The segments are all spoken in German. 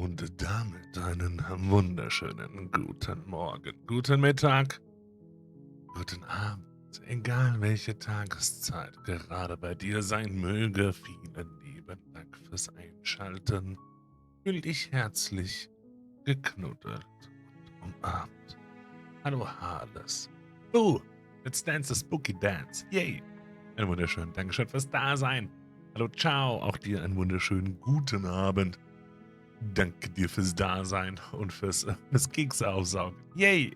Und damit einen wunderschönen guten Morgen, guten Mittag, guten Abend, egal welche Tageszeit gerade bei dir sein möge. Vielen lieben Dank fürs Einschalten. Fühl dich herzlich geknuddelt und umarmt. Hallo Hades. Oh, let's dance the spooky dance. Yay. Einen wunderschönen Dankeschön fürs Dasein. Hallo, ciao. Auch dir einen wunderschönen guten Abend. Danke dir fürs Dasein und fürs Kekse aufsaugen. Yay!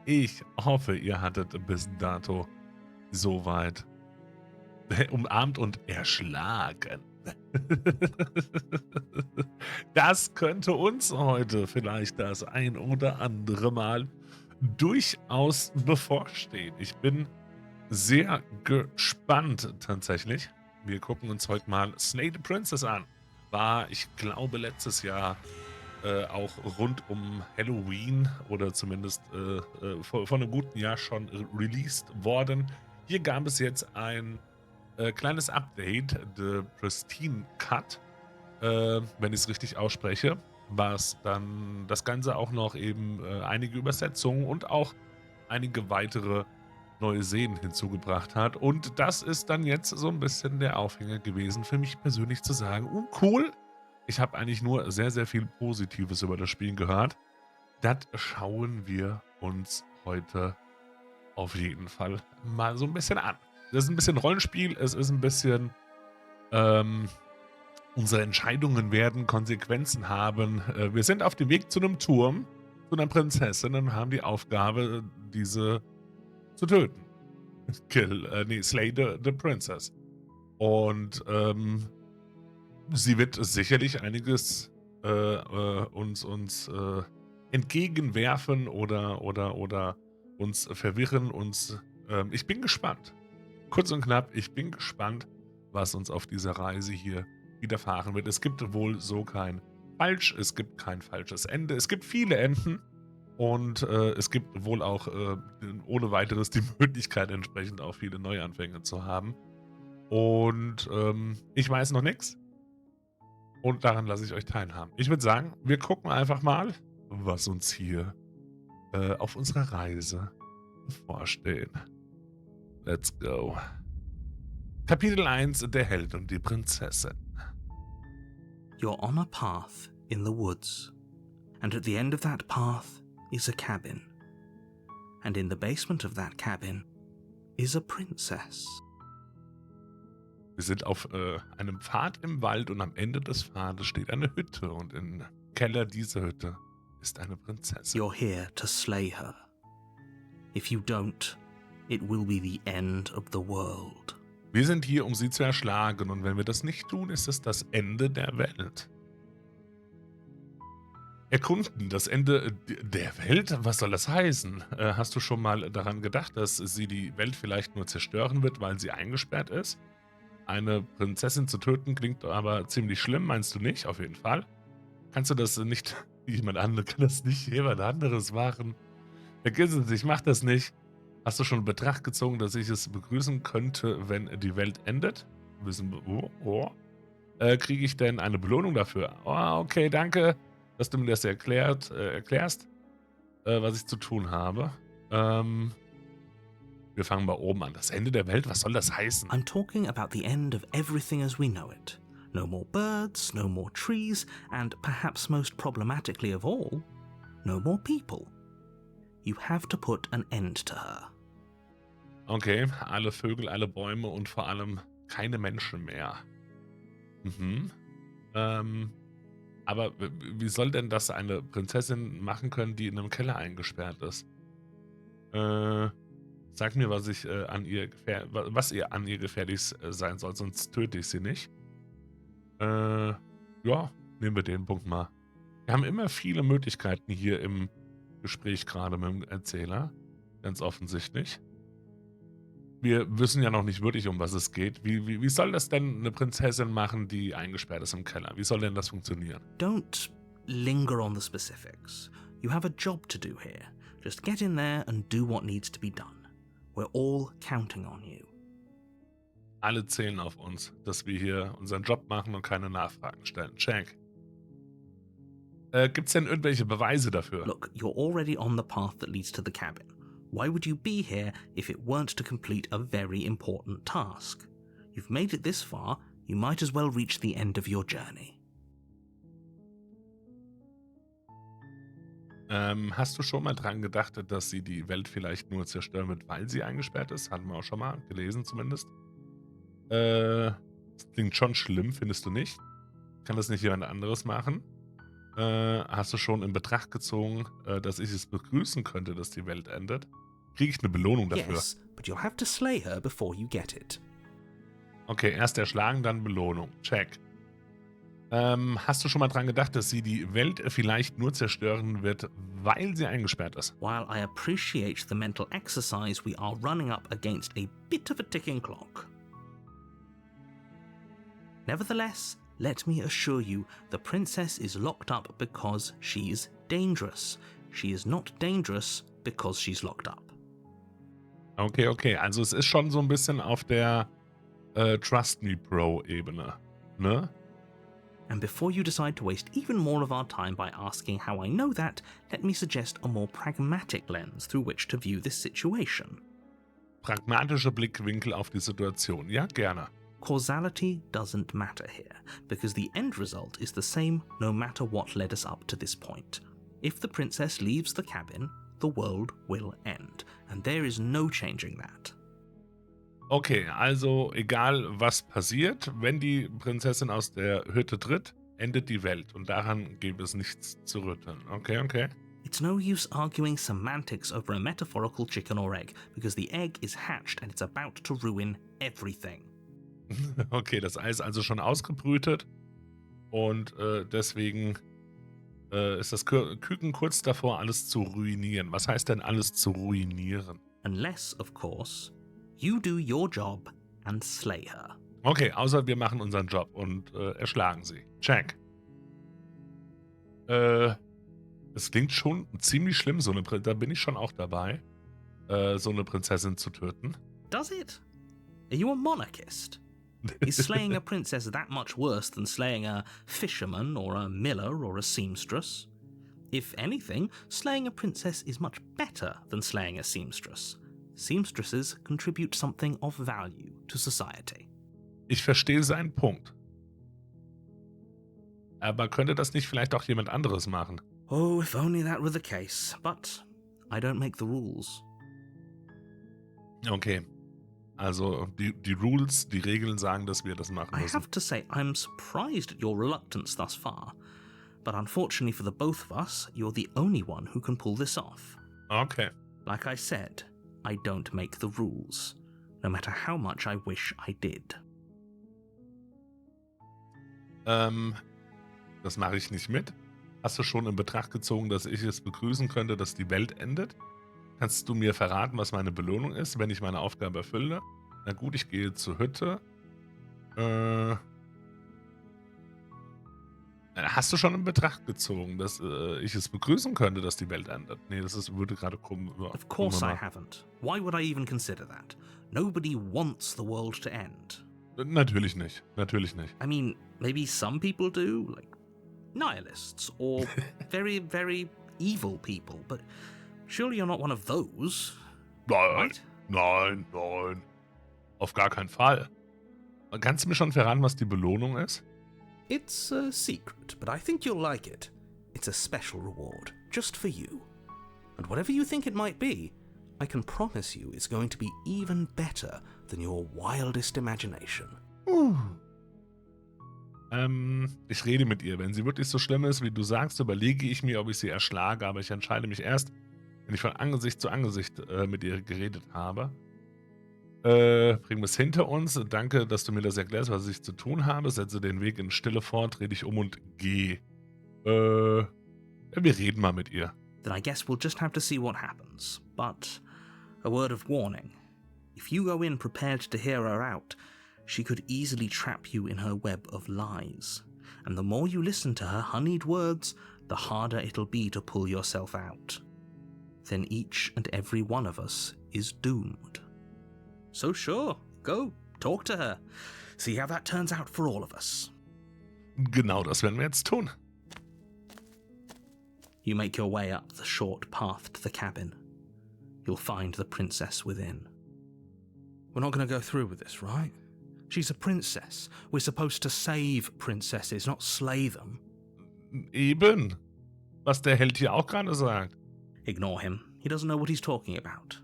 Ich hoffe, ihr hattet bis dato soweit umarmt und erschlagen. Das könnte uns heute vielleicht das ein oder andere Mal durchaus bevorstehen. Ich bin sehr gespannt tatsächlich. Wir gucken uns heute mal Slay the Princess an. War, ich glaube, letztes Jahr auch rund um Halloween oder zumindest vor einem guten Jahr schon released worden. Hier gab es jetzt ein kleines Update, The Pristine Cut, wenn ich es richtig ausspreche, was dann das Ganze auch noch eben einige Übersetzungen und auch einige weitere neue Szenen hinzugebracht hat. Und das ist dann jetzt so ein bisschen der Aufhänger gewesen für mich persönlich zu sagen: cool, ich habe eigentlich nur sehr, sehr viel Positives über das Spiel gehört. Das schauen wir uns heute auf jeden Fall mal so ein bisschen an. Das ist ein bisschen Rollenspiel, es ist ein bisschen, ähm unsere Entscheidungen werden Konsequenzen haben. Wir sind auf dem Weg zu einem Turm, zu einer Prinzessin und haben die Aufgabe, diese zu töten. Slay the Princess. Und, sie wird sicherlich einiges, uns entgegenwerfen oder uns verwirren, ich bin gespannt. Kurz und knapp, ich bin gespannt, was uns auf dieser Reise hier widerfahren wird. Es gibt wohl so kein Falsch, es gibt kein falsches Ende. Es gibt viele Enden und, es gibt wohl auch, ohne Weiteres die Möglichkeit, entsprechend auch viele Neuanfänge zu haben. Und, ich weiß noch nix und daran lasse ich euch teilhaben. Ich würde sagen, wir gucken einfach mal, was uns hier, auf unserer Reise bevorstehen. Let's go. Kapitel 1: Der Held und die Prinzessin. You're on a path in the woods, and at the end of that path is a cabin. And in the basement of that cabin is a princess. Wir sind auf einem Pfad im Wald und am Ende des Pfades steht eine Hütte und im Keller dieser Hütte ist eine Prinzessin. You're here to slay her. If you don't, it will be the end of the world. Wir sind hier, um sie zu erschlagen, und wenn wir das nicht tun, ist es das Ende der Welt. Erkunden, das Ende der Welt? Was soll das heißen? Hast du schon mal daran gedacht, dass sie die Welt vielleicht nur zerstören wird, weil sie eingesperrt ist? Eine Prinzessin zu töten klingt aber ziemlich schlimm, meinst du nicht? Auf jeden Fall. Kannst du das nicht, kann das nicht jemand anderes machen? Vergiss es, ich mach das nicht. Hast du schon in Betracht gezogen, dass ich es begrüßen könnte, wenn die Welt endet? Kriege ich denn eine Belohnung dafür? Oh, okay, danke, dass du mir das erklärst, was ich zu tun habe. Wir fangen mal oben an. Das Ende der Welt, was soll das heißen? I'm talking about the end of everything as we know it. No more birds, no more trees, and perhaps most problematically of all, no more people. You have to put an end to her. Okay, alle Vögel, alle Bäume und vor allem keine Menschen mehr. Mhm. Aber wie soll denn das eine Prinzessin machen können, die in einem Keller eingesperrt ist? Sag mir, was ihr an ihr gefährlich sein soll, sonst töte ich sie nicht. Ja, nehmen wir den Punkt mal. Wir haben immer viele Möglichkeiten hier im Gespräch gerade mit dem Erzähler. Ganz offensichtlich. Wir wissen ja noch nicht wirklich, um was es geht. Wie soll das denn eine Prinzessin machen, die eingesperrt ist im Keller? Wie soll denn das funktionieren? Don't linger on the specifics. You have a job to do here. Just get in there and do what needs to be done. We're all counting on you. Alle zählen auf uns, dass wir hier unseren Job machen und keine Nachfragen stellen. Check. Gibt's denn irgendwelche Beweise dafür? Look, you're already on the path that leads to the cabin. Why would you be here if it weren't to complete a very important task? You've made it this far, you might as well reach the end of your journey. Hast du schon mal dran gedacht, dass sie die Welt vielleicht nur zerstören wird, weil sie eingesperrt ist? Hatten wir auch schon mal gelesen zumindest. Das klingt schon schlimm, findest du nicht? Kann das nicht jemand anderes machen? Hast du schon in Betracht gezogen, dass ich es begrüßen könnte, dass die Welt endet? Kriege ich eine Belohnung dafür? Yes, but you'll have to slay her before you get it. Okay, erst erschlagen, dann Belohnung. Check. Hast du schon mal dran gedacht, dass sie die Welt vielleicht nur zerstören wird, weil sie eingesperrt ist? While I appreciate the mental exercise, we are running up against a bit of a ticking clock. Nevertheless, let me assure you, the princess is locked up because she's dangerous. She is not dangerous because she's locked up. Okay. Also es ist schon so ein bisschen auf der Trust Me Bro-Ebene, ne? And before you decide to waste even more of our time by asking how I know that, let me suggest a more pragmatic lens through which to view this situation. Pragmatische Blickwinkel auf die Situation. Ja, gerne. Causality doesn't matter here, because the end result is the same no matter what led us up to this point. If the princess leaves the cabin, the world will end, and there is no changing that. Okay, also egal was passiert, wenn die Prinzessin aus der Hütte tritt, endet die Welt und daran gäbe es nichts zu rütteln. Okay. It's no use arguing semantics over a metaphorical chicken or egg, because the egg is hatched and it's about to ruin everything. Okay, das Ei ist also schon ausgebrütet und deswegen ist das Küken kurz davor, alles zu ruinieren. Was heißt denn alles zu ruinieren? Unless, of course, you do your job and slay her. Okay, außer wir machen unseren Job und erschlagen sie. Check. Es klingt schon ziemlich schlimm, da bin ich schon auch dabei, so eine Prinzessin zu töten. Does it? Are you a monarchist? Is slaying a princess that much worse than slaying a fisherman or a miller or a seamstress? If anything, slaying a princess is much better than slaying a seamstress. Seamstresses contribute something of value to society. Ich verstehe seinen Punkt. Aber könnte das nicht vielleicht auch jemand anderes machen? Oh, if only that were the case. But I don't make the rules. Okay. Also die Rules, die Regeln sagen, dass wir das machen I müssen. have to say, I'm surprised at your reluctance thus far. But unfortunately for the both of us, you're the only one who can pull this off. Okay. Like I said, I don't make the rules, no matter how much I wish I did. Das mache ich nicht mit. Hast du schon in Betracht gezogen, dass ich es begrüßen könnte, dass die Welt endet? Kannst du mir verraten, was meine Belohnung ist, wenn ich meine Aufgabe erfülle? Na gut, ich gehe zur Hütte. Hast du schon in Betracht gezogen, dass ich es begrüßen könnte, dass die Welt endet? Nee, würde gerade kommen. Of course I haven't. Why would I even consider that? Nobody wants the world to end. Natürlich nicht. I mean, maybe some people do, like nihilists or very, very evil people, but surely you're not one of those, right? Nein. Auf gar keinen Fall. Kannst du mir schon verraten, was die Belohnung ist? It's a secret, but I think you'll like it. It's a special reward, just for you. And whatever you think it might be, I can promise you it's going to be even better than your wildest imagination. Ich rede mit ihr. Wenn sie wirklich so schlimm ist, wie du sagst, überlege ich mir, ob ich sie erschlage, aber ich entscheide mich erst, wenn ich von Angesicht zu Angesicht mit ihr geredet habe. Bringen wir es hinter uns. Danke, dass du mir das erklärst, was ich zu tun habe. Setze den Weg in Stille fort, dreh dich um und geh. Wir reden mal mit ihr. Then I guess we'll just have to see what happens. But a word of warning. If you go in prepared to hear her out, she could easily trap you in her web of lies. And the more you listen to her honeyed words, the harder it'll be to pull yourself out. Then each and every one of us is doomed. So sure, go, talk to her. See how that turns out for all of us. Genau das werden wir jetzt tun. You make your way up the short path to the cabin. You'll find the princess within. We're not going to go through with this, right? She's a princess. We're supposed to save princesses, not slay them. Eben. Was der Held hier auch gerade sagt. Ignore him. He doesn't know what he's talking about.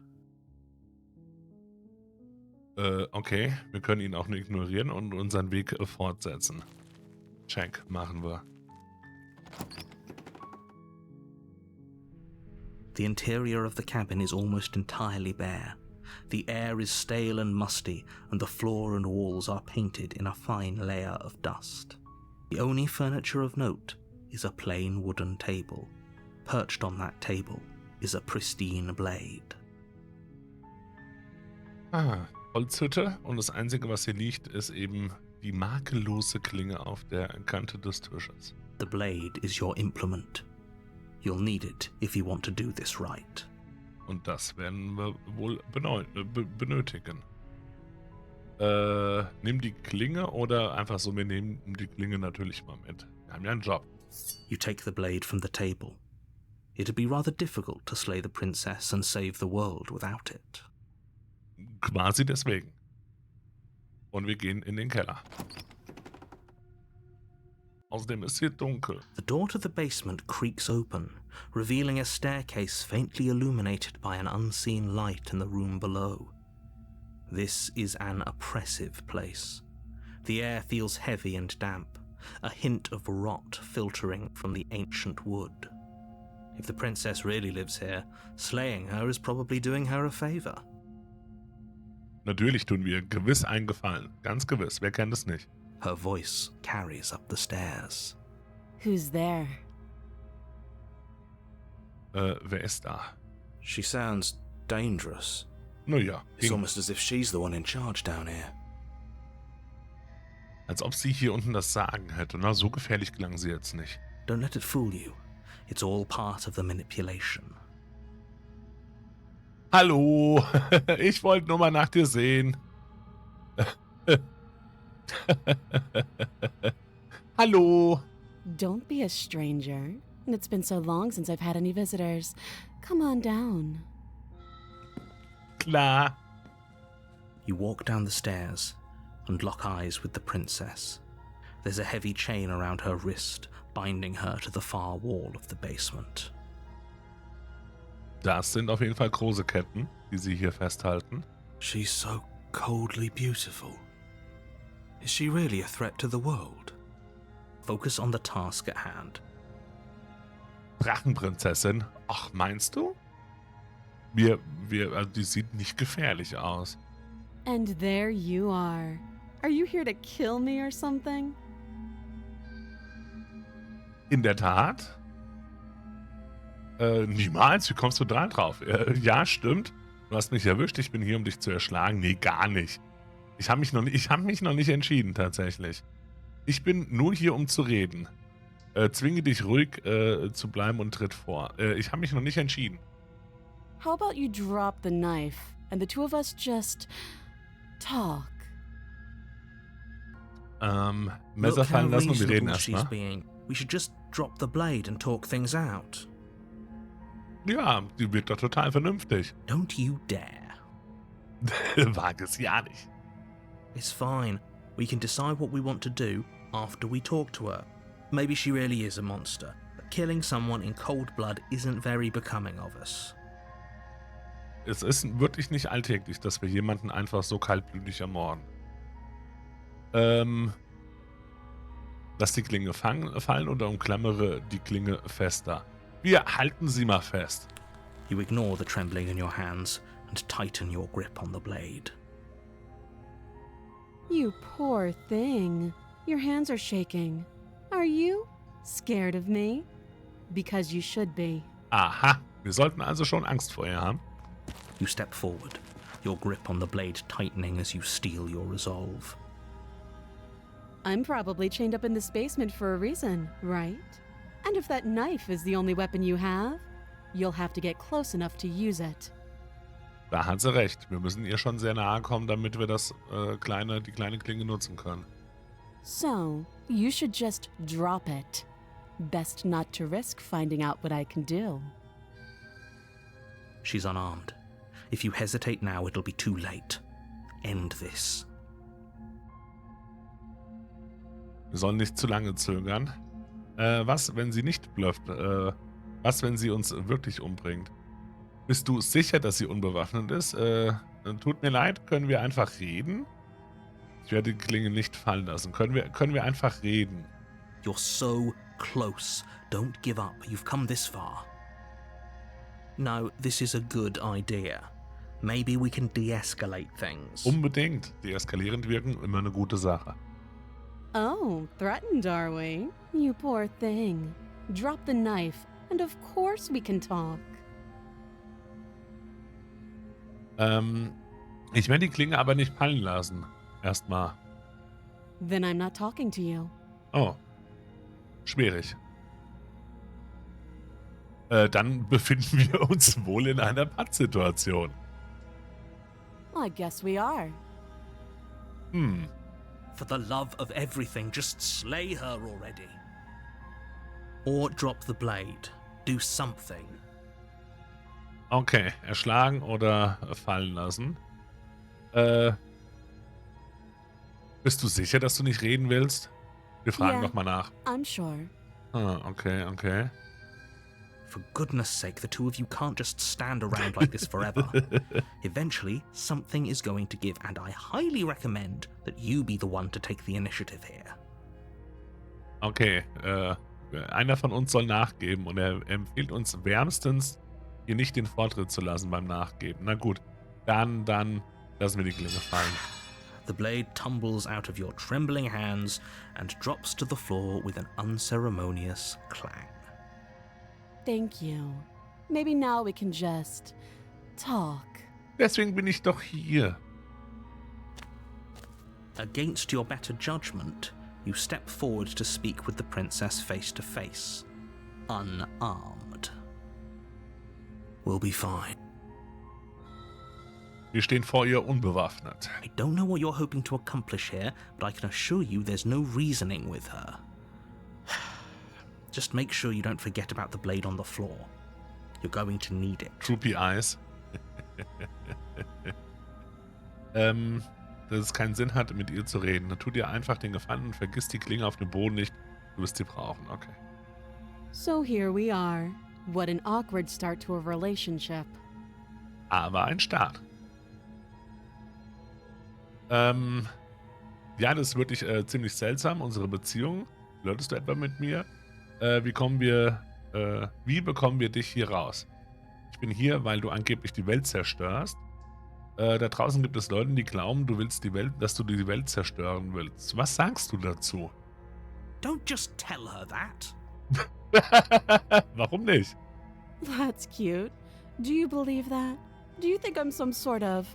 Okay. Wir können ihn auch nicht ignorieren und unseren Weg fortsetzen. Check. Machen wir. The interior of the cabin is almost entirely bare. The air is stale and musty, and the floor and walls are painted in a fine layer of dust. The only furniture of note is a plain wooden table. Perched on that table is a pristine blade. Holzhütte, und das Einzige, was hier liegt, ist eben die makellose Klinge auf der Kante des Tisches. The blade is your implement. You'll need it if you want to do this right. Und das werden wir wohl benötigen. Nimm die Klinge oder einfach so, wir nehmen die Klinge natürlich mal mit. Wir haben ja einen Job. You take the blade from the table. It'd be rather difficult to slay the princess and save the world without it. Quasi deswegen. Und wir gehen in den Keller. Außerdem ist hier dunkel. The door to the basement creaks open, revealing a staircase faintly illuminated by an unseen light in the room below. This is an oppressive place. The air feels heavy and damp, a hint of rot filtering from the ancient wood. If the princess really lives here, slaying her is probably doing her a favor. Natürlich tun wir gewiss einen Gefallen. Ganz gewiss. Wer kennt es nicht? Her voice carries up the stairs. Who's there? Wer ist da? She sounds dangerous. Naja, It's almost as if she's the one in charge down here. als ob sie hier unten das Sagen hätte. Na, so gefährlich klang sie jetzt nicht. Don't let it fool you. It's all part of the manipulation. Hallo, ich wollte nur mal nach dir sehen. Hallo. Don't be a stranger. It's been so long since I've had any visitors. Come on down. Klar. You walk down the stairs and lock eyes with the princess. There's a heavy chain around her wrist, binding her to the far wall of the basement. Das sind auf jeden Fall große Ketten, die sie hier festhalten. She's so coldly beautiful. Is she really a threat to the world? Focus on the task at hand. Drachenprinzessin? Ach, meinst du? Also die sieht nicht gefährlich aus. And there you are. Are you here to kill me or something? In der Tat? Niemals, wie kommst du da drauf? Ja, stimmt. Du hast mich erwischt, ich bin hier, um dich zu erschlagen. Nee, gar nicht. Ich habe mich noch nicht entschieden, tatsächlich. Ich bin nur hier, um zu reden. Zwinge dich ruhig zu bleiben und tritt vor. Ich habe mich noch nicht entschieden. How about you drop the knife and the two of us just talk? Messer fallen lassen und wir reden erstmal. We should just drop the blade and talk things out. Ja, die wirkt doch total vernünftig. Don't you dare. Wage es ja nicht. It's fine. We can decide what we want to do after we talk to her. Maybe she really is a monster, but killing someone in cold blood isn't very becoming of us. Es ist wirklich nicht alltäglich, dass wir jemanden einfach so kaltblütig ermorden. Lass die Klinge fallen oder umklammere die Klinge fester. Wir halten sie mal fest. You ignore the trembling in your hands and tighten your grip on the blade. You poor thing. Your hands are shaking. Are you scared of me? Because you should be. Aha, wir sollten also schon Angst vor ihr haben. You step forward, your grip on the blade tightening as you steel your resolve. I'm probably chained up in this basement for a reason, right? And if that knife is the only weapon you have, you'll have to get close enough to use it. Da hat sie recht. Wir müssen ihr schon sehr nahe kommen, damit wir die kleine Klinge nutzen können. So, you should just drop it. Best not to risk finding out what I can do. She's unarmed. If you hesitate now, it'll be too late. End this. Wir sollen nicht zu lange zögern. Was, wenn sie nicht blufft? Was, wenn sie uns wirklich umbringt? Bist du sicher, dass sie unbewaffnet ist? Tut mir leid, können wir einfach reden? Ich werde die Klinge nicht fallen lassen. Können wir einfach reden? You're so close. Don't give up. You've come this far. No, this is a good idea. Maybe we can de-escalate things. Unbedingt. Deeskalierend wirken, immer eine gute Sache. Oh, threatened, are we? You poor thing. Drop the knife, and of course we can talk. Ich werde die Klinge aber nicht fallen lassen. Erstmal. Then I'm not talking to you. Oh. Schwierig. Dann befinden wir uns wohl in einer Pattsituation. I guess we are. For the love of everything, just slay her already. Or drop the blade. Do something. Okay, erschlagen oder fallen lassen. Bist du sicher, dass du nicht reden willst? Wir fragen Yeah. nochmal nach. I'm sure. Okay. For goodness sake, the two of you can't just stand around like this forever. Eventually, something is going to give, and I highly recommend that you be the one to take the initiative here. Okay, einer von uns soll nachgeben und er empfiehlt uns wärmstens, hier nicht den Vortritt zu lassen beim Nachgeben. Na gut, dann lassen wir die Klinge fallen. The blade tumbles out of your trembling hands and drops to the floor with an unceremonious clang. Thank you. Maybe now we can just talk. Deswegen bin ich doch hier. Against your better judgment, you step forward to speak with the princess face to face, unarmed. We'll be fine. Wir stehen vor ihr unbewaffnet. I don't know what you're hoping to accomplish here, but I can assure you there's no reasoning with her. Just make sure you don't forget about the blade on the floor. You're going to need it. Droopy Eyes. Dass es keinen Sinn hat, mit ihr zu reden. Dann tu dir einfach den Gefallen und vergiss die Klinge auf dem Boden nicht. Du wirst sie brauchen, okay. So here we are. What an awkward start to a relationship. Aber ein Start. Ja, das ist wirklich ziemlich seltsam, unsere Beziehung. Flirtest du etwa mit mir? Wie bekommen wir dich hier raus? Ich bin hier, weil du angeblich die Welt zerstörst. Da draußen gibt es Leute, die glauben, dass du die Welt zerstören willst. Was sagst du dazu? Don't just tell her that. Warum nicht? That's cute. Do you believe that? Do you think I'm some sort of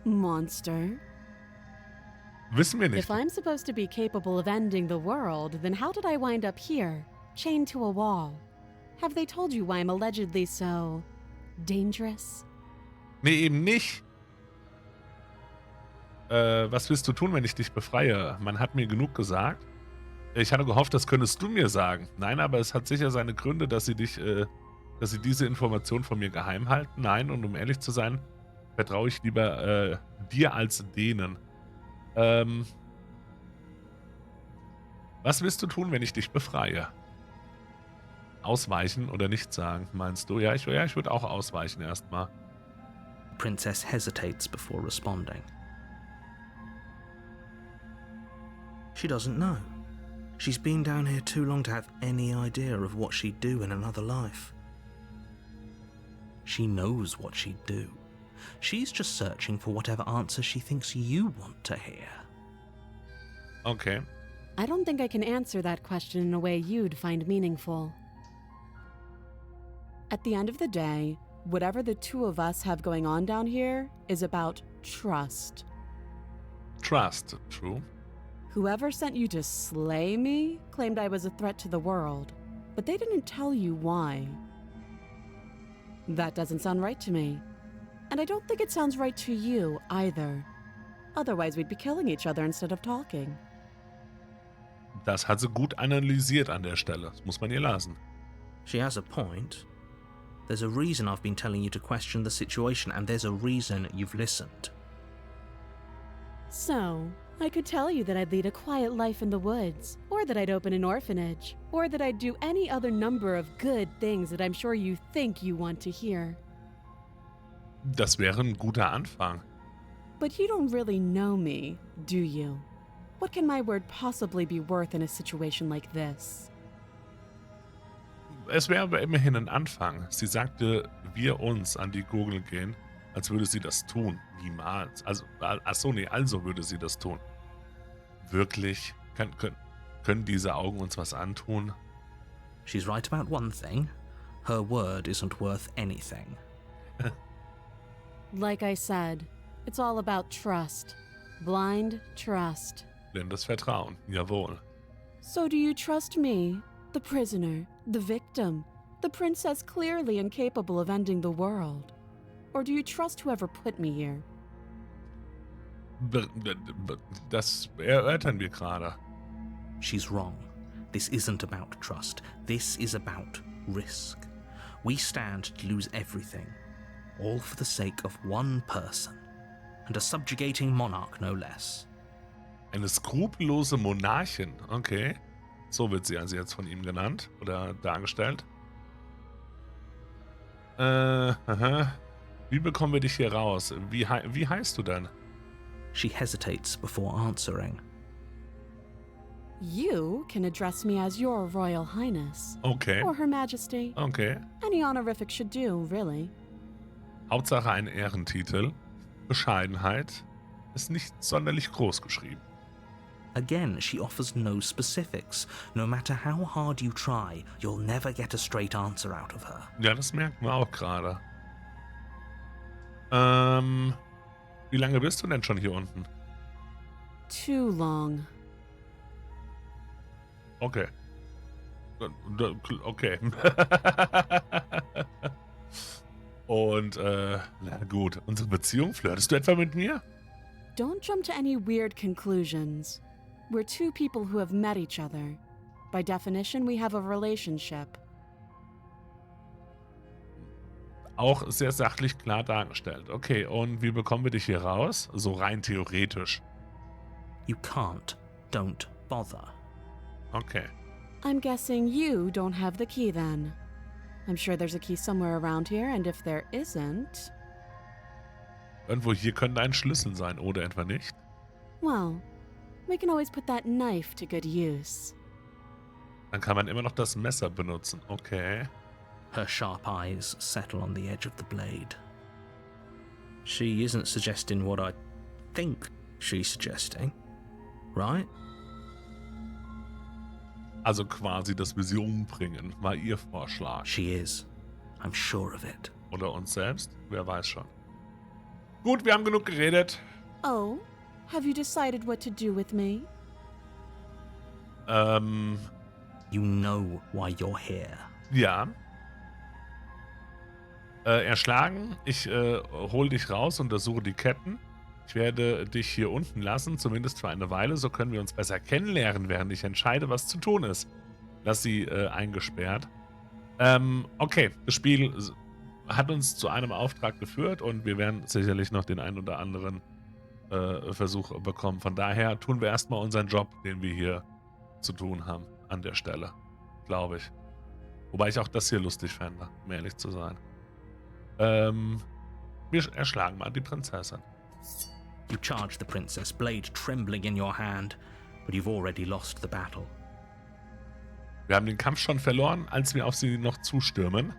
monster? Wissen wir nicht. If I'm supposed to be capable of ending the world, then how did I wind up here, chained to a wall? Have they told you why I'm allegedly so dangerous? Nee, eben nicht. Was willst du tun, wenn ich dich befreie? Man hat mir genug gesagt. Ich hatte gehofft, das könntest du mir sagen. Nein, aber es hat sicher seine Gründe, dass sie diese Information von mir geheim halten. Nein, und um ehrlich zu sein, vertraue ich lieber dir als denen. Was willst du tun, wenn ich dich befreie? Ausweichen oder nichts sagen, meinst du? Ja, ich würde auch ausweichen erstmal. The princess hesitates before responding. She doesn't know. She's been down here too long to have any idea of what she'd do in another life. She knows what she'd do. She's just searching for whatever answer she thinks you want to hear. Okay. I don't think I can answer that question in a way you'd find meaningful. At the end of the day, whatever the two of us have going on down here is about trust. Trust, true. Whoever sent you to slay me claimed I was a threat to the world, but they didn't tell you why. That doesn't sound right to me. And I don't think it sounds right to you either. Otherwise, we'd be killing each other instead of talking. Das hat sie gut analysiert an der Stelle. Das muss man ihr lassen. She has a point. There's a reason I've been telling you to question the situation, and there's a reason you've listened. So, I could tell you that I'd lead a quiet life in the woods, or that I'd open an orphanage, or that I'd do any other number of good things that I'm sure you think you want to hear. Das wäre ein guter Anfang. But you don't really know me, do you? What can my word possibly be worth in a situation like this? Es wäre aber immerhin ein Anfang. Sie sagte, wir uns an die Gurgel gehen, als würde sie das tun. Niemals. Also würde sie das tun. Wirklich? Können diese Augen uns was antun? She's right about one thing. Her word isn't worth anything. Like I said, it's all about trust. Blind trust. Blindes Vertrauen. Jawohl. So do you trust me, the prisoner, the victim, the princess clearly incapable of ending the world? Or do you trust whoever put me here? Das erörtern wir gerade. She's wrong. This isn't about trust. This is about risk. We stand to lose everything, all for the sake of one person, and a subjugating monarch no less. Eine skrupellose Monarchin. Okay. So wird sie also jetzt von ihm genannt oder dargestellt. Aha. Wie bekommen wir dich hier raus? Wie heißt du denn? She hesitates before answering. You can address me as Your Royal Highness. Okay. Or Her Majesty. Okay. Any honorific should do, really. Hauptsache ein Ehrentitel. Bescheidenheit ist nicht sonderlich groß geschrieben. Again, she offers no specifics. No matter how hard you try, you'll never get a straight answer out of her. Ja, das merken wir auch gerade. Wie lange bist du denn schon hier unten? Too long. Okay. Okay. Und, na gut. Unsere Beziehung, flirtest du etwa mit mir? Don't jump to any weird conclusions. We're two people who have met each other. By definition, we have a relationship. Auch sehr sachlich klar dargestellt. Okay, und wie bekommen wir dich hier raus? So rein theoretisch. You can't. Don't bother. Okay. I'm guessing you don't have the key then. I'm sure there's a key somewhere around here, and if there isn't... Irgendwo hier könnte ein Schlüssel sein, oder etwa nicht? Well, we can always put that knife to good use. Dann kann man immer noch das Messer benutzen. Okay. Her sharp eyes settle on the edge of the blade. She isn't suggesting what I think she's suggesting, right? Also quasi, dass wir sie umbringen, war ihr Vorschlag. She is. I'm sure of it. Oder uns selbst? Wer weiß schon. Gut, wir haben genug geredet. Oh, have you decided what to do with me? You know why you're here. Ja. Erschlagen. Ich hol dich raus, untersuche die Ketten. Ich werde dich hier unten lassen, zumindest für eine Weile. So können wir uns besser kennenlernen, während ich entscheide, was zu tun ist. Lass sie eingesperrt. Okay, das Spiel hat uns zu einem Auftrag geführt und wir werden sicherlich noch den einen oder anderen Versuch bekommen. Von daher tun wir erstmal unseren Job, den wir hier zu tun haben, an der Stelle. Glaube ich. Wobei ich auch das hier lustig fände, um ehrlich zu sein. Wir erschlagen mal die Prinzessin. You charge the princess, blade trembling in your hand, but you've already lost the battle. Wir haben den Kampf schon verloren, als wir auf sie noch zustürmen.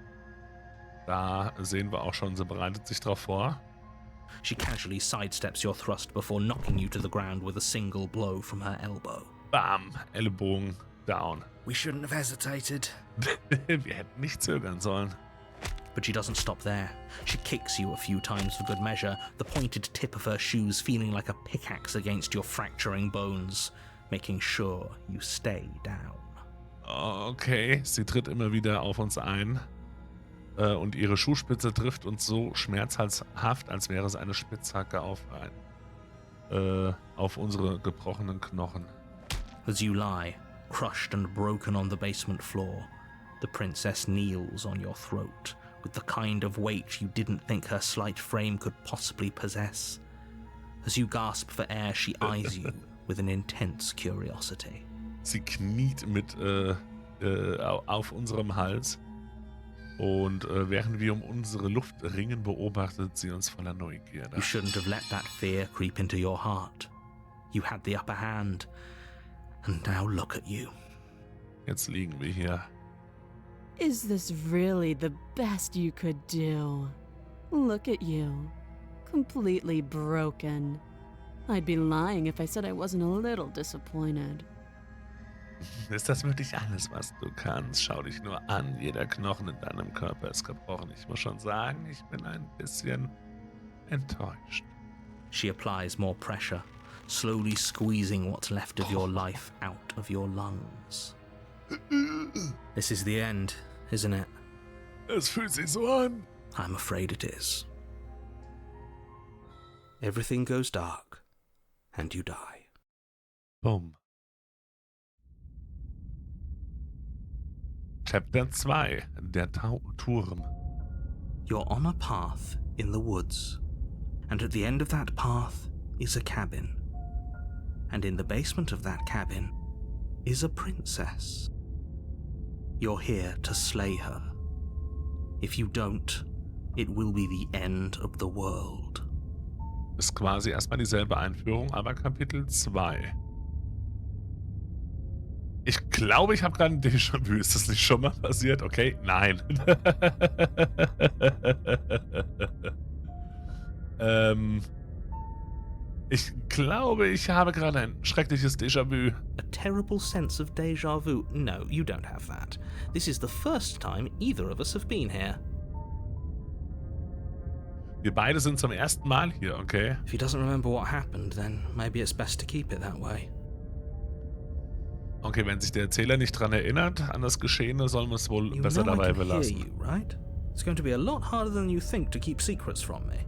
Da sehen wir auch schon, sie bereitet sich darauf vor. She casually sidesteps your thrust before knocking you to the ground with a single blow from her elbow. Bam, Ellenbogen down. We shouldn't have hesitated. Wir hätten nicht zögern sollen. But she doesn't stop there. She kicks you a few times for good measure, the pointed tip of her shoes feeling like a pickaxe against your fracturing bones, making sure you stay down. Okay, sie tritt immer wieder auf uns ein. Und ihre Schuhspitze trifft uns so schmerzhaft, als wäre es eine Spitzhacke auf unsere gebrochenen Knochen. As you lie, Crushed and broken on the basement floor, the princess kneels on your throat with the kind of weight you didn't think her slight frame could possibly possess. As you gasp for air, she eyes you with an intense curiosity. Sie kniet auf unserem Hals und während wir um unsere Luft ringen, beobachtet sie uns voller Neugierde. You shouldn't have let that fear creep into your heart. You had the upper hand, and now look at you. Jetzt liegen wir hier. Is this really the best you could do? Look at you. Completely broken. I'd be lying if I said I wasn't a little disappointed. Ist das wirklich alles, was du kannst? Schau dich nur an. Jeder Knochen in deinem Körper ist gebrochen. Ich muss schon sagen, ich bin ein bisschen enttäuscht. She applies more pressure, slowly squeezing what's left of your life out of your lungs. This is the end, isn't it? Es fühlt sich so an. I'm afraid it is. Everything goes dark, and you die. Bumm. Chapter 2. Der Turm. You're on a path in the woods, and at the end of that path is a cabin. And in the basement of that cabin is a princess. You're here to slay her. If you don't, it will be the end of the world. Ist quasi erstmal dieselbe Einführung, aber Kapitel 2. Ich glaube, ich habe gerade ein Déjà-vu. Ist das nicht schon mal passiert? Okay, nein. Ich glaube, ich habe gerade ein schreckliches Déjà-vu. A terrible sense of déjà vu? No, you don't have that. This is the first time either of us have been here. Wir beide sind zum ersten Mal hier, okay? If he doesn't remember what happened, then maybe it's best to keep it that way. Okay, wenn sich der Erzähler nicht dran erinnert, an das Geschehene, sollen wir es wohl You besser know I dabei can hear belassen. you, right? It's going to be a lot harder than you think to keep secrets from me.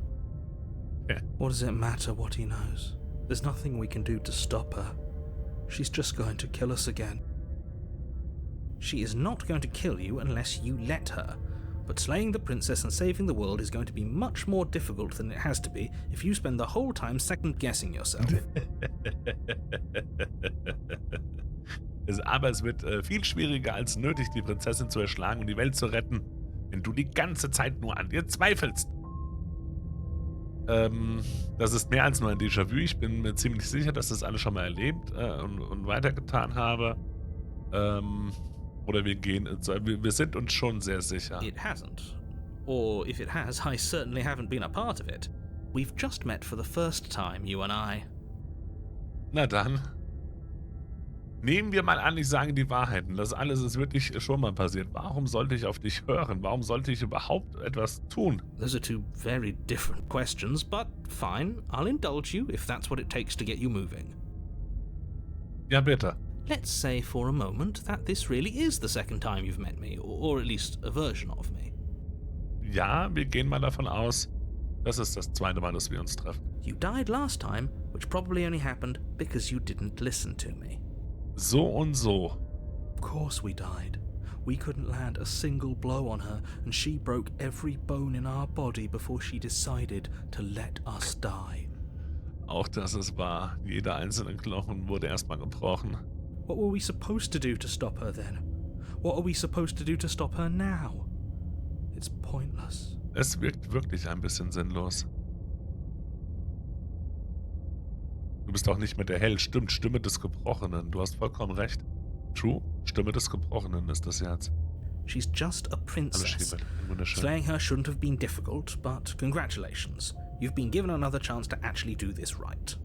Yeah. What does it matter what he knows? There's nothing we can do to stop her. She's just going to kill us again. She is not going to kill you unless you let her. But slaying the princess and saving the world is going to be much more difficult than it has to be if you spend the whole time second-guessing yourself. Aber es wird viel schwieriger als nötig, die Prinzessin zu erschlagen und die Welt zu retten, wenn du die ganze Zeit nur an dir zweifelst. Das ist mehr als nur ein Déjà-vu. Ich bin mir ziemlich sicher, dass das alles schon mal erlebt und weitergetan habe. Oder wir sind uns schon sehr sicher. It hasn't. Or if it has, I certainly haven't been a part of it. We've just met for the first time, you and I. Na dann. Nehmen wir mal an, ich sage die Wahrheiten. Das alles ist wirklich schon mal passiert. Warum sollte ich auf dich hören? Warum sollte ich überhaupt etwas tun? Those are two very different questions, but fine, I'll indulge you if that's what it takes to get you moving. Ja, bitte. Let's say for a moment that this really is the second time you've met me, or at least a version of me. Ja, wir gehen mal davon aus, das ist das zweite Mal, dass wir uns treffen. You died last time, which probably only happened because you didn't listen to me. So und so. Of course we died. We couldn't land a single blow on her, and she broke every bone in our body before she decided to let us die. Auch das ist wahr. Jeder einzelne Knochen wurde erstmal gebrochen. What were we supposed to do to stop her then? What are we supposed to do to stop her now? It's pointless. Es wirkt wirklich ein bisschen sinnlos. Du bist auch nicht mehr der Held. Stimmt, Stimme des Gebrochenen. Du hast vollkommen recht. True, Stimme des Gebrochenen ist das jetzt. She's just a Alles princess. Schäbe. Wunderschön. Slaying her shouldn't have been difficult, but congratulations. You've been given another chance to actually do this right.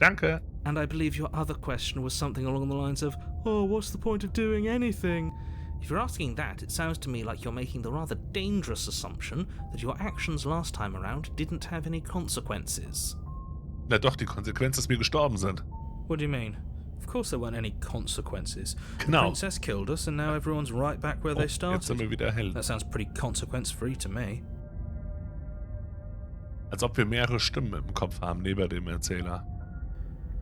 Danke. And I believe your other question was something along the lines of, oh, what's the point of doing anything? If you're asking that, it sounds to me like you're making the rather dangerous assumption that your actions last time around didn't have any consequences. Na doch, die Konsequenz, dass wir gestorben sind. What do you mean? Of course there weren't any consequences. The Genau. princess killed us and now everyone's right back where they Jetzt sind started. wir wieder hell. That sounds pretty consequence-free to me. Als ob wir mehrere Stimmen im Kopf haben, neben dem Erzähler.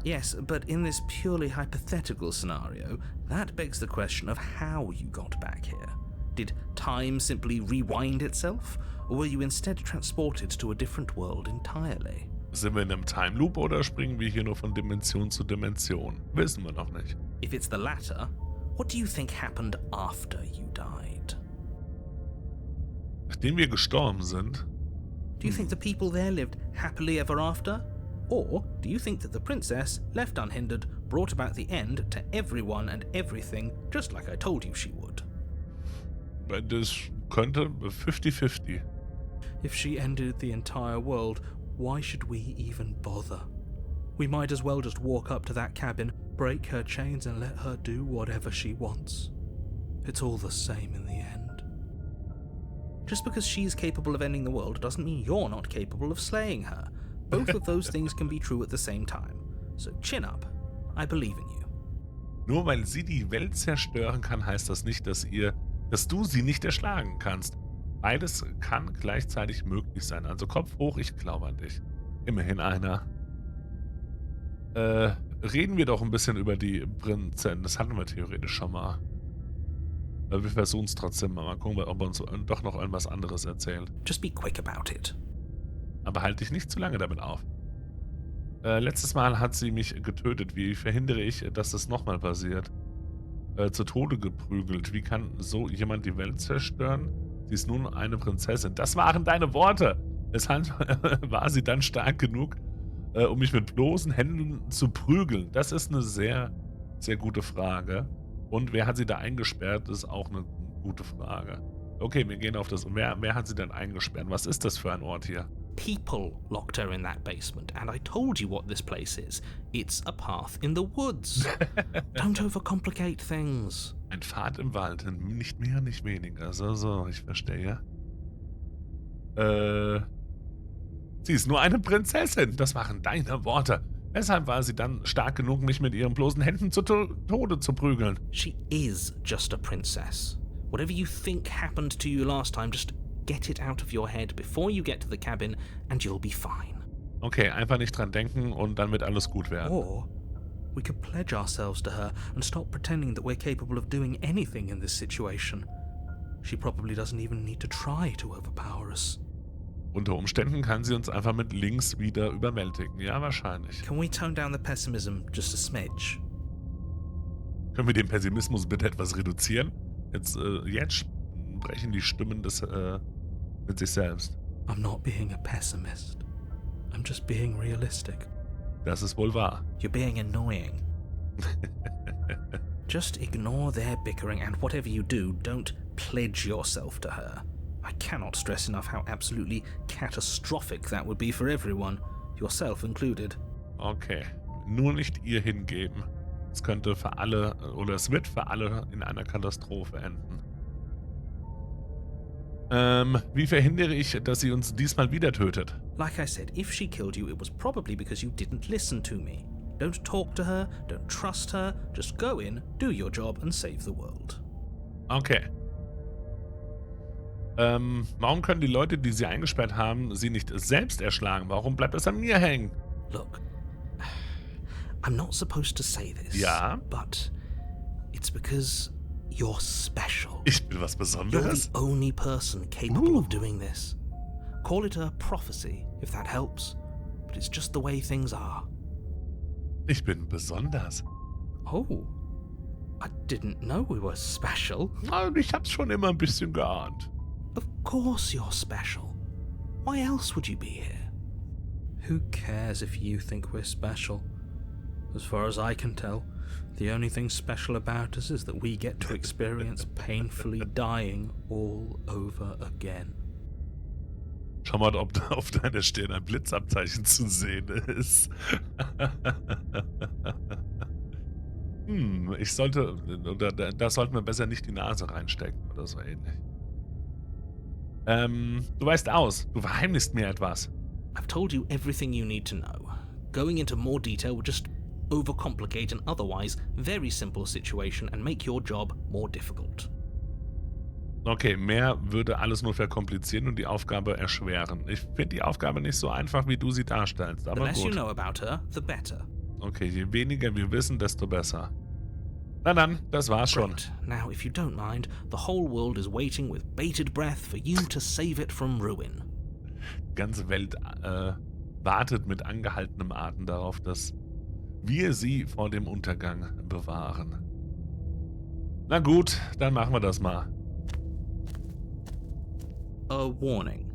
Yes, but in this purely hypothetical scenario, that begs the question of how you got back here. Did time simply rewind itself, or were you instead transported to a different world entirely? Sind wir in einem Time Loop oder springen wir hier nur von Dimension zu Dimension? Wissen wir noch nicht. If it's the latter, what do you think happened after you died? Nachdem wir gestorben sind, Do you think the people there lived happily ever after? Or do you think that the princess, left unhindered, brought about the end to everyone and everything, just like I told you she would? das könnte 50-50. If she ended the entire world, why should we even bother? We might as well just walk up to that cabin, break her chains and let her do whatever she wants. It's all the same in the end. Just because she's capable of ending the world doesn't mean you're not capable of slaying her. Both of those things can be true at the same time. So chin up. I believe in you. Nur weil sie die Welt zerstören kann, heißt das nicht, dass du sie nicht erschlagen kannst. Beides kann gleichzeitig möglich sein. Also Kopf hoch, ich glaube an dich. Immerhin einer. Reden wir doch ein bisschen über die Prinzessin. Das hatten wir theoretisch schon mal. Wir versuchen es trotzdem mal. Mal gucken, ob er uns doch noch irgendwas anderes erzählt. Just be quick about it. Aber halte dich nicht zu lange damit auf. Letztes Mal hat sie mich getötet. Wie verhindere ich, dass das nochmal passiert? Zu Tode geprügelt. Wie kann so jemand die Welt zerstören? Sie ist nun eine Prinzessin. Das waren deine Worte. Deshalb war sie dann stark genug, um mich mit bloßen Händen zu prügeln. Das ist eine sehr, sehr gute Frage. Und wer hat sie da eingesperrt, ist auch eine gute Frage. Okay, wir gehen auf das. Wer hat sie denn eingesperrt? Was ist das für ein Ort hier? People locked her in that basement, and I told you what this place is. It's a path in the woods. Don't overcomplicate things. Ein Pfad im Wald, nicht mehr, nicht weniger. So, ich verstehe. Sie ist nur eine Prinzessin. Das waren deine Worte. Weshalb war sie dann stark genug, mich mit ihren bloßen Händen zu Tode zu prügeln? She is just a princess. Whatever you think happened to you last time, just get it out of your head before you get to the cabin and you'll be fine. Okay, einfach nicht dran denken und dann wird alles gut werden. Or we could pledge ourselves to her and stop pretending that we're capable of doing anything in this situation. She probably doesn't even need to try to overpower us. Unter Umständen kann sie uns einfach mit Links wieder überwältigen. Ja, wahrscheinlich. Can we tone down the pessimism just a smidge? Können wir den Pessimismus bitte etwas reduzieren? Jetzt brechen die Stimmen mit sich selbst. I'm not being a pessimist. I'm just being realistic. Das ist wohl wahr. You're being annoying. Just ignore their bickering, and whatever you do, don't pledge yourself to her. I cannot stress enough how absolutely catastrophic that would be for everyone, yourself included. Okay, nur nicht ihr hingeben. Es könnte für alle, oder es wird für alle in einer Katastrophe enden. Wie verhindere ich, dass sie uns diesmal wieder tötet? Like I said, if she killed you, it was probably because you didn't listen to me. Don't talk to her, don't trust her, just go in, do your job and save the world. Okay. Warum können die Leute, die sie eingesperrt haben, sie nicht selbst erschlagen? Warum bleibt es an mir hängen? Look, I'm not supposed to say this. Ja? But it's because you're special. Ich bin was You're Besonderes? the only person capable of doing this. Call it a prophecy, if that helps. But it's just the way things are. Ich bin besonders. Oh, I didn't know we were special. Ich hab's schon immer ein bisschen geahnt. Of course you're special. Why else would you be here? Who cares if you think we're special? As far as I can tell, the only thing special about us is that we get to experience painfully dying all over again. Schau mal, ob da auf deiner Stirn ein Blitzabzeichen zu sehen ist. Ich sollte, oder da sollten wir besser nicht die Nase reinstecken oder so ähnlich. Du weißt aus, du verheimlichst mir etwas. I've told you everything you need to know. Going into more detail would just overcomplicate an otherwise very simple situation and make your job more difficult. Okay, mehr würde alles nur verkomplizieren und die Aufgabe erschweren. Ich finde die Aufgabe nicht so einfach, wie du sie darstellst, The aber less you gut. know about her, the better. Okay, je weniger wir wissen, desto besser. Na dann, das war's schon. Great. Now, if you don't mind, the whole world is waiting with bated breath for you to save it from ruin. Die ganze Welt wartet mit angehaltenem Atem darauf, dass wir sie vor dem Untergang bewahren. Na gut, dann machen wir das mal. A warning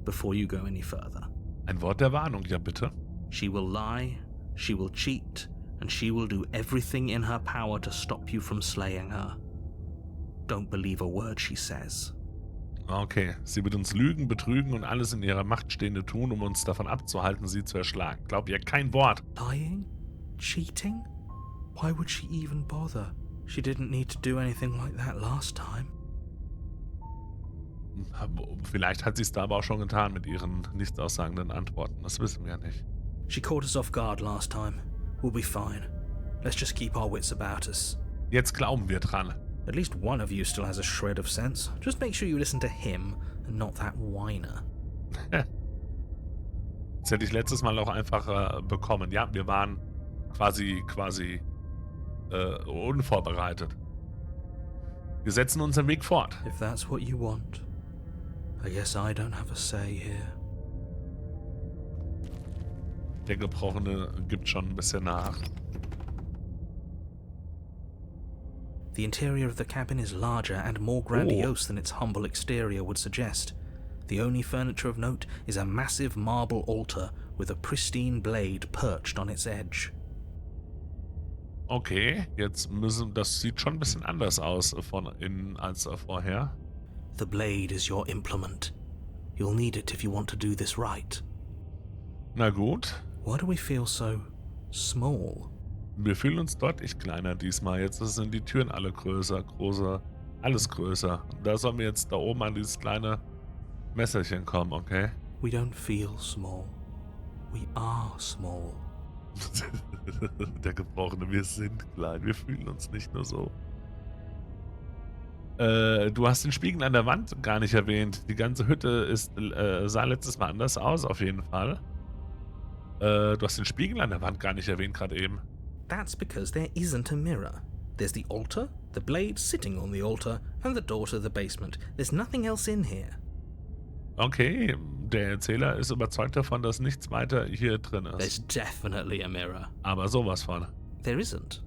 before you go any further. Ein Wort der Warnung, ja bitte. She will lie, she will cheat, and she will do everything in her power to stop you from slaying her. Don't believe a word she says. Okay, sie wird uns lügen, betrügen und alles in ihrer Macht Stehende tun, um uns davon abzuhalten, sie zu erschlagen. Glaub ihr kein Wort. Lying? Cheating? Why would she even bother? She didn't need to do anything like that last time. Vielleicht hat sie es da aber auch schon getan mit ihren nichtaussagenden Antworten. Das wissen wir ja nicht. She caught us off guard last time. We'll be fine. Let's just keep our wits about us. Jetzt glauben wir dran. At least one of you still has a shred of sense. Just make sure you listen to him and not that whiner. Das hätte ich letztes Mal auch einfach bekommen. Ja, wir waren quasi unvorbereitet. Wir setzen unseren Weg fort. If that's what you want, I guess I don't have a say here. Der Gebrochene gibt schon ein bisschen nach. The interior of the cabin is larger and more grandiose than its humble exterior would suggest. The only furniture of note is a massive marble altar with a pristine blade perched on its edge. Okay, das sieht schon ein bisschen anders aus von innen als vorher. The blade is your implement. You'll need it if you want to do this right. Na gut. Why do we feel so small? Wir fühlen uns deutlich kleiner diesmal. Jetzt sind die Türen alle größer, alles größer. Da sollen wir jetzt da oben an dieses kleine Messerchen kommen, okay? We don't feel small. We are small. Der Gebrochene, wir sind klein. Wir fühlen uns nicht nur so. Du hast den Spiegel an der Wand gar nicht erwähnt. Die ganze Hütte sah letztes Mal anders aus, auf jeden Fall. Du hast den Spiegel an der Wand gar nicht erwähnt, gerade eben. That's because there isn't a mirror. There's the altar, the blade sitting on the altar, and the door to the basement. There's nothing else in here. Okay, der Erzähler ist überzeugt davon, dass nichts weiter hier drin ist. There's definitely a mirror. Aber sowas von. There isn't.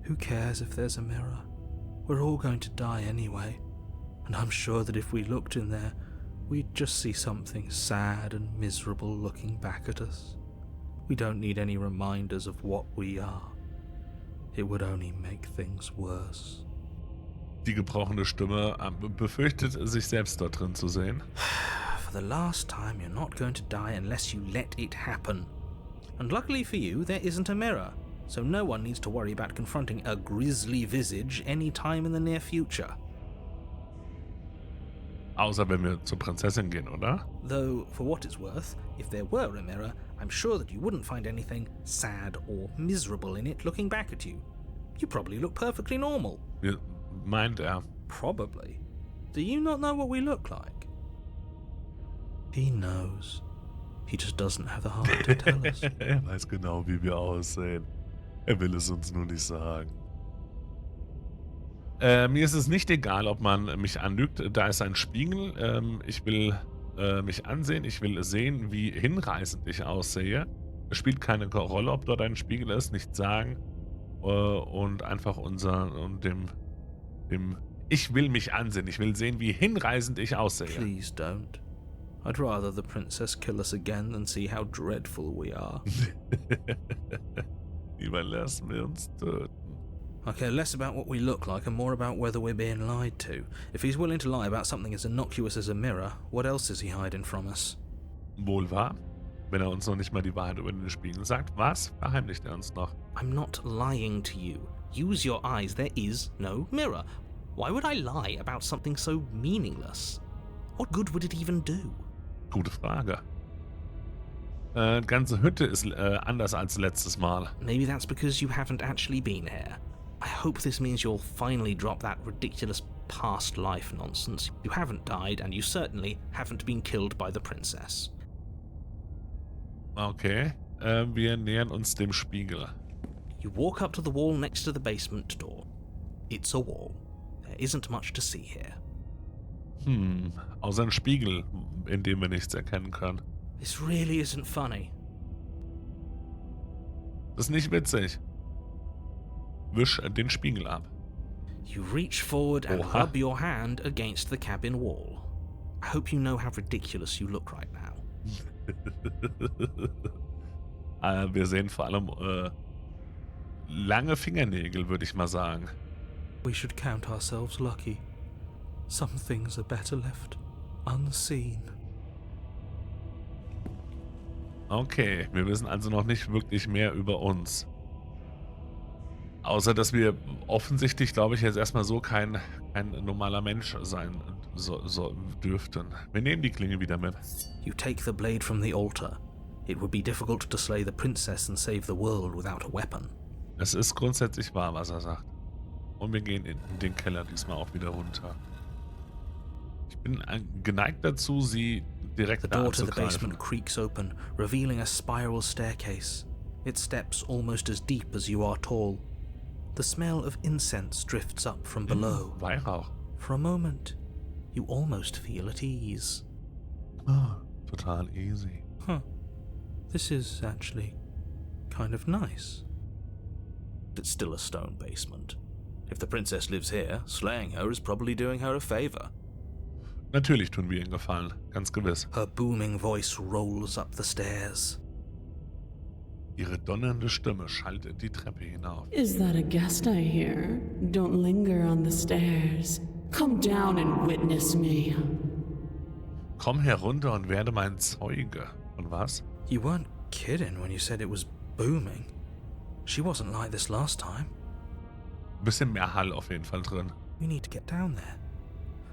Who cares if there's a mirror? We're all going to die anyway. And I'm sure that if we looked in there, we'd just see something sad and miserable looking back at us. We don't need any reminders of what we are. It would only make things worse. Die gebrochene Stimme befürchtet, sich selbst dort drin zu sehen. For the last time, you're not going to die unless you let it happen. And luckily for you, there isn't a mirror, so no one needs to worry about confronting a grisly visage any time in the near future. Außer wenn wir zur Prinzessin gehen, oder? Though, for what it's worth, if there were a mirror, I'm sure that you wouldn't find anything sad or miserable in it looking back at you. You probably look perfectly normal. Meint er. Probably. Do you not know what we look like? He knows. He just doesn't have the heart to tell us. Er weiß genau, wie wir aussehen. Er will es uns nur nicht sagen. Mir ist es nicht egal, ob man mich anlügt. Da ist ein Spiegel. Ich will mich ansehen. Ich will sehen, wie hinreißend ich aussehe. Es spielt keine Rolle, ob dort ein Spiegel ist. Nichts sagen. Und einfach ich will mich ansehen. Ich will sehen, wie hinreißend ich aussehe. Please don't. I'd rather the princess kill us again than see how dreadful we are. Lieber lassen wir uns töten. I care less about what we look like and more about whether we're being lied to. If he's willing to lie about something as innocuous as a mirror, what else is he hiding from us? Wohl wahr. Wenn er uns noch nicht mal die Wahrheit über den Spiegel sagt, was verheimlicht er uns noch? I'm not lying to you. Use your eyes. There is no mirror. Why would I lie about something so meaningless? What good would it even do? Gute Frage. Die ganze Hütte ist anders als letztes Mal. Maybe that's because you haven't actually been here. I hope this means you'll finally drop that ridiculous past life nonsense. You haven't died, and you certainly haven't been killed by the princess. Okay. wir nähern uns dem Spiegel. You walk up to the wall next to the basement door. It's a wall. There isn't much to see here. Außer ein Spiegel, in dem wir nichts erkennen können. This really isn't funny. Das ist nicht witzig. Wisch den Spiegel ab. You reach forward and Oha. rub your hand against the cabin wall. I hope you know how ridiculous you look right now. Wir sehen vor allem lange Fingernägel, würde ich mal sagen. We should count ourselves lucky. Some things are better left unseen. Okay, wir wissen also noch nicht wirklich mehr über uns. Außer, dass wir offensichtlich, glaube ich, jetzt erstmal so kein normaler Mensch sein dürften. Wir nehmen die Klinge wieder mit. You take the blade from the altar. It would be difficult to slay the princess and save the world without a weapon. Es ist grundsätzlich wahr, was er sagt. Und wir gehen in den Keller diesmal auch wieder runter. Ich bin geneigt dazu, sie direkt The da door to the anzugreifen. basement creaks open, revealing a spiral staircase. Its steps almost as deep as you are tall. The smell of incense drifts up from below. Weihrauch. For a moment, you almost feel at ease. Total easy. This is actually kind of nice. It's still a stone basement. If the princess lives here, slaying her is probably doing her a favor. Natürlich tun wir ihnen Gefallen, ganz gewiss. Her booming voice rolls up the stairs. Ihre donnernde Stimme schallt die Treppe hinauf. Is that a guest I hear? Don't linger on the stairs. Come down and witness me. Komm herunter und werde mein Zeuge. Und was? You weren't kidding when you said it was booming. She wasn't like this last time. Ein bisschen mehr Hall auf jeden Fall drin. We need to get down there.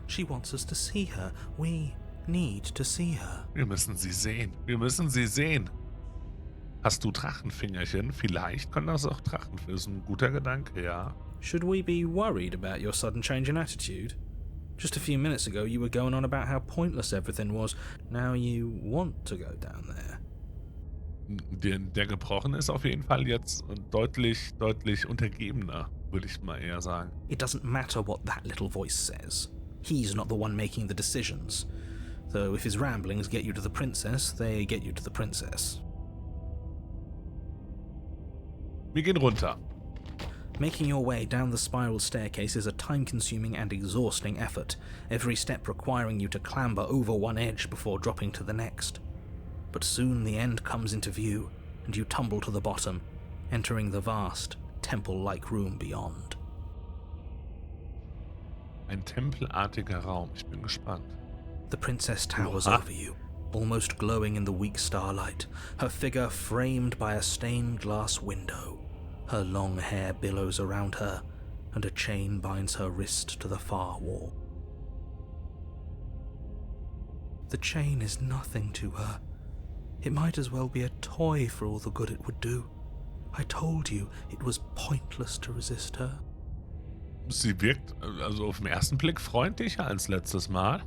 She wants us to see her. We need to see her. Wir müssen sie sehen. Wir müssen sie sehen. Hast du Drachenfingerchen? Vielleicht können das auch Drachen. Das ist ein guter Gedanke, ja. Should we be worried about your sudden change in attitude? Just a few minutes ago you were going on about how pointless everything was. Now you want to go down there. Der Gebrochene ist auf jeden Fall jetzt deutlich untergebener, würde ich mal eher sagen. It doesn't matter what that little voice says. He's not the one making the decisions. Though if his ramblings get you to the princess, they get you to the princess. Wir gehen runter. Making your way down the spiral staircase is a time-consuming and exhausting effort, every step requiring you to clamber over one edge before dropping to the next. But soon the end comes into view, and you tumble to the bottom, entering the vast, temple-like room beyond. Ein tempelartiger Raum. Ich bin gespannt. The princess towers Oha. over you, almost glowing in the weak starlight, her figure framed by a stained glass window. Her long hair billows around her, and a chain binds her wrist to the far wall. The chain is nothing to her. It might as well be a toy for all the good it would do. I told you it was pointless to resist her. Sie wirkt also auf den ersten Blick freundlicher als letztes Mal.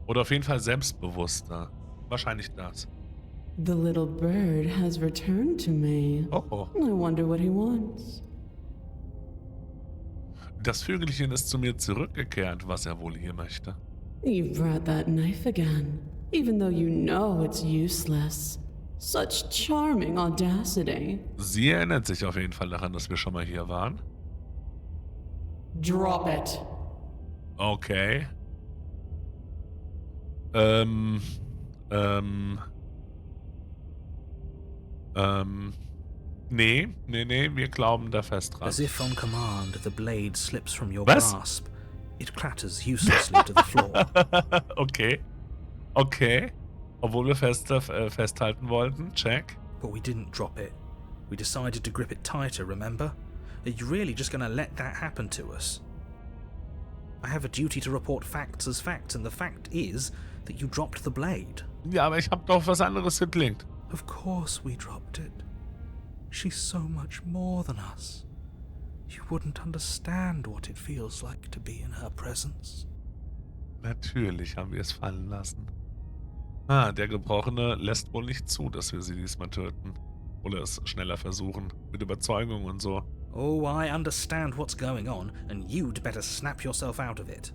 Oder auf jeden Fall selbstbewusster. Wahrscheinlich das. The little bird has returned to me. Oh. I wonder what he wants. Das Vögelchen ist zu mir zurückgekehrt, was er wohl hier möchte. You brought that knife again, even though you know it's useless. Such charming audacity. Sie erinnert sich auf jeden Fall daran, dass wir schon mal hier waren. Drop it. Okay. Nee, wir glauben da fest dran. As if on command, the blade slips from your Was? grasp. It clatters uselessly to the floor. Okay. Obwohl wir festhalten wollten. Check. But we didn't drop it. We decided to grip it tighter, remember? Are you really just gonna let that happen to us? I have a duty to report facts as facts, and the fact is that you dropped the blade. Ja, aber ich hab doch was anderes geklingt. Of course we dropped it. She's so much more than us. You wouldn't understand what it feels like to be in her presence. Natürlich haben wir es fallen lassen. Der Gebrochene lässt wohl nicht zu, dass wir sie diesmal töten. Oder es schneller versuchen. Mit Überzeugung und so. Oh, I understand what's going on, and you'd better snap yourself out of it.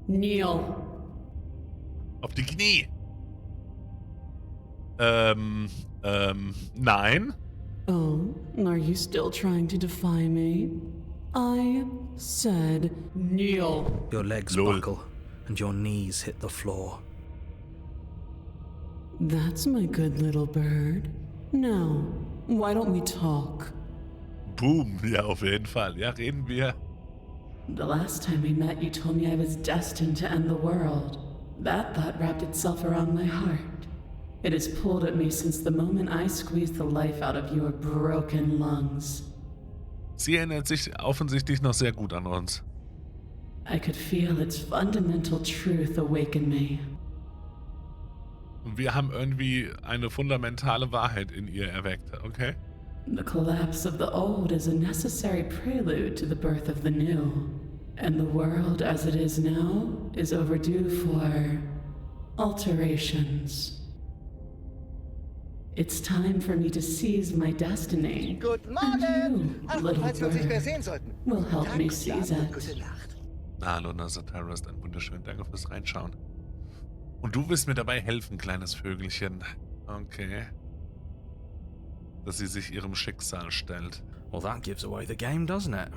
Kneel. Auf die Knie! Nein. Oh, are you still trying to defy me? I said kneel. Your legs Lol. buckle, and your knees hit the floor. That's my good little bird. Now, why don't we talk? Boom. Ja, auf jeden Fall. Ja, reden wir. The last time we met, you told me I was destined to end the world. That thought wrapped itself around my heart. It has pulled at me since the moment I squeezed the life out of your broken lungs. Sie erinnert sich offensichtlich noch sehr gut an uns. I could feel its fundamental truth awaken me. Und wir haben irgendwie eine fundamentale Wahrheit in ihr erweckt, okay? The collapse of the old is a necessary prelude to the birth of the new. And the world as it is now is overdue for alterations. It's time for me to seize my destiny. Guten And Morgen! you, Ach, little falls wir uns nicht mehr bird, sehen sollten. will help me Tag, seize Schlaf und it. Gute Nacht. Hallo, Nazataris, ein wunderschönen Dank fürs Reinschauen. Und du willst mir dabei helfen, kleines Vögelchen. Okay. Dass sie sich ihrem Schicksal stellt. Well, that gives away the game, doesn't it?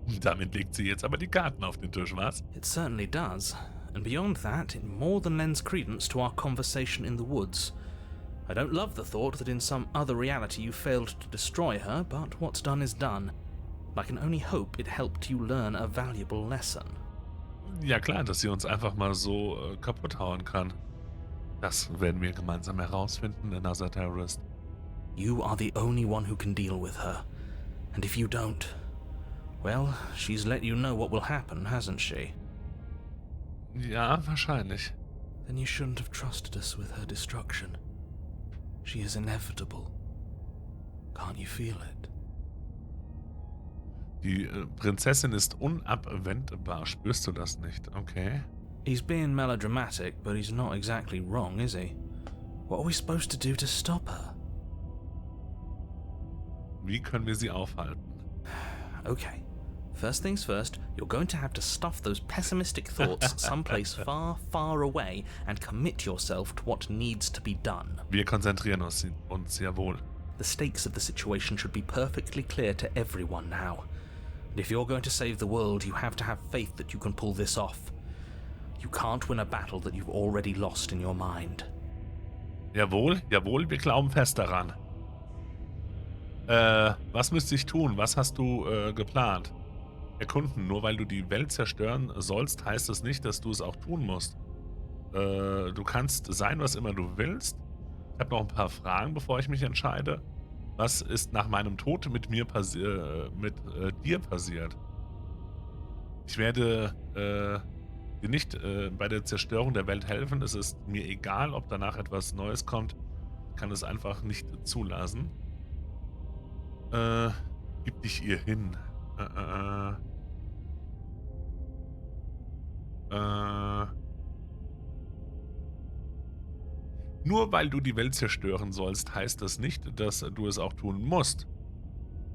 Und damit legt sie jetzt aber die Karten auf den Tisch, was? It certainly does. And beyond that, it more than lends credence to our conversation in the woods. I don't love the thought that in some other reality you failed to destroy her, but what's done is done. I can only hope it helped you learn a valuable lesson. Ja klar, dass sie uns einfach mal so kaputt hauen kann. Das werden wir gemeinsam herausfinden in Nazataris. You are the only one who can deal with her. And if you don't, well, she's let you know what will happen, hasn't she? Ja, wahrscheinlich. Then you shouldn't have trusted us with her destruction. She is inevitable. Can't you feel it? Die Prinzessin ist unabwendbar. Spürst du das nicht? Okay. He's being melodramatic, but he's not exactly wrong, is he? What are we supposed to do to stop her? Wie können wir sie aufhalten? Okay. First things first, you're going to have to stuff those pessimistic thoughts someplace far, far away and commit yourself to what needs to be done. Wir konzentrieren uns jawohl. The stakes of the situation should be perfectly clear to everyone now. And if you're going to save the world, you have to have faith that you can pull this off. You can't win a battle that you've already lost in your mind. Jawohl, jawohl, wir glauben fest daran. Was müsste ich tun? Was hast du geplant? Erkunden, nur weil du die Welt zerstören sollst, heißt es nicht, dass du es auch tun musst. Du kannst sein, was immer du willst. Ich habe noch ein paar Fragen, bevor ich mich entscheide. Was ist nach meinem Tod mit dir passiert? Ich werde dir nicht bei der Zerstörung der Welt helfen. Es ist mir egal, ob danach etwas Neues kommt. Ich kann es einfach nicht zulassen. Gib dich ihr hin. Nur weil du die Welt zerstören sollst, heißt das nicht, dass du es auch tun musst.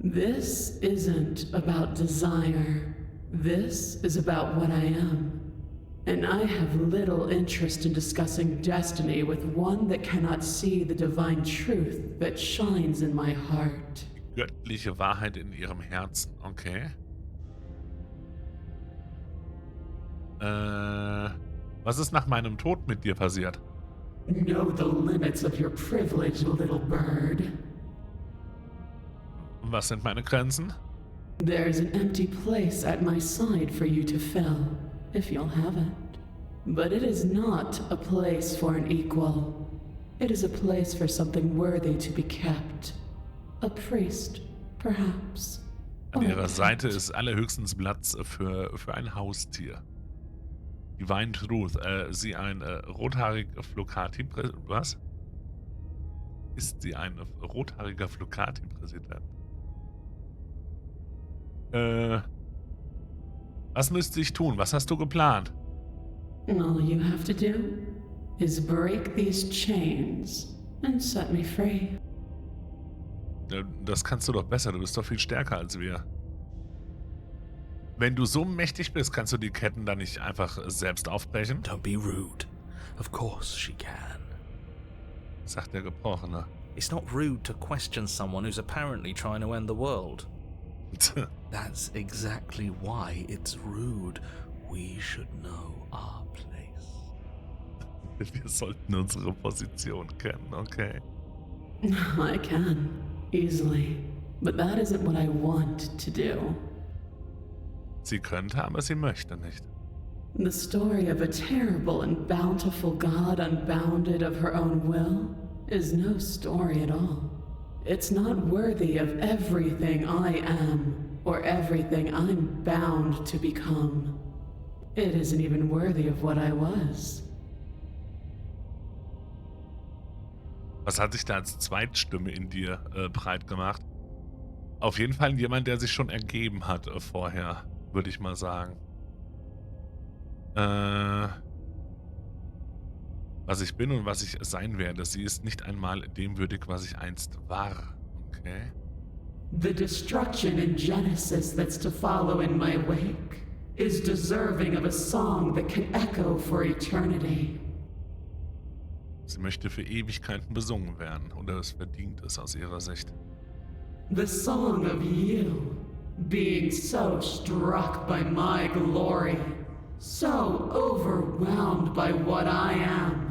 This isn't about desire. This is about what I am. And I have little interest in discussing destiny with one that cannot see the divine truth that shines in my heart. Göttliche Wahrheit in ihrem Herzen, okay. Was ist nach meinem Tod mit dir passiert? Know the limits of your privilege, little bird. Was sind meine Grenzen? There's an empty place at my side for you to fill, if you'll have it. But it is not a place for an equal. It is a place for something worthy to be kept. A priest, perhaps. An Or a ihrer Seite pet. ist allerhöchstens Platz für ein Haustier. Divine Truth, sie ein rothaariger Flocati... Was? Ist sie ein rothaariger Flocati-Präsident? Was müsste ich tun? Was hast du geplant? All you have to do is break these chains and set me free. Das kannst du doch besser, du bist doch viel stärker als wir. Wenn du so mächtig bist, kannst du die Ketten dann nicht einfach selbst aufbrechen? Don't be rude. Of course she can. Sagt der Gebrochene. It's not rude to question someone who's apparently trying to end the world. That's exactly why it's rude. We should know our place. Wir sollten unsere Position kennen, okay. I can, easily. But that isn't what I want to do. Sie könnte, aber sie möchte nicht. The story of a terrible and bountiful God unbounded of her own will is no story at all. It's not worthy of everything I am or everything I'm bound to become. It isn't even worthy of what I was. Was hat sich da als Zweitstimme in dir breit gemacht? Auf jeden Fall jemand, der sich schon ergeben hat vorher, würde ich mal sagen. Was ich bin und was ich sein werde. Sie ist nicht einmal dem würdig, was ich einst war. Okay. The destruction in Genesis that's to follow in my wake is deserving of a song that can echo for eternity. Sie möchte für Ewigkeiten besungen werden. Oder es verdient es aus ihrer Sicht. The song of you, being so struck by my glory, so overwhelmed by what I am,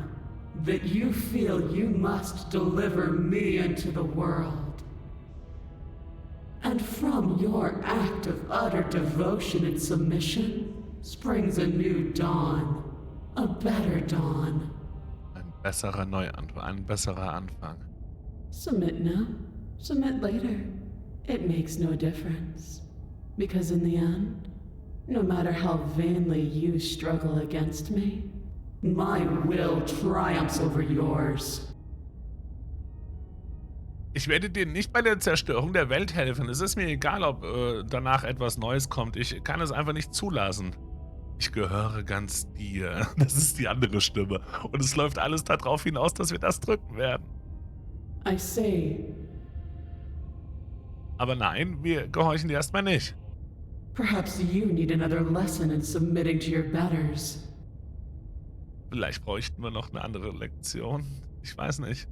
that you feel you must deliver me into the world. And from your act of utter devotion and submission springs a new dawn, a better dawn. Ein besserer Neuanfang, ein besserer Anfang. Submit now, submit later. It makes no difference. Because in the end, no matter how vainly you struggle against me, my will triumphs over yours. Ich werde dir nicht bei der Zerstörung der Welt helfen. Es ist mir egal, ob danach etwas Neues kommt. Ich kann es einfach nicht zulassen. Ich gehöre ganz dir. Das ist die andere Stimme. Und es läuft alles darauf hinaus, dass wir das drücken werden. I say, Aber nein, wir gehorchen dir erstmal nicht. perhaps you need another lesson in submitting to your betters. Vielleicht bräuchten wir noch eine andere Lektion. Ich weiß nicht.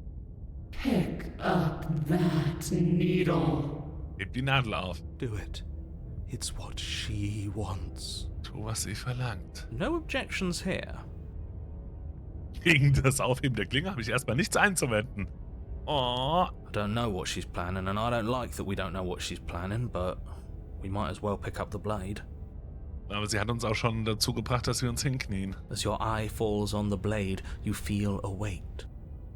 Pick up that needle. Heb die Nadel auf. Do it. It's what she wants. Tu, was sie verlangt. No objections here. Gegen das Aufheben der Klinge habe ich erstmal nichts einzuwenden. Oh. I don't know what she's planning, and I don't like that we don't know what she's planning, but we might as well pick up the blade. Aber sie hat uns auch schon dazu gebracht, dass wir uns hinknien. As your eye falls on the blade, you feel a weight.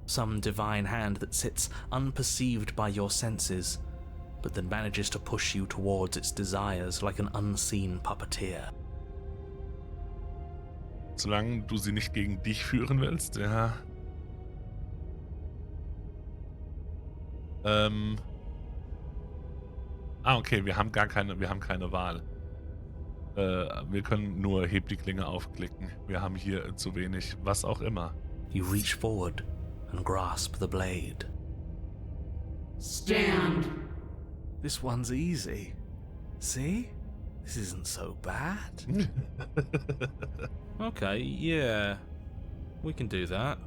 Some divine hand that sits unperceived by your senses, but that manages to push you towards its desires like an unseen puppeteer. Solange du sie nicht gegen dich führen willst, ja. Okay, wir haben keine Wahl. Wir können nur heb die Klinge aufklicken. Wir haben hier zu wenig, was auch immer. You reach forward and grasp the blade. Stand. This one's easy. See? This isn't so bad. Okay, yeah. We can do that.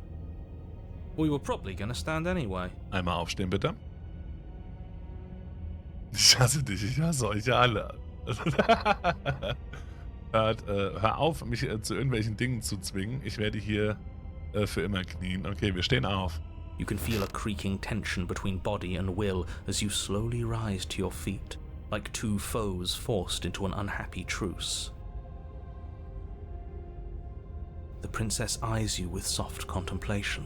We were probably gonna stand anyway. Einmal aufstehen, bitte. Ich hasse dich, ich hasse euch alle. Hör auf, mich zu irgendwelchen Dingen zu zwingen. Ich werde hier für immer knien. Okay, wir stehen auf. You can feel a creaking tension between body and will as you slowly rise to your feet, like two foes forced into an unhappy truce. The princess eyes you with soft contemplation.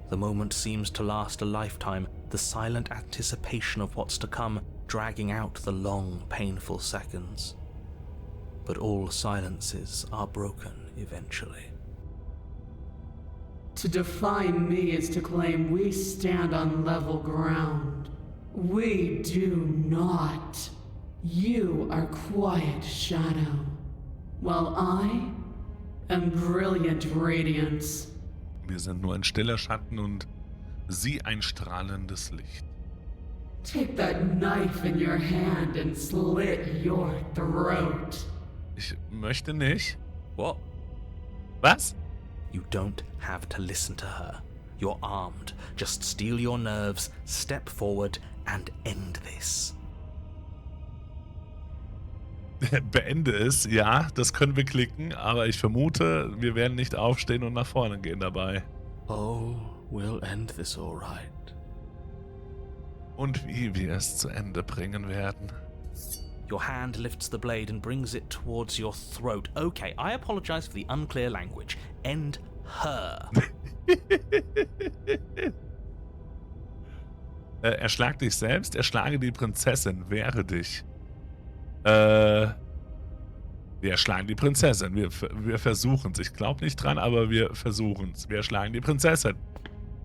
The moment seems to last a lifetime, the silent anticipation of what's to come dragging out the long, painful seconds. But all silences are broken eventually. To define me is to claim we stand on level ground. We do not. You are quiet shadow, while I and brilliant radiance. Wir sind nur ein stiller Schatten und sie ein strahlendes Licht. Take that knife in your hand and slit your throat. Ich möchte nicht. What? Was? You don't have to listen to her. You're armed. Just steel your nerves, step forward, and end this. Beende es, ja, das können wir klicken, aber ich vermute, wir werden nicht aufstehen und nach vorne gehen dabei. Oh, we'll end this all right. Und wie wir es zu Ende bringen werden. Your hand lifts the blade and brings it towards your throat. Okay, I apologize for the unclear language. End her. Erschlag dich selbst, erschlage die Prinzessin, wehre dich. Wir erschlagen die Prinzessin. Wir versuchen es. Ich glaube nicht dran, aber wir versuchen es. Wir erschlagen die Prinzessin.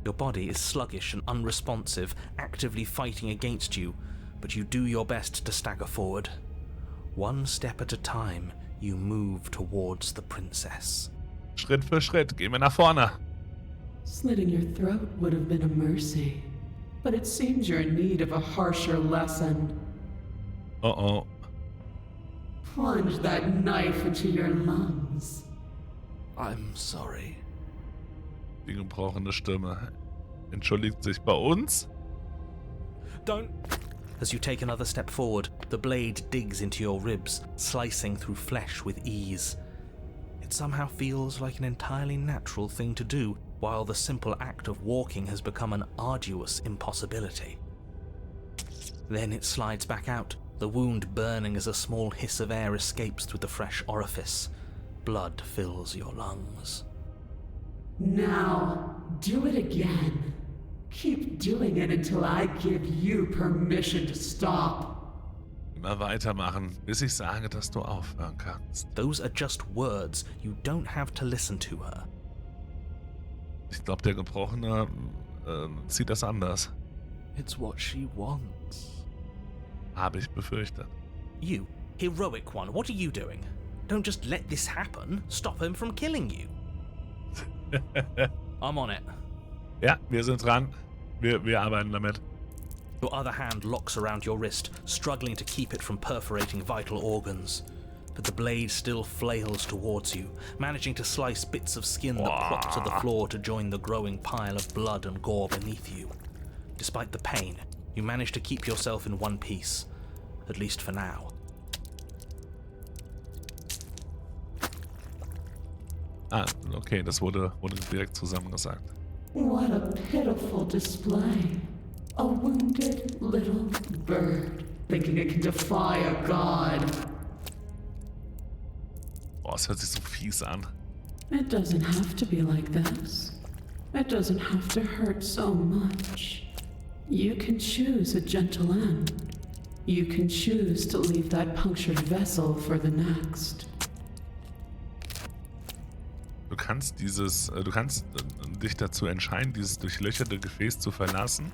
Your body is sluggish and unresponsive, actively fighting against you, but you do your best to stagger forward. One step at a time, you move towards the princess. Schritt für Schritt gehen wir nach vorne. Slitting your throat would have been a mercy, but it seems you're in need of a harsher lesson. Oh oh. Plunge that knife into your lungs. I'm sorry. Die gebrochene Stimme entschuldigt sich bei uns. Don't. As you take another step forward, the blade digs into your ribs, slicing through flesh with ease. It somehow feels like an entirely natural thing to do, while the simple act of walking has become an arduous impossibility. Then it slides back out, the wound burning as a small hiss of air escapes through the fresh orifice. Blood fills your lungs. Now, do it again. Keep doing it until I give you permission to stop. Immer weitermachen, bis ich sage, dass du aufhören kannst. Those are just words. You don't have to listen to her. Ich glaube, der Gebrochene sieht das anders. It's what she wants. Habe ich befürchtet. You, heroic one, what are you doing? Don't just let this happen. Stop him from killing you. I'm on it. Ja, wir sind dran. Wir arbeiten damit. Your other hand locks around your wrist, struggling to keep it from perforating vital organs. But the blade still flails towards you, managing to slice bits of skin that plop to the floor to join the growing pile of blood and gore beneath you. Despite the pain, you manage to keep yourself in one piece, at least for now. Ah, okay, das wurde direkt zusammengesagt. What a pitiful display. A wounded little bird, thinking it can defy a god. Boah, es hört sich so fies an. It doesn't have to be like this. It doesn't have to hurt so much. You can choose a gentle end. You can choose to leave that punctured vessel for the next. Du kannst dich dazu entscheiden, dieses durchlöcherte Gefäß zu verlassen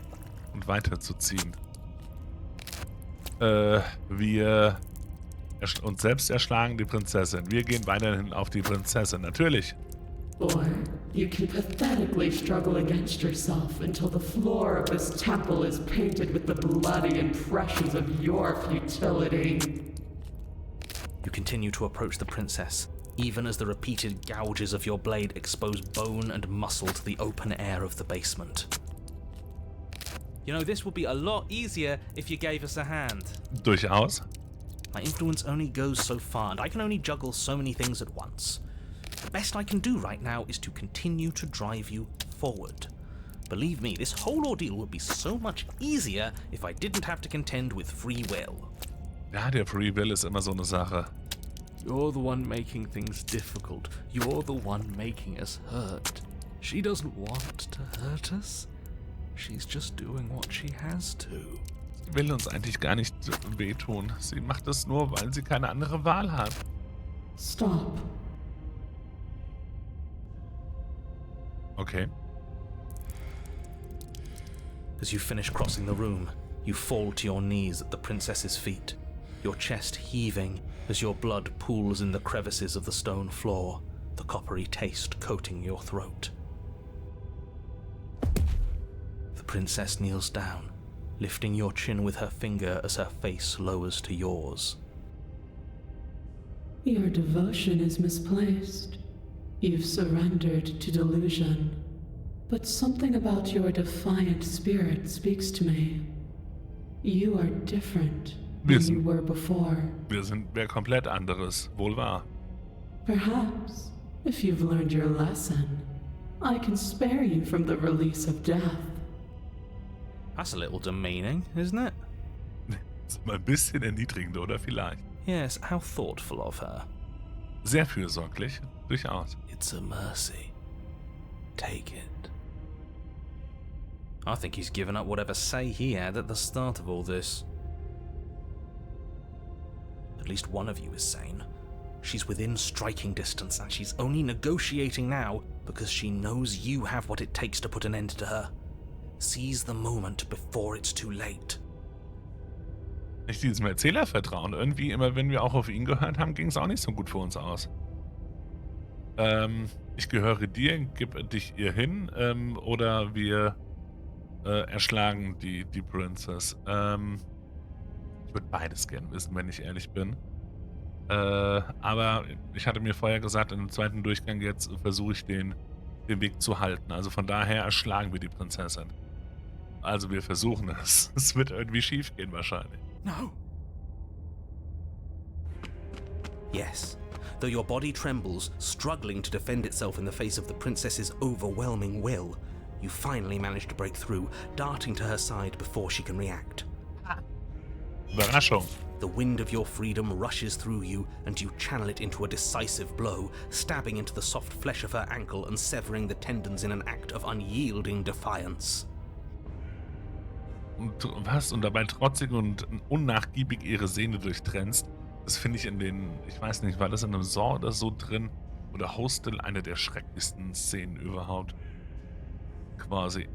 und weiterzuziehen. Wir uns selbst erschlagen die Prinzessin. Wir gehen weiterhin auf die Prinzessin, natürlich. Or you can pathetically struggle against yourself until the floor of this temple is painted with the bloody impressions of your futility. You continue to approach the princess, even as the repeated gouges of your blade expose bone and muscle to the open air of the basement. You know, this would be a lot easier if you gave us a hand. Durchaus. My influence only goes so far, and I can only juggle so many things at once. The best I can do right now is to continue to drive you forward. Believe me, this whole ordeal would be so much easier if I didn't have to contend with free will. Ja, der Free Will ist immer so eine Sache. You're the one making things difficult. You're the one making us hurt. She doesn't want to hurt us. She's just doing what she has to. Sie will uns eigentlich gar nicht wehtun. Sie macht es nur, weil sie keine andere Wahl hat. Stop. Okay. As you finish crossing the room, you fall to your knees at the princess's feet, your chest heaving as your blood pools in the crevices of the stone floor, the coppery taste coating your throat. The princess kneels down, lifting your chin with her finger as her face lowers to yours. Your devotion is misplaced. You've surrendered to delusion. But something about your defiant spirit speaks to me. You are different than you were before. Wir sind wer komplett anderes, wohl wahr. Perhaps, if you've learned your lesson, I can spare you from the release of death. That's a little demeaning, isn't it? Ist mal ein bisschen erniedrigend, oder vielleicht? Yes, how thoughtful of her. Sehr fürsorglich, durchaus. It's a mercy. Take it. I think he's given up whatever say he had at the start of all this. At least one of you is sane. She's within striking distance, and she's only negotiating now because she knows you have what it takes to put an end to her. Seize the moment before it's too late. Nicht diesem Erzähler vertrauen. Irgendwie, immer wenn wir auch auf ihn gehört haben, ging es auch nicht so gut für uns aus. Ich gehöre dir, gib dich ihr hin, oder wir erschlagen die Princess. Ich würde beides gern wissen, wenn ich ehrlich bin. Aber ich hatte mir vorher gesagt, in dem zweiten Durchgang jetzt versuche ich den Weg zu halten. Also von daher erschlagen wir die Prinzessin. Also wir versuchen es. Es wird irgendwie schief gehen wahrscheinlich. No. Yes. Though your body trembles, struggling to defend itself in the face of the princess's overwhelming will, you finally manage to break through, darting to her side before she can react. Überraschung. The wind of your freedom rushes through you, and you channel it into a decisive blow, stabbing into the soft flesh of her ankle and severing the tendons in an act of unyielding defiance. Und was? Und dabei trotzig und unnachgiebig ihre Sehne durchtrennst. Das finde ich in den, ich weiß nicht, war das in einem Saw oder so drin? Oder Hostel, eine der schrecklichsten Szenen überhaupt. Quasi.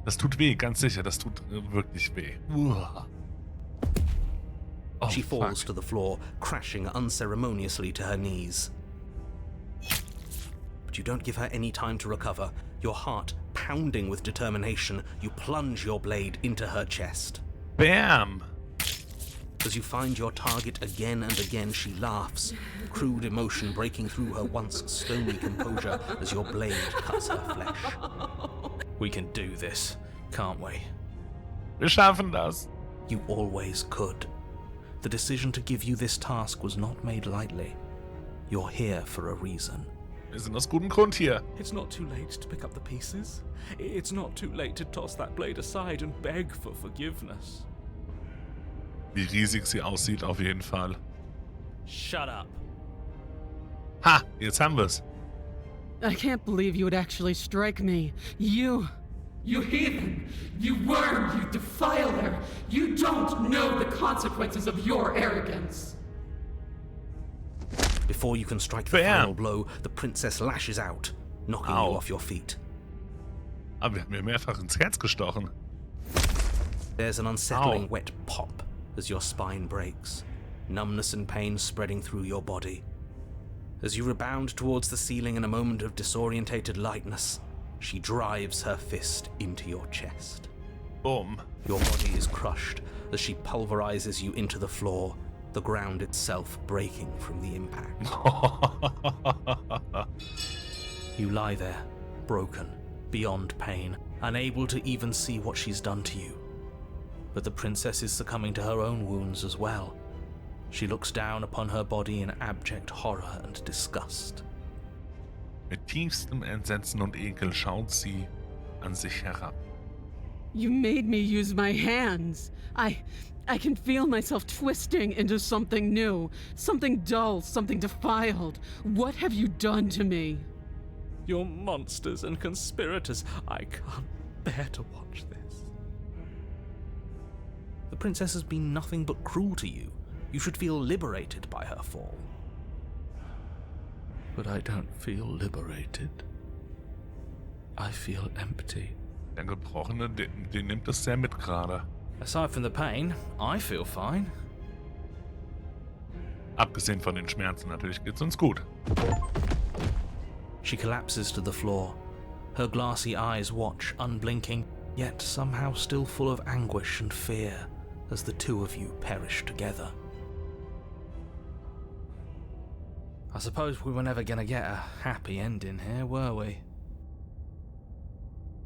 Das tut weh, ganz sicher. Das tut wirklich weh. Oh, She falls to the floor, crashing unceremoniously to her knees. But you don't give her any time to recover. Your heart pounding with determination, you plunge your blade into her chest. Bam! As you find your target again and again, she laughs, crude emotion breaking through her once stony composure as your blade cuts her flesh. We can do this, can't we? Wir schaffen das. You always could. The decision to give you this task was not made lightly. You're here for a reason. Wir sind aus gutem Grund hier. It's not too late to pick up the pieces. It's not too late to toss that blade aside and beg for forgiveness. Wie riesig sie aussieht, auf jeden Fall. Shut up. Ha! Jetzt haben wir's. I can't believe you would actually strike me. You heathen! You worm! You defiler! You don't know the consequences of your arrogance! Before you can strike the Bam. final blow, the princess lashes out, knocking Ow. you off your feet. Aber wir haben mir mehrfach ins Herz gestochen. There's an unsettling Ow. wet pop as your spine breaks, numbness and pain spreading through your body. As you rebound towards the ceiling in a moment of disorientated lightness, she drives her fist into your chest. Boom. Your body is crushed as she pulverizes you into the floor, the ground itself breaking from the impact. You lie there, broken, beyond pain, unable to even see what she's done to you. But the princess is succumbing to her own wounds as well. She looks down upon her body in abject horror and disgust. Mit tiefstem Entsetzen und Ekel schaut sie an sich herab. You made me use my hands. I can feel myself twisting into something new, something dull, something defiled. What have you done to me? You're monsters and conspirators. I can't bear to watch this. The princess has been nothing but cruel to you. You should feel liberated by her fall. But I don't feel liberated. I feel empty. Der Gebrochene, den nimmt es sehr mit gerade. Aside from the pain, I feel fine. Abgesehen von den Schmerzen natürlich geht's uns gut. She collapses to the floor. Her glassy eyes watch, unblinking, yet somehow still full of anguish and fear as the two of you perish together. I suppose we were never gonna get a happy ending here, were we?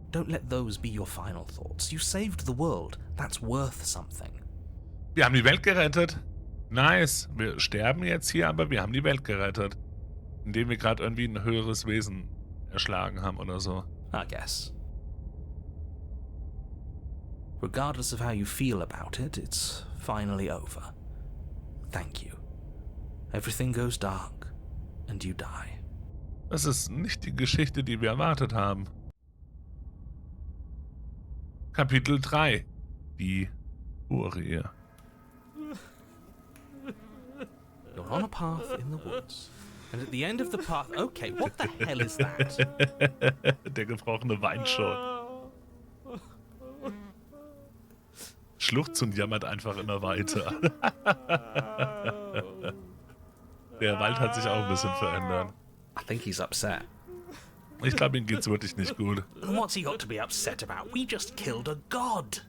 Don't let those be your final thoughts. You saved the world. That's worth something. Wir haben die Welt gerettet. Nice. Wir sterben jetzt hier, aber wir haben die Welt gerettet. Indem wir gerade irgendwie ein höheres Wesen erschlagen haben oder so. I guess. Regardless of how you feel about it, it's finally over. Thank you. Everything goes dark, and you die. Das ist nicht die Geschichte, die wir erwartet haben. Kapitel 3. Die Furie. You're on a path in the woods. And at the end of the path... Okay, what the hell is that? Der gebrochene Wein schon. Schluchzt und jammert einfach immer weiter. Der Wald hat sich auch ein bisschen verändert. I think he's upset. Ich glaube, ihm geht's wirklich nicht gut. And what's he got to be upset about? We just killed a god.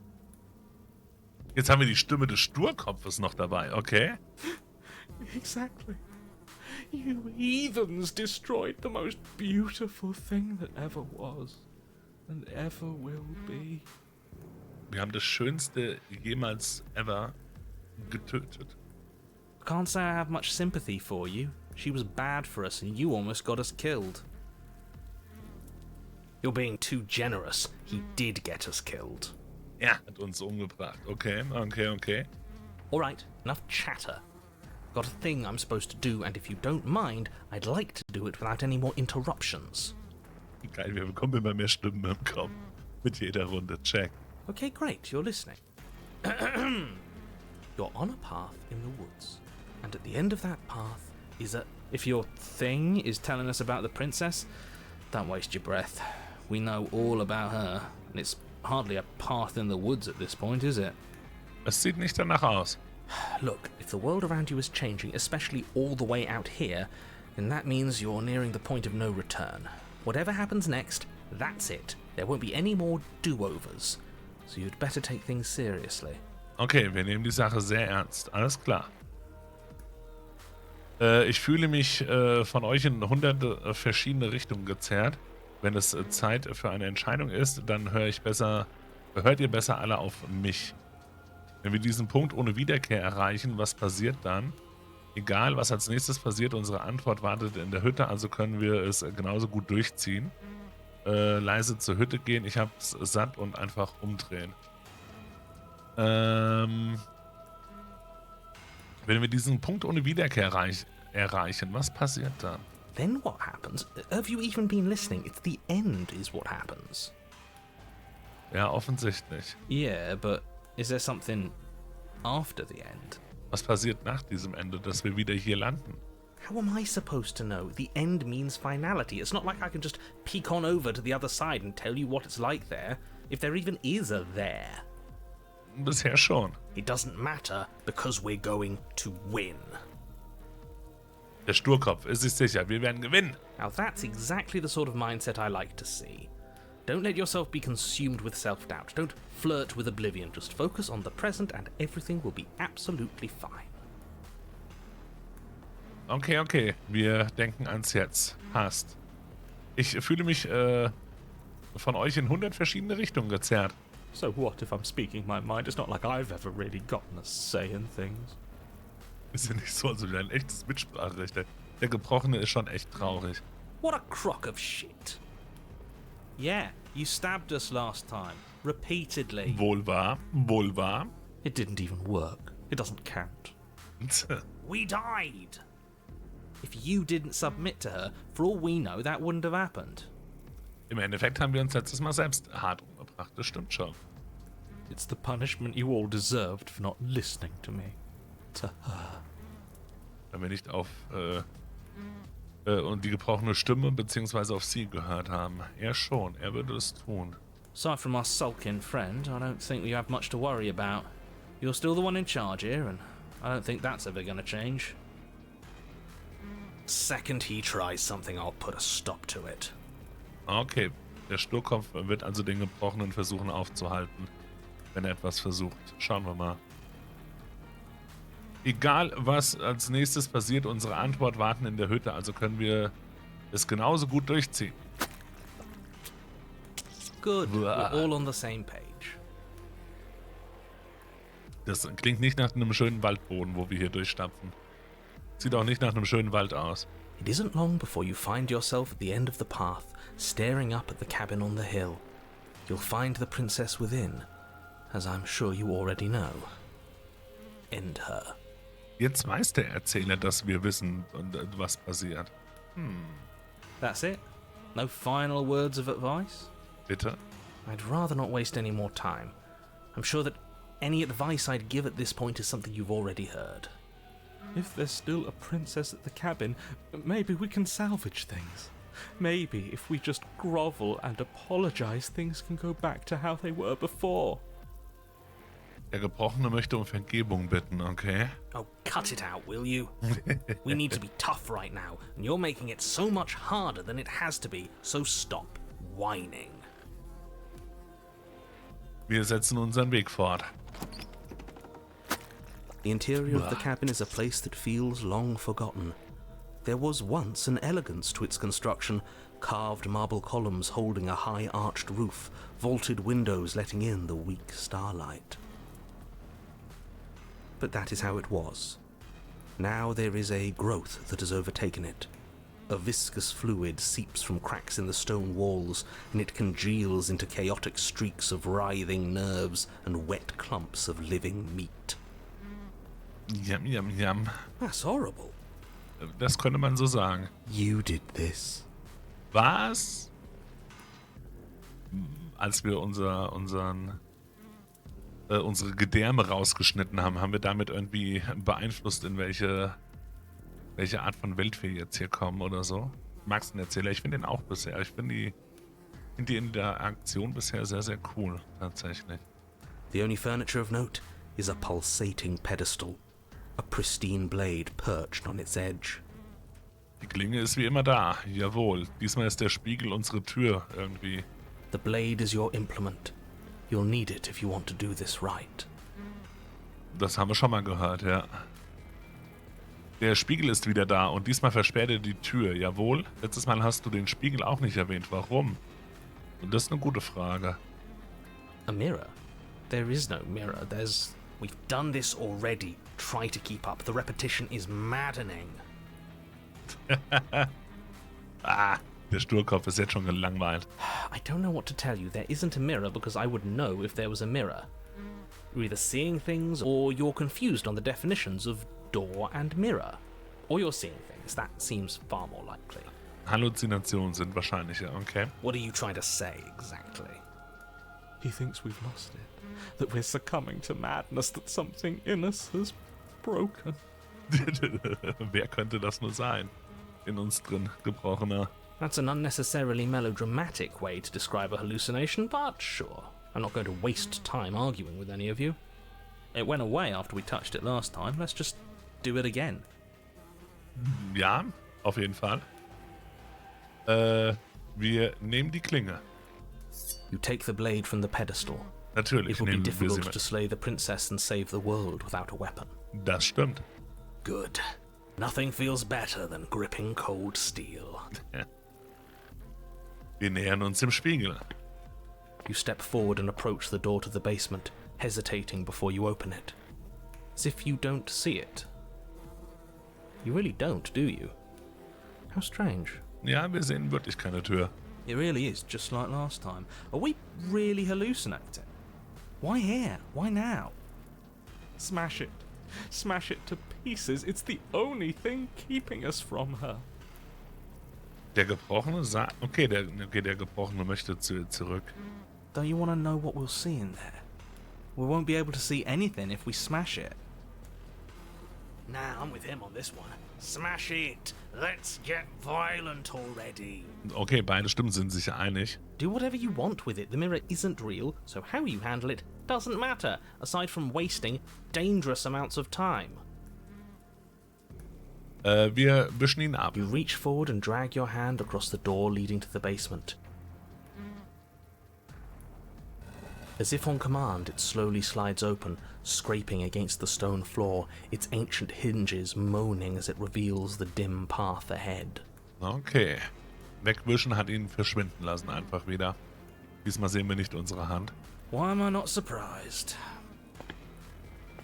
Jetzt haben wir die Stimme des Sturkopfes noch dabei, okay? Exactly. You heathens destroyed the most beautiful thing that ever was and ever will be. Wir haben das Schönste jemals ever getötet. Can't say I have much sympathy for you. She was bad for us and you almost got us killed. You're being too generous. He did get us killed. Er hat uns umgebracht. Okay. Alright, enough chatter. Got a thing I'm supposed to do, and if you don't mind, I'd like to do it without any more interruptions. Geil, wir bekommen immer mehr Stimmen im Kopf. Mit jeder Runde. Check. Okay, great, you're listening. You're on a path in the woods, and at the end of that path is a... If your thing is telling us about the princess, don't waste your breath. We know all about her, and it's hardly a path in the woods at this point, is it? Es sieht nicht danach aus. Look, if the world around you is changing, especially all the way out here, then that means you're nearing the point of no return. Whatever happens next, that's it. There won't be any more do-overs. So you'd better take things seriously. Okay, wir nehmen die Sache sehr ernst. Alles klar. Ich fühle mich von euch in hunderte verschiedene Richtungen gezerrt. Wenn es Zeit für eine Entscheidung ist, dann hört ihr besser alle auf mich. Wenn wir diesen Punkt ohne Wiederkehr erreichen, was passiert dann? Egal, was als nächstes passiert, unsere Antwort wartet in der Hütte, also können wir es genauso gut durchziehen. Leise zur Hütte gehen, ich hab's satt und einfach umdrehen. Wenn wir diesen Punkt ohne Wiederkehr erreichen, was passiert dann? Then what happens? Have you even been listening? It's the end is what happens. Ja, offensichtlich. Yeah, but is there something after the end? Was passiert nach diesem Ende, dass wir wieder hier landen? How am I supposed to know? The end means finality. It's not like I can just peek on over to the other side and tell you what it's like there, if there even is a there. Bisher schon. It doesn't matter because we're going to win. Der Sturkopf ist sich sicher, wir werden gewinnen. Now that's exactly the sort of mindset I like to see. Don't let yourself be consumed with self-doubt. Don't flirt with oblivion. Just focus on the present and everything will be absolutely fine. Okay. Wir denken ans Jetzt. Passt. Ich fühle mich von euch in 100 verschiedene Richtungen gezerrt. So what if I'm speaking my mind? It's not like I've ever really gotten a say in things. Ist ja nicht so, als wäre ein echtes Mitspracherecht. Der Gebrochene ist schon echt traurig. What a crock of shit. Yeah, you stabbed us last time. Repeatedly. Wohl wahr. It didn't even work. It doesn't count. We died. If you didn't submit to her, for all we know, that wouldn't have happened. Im Endeffekt haben wir uns letztes Mal selbst hart umgebracht, das stimmt schon. It's the punishment you all deserved for not listening to me. To her. Wenn wir nicht auf und die gebrochene Stimme beziehungsweise auf sie gehört haben. Er schon, er würde es tun. Aside from our sulking friend, I don't think we have much to worry about. You're still the one in charge here, and I don't think that's ever gonna change. Second he tries something, I'll put a stop to it. Okay, der Sturkopf wird also den Gebrochenen versuchen aufzuhalten, wenn er etwas versucht. Schauen wir mal. Egal, was als nächstes passiert, unsere Antwort warten in der Hütte, also können wir es genauso gut durchziehen. Good, we're all on the same page. Das klingt nicht nach einem schönen Waldboden, wo wir hier durchstapfen. Sieht auch nicht nach einem schönen Wald aus. It isn't long before you find yourself at the end of the path, staring up at the cabin on the hill. You'll find the princess within, as I'm sure you already know. End her. Jetzt weiß der Erzähler, dass wir wissen, was passiert. That's it? No final words of advice? Bitte? I'd rather not waste any more time. I'm sure that any advice I'd give at this point is something you've already heard. If there's still a princess at the cabin, maybe we can salvage things. Maybe if we just grovel and apologize, things can go back to how they were before. Der Gebrochene möchte um Vergebung bitten, okay? Oh, cut it out, will you? We need to be tough right now, and you're making it so much harder than it has to be, so stop whining. Wir setzen unseren Weg fort. The interior of the cabin is a place that feels long forgotten. There was once an elegance to its construction, carved marble columns holding a high arched roof, vaulted windows letting in the weak starlight. But that is how it was. Now there is a growth that has overtaken it. A viscous fluid seeps from cracks in the stone walls, and it congeals into chaotic streaks of writhing nerves and wet clumps of living meat. Yum, yum, yum. That's horrible. Das könnte man so sagen. You did this. Was? Als wir unsere Gedärme rausgeschnitten haben, haben wir damit irgendwie beeinflusst, in welche Art von Welt wir jetzt hier kommen oder so. Magst du einen Erzähler? Ich finde den auch bisher. Ich finde die Interaktion bisher sehr, sehr cool, tatsächlich. The only furniture of note is a pulsating pedestal, a pristine blade perched on its edge. Die Klinge ist wie immer da. Jawohl. Diesmal ist der Spiegel unsere Tür irgendwie. The blade is your implement. You'll need it if you want to do this right. Das haben wir schon mal gehört, ja. Der Spiegel ist wieder da und diesmal versperrt er die Tür. Jawohl. Letztes Mal hast du den Spiegel auch nicht erwähnt. Warum? Und das ist eine gute Frage. A mirror? There is no mirror. We've done this already. Try to keep up. The repetition is maddening. Der Sturkopf ist jetzt schon gelangweilt. I don't know what to tell you. There isn't a mirror because I would know if there was a mirror. You're either seeing things or you're confused on the definitions of door and mirror. Or you're seeing things. That seems far more likely. Halluzinationen sind wahrscheinlicher, okay? What are you trying to say exactly? He thinks we've lost it, that we're succumbing to madness, that something in us has broken. Wer könnte das nur sein? In uns drin, Gebrochener. That's an unnecessarily melodramatic way to describe a hallucination, but sure. I'm not going to waste time arguing with any of you. It went away after we touched it last time. Let's just do it again. Ja, auf jeden Fall. Wir nehmen die Klinge. You take the blade from the pedestal. Natürlich It will be nehmen wir sie difficult mit. to slay the princess and save the world without a weapon. Das stimmt. Good. Nothing feels better than gripping cold steel. Wir nähern uns dem Spiegel. You step forward and approach the door to the basement, hesitating before you open it. As if you don't see it. You really don't, do you? How strange. Ja, wir sehen wirklich keine Tür. It really is just like last time. Are we really hallucinating? Why here? Why now? Smash it. Smash it to pieces. It's the only thing keeping us from her. Der Gebrochene sagt... Okay, der Gebrochene möchte zu ihr zurück. Don't you want to know what we'll see in there? We won't be able to see anything if we smash it. Nah, I'm with him on this one. Smash it! Let's get violent already! Okay, beide Stimmen sind sich einig. Do whatever you want with it. The mirror isn't real, so how you handle it doesn't matter, aside from wasting dangerous amounts of time. Wir wischen ihn ab. You reach forward and drag your hand across the door leading to the basement. As if on command, it slowly slides open, scraping against the stone floor, its ancient hinges moaning as it reveals the dim path ahead. Okay. Wegwischen hat ihn verschwinden lassen einfach wieder. Diesmal sehen wir nicht unsere Hand. Why am I not surprised?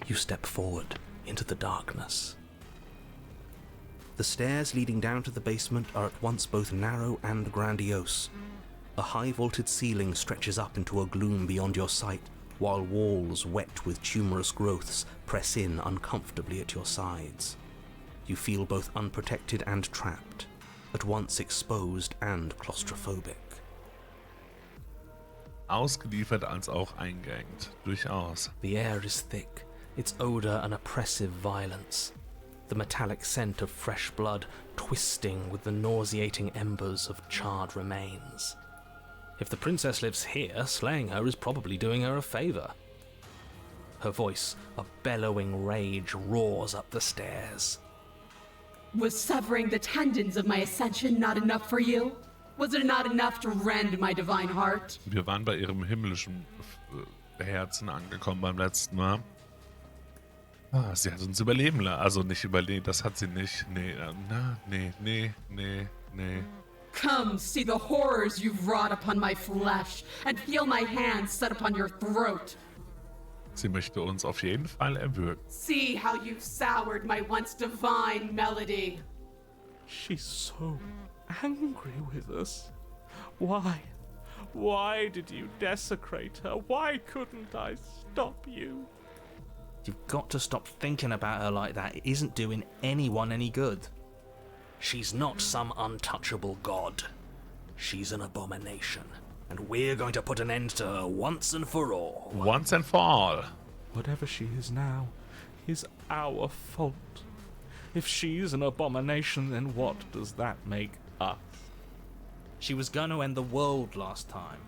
You step forward into the darkness. The stairs leading down to the basement are at once both narrow and grandiose. A high-vaulted ceiling stretches up into a gloom beyond your sight, while walls wet with tumorous growths press in uncomfortably at your sides. You feel both unprotected and trapped, at once exposed and claustrophobic. Ausgeliefert als auch eingeengt. Durchaus. The air is thick, its odor an oppressive violence. The metallic scent of fresh blood twisting with the nauseating embers of charred remains. If the princess lives here, slaying her is probably doing her a favor. Her voice, a bellowing rage, roars up the stairs. Was severing the tendons of my ascension not enough for you? Was it not enough to rend my divine heart? Wir waren bei ihrem himmlischen Herzen angekommen beim letzten Mal. Ah, sie hat uns überleben lassen. Also nicht überlebt, das hat sie nicht. Nee. Come, see the horrors you've wrought upon my flesh, and feel my hands set upon your throat. Sie möchte uns auf jeden Fall erwürgen. See how you've soured my once divine melody. She's so angry with us. Why? Why did you desecrate her? Why couldn't I stop you? You've got to stop thinking about her like that. It isn't doing anyone any good. She's not some untouchable god. She's an abomination. And we're going to put an end to her once and for all. Once and for all. Whatever she is now is our fault. If she's an abomination, then what does that make us? She was going to end the world last time.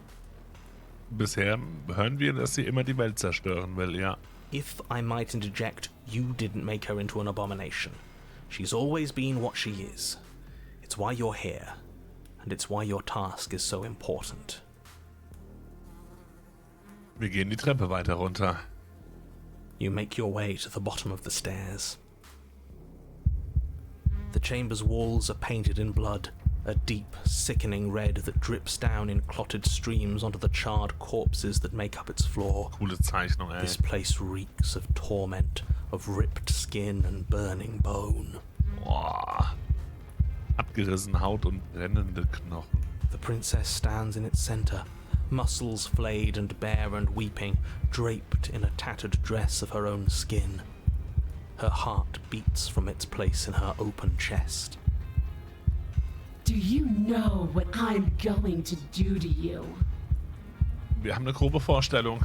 Bisher hören wir, dass sie immer die Welt zerstören will, ja. If I might interject, you didn't make her into an abomination. She's always been what she is. It's why you're here, and it's why your task is so important. Wir gehen die Treppe weiter runter. You make your way to the bottom of the stairs. The chamber's walls are painted in blood, a deep, sickening red that drips down in clotted streams onto the charred corpses that make up its floor. Coole Zeichnung, ey. This place reeks of torment, of ripped skin and burning bone. Boah. Abgerissen Haut und brennende Knochen. The princess stands in its center, muscles flayed and bare and weeping, draped in a tattered dress of her own skin. Her heart beats from its place in her open chest. Do you know what I'm going to do to you? Wir haben eine grobe Vorstellung.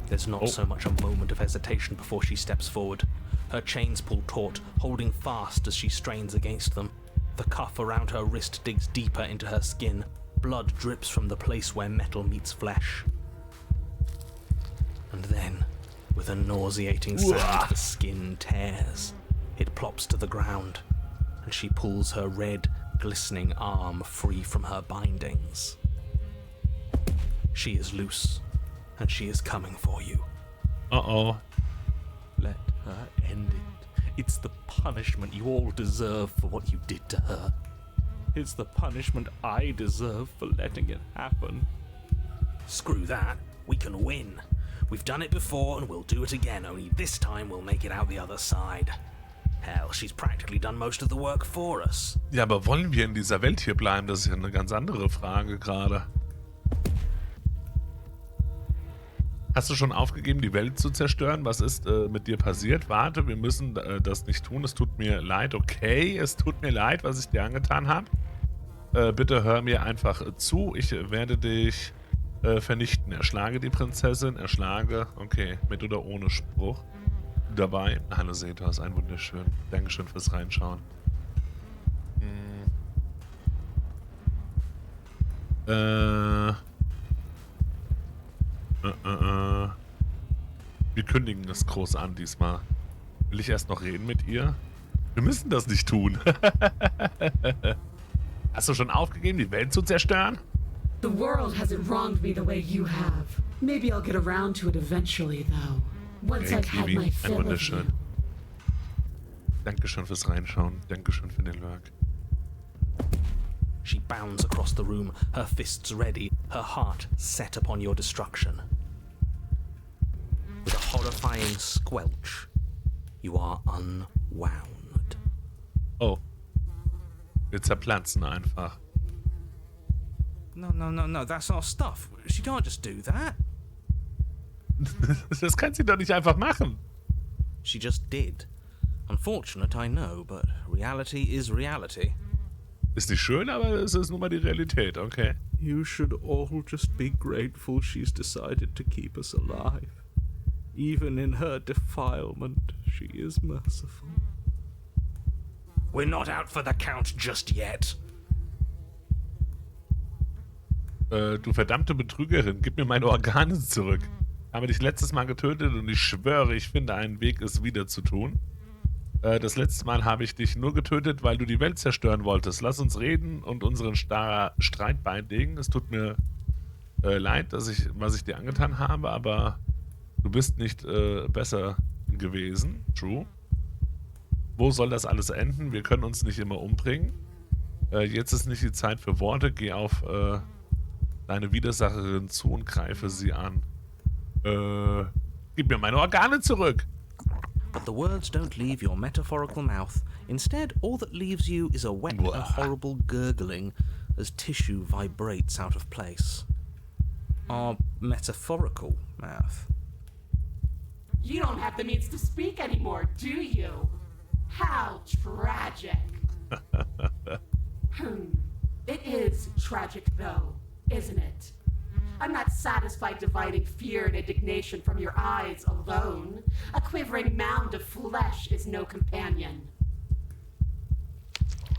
There's not so much a moment of hesitation before she steps forward. Her chains pull taut, holding fast as she strains against them. The cuff around her wrist digs deeper into her skin. Blood drips from the place where metal meets flesh. And then, with a nauseating sound, the skin tears. It plops to the ground, and she pulls her red, glistening arm free from her bindings. She is loose, and she is coming for you. Uh-oh. Let her end it. It's the punishment you all deserve for what you did to her. It's the punishment I deserve for letting it happen. Screw that. We can win. We've done it before and we'll do it again, only this time we'll make it out the other side. Hell, she's practically done most of the work for us. Ja, aber wollen wir in dieser Welt hier bleiben? Das ist ja eine ganz andere Frage gerade. Hast du schon aufgegeben, die Welt zu zerstören? Was ist mit dir passiert? Warte, wir müssen das nicht tun. Es tut mir leid. Okay, es tut mir leid, was ich dir angetan habe. Bitte hör mir einfach zu. Ich werde dich vernichten. Erschlage die Prinzessin. Erschlage. Okay, mit oder ohne Spruch. Dabei. Hallo Setas, ein wunderschön. Dankeschön fürs Reinschauen. Wir kündigen das groß an diesmal. Will ich erst noch reden mit ihr? Wir müssen das nicht tun. Hast du schon aufgegeben, die Welt zu zerstören? The world hasn't wronged me the way you have. Maybe I'll get around to it eventually, though. Once Hey, I've had Kiwi, my ein fill of you. wunderschön. Dankeschön fürs Reinschauen. Dankeschön für den Lurk. She bounds across the room, her fists ready, her heart set upon your destruction. With a horrifying squelch, you are unwound. Oh. Wir zerplatzen einfach. No, that's our stuff. She can't just do that. Das kann sie doch nicht einfach machen. She just did. Unfortunate, I know, but reality is reality. Ist nicht schön, aber es ist nun mal die Realität, okay. You should all just be grateful she's decided to keep us alive. Even in her defilement, she is merciful. We're not out for the count just yet. Du verdammte Betrügerin, gib mir meine Organe zurück. Habe dich letztes Mal getötet und ich schwöre, ich finde einen Weg, es wieder zu tun. Das letzte Mal habe ich dich nur getötet, weil du die Welt zerstören wolltest. Lass uns reden und unseren Streit beilegen. Es tut mir leid, was ich dir angetan habe, aber du bist nicht besser gewesen. True. Wo soll das alles enden? Wir können uns nicht immer umbringen. Jetzt ist nicht die Zeit für Worte. Geh auf deine Widersacherin zu und greife sie an. Gib mir meine Organe zurück! But the words don't leave your metaphorical mouth. Instead, all that leaves you is a wet and horrible gurgling as tissue vibrates out of place. Our metaphorical mouth. You don't have the means to speak anymore, do you? How tragic. It is tragic, though, isn't it? I'm not satisfied dividing fear and indignation from your eyes alone. A quivering mound of flesh is no companion.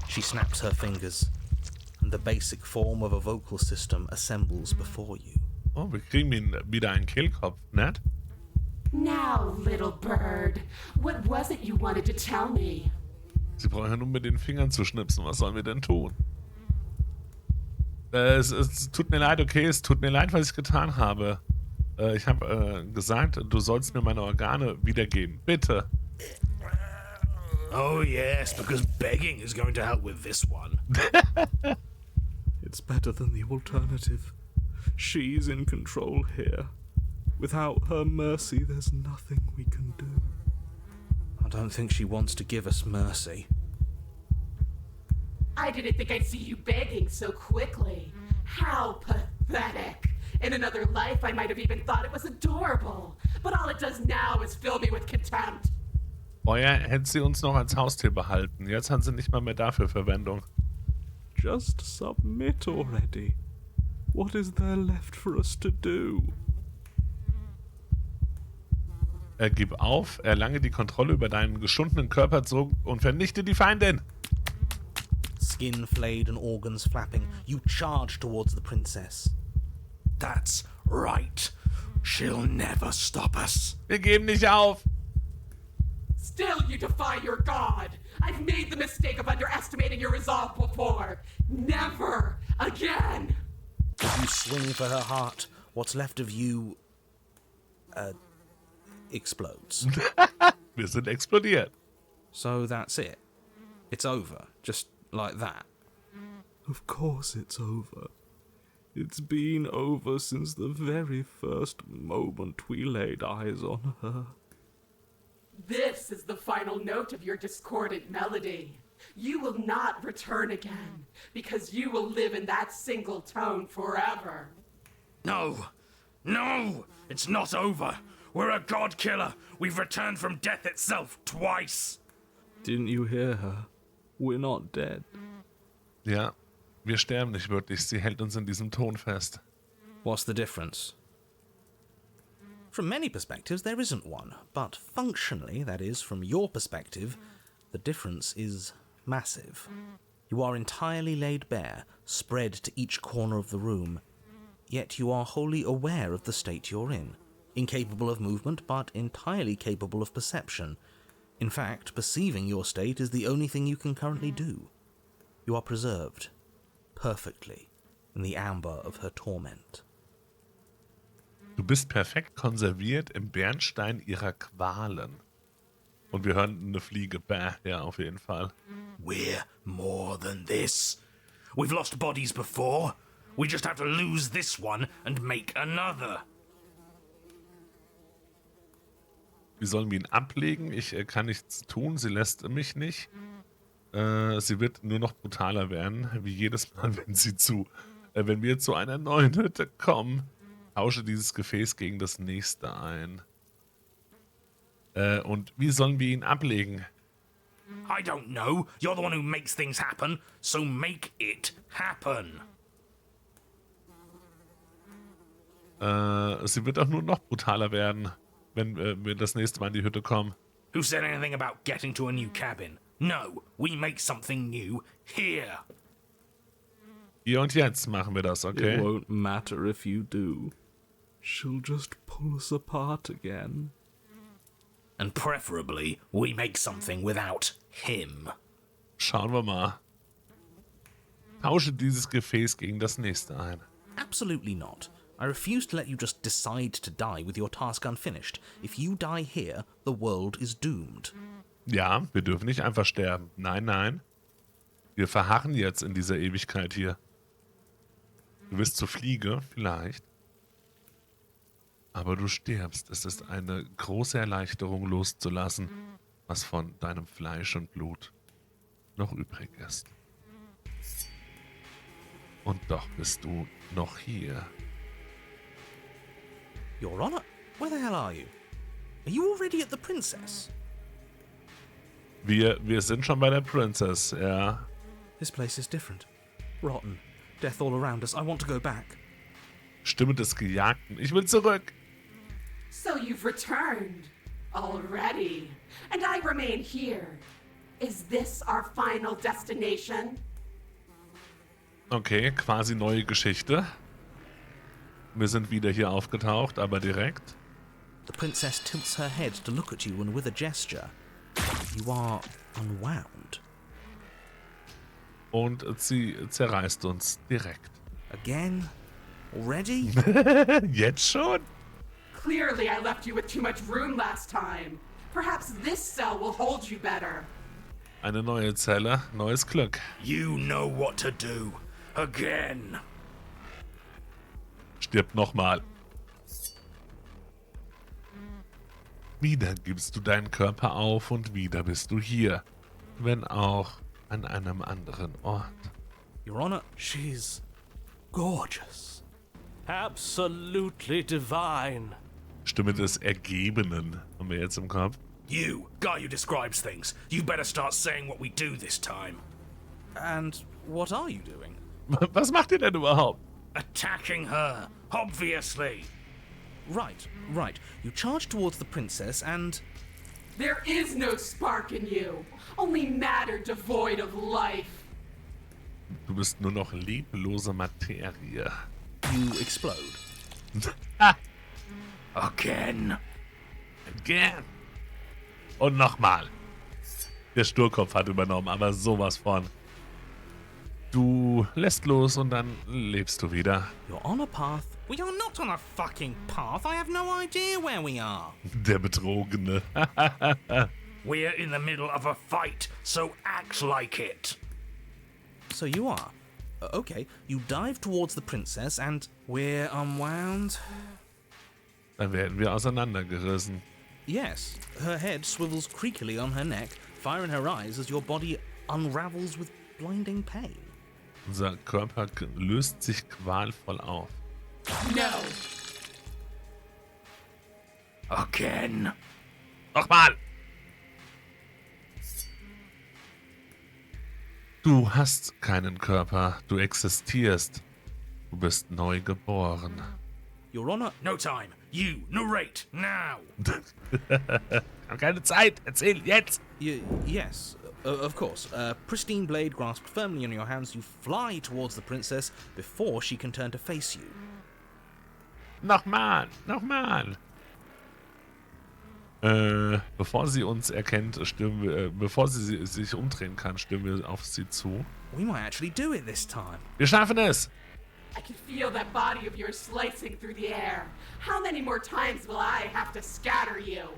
She snaps her fingers, and the basic form of a vocal system assembles before you. Oh, wir kriegen wieder einen Kehlkopf, nett? Now, little bird, what was it you wanted to tell me? Sie brauchen ja nur mit den Fingern zu schnipsen. Was sollen wir denn tun? Es tut mir leid, okay, es tut mir leid, was ich getan habe. Ich habe gesagt, du sollst mir meine Organe wiedergeben. Bitte. Oh yes, because begging is going to help with this one. It's better than the alternative. She's in control here. Without her mercy, there's nothing we can do. I don't think she wants to give us mercy. I didn't think I'd see you begging so quickly. How pathetic. In another life, I might have even thought it was adorable. But all it does now is fill me with contempt. Vorher hätte sie uns noch als Haustier behalten. Jetzt hat sie nicht mal mehr dafür Verwendung. Just submit already. What is there left for us to do? Gib auf, erlange die Kontrolle über deinen geschundenen Körper zurück und vernichte die Feindin. Skin flayed and organs flapping, you charge towards the princess. That's right. She'll never stop us. Wir geben nicht auf. Still, you defy your god. I've made the mistake of underestimating your resolve before. Never again. You swing for her heart. What's left of you explodes. Wir sind explodiert. So that's it. It's over. Just like that. Of course it's over. It's been over since the very first moment we laid eyes on her. This is the final note of your discordant melody. You will not return again, because you will live in that single tone forever. No! No! It's not over! We're a god killer! We've returned from death itself twice! Didn't you hear her? We're not dead. Ja, wir sterben nicht wirklich. Sie hält uns in diesem Ton fest. What's the difference? From many perspectives, there isn't one. But functionally, that is, from your perspective, the difference is massive. You are entirely laid bare, spread to each corner of the room, yet you are wholly aware of the state you're in. Incapable of movement, but entirely capable of perception. In fact, perceiving your state is the only thing you can currently do. You are preserved, perfectly, in the amber of her torment. Du bist perfekt konserviert im Bernstein ihrer Qualen. Und wir hören eine Fliege. Bäh, ja, auf jeden Fall. We're more than this. We've lost bodies before. We just have to lose this one and make another. Wie sollen wir ihn ablegen? Ich kann nichts tun, sie lässt mich nicht. Sie wird nur noch brutaler werden, wie jedes Mal, wenn wir zu einer neuen Hütte kommen. Tausche dieses Gefäß gegen das nächste ein. Und wie sollen wir ihn ablegen? I don't know. You're the one who makes things happen, so make it happen. Sie wird auch nur noch brutaler werden, wenn wir das nächste Mal in die Hütte kommen. Who said anything about getting to a new cabin? No, we make something new here. Hier und jetzt machen wir das, okay? It won't matter if you do. She'll just pull us apart again. And preferably, we make something without him. Schauen wir mal. Tausche dieses Gefäß gegen das nächste ein. Absolutely not. I refuse to let you just decide to die with your task unfinished. If you die here, the world is doomed. Ja, wir dürfen nicht einfach sterben. Nein, nein. Wir verharren jetzt in dieser Ewigkeit hier. Du wirst zur Fliege, vielleicht. Aber du stirbst. Es ist eine große Erleichterung loszulassen, was von deinem Fleisch und Blut noch übrig ist. Und doch bist du noch hier. Your Honor, where the hell are you? Are you already at the Princess? Wir sind schon bei der Princess, ja. This place is different. Rotten. Death all around us. I want to go back. Stimme des Gejagten. Ich will zurück. So you've returned already, and I remain here. Is this our final destination? Okay, quasi neue Geschichte. Wir sind wieder hier aufgetaucht, aber direkt. The princess tilts her head to look at you, and with a gesture, you are unwound. Und sie zerreißt uns direkt. Again? Already? Jetzt schon? Clearly, I left you with too much room last time. Perhaps this cell will hold you better. Eine neue Zelle, neues Glück. You know what to do. Again. Stirb nochmal. Wieder gibst du deinen Körper auf und wieder bist du hier. Wenn auch an einem anderen Ort. Your Honor, she's gorgeous. Absolutely divine. Stimme des Ergebenen haben wir jetzt im Kopf. You, guy who describes things, you better start saying what we do this time. And what are you doing? Was macht ihr denn überhaupt? Attacking her, obviously. Right. You charge towards the princess and... There is no spark in you, only matter devoid of life. Du bist nur noch leblose Materie. you explode. Again. Again. Und nochmal. Der Sturkopf hat übernommen, aber sowas von. Du lässt los und dann lebst du wieder. You're on a path. We are not on a fucking path. I have no idea where we are. Der Betrogene. We're in the middle of a fight, so act like it. So you are. Okay, you dive towards the princess and we're unwound. Dann werden wir auseinandergerissen. Yes, her head swivels creakily on her neck, fire in her eyes as your body unravels with blinding pain. Unser Körper löst sich qualvoll auf. No. Again. Nochmal! Du hast keinen Körper, du existierst. Du bist neu geboren. Your Honor, No time. You, narrate, now. Hab keine Zeit, erzähl jetzt! yes, of course. Pristine blade grasped firmly in your hands, you fly towards the princess before she can turn to face you. Nochmal, nochmal! Bevor sie uns erkennt, bevor sie sich umdrehen kann, stürmen wir auf sie zu. We might actually do it this time. Wir schaffen es! I can feel that body of yours slicing through the air. How many more times will I have to scatter you?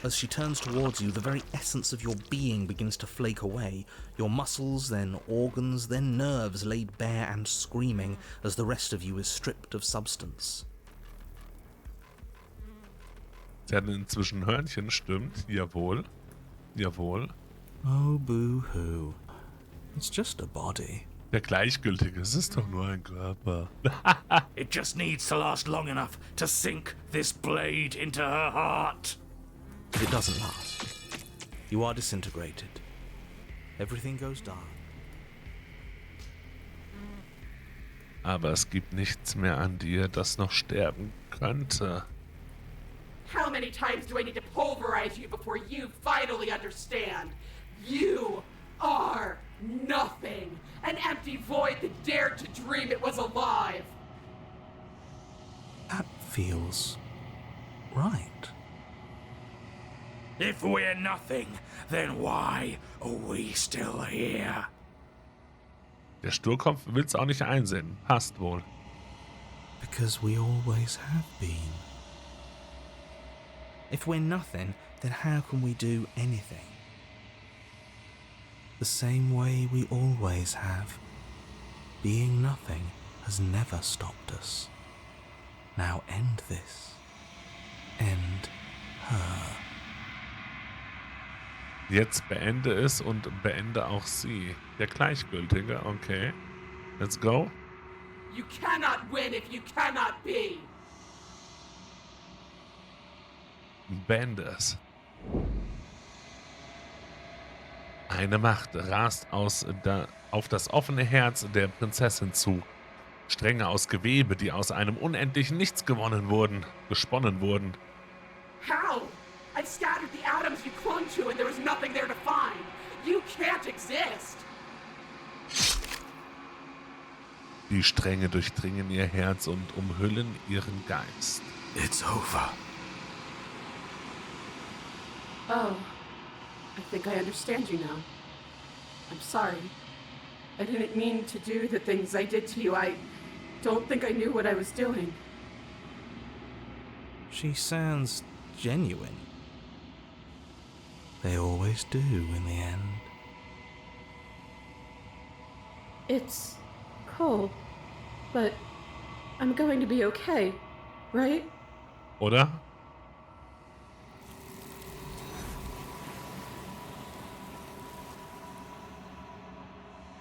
As she turns towards you, the very essence of your being begins to flake away. Your muscles, then organs, then nerves laid bare and screaming as the rest of you is stripped of substance. Sie hat inzwischen Hörnchen, stimmt. Jawohl. Jawohl. Oh, boo-hoo. It's just a body. Der Gleichgültige, es ist doch nur ein Körper. It just needs to last long enough to sink this blade into her heart. But it doesn't last. You are disintegrated. Everything goes dark. Aber es gibt nichts mehr an dir, das noch sterben könnte. How many times do I need to pulverize you before you finally understand? You are nothing. An empty void that dared to dream it was alive. That feels right. If we're nothing, then why are we still here? Der Sturkopf will's auch nicht einsehen. Passt wohl. Because we always have been. If we're nothing, then how can we do anything? The same way we always have. Being nothing has never stopped us. Now end this. End her. Jetzt beende es und beende auch sie. Der Gleichgültige, okay. Let's go. You cannot win if you cannot be. Beende es. Eine Macht rast auf das offene Herz der Prinzessin zu. Stränge aus Gewebe, die aus einem unendlichen Nichts gesponnen wurden. How? I scattered the atoms you clung to and there was nothing there to find. You can't exist. Die Stränge durchdringen ihr Herz und umhüllen ihren Geist. It's over. Oh, I think I understand you now. I'm sorry. I didn't mean to do the things I did to you. I don't think I knew what I was doing. She sounds genuine. They always do in the end. It's cold, but I'm going to be okay, right? Oder?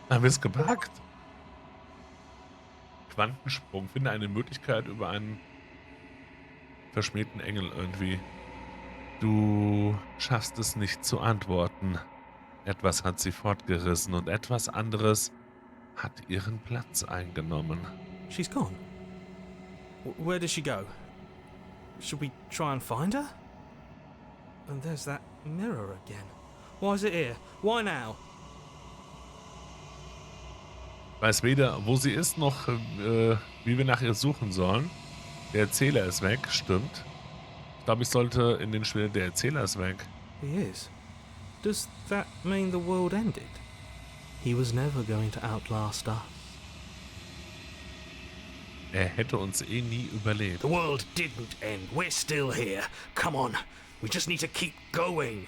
Haben wir es gepackt? Quantensprung. Finde eine Möglichkeit über einen verschmähten Engel irgendwie. Du schaffst es nicht zu antworten. Etwas hat sie fortgerissen und etwas anderes hat ihren Platz eingenommen. She's gone. Where did she go? Should we try and find her? And there's that mirror again. Why is it here? Why now? Weiß weder, wo sie ist, noch wie wir nach ihr suchen sollen. Der Erzähler ist weg, stimmt. Ich glaube, ich sollte in den Spiel. Der Erzähler ist weg. He is. Does that mean the world ended? He was never going to outlast us. Er hätte uns eh nie überlebt. The world didn't end. We're still here. Come on. We just need to keep going.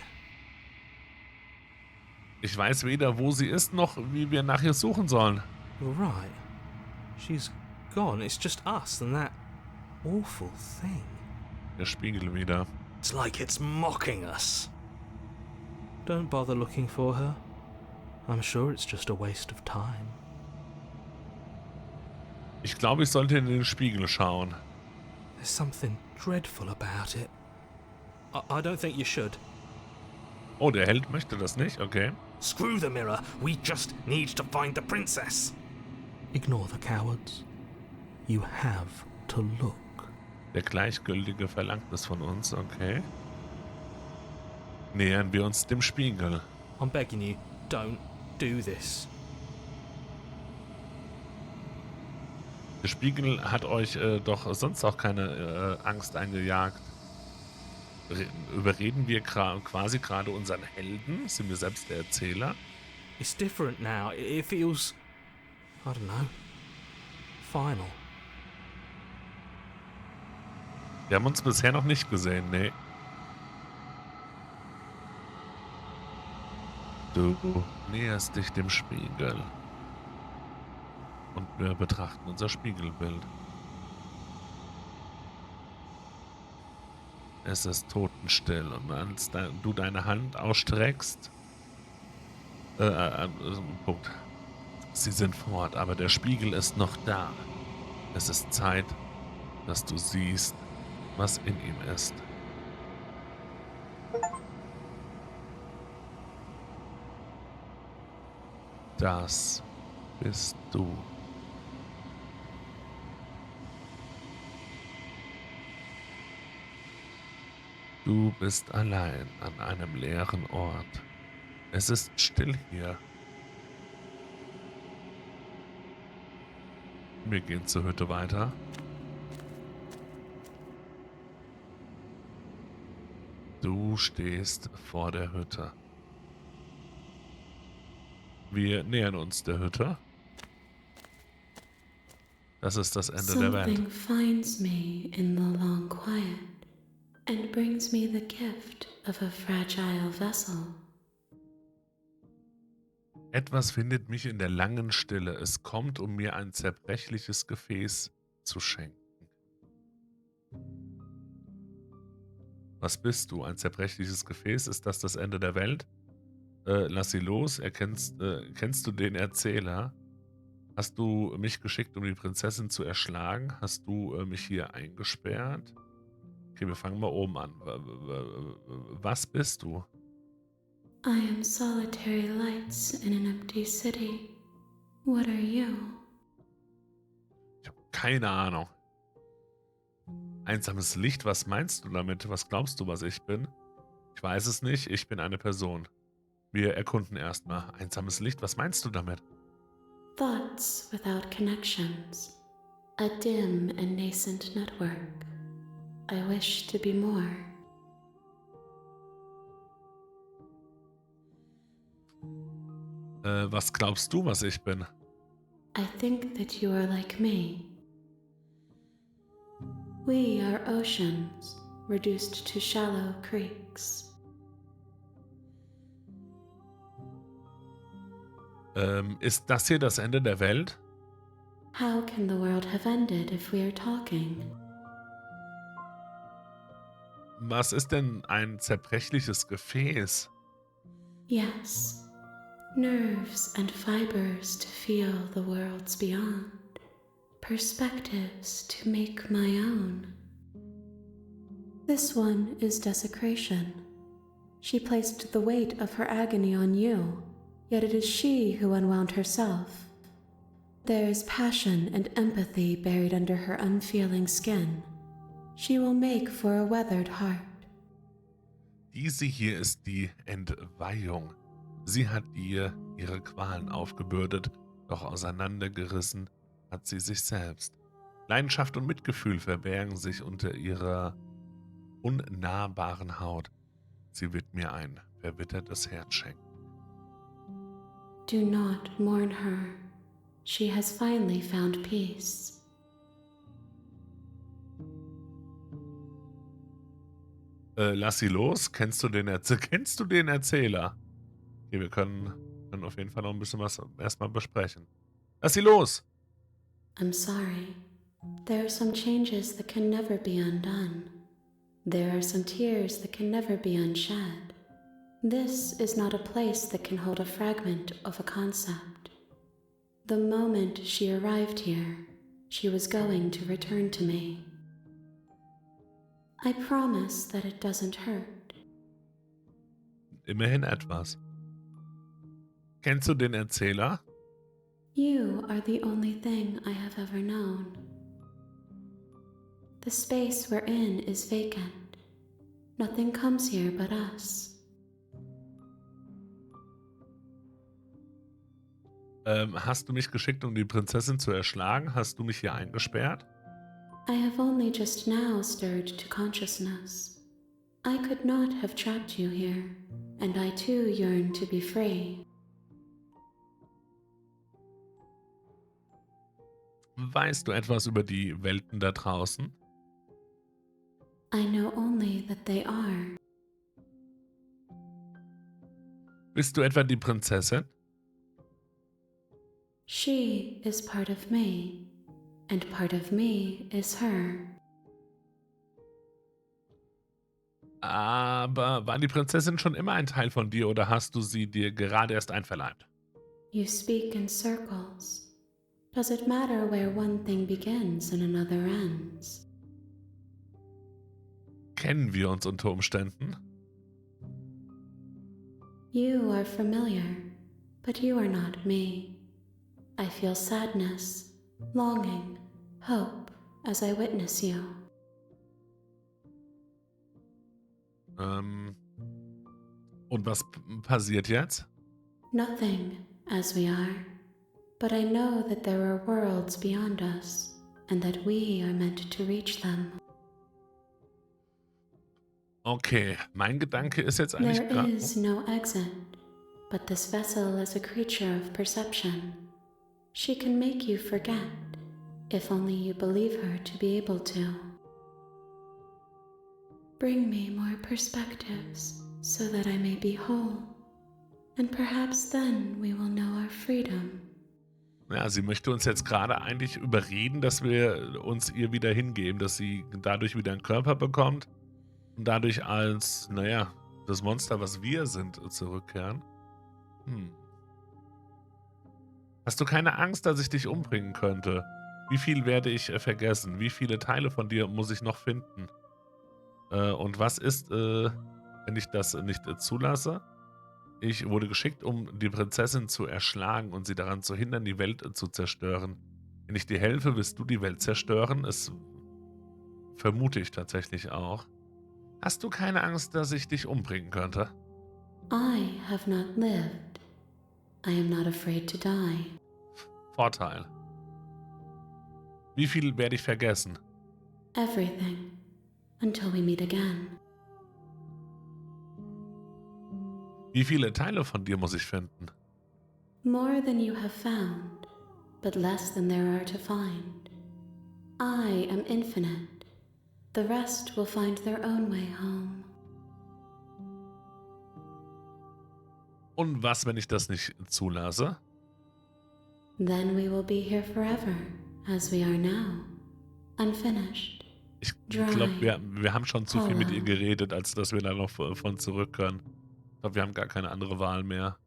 Ich weiß weder, wo sie ist, noch wie wir nach ihr suchen sollen. You're right. She's gone. It's just us and that awful thing. Der Spiegel wieder. It's like it's mocking us. Don't bother looking for her. I'm sure it's just a waste of time. Ich glaube, ich sollte in den Spiegel schauen. There's something dreadful about it. I don't think you should. Oh, der Held möchte das nicht? Okay. Screw the mirror. We just need to find the princess. Ignore the cowards. You have to look. Der Gleichgültige verlangt es von uns, okay. Nähern wir uns dem Spiegel. I'm begging you, don't do this. Der Spiegel hat euch doch sonst auch keine Angst eingejagt. Überreden wir quasi gerade unseren Helden? Sind wir selbst der Erzähler? It's different now. It feels, I don't know, final. Wir haben uns bisher noch nicht gesehen, nee. Du näherst dich dem Spiegel. Und wir betrachten unser Spiegelbild. Es ist totenstill und als du deine Hand ausstreckst, Punkt. Sie sind fort, aber der Spiegel ist noch da. Es ist Zeit, dass du siehst, was in ihm ist. Das bist du. Du bist allein an einem leeren Ort. Es ist still hier. Wir gehen zur Hütte weiter. Du stehst vor der Hütte. Wir nähern uns der Hütte. Das ist das Ende der Welt. Something finds me in the long quiet and brings me the gift of a fragile vessel. Etwas findet mich in der langen Stille. Es kommt, um mir ein zerbrechliches Gefäß zu schenken. Was bist du? Ein zerbrechliches Gefäß? Ist das Ende der Welt? Lass sie los. Kennst du den Erzähler? Hast du mich geschickt, um die Prinzessin zu erschlagen? Hast du mich hier eingesperrt? Okay, wir fangen mal oben an. Was bist du? I am solitary lights in an empty city. What are you? Ich habe keine Ahnung. Einsames Licht, was meinst du damit? Was glaubst du, was ich bin? Ich weiß es nicht, ich bin eine Person. Wir erkunden erstmal. Einsames Licht, was meinst du damit? Thoughts without connections. A dim and nascent network. I wish to be more. Was glaubst du, was ich bin? I think that you are like me. We are oceans, reduced to shallow creeks. Ist das hier das Ende der Welt? How can the world have ended if we are talking? Was ist denn ein zerbrechliches Gefäß? Yes. Nerves and fibers to feel the worlds beyond. Perspectives to make my own. This one is desecration. She placed the weight of her agony on you, yet it is she who unwound herself. There is passion and empathy buried under her unfeeling skin. She will make for a weathered heart. Diese hier ist die Entweihung. Sie hat ihr ihre Qualen aufgebürdet, doch auseinandergerissen hat sie sich selbst. Leidenschaft und Mitgefühl verbergen sich unter ihrer unnahbaren Haut. Sie wird mir ein verwittertes Herz schenken. Do not mourn her. She has finally found peace. Lass sie los. Kennst du den Erzähler? Okay, wir können auf jeden Fall noch ein bisschen was erstmal besprechen. Lass sie los! I'm sorry. There are some changes that can never be undone. There are some tears that can never be unshed. This is not a place that can hold a fragment of a concept. The moment she arrived here, she was going to return to me. I promise that it doesn't hurt. Immerhin etwas. Kennst du den Erzähler? You are the only thing I have ever known. The space we're in is vacant. Nothing comes here but us. Hast du mich geschickt, um die Prinzessin zu erschlagen? Hast du mich hier eingesperrt? I have only just now stirred to consciousness. I could not have trapped you here, and I too yearn to be free. Weißt du etwas über die Welten da draußen? I know only that they are. Bist du etwa die Prinzessin? She is part of me, and part of me is her. Aber war die Prinzessin schon immer ein Teil von dir oder hast du sie dir gerade erst einverleibt? You speak in circles. Does it matter where one thing begins and another ends? Kennen wir uns unter Umständen? You are familiar, but you are not me. I feel sadness, longing, hope as I witness you. Und was passiert jetzt? Nothing, as we are. But I know that there are worlds beyond us, and that we are meant to reach them. Okay, mein Gedanke ist jetzt eigentlich There gerade... is no exit, but this vessel is a creature of perception. She can make you forget, if only you believe her to be able to. Bring me more perspectives, so that I may be whole, and perhaps then we will know our freedom. Ja, sie möchte uns jetzt gerade eigentlich überreden, dass wir uns ihr wieder hingeben, dass sie dadurch wieder einen Körper bekommt und dadurch als, naja, das Monster, was wir sind, zurückkehren. Hast du keine Angst, dass ich dich umbringen könnte? Wie viel werde ich vergessen? Wie viele Teile von dir muss ich noch finden? Und was ist, wenn ich das nicht zulasse? Ich wurde geschickt, um die Prinzessin zu erschlagen und sie daran zu hindern, die Welt zu zerstören. Wenn ich dir helfe, wirst du die Welt zerstören? Das vermute ich tatsächlich auch. Hast du keine Angst, dass ich dich umbringen könnte? I have not lived. I am not afraid to die. Vorteil. Wie viel werde ich vergessen? Everything. Until we meet again. Wie viele Teile von dir muss ich finden? More than you have found, but less than there are to find. I am infinite. The rest will find their own way home. Und was, wenn ich das nicht zulasse? Then we will be here forever, as we are now, unfinished. Ich glaube, wir haben schon zu viel mit ihr geredet, als dass wir da noch von zurück können. Ich glaube, wir haben gar keine andere Wahl mehr.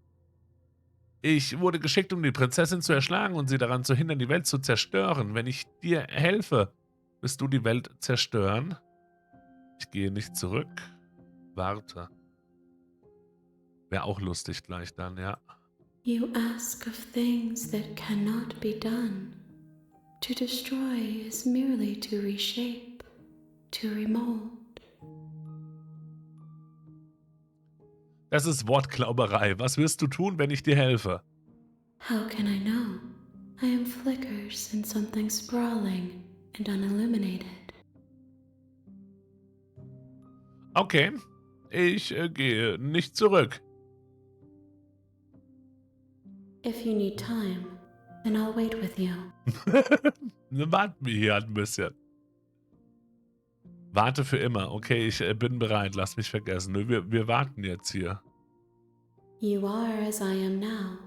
Ich wurde geschickt, um die Prinzessin zu erschlagen und sie daran zu hindern, die Welt zu zerstören. Wenn ich dir helfe, wirst du die Welt zerstören. Ich gehe nicht zurück. Warte. Wäre auch lustig gleich dann, ja. You ask of things that cannot be done. To destroy is merely to reshape, to remold. Das ist Wortklauberei. Was wirst du tun, wenn ich dir helfe? How can I know? I am flickers in something sprawling and unilluminated. Okay, ich gehe nicht zurück. If you need time, then I'll wait with you. Warten wir hier ein bisschen. Warte für immer. Okay, ich bin bereit. Lass mich vergessen. Wir warten jetzt hier. You are as I am now,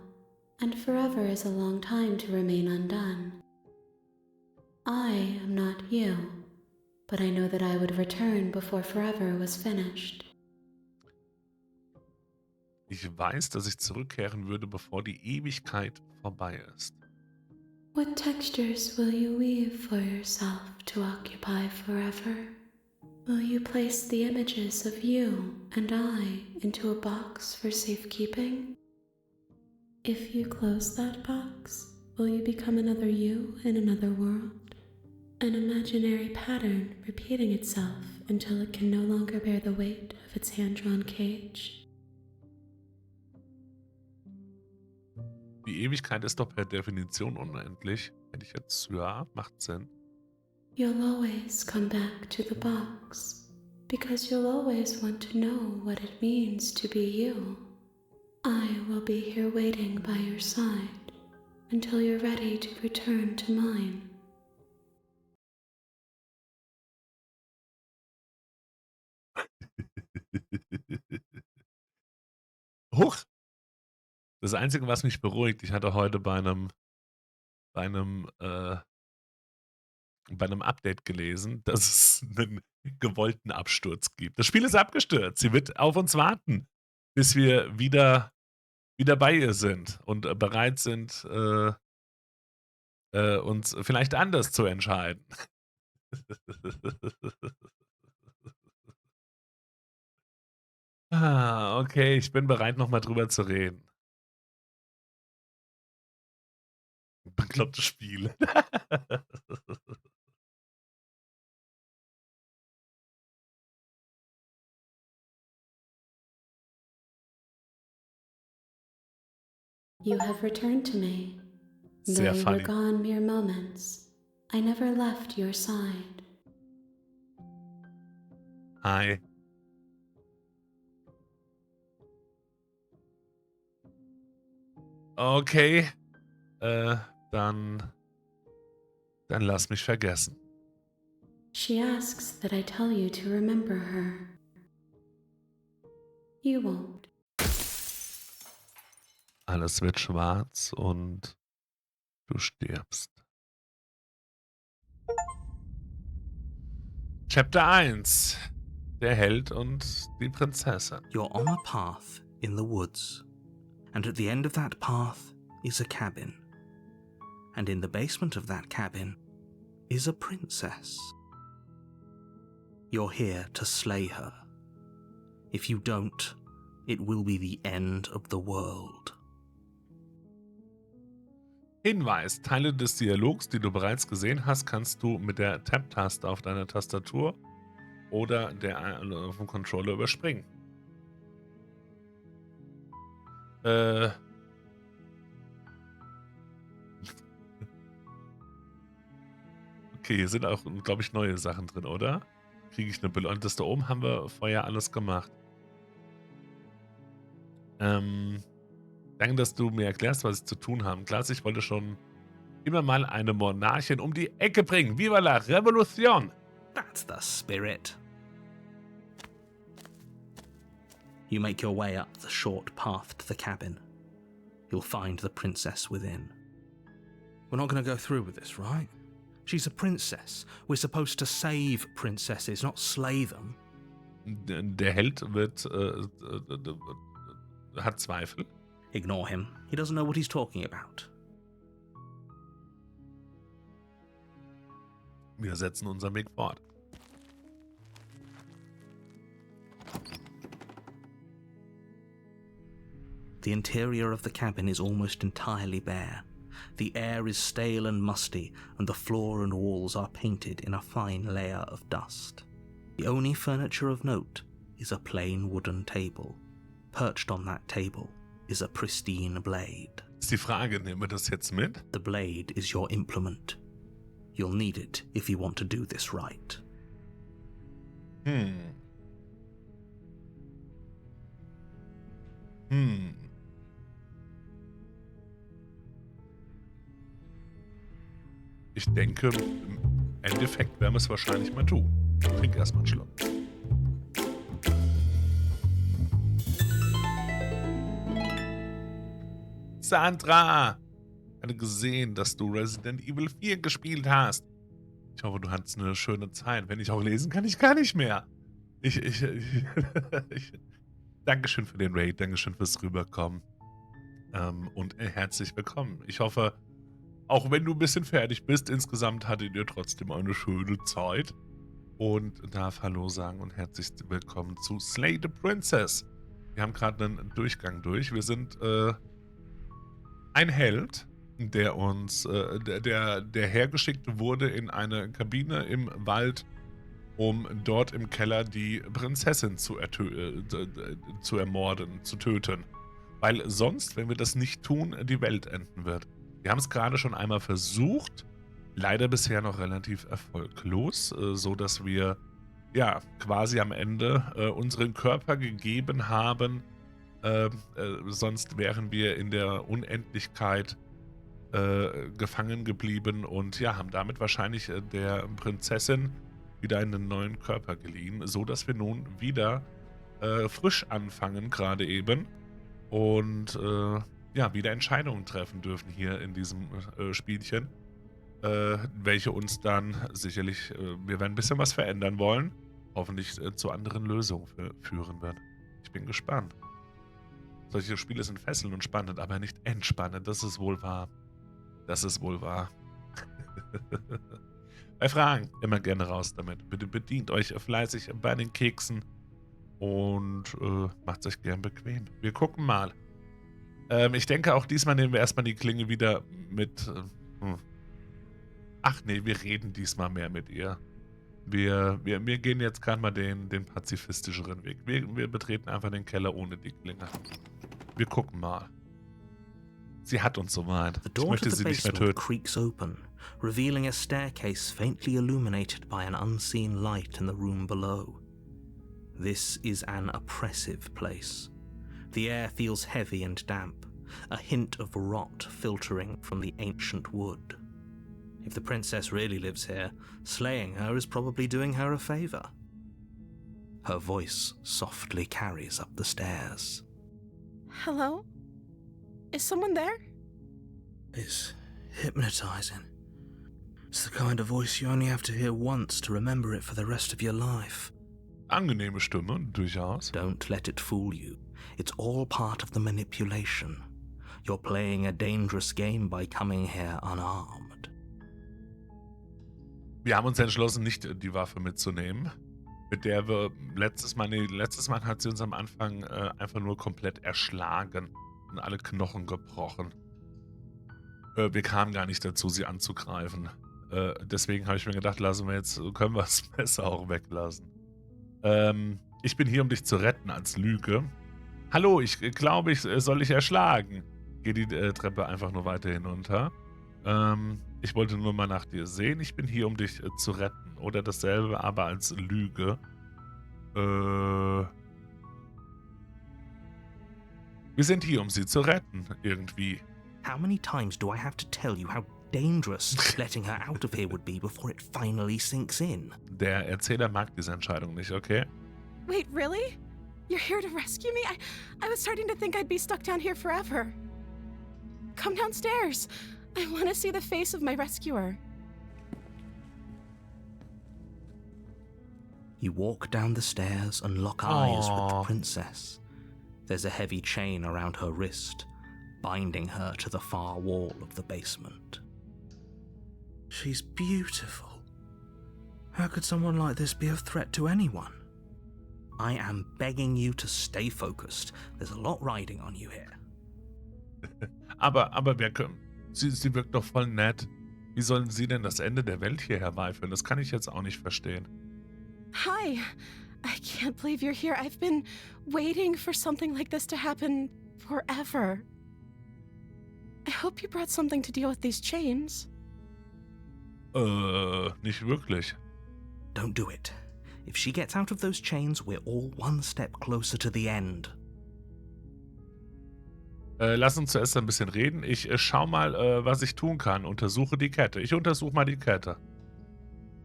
and forever is a long time to remain undone. I am not you, but I know that I would return before forever was finished. Ich weiß, dass ich zurückkehren würde, bevor die Ewigkeit vorbei ist. What textures will you weave for yourself to occupy forever? Will you place the images of you and I into a box for safekeeping? If you close that box, will you become another you in another world? An imaginary pattern repeating itself until it can no longer bear the weight of its hand-drawn cage? Die Ewigkeit ist doch per Definition unendlich. Hätte ich jetzt, ja, macht Sinn. You'll always come back to the box, because you'll always want to know what it means to be you. I will be here waiting by your side until you're ready to return to mine. Huch! Das Einzige, was mich beruhigt, ich hatte heute bei einem Update gelesen, dass es einen gewollten Absturz gibt. Das Spiel ist abgestürzt. Sie wird auf uns warten, bis wir wieder bei ihr sind und bereit sind, uns vielleicht anders zu entscheiden. Okay, ich bin bereit, noch mal drüber zu reden. Beklopptes Spiel. You have returned to me. Though Sehr you were funny. gone mere moments, I never left your side. Hi. Okay, dann lass mich vergessen. She asks that I tell you to remember her. You won't. Alles wird schwarz und du stirbst. Chapter 1. Der Held und die Prinzessin. You're on a path in the woods, and at the end of that path is a cabin. And in the basement of that cabin is a princess. You're here to slay her. If you don't, it will be the end of the world. Hinweis: Teile des Dialogs, die du bereits gesehen hast, kannst du mit der Tab-Taste auf deiner Tastatur oder auf dem Controller überspringen. Okay, hier sind auch, glaube ich, neue Sachen drin, oder? Kriege ich eine Belohnung? Das da oben haben wir vorher alles gemacht. Danke, dass du mir erklärst, was ich zu tun habe. Klasse, ich wollte schon immer mal eine Monarchin um die Ecke bringen. Viva la Revolution! That's the spirit. You make your way up the short path to the cabin. You'll find the princess within. We're not going to go through with this, right? She's a princess. We're supposed to save princesses, not slay them. Der Held hat Zweifel. Ignore him. He doesn't know what he's talking about. Wir setzen unseren Weg fort. The interior of the cabin is almost entirely bare. The air is stale and musty, and the floor and walls are painted in a fine layer of dust. The only furniture of note is a plain wooden table. Perched on that table is a pristine blade. Ist die Frage, nehmen wir das jetzt mit? The blade is your implement. You'll need it if you want to do this right. Ich denke, im Endeffekt werden wir es wahrscheinlich mal tun. Trink erstmal einen Schluck. Sandra! Ich hatte gesehen, dass du Resident Evil 4 gespielt hast. Ich hoffe, du hattest eine schöne Zeit. Wenn ich auch lesen kann, ich gar nicht mehr. Dankeschön für den Raid, Dankeschön fürs Rüberkommen. Und herzlich willkommen. Ich hoffe, auch wenn du ein bisschen fertig bist, insgesamt hattet ihr trotzdem eine schöne Zeit. Und darf Hallo sagen und herzlich willkommen zu Slay the Princess. Wir haben gerade einen Durchgang durch. Wir sind ein Held, der uns, der hergeschickt wurde in eine Kabine im Wald, um dort im Keller die Prinzessin zu ermorden, zu töten. Weil sonst, wenn wir das nicht tun, die Welt enden wird. Wir haben es gerade schon einmal versucht, leider bisher noch relativ erfolglos, so dass wir ja, quasi am Ende unseren Körper gegeben haben. Sonst wären wir in der Unendlichkeit gefangen geblieben und ja, haben damit wahrscheinlich der Prinzessin wieder einen neuen Körper geliehen, so dass wir nun wieder frisch anfangen, gerade eben, und ja, wieder Entscheidungen treffen dürfen hier in diesem Spielchen, welche uns dann sicherlich, wir werden ein bisschen was verändern wollen, hoffentlich zu anderen Lösungen führen wird. Ich bin gespannt. Solche Spiele sind fesselnd und spannend, aber nicht entspannend, das ist wohl wahr. Das ist wohl wahr. Bei Fragen immer gerne raus damit. Bitte bedient euch fleißig bei den Keksen und macht es euch gern bequem. Wir gucken mal. Ich denke, auch diesmal nehmen wir erstmal die Klinge wieder mit... Ach nee, wir reden diesmal mehr mit ihr. Wir gehen jetzt gerade mal den pazifistischeren Weg. Wir betreten einfach den Keller ohne die Klinge. Wir gucken mal. Sie hat uns soweit. The Ich door to möchte the sie nicht mehr basement töten. creaks open, revealing a staircase faintly illuminated by an unseen light in the room below. This is an oppressive place. The air feels heavy and damp, a hint of rot filtering from the ancient wood. If the princess really lives here, slaying her is probably doing her a favor. Her voice softly carries up the stairs. Hello? Is someone there? It's hypnotizing. It's the kind of voice you only have to hear once to remember it for the rest of your life. Angenehme Stimme, durchaus. Don't let it fool you. It's all part of the manipulation. You're playing a dangerous game by coming here unarmed. Wir haben uns entschlossen, nicht die Waffe mitzunehmen, mit der wir letztes Mal hat sie uns am Anfang einfach nur komplett erschlagen und alle Knochen gebrochen. Wir kamen gar nicht dazu, sie anzugreifen. Deswegen habe ich mir gedacht, können wir das besser auch weglassen. Ich bin hier, um dich zu retten, als Lüge. Hallo, ich glaube, ich soll dich erschlagen. Geh die Treppe einfach nur weiter hinunter. Ich wollte nur mal nach dir sehen. Ich bin hier, um dich zu retten. Oder dasselbe, aber als Lüge. Wir sind hier, um sie zu retten, irgendwie. How many times do I have to tell you how dangerous letting her out of here would be before it finally sinks in? Der Erzähler mag diese Entscheidung nicht, okay? Wait, really? You're here to rescue me? I was starting to think I'd be stuck down here forever. Come downstairs. I want to see the face of my rescuer. You walk down the stairs and lock eyes with the princess. There's a heavy chain around her wrist, binding her to the far wall of the basement. She's beautiful. How could someone like this be a threat to anyone? I am begging you to stay focused. There's a lot riding on you here. aber wir können... Sie wirkt doch voll nett. Wie sollen sie denn das Ende der Welt hier herbeiführen? Das kann ich jetzt auch nicht verstehen. Hi. I can't believe you're here. I've been waiting for something like this to happen forever. I hope you brought something to deal with these chains. Nicht wirklich. Don't do it. If she gets out of those chains, we're all one step closer to the end. Lass uns zuerst ein bisschen reden. Ich schau mal, was ich tun kann. Untersuche die Kette. Ich untersuche mal die Kette.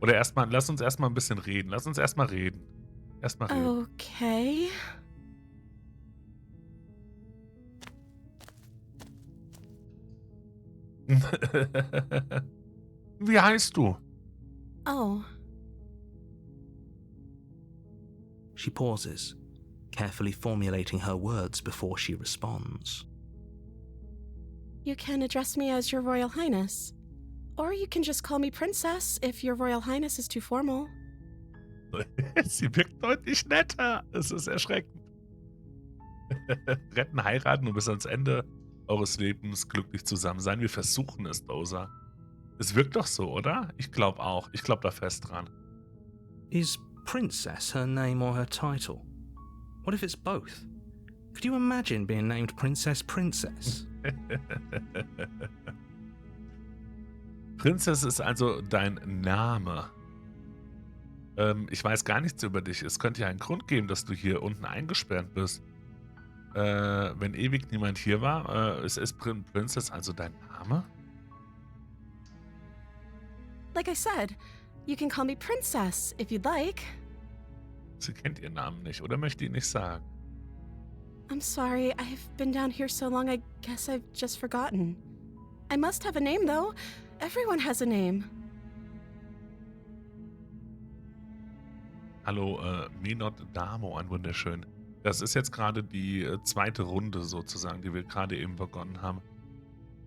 Oder lass uns erstmal ein bisschen reden. Lass uns erstmal reden. Okay. Wie heißt du? Oh. She pauses, carefully formulating her words before she responds. You can address me as Your Royal Highness. Or you can just call me Princess if Your Royal Highness is too formal. Sie wirkt deutlich netter. Es ist erschreckend. Retten, heiraten und bis ans Ende eures Lebens glücklich zusammen sein. Wir versuchen es, Dozer. Es wirkt doch so, oder? Ich glaube auch. Ich glaube da fest dran. Is Princess her name or her title? What if it's both? Could you imagine being named Princess? Princess ist also dein Name. Ich weiß gar nichts über dich. Es könnte ja einen Grund geben, dass du hier unten eingesperrt bist. Wenn ewig niemand hier war, ist Princess also dein Name? Like I said, you can call me Princess if you'd like. Sie kennt ihren Namen nicht oder möchte ihn nicht sagen. I'm sorry, I've been down here so long, I guess I've just forgotten. I must have a name, though. Everyone has a name. Hallo, Minot Damo, ein wunderschön. Das ist jetzt gerade die zweite Runde sozusagen, die wir gerade eben begonnen haben.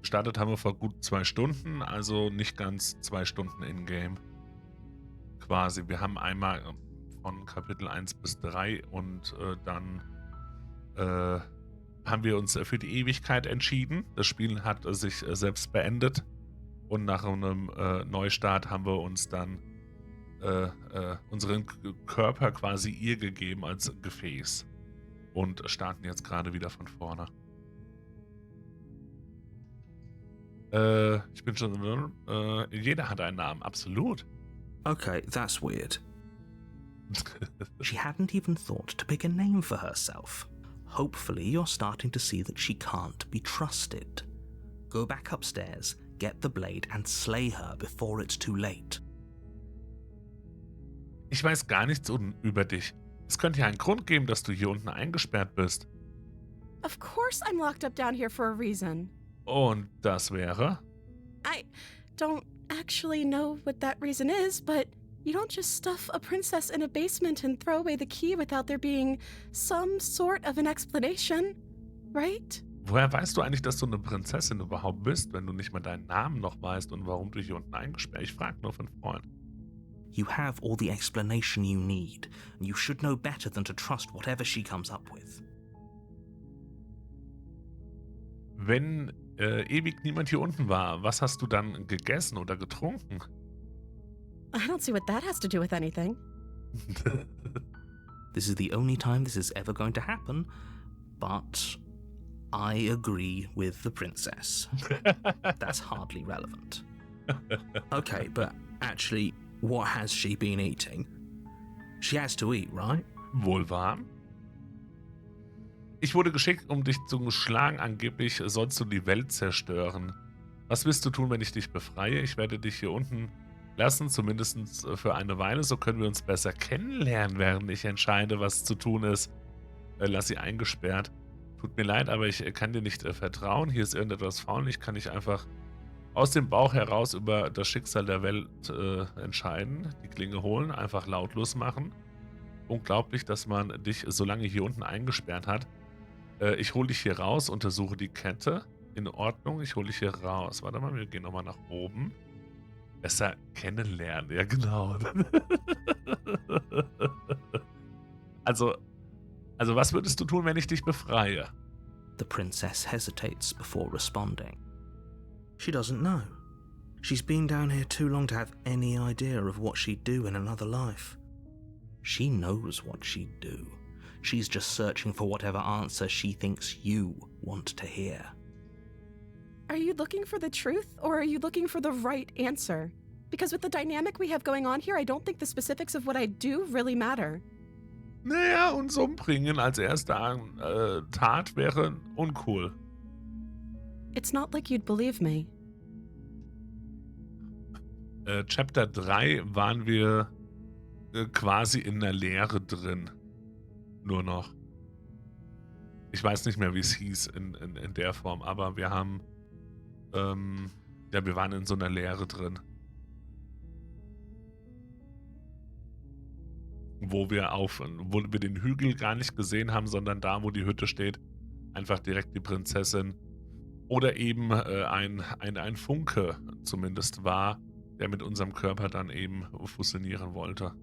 Gestartet haben wir vor gut 2 Stunden, also nicht ganz 2 Stunden in-game. Quasi, wir haben einmal von Kapitel 1 bis 3 und dann haben wir uns für die Ewigkeit entschieden. Das Spiel hat sich selbst beendet und nach einem Neustart haben wir uns dann unseren Körper quasi ihr gegeben als Gefäß und starten jetzt gerade wieder von vorne. Ich bin schon... jeder hat einen Namen, absolut. Okay, that's weird. She hadn't even thought to pick a name for herself. Hopefully you're starting to see that she can't be trusted. Go back upstairs, get the blade and slay her before it's too late. Ich weiß gar nichts über dich. Es könnte ja einen Grund geben, dass du hier unten eingesperrt bist. Of course I'm locked up down here for a reason. Und das wäre? I don't actually know what that reason is, but you don't just stuff a princess in a basement and throw away the key without there being some sort of an explanation, right? Woher weißt du eigentlich, dass du eine Prinzessin überhaupt bist, wenn du nicht mal deinen Namen noch weißt und warum du hier unten eingesperrt bist? Ich frage nur von Freund. You have all the explanation you need, and you should know better than to trust whatever she comes up with. Wenn ewig niemand hier unten war, was hast du dann gegessen oder getrunken? I don't see what that has to do with anything. This is the only time this is ever going to happen, but I agree with the princess. That's hardly relevant. Okay, but actually, what has she been eating? She has to eat, right? Wohl wahr. Ich wurde geschickt, um dich zu schlagen. Angeblich sollst du die Welt zerstören. Was willst du tun, wenn ich dich befreie? Ich werde dich hier unten lassen, zumindest für eine Weile. So können wir uns besser kennenlernen, während ich entscheide, was zu tun ist. Lass sie eingesperrt. Tut mir leid, aber ich kann dir nicht vertrauen. Hier ist irgendetwas faul. Ich kann nicht einfach aus dem Bauch heraus über das Schicksal der Welt entscheiden. Die Klinge holen, einfach lautlos machen. Unglaublich, dass man dich so lange hier unten eingesperrt hat. Ich hole dich hier raus, untersuche die Kette. In Ordnung, ich hole dich hier raus. Warte mal, wir gehen nochmal nach oben. Besser kennenlernen, ja genau. Also was würdest du tun, wenn ich dich befreie? The princess hesitates before responding. She doesn't know. She's been down here too long to have any idea of what she'd do in another life. She knows what she'd do. She's just searching for whatever answer she thinks you want to hear. Are you looking for the truth, or are you looking for the right answer? Because with the dynamic we have going on here, I don't think the specifics of what I do really matter. Naja, uns umbringen als erste Tat wäre uncool. It's not like you'd believe me. Chapter 3 waren wir quasi in der Leere drin. Nur noch. Ich weiß nicht mehr, wie es hieß in der Form, aber wir haben wir waren in so einer Leere drin. Wo wir den Hügel gar nicht gesehen haben, sondern da, wo die Hütte steht, einfach direkt die Prinzessin oder eben ein Funke zumindest war, der mit unserem Körper dann eben fusionieren wollte.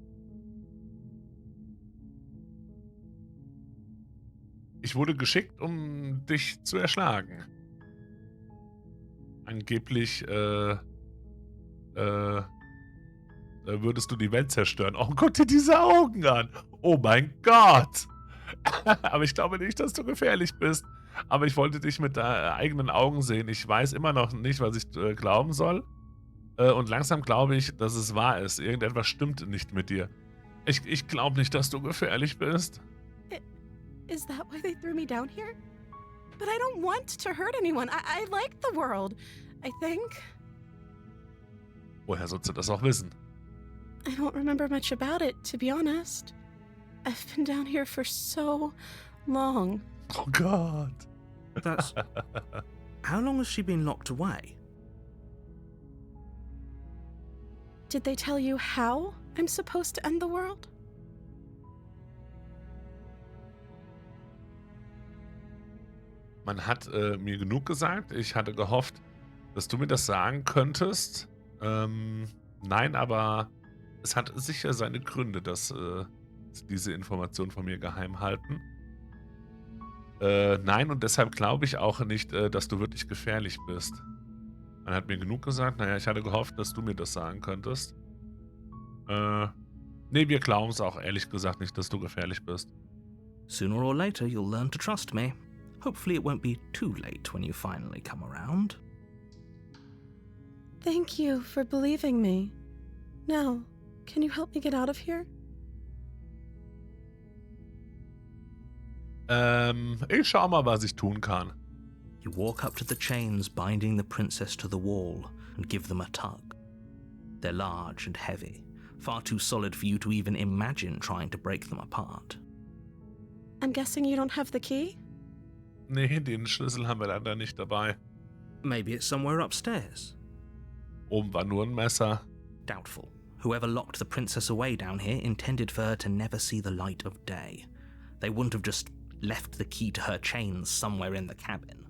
Ich wurde geschickt, um dich zu erschlagen. Angeblich würdest du die Welt zerstören. Oh, guck dir diese Augen an. Oh mein Gott. Aber ich glaube nicht, dass du gefährlich bist. Aber ich wollte dich mit eigenen Augen sehen. Ich weiß immer noch nicht, was ich glauben soll. Und langsam glaube ich, dass es wahr ist. Irgendetwas stimmt nicht mit dir. Ich glaube nicht, dass du gefährlich bist. Is that why they threw me down here? But I don't want to hurt anyone. I like the world, I think. Woher sollst du das auch wissen? I don't remember much about it, to be honest. I've been down here for so long. Oh Gott. That's... How long has she been locked away? Did they tell you how I'm supposed to end the world? Man hat mir genug gesagt. Ich hatte gehofft, dass du mir das sagen könntest. Nein, aber es hat sicher seine Gründe, dass sie diese Information von mir geheim halten. Nein, und deshalb glaube ich auch nicht, dass du wirklich gefährlich bist. Man hat mir genug gesagt. Naja, ich hatte gehofft, dass du mir das sagen könntest. Nee, wir glauben es auch ehrlich gesagt nicht, dass du gefährlich bist. Sooner or later, you'll learn to trust me. Hopefully it won't be too late when you finally come around. Thank you for believing me. Now, can you help me get out of here? Ich schau mal, was ich tun kann. You walk up to the chains binding the princess to the wall and give them a tug. They're large and heavy, far too solid for you to even imagine trying to break them apart. I'm guessing you don't have the key? Nee, den Schlüssel haben wir leider nicht dabei. Maybe it's somewhere upstairs. Oben war nur ein Messer. Doubtful. Whoever locked the princess away down here intended for her to never see the light of day. They wouldn't have just left the key to her chains somewhere in the cabin.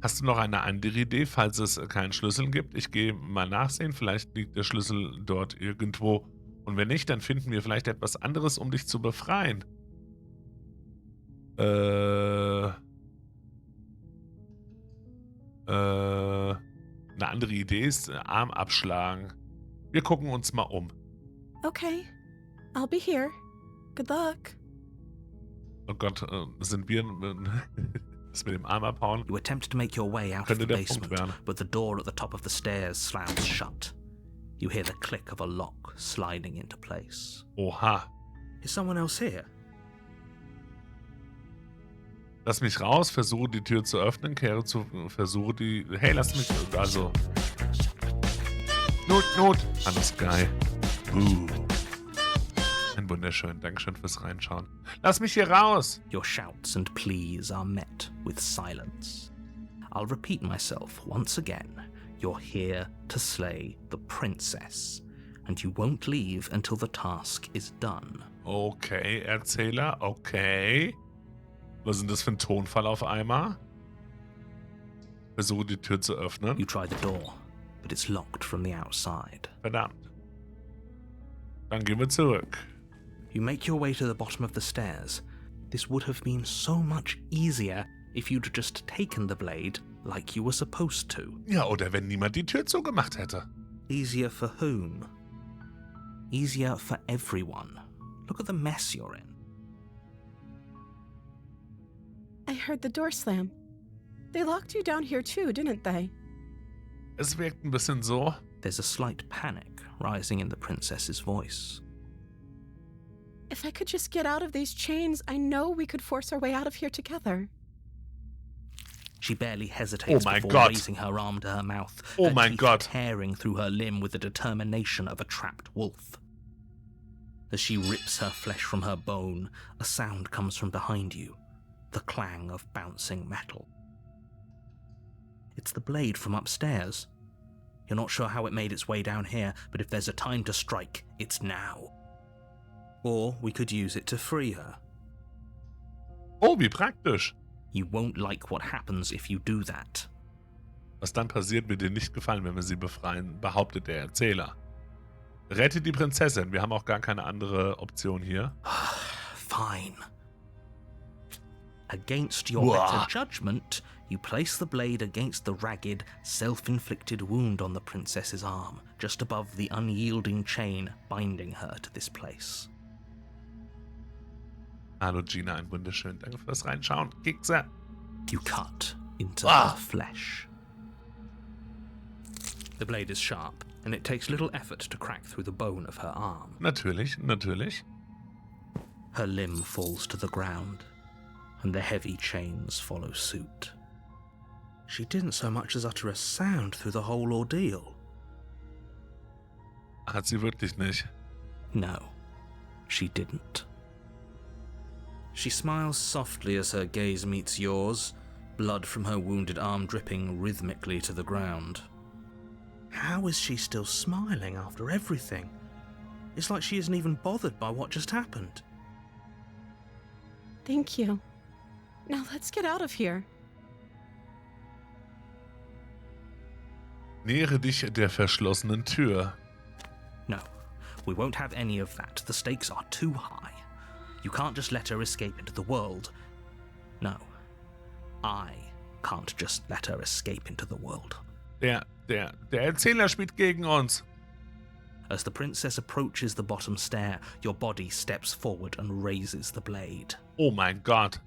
Hast du noch eine andere Idee, falls es keinen Schlüssel gibt? Ich gehe mal nachsehen, vielleicht liegt der Schlüssel dort irgendwo. Und wenn nicht, dann finden wir vielleicht etwas anderes, um dich zu befreien. Eine andere Idee ist Arm abschlagen. Wir gucken uns mal um. Okay, I'll be here. Good luck. Oh Gott, sind wir das mit dem Arm abhauen? You attempt to make your way out of Könnte the der Punkt basement, werden. but the door at the top of the stairs slams shut. You hear the click of a lock sliding into place. Oha. Is someone else here? Lass mich raus, versuche die Tür zu öffnen, versuche die... Hey, lass mich... Also... Not! Alles geil. Ein wunderschön. Dankeschön fürs Reinschauen. Lass mich hier raus! Your shouts and pleas are met with silence. I'll repeat myself once again. You're here to slay the princess. And you won't leave until the task is done. Okay, Erzähler, okay. Was ist denn das für ein Tonfall auf einmal? Versuche die Tür zu öffnen. You try the door, but it's locked from the outside. Verdammt. Dann gehen wir zurück. You make your way to the bottom of the stairs. This would have been so much easier if you'd just taken the blade like you were supposed to. Ja, oder wenn niemand die Tür zugemacht hätte. Easier for whom? Easier for everyone. Look at the mess you're in. I heard the door slam. They locked you down here too, didn't they? Es wirkt ein bisschen so. There's a slight panic rising in the princess's voice. If I could just get out of these chains, I know we could force our way out of here together. She barely hesitates before God. raising her arm to her mouth, Oh her my teeth God. tearing through her limb with the determination of a trapped wolf. As she rips her flesh from her bone, a sound comes from behind you, the clang of bouncing metal. It's the blade from upstairs. You're not sure how it made its way down here, but if there's a time to strike, it's now. Or we could use it to free her. Oh, wie praktisch. You won't like what happens if you do that. Was dann passiert, wird dir nicht gefallen, wenn wir sie befreien, behauptet der Erzähler. Rette die Prinzessin. Wir haben auch gar keine andere Option hier. Fine. Against your Wah. better judgment, you place the blade against the ragged, self-inflicted wound on the princess's arm, just above the unyielding chain binding her to this place. Hallo Gina, ein wunderschön. Danke fürs Reinschauen. Kekse. You cut into Ah. her flesh. The blade is sharp, and it takes little effort to crack through the bone of her arm. Natürlich, natürlich. Her limb falls to the ground, and the heavy chains follow suit. She didn't so much as utter a sound through the whole ordeal. Hat sie wirklich nicht. No, she didn't. She smiles softly as her gaze meets yours, blood from her wounded arm dripping rhythmically to the ground. How is she still smiling after everything? It's like she isn't even bothered by what just happened. Thank you. Now let's get out of here. Nähere dich der verschlossenen Tür. No, we won't have any of that. The stakes are too high. You can't just let her escape into the world. No, I can't just let her escape into the world. Der Erzähler spielt gegen uns. As the princess approaches the bottom stair, your body steps forward and raises the blade. Oh mein Gott.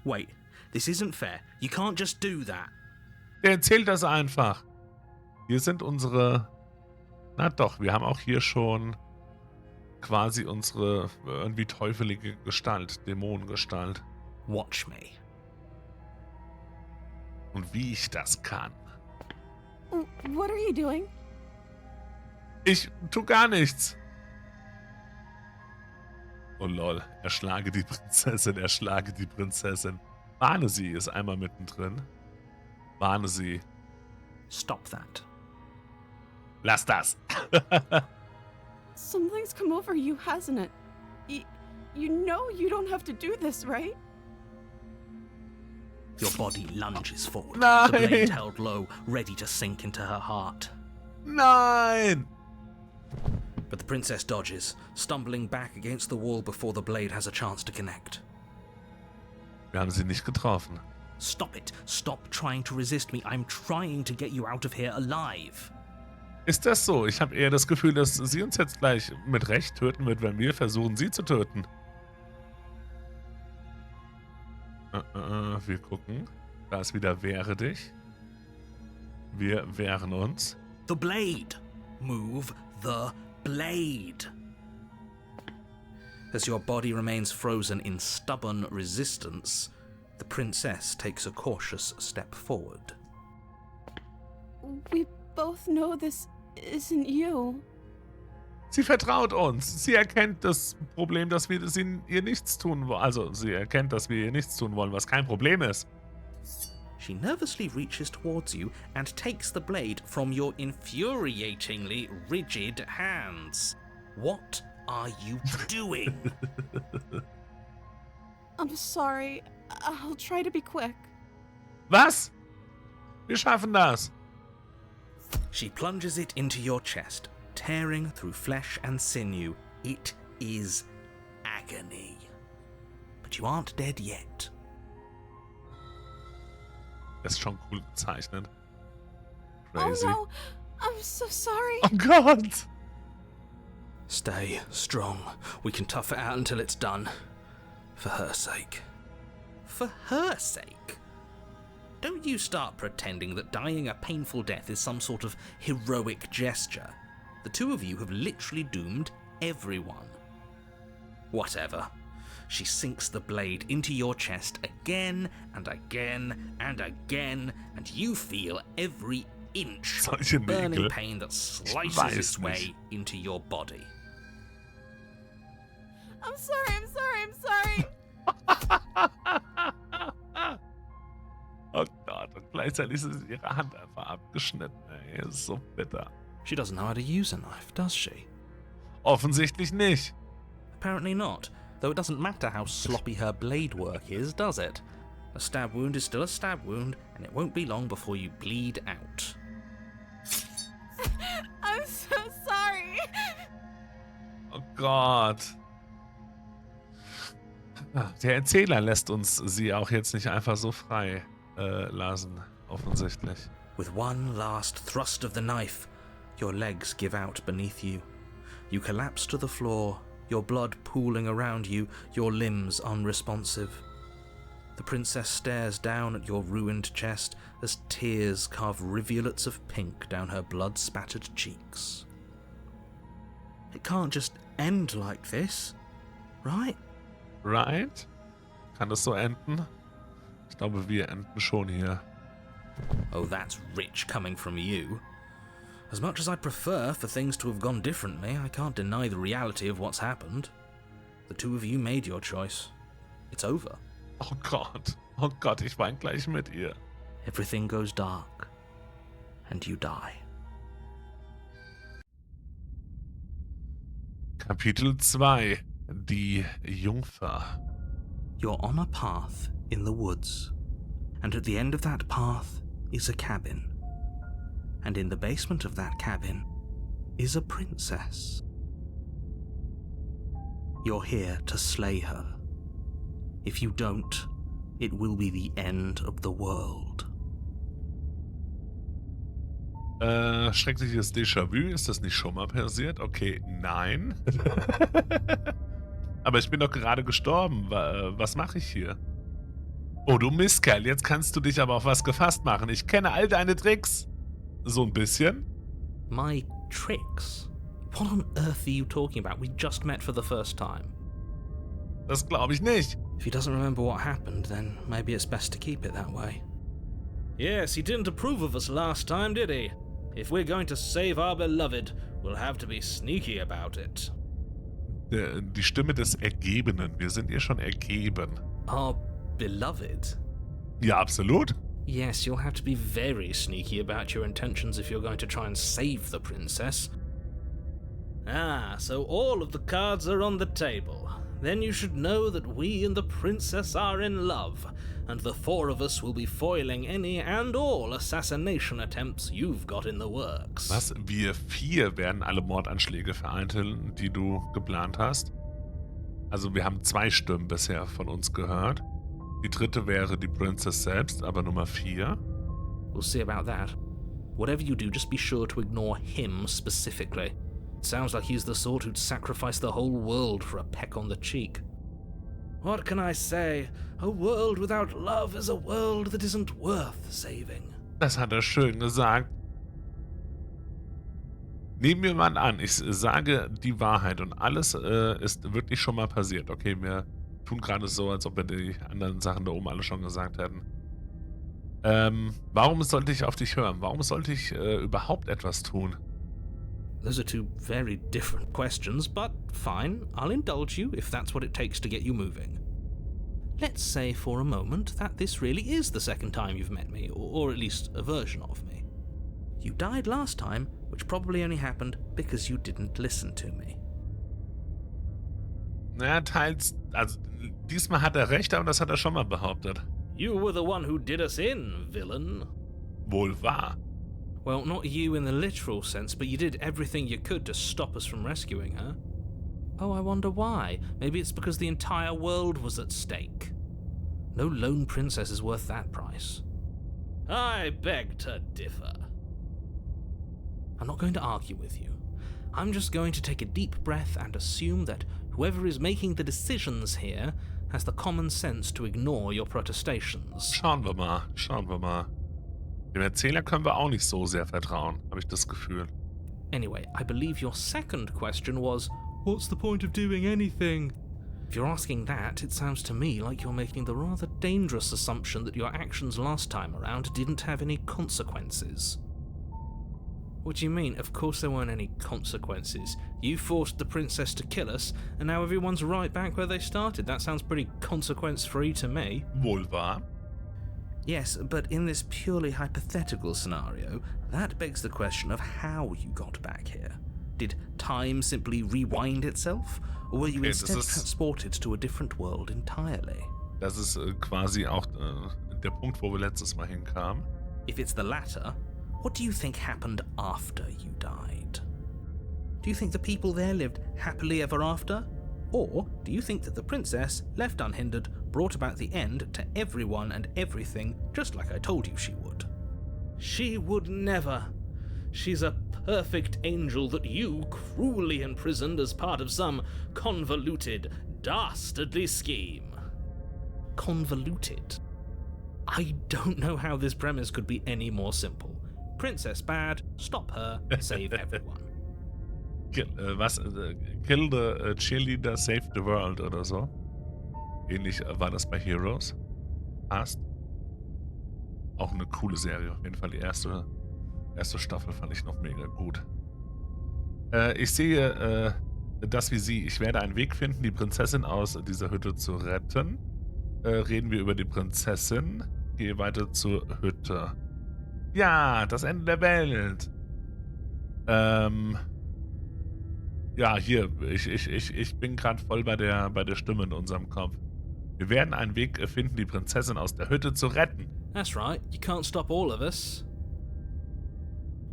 Wait, this isn't fair. You can't just do that. Der erzählt das einfach. Hier sind unsere... Na doch, wir haben auch hier schon quasi unsere irgendwie teufelige Gestalt, Dämonengestalt. Watch me. Und wie ich das kann. What are you doing? Ich tu gar nichts. Oh lol, erschlage die Prinzessin, erschlage die Prinzessin. Warne sie, ist einmal mittendrin. Warne sie. Stop that. Lass das. Something's come over you, hasn't it? You know you don't have to do this, right? Your body lunges forward, Nein. the blade held low, ready to sink into her heart. Nein! But the princess dodges, stumbling back against the wall before the blade has a chance to connect. Wir haben sie nicht getroffen. Stop it. Stop trying to resist me. I'm trying to get you out of here alive. Ist das so? Ich habe eher das Gefühl, dass sie uns jetzt gleich mit Recht töten wird, wenn wir versuchen, sie zu töten. Wir gucken. Da ist wieder Wehre dich. Wir wehren uns. The blade. Move the blade. As your body remains frozen in stubborn resistance, the princess takes a cautious step forward. We both know this isn't you. Sie vertraut uns. Sie erkennt das Problem, dass wir ihr nichts tun wollen. Also, sie erkennt, dass wir ihr nichts tun wollen, was kein Problem ist. She nervously reaches towards you and takes the blade from your infuriatingly rigid hands. What are you doing? I'm sorry. I'll try to be quick. Was? Wir schaffen das. She plunges it into your chest, tearing through flesh and sinew. It is agony. But you aren't dead yet. Das ist schon cool gezeichnet. Crazy. Oh no! I'm so sorry. Oh Gott! Stay strong. We can tough it out until it's done. For her sake. For her sake? Don't you start pretending that dying a painful death is some sort of heroic gesture. The two of you have literally doomed everyone. Whatever. She sinks the blade into your chest again and again and again, and you feel every inch of Solche burning Nägel. pain that Ich slices weiß its way nicht. into your body. I'm sorry. Oh Gott, und gleichzeitig ist ihre Hand einfach abgeschnitten. Ey, das ist so bitter. She doesn't know how to use a knife, does she? Offensichtlich nicht. Apparently not, though it doesn't matter how sloppy her blade work is, does it? A stab wound is still a stab wound, and it won't be long before you bleed out. I'm so sorry. Oh Gott. Der Erzähler lässt uns sie auch jetzt nicht einfach so frei lassen, offensichtlich. With one last thrust of the knife, your legs give out beneath you. You collapse to the floor, your blood pooling around you, your limbs unresponsive. The princess stares down at your ruined chest as tears carve rivulets of pink down her blood-spattered cheeks. It can't just end like this, right? Right? Kann das so enden? Ich glaube, wir enden schon hier. Oh, that's rich coming from you. As much as I'd prefer for things to have gone differently, I can't deny the reality of what's happened. The two of you made your choice. It's over. Oh Gott, ich weine gleich mit ihr. Everything goes dark, and you die. Kapitel 2. Die Jungfer. You're on a path in the woods, and at the end of that path is a cabin. And in the basement of that cabin is a princess. You're here to slay her. If you don't, it will be the end of the world. Schreckliches Déjà-vu, ist das nicht schon mal passiert? Okay, nein. Aber ich bin doch gerade gestorben. Was mache ich hier? Oh, du Mistkerl, jetzt kannst du dich aber auf was gefasst machen. Ich kenne all deine Tricks. So ein bisschen. My tricks? What on earth are you talking about? We just met for the first time. Das glaube ich nicht. If he doesn't remember what happened, then maybe it's best to keep it that way. Yes, he didn't approve of us last time, did he? If we're going to save our beloved, we'll have to be sneaky about it. Die Stimme des Ergebenen. Wir sind ihr schon ergeben. Our beloved? Ja, absolut. Yes, you'll have to be very sneaky about your intentions if you're going to try and save the princess. Ah, so all of the cards are on the table. Then you should know that we and the princess are in love, and the four of us will be foiling any and all assassination attempts you've got in the works. Was? Wir 4 werden alle Mordanschläge vereiteln, die du geplant hast? Also wir haben 2 Stimmen bisher von uns gehört. Die dritte wäre die Princess selbst, aber Nummer 4. We'll see about that. Whatever you do, just be sure to ignore him specifically. It sounds like he's the sort who'd sacrifice the whole world for a peck on the cheek. What can I say? A world without love is a world that isn't worth saving. Das hat er schön gesagt. Nehmen wir mal an, ich sage die Wahrheit und alles ist wirklich schon mal passiert. Okay, wir tun gerade so, als ob wir die anderen Sachen da oben alle schon gesagt hätten. Warum sollte ich auf dich hören? Warum sollte ich überhaupt etwas tun? Those are two very different questions, but fine, I'll indulge you if that's what it takes to get you moving. Let's say for a moment that this really is the second time you've met me, or at least a version of me. You died last time, which probably only happened because you didn't listen to me. Naja, teils, also diesmal hat er recht, aber das hat er schon mal behauptet. You were the one who did us in, villain. Wohl wahr. Well, not you in the literal sense, but you did everything you could to stop us from rescuing her. Oh, I wonder why. Maybe it's because the entire world was at stake. No lone princess is worth that price. I beg to differ. I'm not going to argue with you. I'm just going to take a deep breath and assume that whoever is making the decisions here has the common sense to ignore your protestations. Schauen wir mal. Dem Erzähler können wir auch nicht so sehr vertrauen, habe ich das Gefühl. Anyway, I believe your second question was, what's the point of doing anything? If you're asking that, it sounds to me like you're making the rather dangerous assumption that your actions last time around didn't have any consequences. What do you mean? Of course there weren't any consequences. You forced the princess to kill us, and now everyone's right back where they started. That sounds pretty consequence-free to me. Wohl wahr. Yes, but in this purely hypothetical scenario, that begs the question of how you got back here. Did time simply rewind itself? Or were you instead transported to a different world entirely? Das ist quasi auch der Punkt, wo wir letztes Mal hinkamen. If it's the latter, what do you think happened after you died? Do you think the people there lived happily ever after? Or do you think that the princess, left unhindered, brought about the end to everyone and everything, just like I told you she would? She would never. She's a perfect angel that you cruelly imprisoned as part of some convoluted, dastardly scheme. convoluted. I don't know how this premise could be any more simple. Princess bad, stop her, save everyone. Kill the cheerleader, save the world oder so. Ähnlich war das bei Heroes. Passt. Auch eine coole Serie. Auf jeden Fall die erste Staffel fand ich noch mega gut. Ich sehe das wie sie. Ich werde einen Weg finden, die Prinzessin aus dieser Hütte zu retten. Reden wir über die Prinzessin. Gehe weiter zur Hütte. Ja, das Ende der Welt. Ja, hier. Ich bin gerade voll bei der Stimme in unserem Kopf. Wir werden einen Weg finden, die Prinzessin aus der Hütte zu retten. That's right, you can't stop all of us.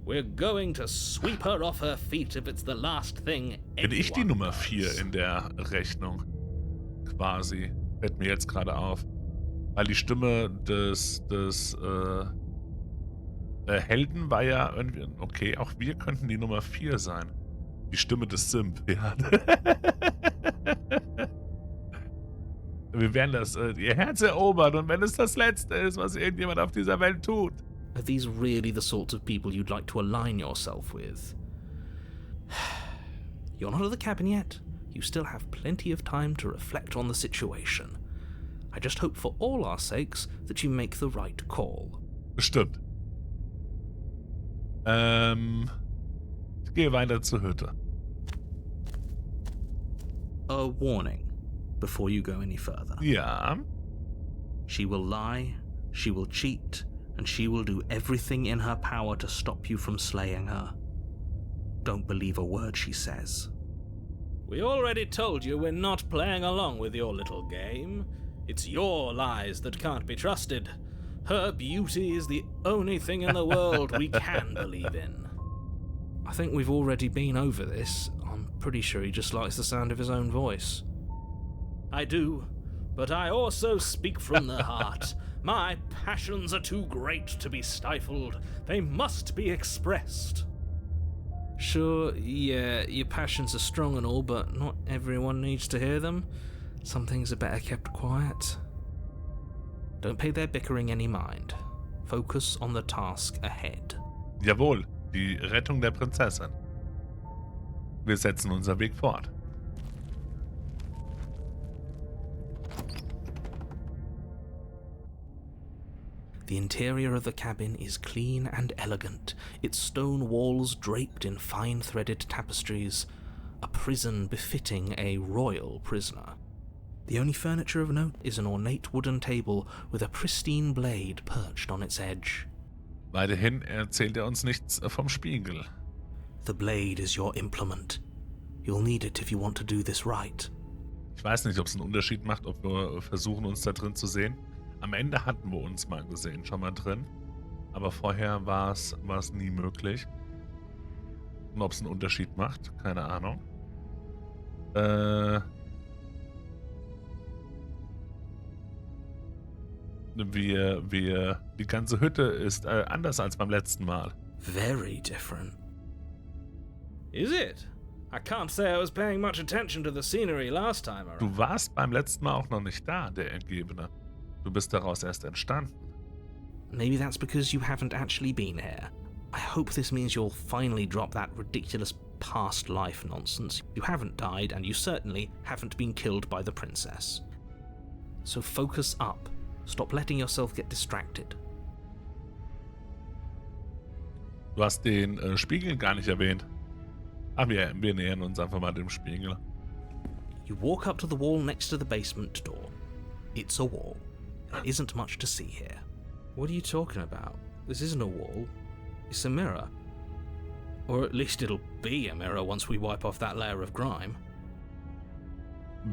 We're going to sweep her off her feet if it's the last thing Bin ich die anyone Nummer does. 4 in der Rechnung? Quasi. Fällt mir jetzt gerade auf. Weil die Stimme des Helden war ja irgendwie... Okay, auch wir könnten die Nummer 4 sein. Die Stimme des Simp, ja. Wir werden ihr Herz erobern und wenn es das Letzte ist, was irgendjemand auf dieser Welt tut. Are these really the sorts of people you'd like to align yourself with? You're not at the cabin yet. You still have plenty of time to reflect on the situation. I just hope for all our sakes that you make the right call. Bestimmt. Ich gehe weiter zur Hütte. A warning before you go any further. Ja. She will lie, she will cheat, and she will do everything in her power to stop you from slaying her. Don't believe a word she says. We already told you we're not playing along with your little game. It's your lies that can't be trusted. Her beauty is the only thing in the world we can believe in. I think we've already been over this. I'm pretty sure he just likes the sound of his own voice. I do, but I also speak from the heart. My passions are too great to be stifled. They must be expressed. Sure, yeah, your passions are strong and all, but not everyone needs to hear them. Some things are better kept quiet. Don't pay their bickering any mind. Focus on the task ahead. Jawohl, die Rettung der Prinzessin. Wir setzen unseren Weg fort. The interior of the cabin is clean and elegant, its stone walls draped in fine-threaded tapestries, a prison befitting a royal prisoner. The only furniture of note is an ornate wooden table with a pristine blade perched on its edge. Weiterhin erzählt uns nichts vom Spiegel. The blade is your implement. You'll need it if you want to do this right. Ich weiß nicht, ob es einen Unterschied macht, ob wir versuchen, uns da drin zu sehen. Am Ende hatten wir uns mal gesehen, schon mal drin. Aber vorher war es nie möglich. Und ob es einen Unterschied macht, keine Ahnung. Die ganze Hütte ist anders als beim letzten Mal. Very different. Is it? I can't say I was paying much attention to the scenery last time around. Du warst beim letzten Mal auch noch nicht da, der Ergebene. Du bist daraus erst entstanden. Maybe that's because you haven't actually been here. I hope this means you'll finally drop that ridiculous past life nonsense. You haven't died, and you certainly haven't been killed by the princess. So focus up. Stop letting yourself get distracted. Du hast den Spiegel gar nicht erwähnt. Ach, wir nähern uns einfach mal dem Spiegel. You walk up to the wall next to the basement door. It's a wall. There isn't much to see here. What are you talking about? This isn't a wall. It's a mirror. Or at least it'll be a mirror once we wipe off that layer of grime.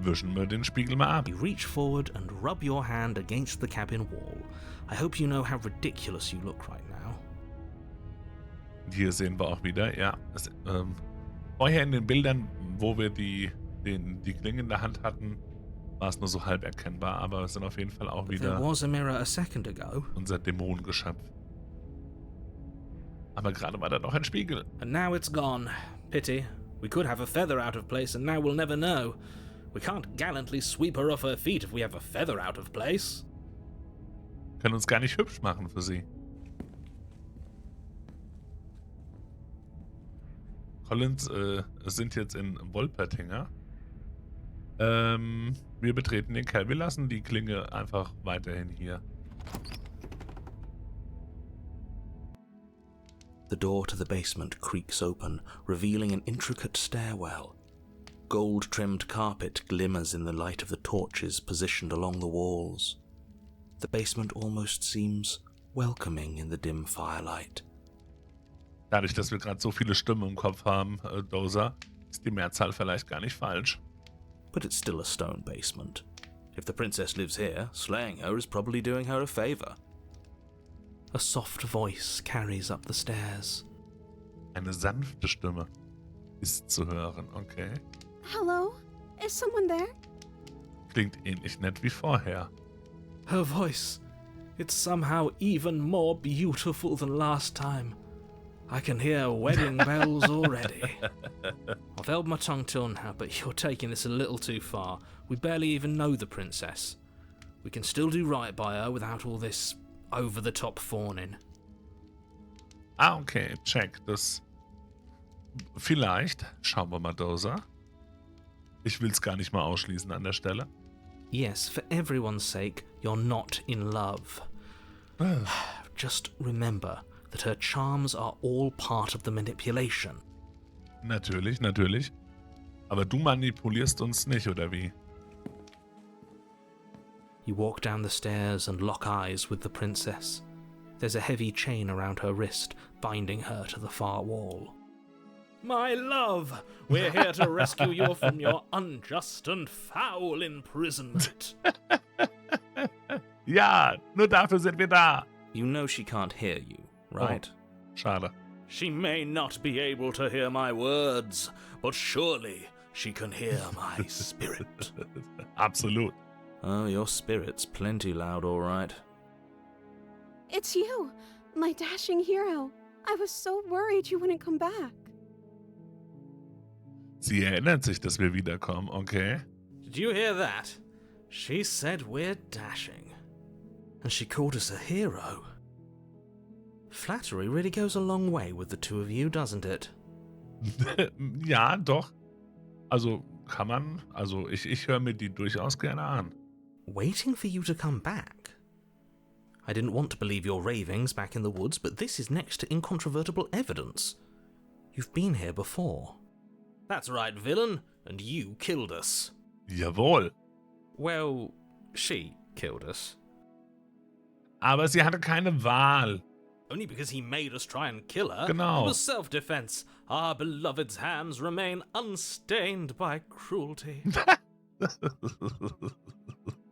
Wischen wir den Spiegel mal ab. You reach forward and rub your hand against the cabin wall. I hope you know how ridiculous you look right now. Hier sehen wir auch wieder, ja. Vorher in den Bildern, wo wir die Klinge in der Hand hatten, war es nur so halb erkennbar, aber es sind auf jeden Fall auch wieder There was a mirror a second ago. unser Dämonengeschöpf. Aber gerade war da noch ein Spiegel. And now it's gone. Pity. We could have a feather out of place and now we'll never know. We can't gallantly sweep her off her feet if we have a feather out of place. Können uns gar nicht hübsch machen für sie. Collins sind jetzt in Wolpertinger. Wir betreten den Keller. Wir lassen die Klinge einfach weiterhin hier. The door to the basement creaks open, revealing an intricate stairwell. Gold-trimmed carpet glimmers in the light of the torches positioned along the walls. The basement almost seems welcoming in the dim firelight. Dadurch, dass wir gerade so viele Stimmen im Kopf haben, Dozer, ist die Mehrzahl vielleicht gar nicht falsch. But it's still a stone basement. If the princess lives here, slaying her is probably doing her a favor. A soft voice carries up the stairs. Eine sanfte Stimme ist zu hören, okay. Hello? Is someone there? Klingt ähnlich nett wie vorher. Her voice, it's somehow even more beautiful than last time. I can hear wedding bells already. I've held my tongue till now, but you're taking this a little too far. We barely even know the princess. We can still do right by her without all this over-the-top fawning. Ah, okay, check. Das vielleicht, schauen wir mal, Dozer. Ich will es gar nicht mal ausschließen an der Stelle. Yes, for everyone's sake, you're not in love. Just remember that her charms are all part of the manipulation. Natürlich, natürlich. Aber du manipulierst uns nicht, oder wie? You walk down the stairs and lock eyes with the princess. There's a heavy chain around her wrist, binding her to the far wall. My love, we're here to rescue you from your unjust and foul imprisonment. Ja, nur dafür sind wir da. You know she can't hear you, right? Oh, schade. She may not be able to hear my words, but surely she can hear my spirit. Absolut. Oh, your spirit's plenty loud, all right. It's you, my dashing hero. I was so worried you wouldn't come back. Sie erinnert sich, dass wir wiederkommen, okay? Did you hear that? She said we're dashing. And she called us a hero. Flattery really goes a long way with the two of you, doesn't it? Ja, doch. Also kann man, ich höre mir die durchaus gerne an. Waiting for you to come back? I didn't want to believe your ravings back in the woods, but this is next to incontrovertible evidence. You've been here before. That's right, villain, and you killed us. Jawohl. Well, she killed us. Aber sie hatte keine Wahl. Only because he made us try and kill her. Genau. It was self-defense. Our beloved's hands remain unstained by cruelty.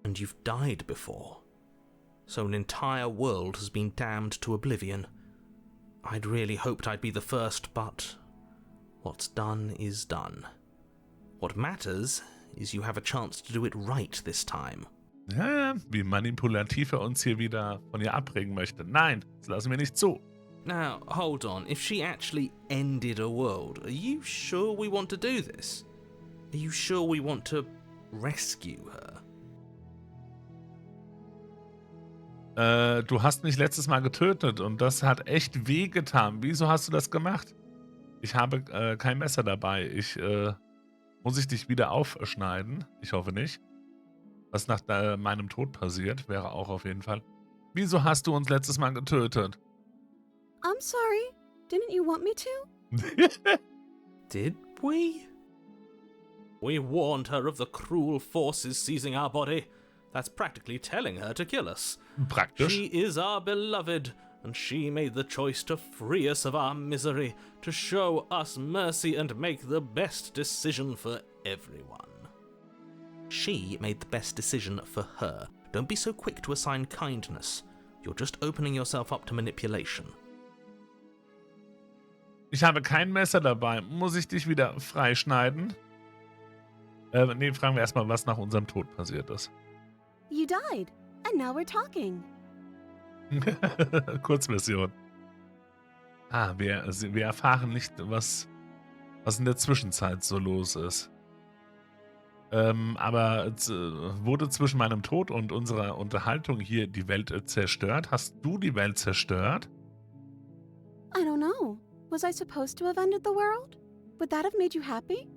And you've died before. So an entire world has been damned to oblivion. I'd really hoped I'd be the first, but what's done is done. What matters is you have a chance to do it right this time. Ja, wie manipulativ uns hier wieder von ihr abbringen möchte. Nein, das lassen wir nicht zu. Now, hold on. If she actually ended a world, are you sure we want to do this? Are you sure we want to rescue her? Du hast mich letztes Mal getötet und das hat echt wehgetan. Wieso hast du das gemacht? Ich habe kein Messer dabei. Muss ich dich wieder aufschneiden? Ich hoffe nicht. Was nach meinem Tod passiert, wäre auch auf jeden Fall. Wieso hast du uns letztes Mal getötet? I'm sorry. Didn't you want me to? Did we? We warned her of the cruel forces seizing our body. That's practically telling her to kill us. Praktisch. She is our beloved, and she made the choice to free us of our misery, to show us mercy and make the best decision for everyone. She made the best decision for her. Don't be so quick to assign kindness. You're just opening yourself up to manipulation. Ich habe kein Messer dabei. Muss ich dich wieder freischneiden? Nee, fragen wir erstmal, was nach unserem Tod passiert ist. You died, and now we're talking. Kurzversion. Wir erfahren nicht, was in der Zwischenzeit so los ist. Aber wurde zwischen meinem Tod und unserer Unterhaltung hier die Welt zerstört? Hast du die Welt zerstört? I don't know. Was I supposed to have ended the world? Would that have made you happy?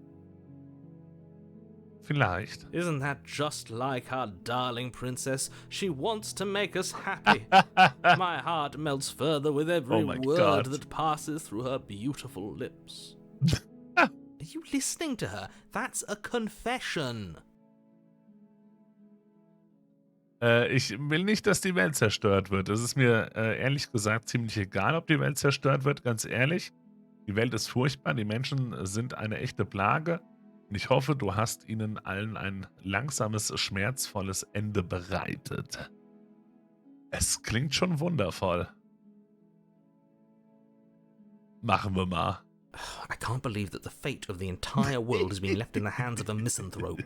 Vielleicht. Isn't that just like our darling princess? She wants to make us happy. My heart melts further with every Oh my word God. that passes through her beautiful lips. Are you listening to her? That's a confession. Ich will nicht, dass die Welt zerstört wird. Es ist mir ehrlich gesagt ziemlich egal, ob die Welt zerstört wird, ganz ehrlich. Die Welt ist furchtbar, die Menschen sind eine echte Plage. Und ich hoffe, du hast ihnen allen ein langsames, schmerzvolles Ende bereitet. Es klingt schon wundervoll. Machen wir mal. I can't believe that the fate of the entire world has been left in the hands of a misanthrope.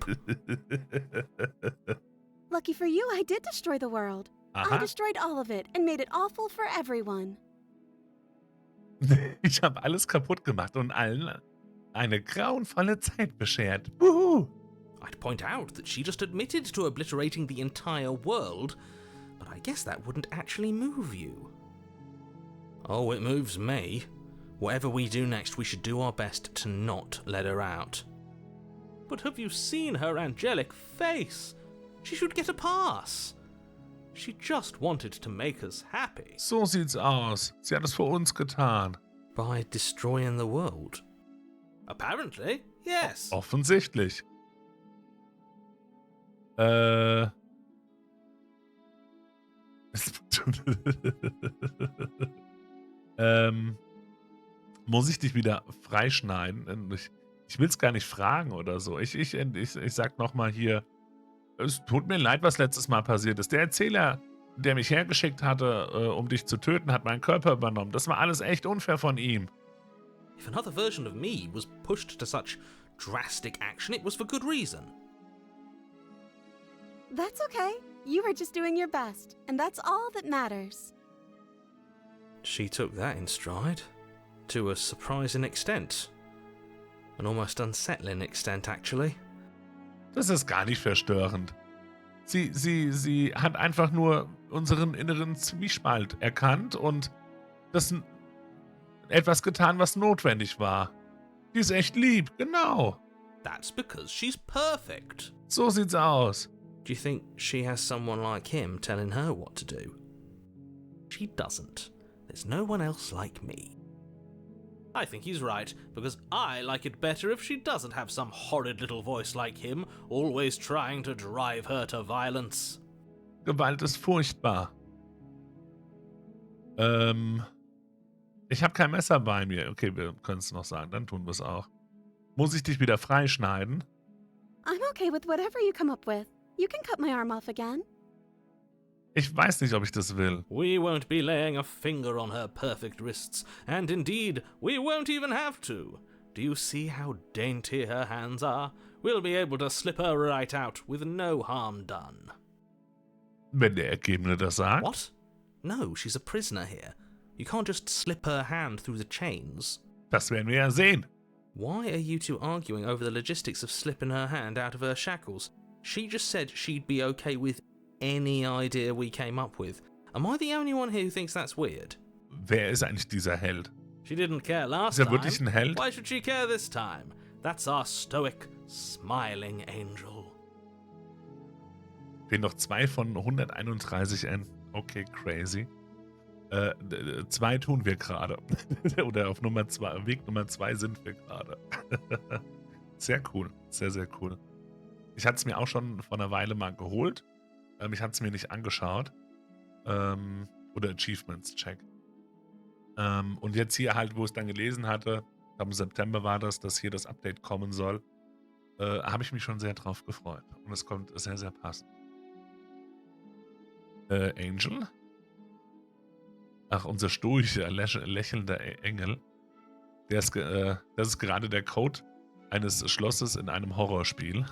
Lucky for you, I did destroy the world. I Aha. destroyed all of it and made it awful for everyone. Ich habe alles kaputt gemacht und allen eine grauenvolle Zeit beschert. Wuhu! I'd point out that she just admitted to obliterating the entire world, but I guess that wouldn't actually move you. Oh, it moves me. Whatever we do next, we should do our best to not let her out. But have you seen her angelic face? She should get a pass. She just wanted to make us happy. So sieht's aus. Sie hat es für uns getan. By destroying the world? Apparently, yes. Offensichtlich. Muss ich dich wieder freischneiden? Ich will es gar nicht fragen oder so. Ich sag nochmal hier, es tut mir leid, was letztes Mal passiert ist. Der Erzähler, der mich hergeschickt hatte, um dich zu töten, hat meinen Körper übernommen. Das war alles echt unfair von ihm. If another version of me was pushed to such drastic action, it was for good reason. That's okay. You were just doing your best, and that's all that matters. She took that in stride. To a surprising extent. An almost unsettling extent, actually. Das ist gar nicht verstörend. Sie hat einfach nur unseren inneren Zwiespalt erkannt und das etwas getan, was notwendig war. Die ist echt lieb, genau. That's because she's perfect. So sieht's aus. Do you think she has someone like him telling her what to do? She doesn't. There's no one else like me. I think he's right, because I like it better if she doesn't have some horrid little voice like him, always trying to drive her to violence. Gewalt ist furchtbar. Ich habe kein Messer bei mir. Okay, wir können es noch sagen, dann tun wir es auch. Muss ich dich wieder freischneiden? I'm okay with whatever you come up with. You can cut my arm off again. Ich weiß nicht, ob ich das will. We won't be laying a finger on her perfect wrists, and indeed, we won't even have to. Do you see how dainty her hands are? We'll be able to slip her right out with no harm done. Wenn der Ergebene das sagt. What? No, she's a prisoner here. You can't just slip her hand through the chains. Das werden wir ja sehen. Why are you two arguing over the logistics of slipping her hand out of her shackles? She just said she'd be okay with any idea we came up with. Am I the only one here who thinks that's weird? Wer ist eigentlich dieser Held? She didn't care last Ist er time. wirklich ein Held? Why should she care this time? That's our stoic, smiling angel. Fehlen noch 2 von 131 Enden. Okay, crazy. 2 tun wir gerade. Oder auf Weg Nummer 2 sind wir gerade. Sehr cool. Sehr, sehr cool. Ich hatte es mir auch schon vor einer Weile mal geholt. Ich hatte es mir nicht angeschaut. Oder Achievements check. Und jetzt hier halt, wo ich es dann gelesen hatte, im September war das, dass hier das Update kommen soll, habe ich mich schon sehr drauf gefreut. Und es kommt sehr, sehr passend. Angel? Ach, unser stoischer, lächelnder Engel. Das ist gerade der Code eines Schlosses in einem Horrorspiel.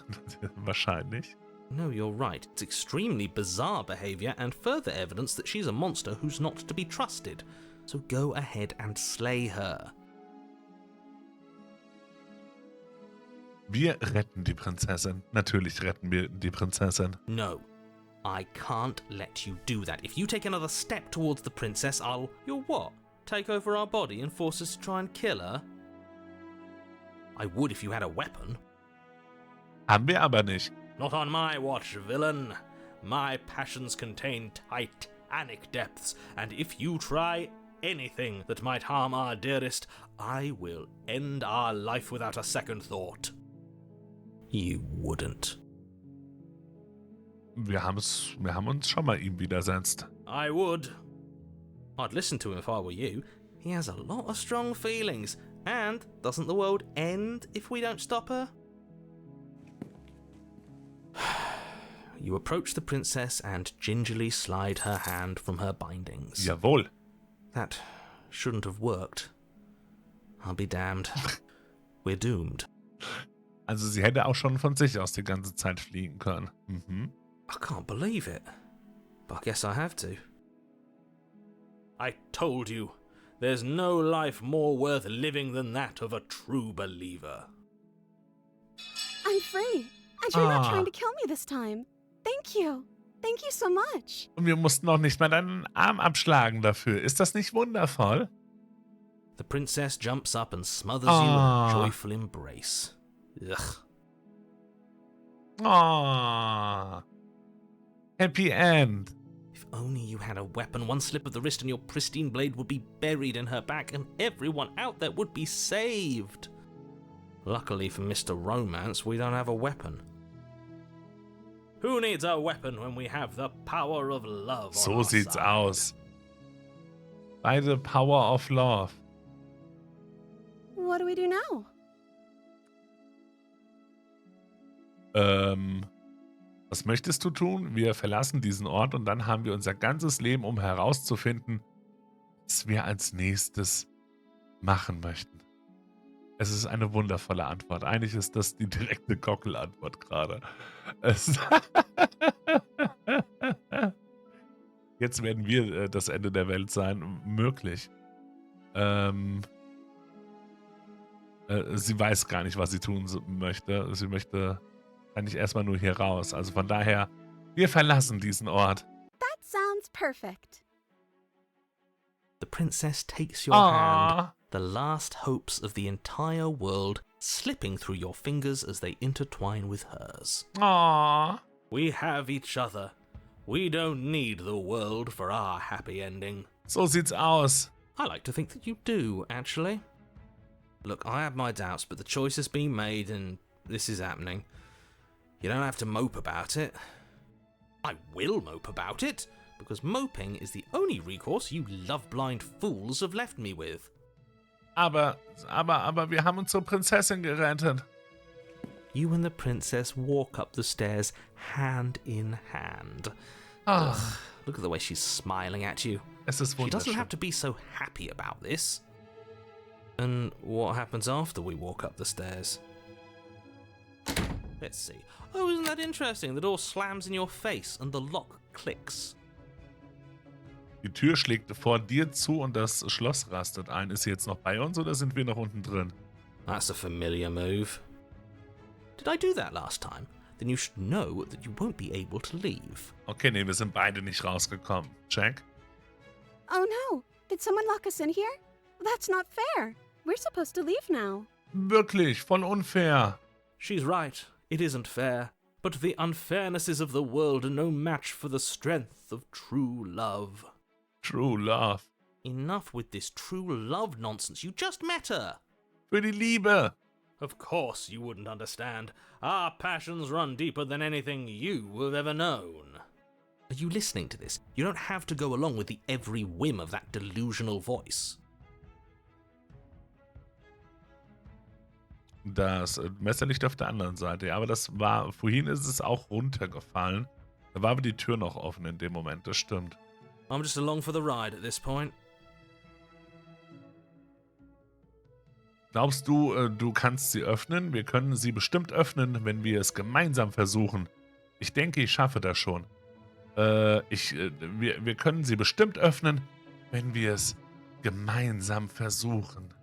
Wahrscheinlich. No, you're right. It's extremely bizarre behavior and further evidence that she's a monster who's not to be trusted. So go ahead and slay her. Wir retten die Prinzessin. Natürlich retten wir die Prinzessin. No, I can't let you do that. If you take another step towards the princess, You'll what? Take over our body and force us to try and kill her? I would if you had a weapon. Haben wir aber nicht. Not on my watch, villain. My passions contain titanic depths, and if you try anything that might harm our dearest, I will end our life without a second thought. You wouldn't. Wir haben uns schon mal ihm widersetzt. I would. I'd listen to him if I were you. He has a lot of strong feelings. And doesn't the world end if we don't stop her? You approach the princess and gingerly slide her hand from her bindings. Jawohl. That shouldn't have worked. I'll be damned. We're doomed. Also sie hätte auch schon von sich aus die ganze Zeit fliegen können. Mhm. I can't believe it. But I guess I have to. I told you, there's no life more worth living than that of a true believer. I'm free. And you're not trying to kill me this time. Thank you. Thank you so much. Und wir mussten noch nicht mal deinen Arm abschlagen dafür. Ist das nicht wundervoll? The princess jumps up and smothers you in a joyful embrace. Ugh. Aww. Happy end. If only you had a weapon, one slip of the wrist and your pristine blade would be buried in her back and everyone out there would be saved. Luckily for Mr. Romance, we don't have a weapon. Who needs a weapon when we have the power of love So on our sieht's side? aus. By the power of love. What do we do now? Was möchtest du tun? Wir verlassen diesen Ort und dann haben wir unser ganzes Leben, um herauszufinden, was wir als nächstes machen möchten. Es ist eine wundervolle Antwort. Eigentlich ist das die direkte Gockel-Antwort gerade. Jetzt werden wir das Ende der Welt sein. Möglich. Sie weiß gar nicht, was sie tun möchte. Sie möchte eigentlich erstmal nur hier raus. Also von daher, wir verlassen diesen Ort. That sounds perfect. The princess takes your hand, the last hopes of the entire world slipping through your fingers as they intertwine with hers. Aww. We have each other. We don't need the world for our happy ending. So sieht's aus. I like to think that you do, actually. Look, I have my doubts, but the choice has been made and this is happening. You don't have to mope about it. I will mope about it, because moping is the only recourse you love-blind fools have left me with. Aber wir haben uns zur Prinzessin gerettet. You and the princess walk up the stairs hand in hand. Ugh, look at the way she's smiling at you. Es ist She doesn't wunderschön. have to be so happy about this. And what happens after we walk up the stairs? Let's see. Oh, isn't that interesting? The door slams in your face and the lock clicks. Die Tür schlägt vor dir zu und das Schloss rastet ein. Ist sie jetzt noch bei uns oder sind wir noch unten drin? That's a familiar move. Did I do that last time? Then you should know that you won't be able to leave. Okay, nee, wir sind beide nicht rausgekommen. Check. Oh no! Did someone lock us in here? That's not fair. We're supposed to leave now. Wirklich, voll unfair. She's right. It isn't fair. But the unfairnesses of the world are no match for the strength of true love. True love. Enough with this true love nonsense. You just met her. Für die Liebe. Of course you wouldn't understand. Our passions run deeper than anything you have ever known. Are you listening to this? You don't have to go along with the every whim of that delusional voice. Das Messer liegt auf der anderen Seite. Ja, aber das war, vorhin ist es auch runtergefallen. Da war aber die Tür noch offen in dem Moment, das stimmt. I'm just along for the ride at this point. Glaubst du, du kannst sie öffnen? Wir können sie bestimmt öffnen, wenn wir es gemeinsam versuchen. Ich denke, ich schaffe das schon. Wir können sie bestimmt öffnen, wenn wir es gemeinsam versuchen.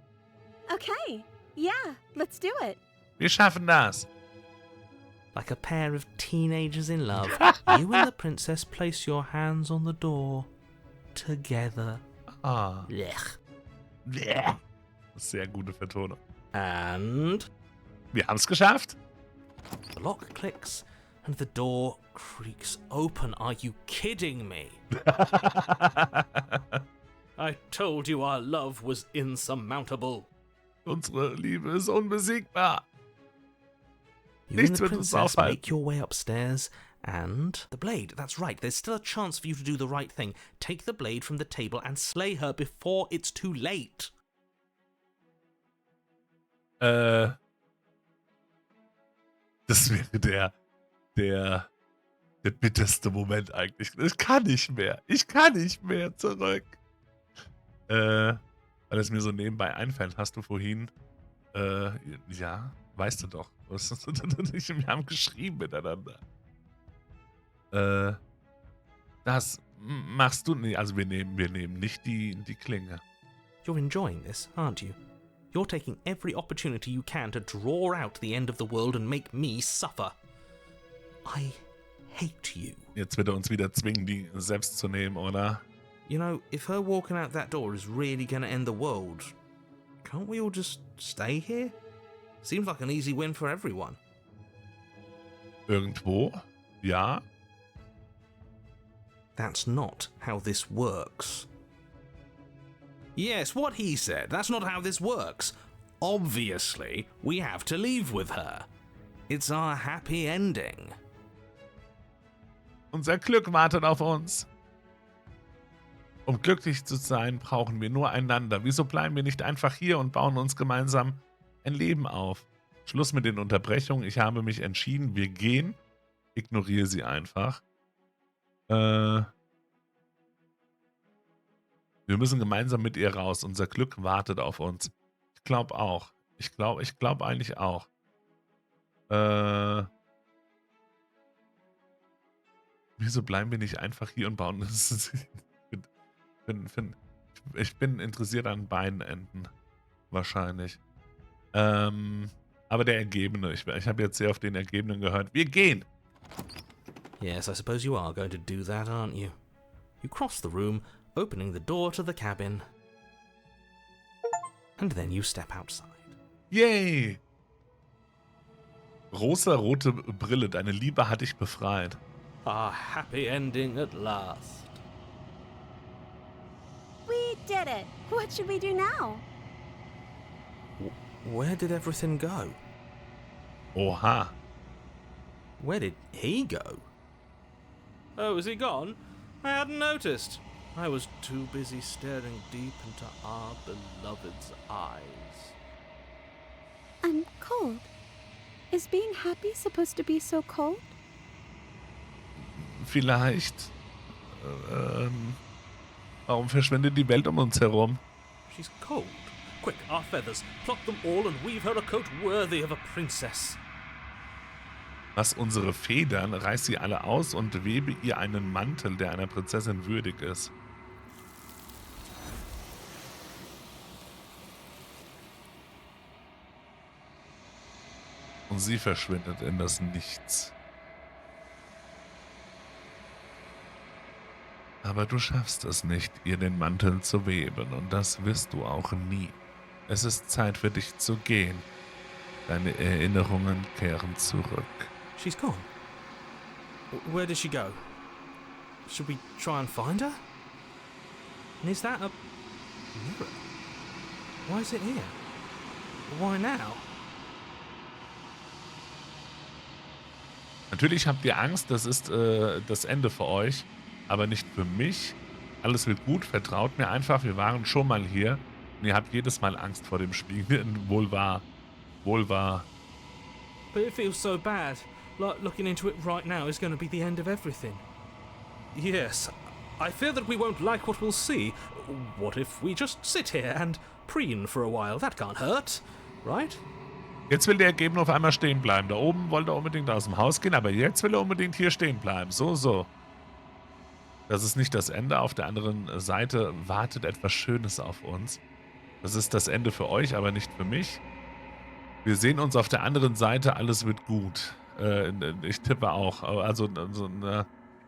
Okay. Yeah, let's do it. Wir schaffen das. Like a pair of teenagers in love, you and the princess place your hands on the door. Together. Ah. Blech. Blech. Sehr gute Vertonung. And Wir haben es geschafft. the lock clicks and the door creaks open. Are you kidding me? I told you our love was insurmountable. Unsere Liebe ist unbesiegbar. You Nichts and the wird uns princess aufhalten. make your way upstairs, and the blade. That's right. There's still a chance for you to do the right thing. Take the blade from the table and slay her before it's too late. Das wäre der bitterste Moment eigentlich. Ich kann nicht mehr zurück. Weil es mir so nebenbei einfällt, hast du vorhin, ja, weißt du doch. Wir haben geschrieben miteinander. Das machst du nicht. Also wir nehmen nicht die Klinge. You're enjoying this, aren't you? You're taking every opportunity you can to draw out the end of the world and make me suffer. I hate you. Jetzt wird er uns wieder zwingen, die selbst zu nehmen, oder? You know, if her walking out that door is really gonna end the world, can't we all just stay here? Seems like an easy win for everyone. Irgendwo? Ja? That's not how this works. Yes, what he said. That's not how this works. Obviously, we have to leave with her. It's our happy ending. Unser Glück wartet auf uns. Um glücklich zu sein, brauchen wir nur einander. Wieso bleiben wir nicht einfach hier und bauen uns gemeinsam ein Leben auf? Schluss mit den Unterbrechungen. Ich habe mich entschieden, wir gehen. Ignoriere sie einfach. Wir müssen gemeinsam mit ihr raus. Unser Glück wartet auf uns. Ich glaube auch. Ich glaube eigentlich auch. Wieso bleiben wir nicht einfach hier und bauen das? Ich bin interessiert an beiden Enden. Wahrscheinlich. Aber der Ergebene. Ich habe jetzt sehr auf den Ergebenen gehört. Wir gehen! Yes, I suppose you are going to do that, aren't you? You cross the room, opening the door to the cabin. And then you step outside. Yay! Rosa-rote Brille, deine Liebe hat dich befreit. A happy ending at last. We did it. What should we do now? Where did everything go? Oha. Where did he go? Oh, is he gone? I hadn't noticed. I was too busy staring deep into our beloved's eyes. I'm cold. Is being happy supposed to be so cold? Vielleicht. Warum verschwindet die Welt um uns herum? She's cold. Quick, our feathers. Pluck them all and weave her a coat worthy of a princess. Was unsere Federn, reiß sie alle aus und webe ihr einen Mantel, der einer Prinzessin würdig ist. Und sie verschwindet in das Nichts. Aber du schaffst es nicht, ihr den Mantel zu weben, und das wirst du auch nie. Es ist Zeit für dich zu gehen. Deine Erinnerungen kehren zurück. She's gone. Where did she go? Should we try and find her? And is that a mirror? Why is it here? Why now? Natürlich habt ihr Angst, das ist das Ende für euch, aber nicht für mich. Alles wird gut, vertraut mir einfach, wir waren schon mal hier und ihr habt jedes Mal Angst vor dem Spiel. Wohl wahr. Wohl wahr. But it feels so bad. Like looking into it right now is going to be the end of everything. Yes, I fear that we won't like what we'll see. What if we just sit here and preen for a while? That can't hurt, right? Jetzt will der Ergebene auf einmal stehen bleiben. Da oben wollte er unbedingt aus dem Haus gehen, aber jetzt will er unbedingt hier stehen bleiben. So. Das ist nicht das Ende. Auf der anderen Seite wartet etwas Schönes auf uns. Das ist das Ende für euch, aber nicht für mich. Wir sehen uns auf der anderen Seite, alles wird gut. Ich tippe auch.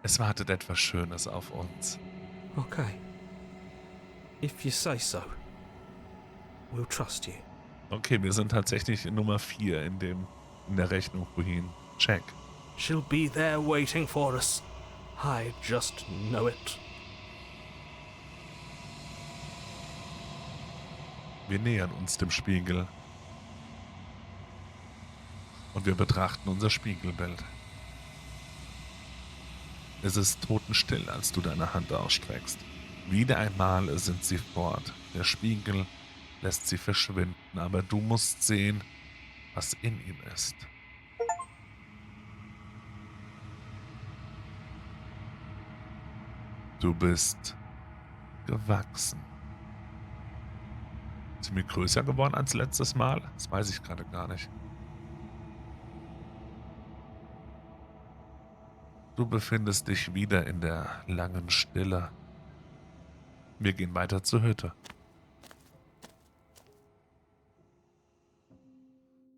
Es wartet etwas Schönes auf uns. Okay. If you say so. We'll trust you. Okay, wir sind tatsächlich Nummer 4 in der Rechnung wohin. Check. She'll be there waiting for us. I just know it. Wir nähern uns dem Spiegel. Und wir betrachten unser Spiegelbild. Es ist totenstill, als du deine Hand ausstreckst. Wieder einmal sind sie fort. Der Spiegel lässt sie verschwinden, aber du musst sehen, was in ihm ist. Du bist gewachsen. Sind wir größer geworden als letztes Mal? Das weiß ich gerade gar nicht. Du befindest dich wieder in der langen Stille. Wir gehen weiter zur Hütte.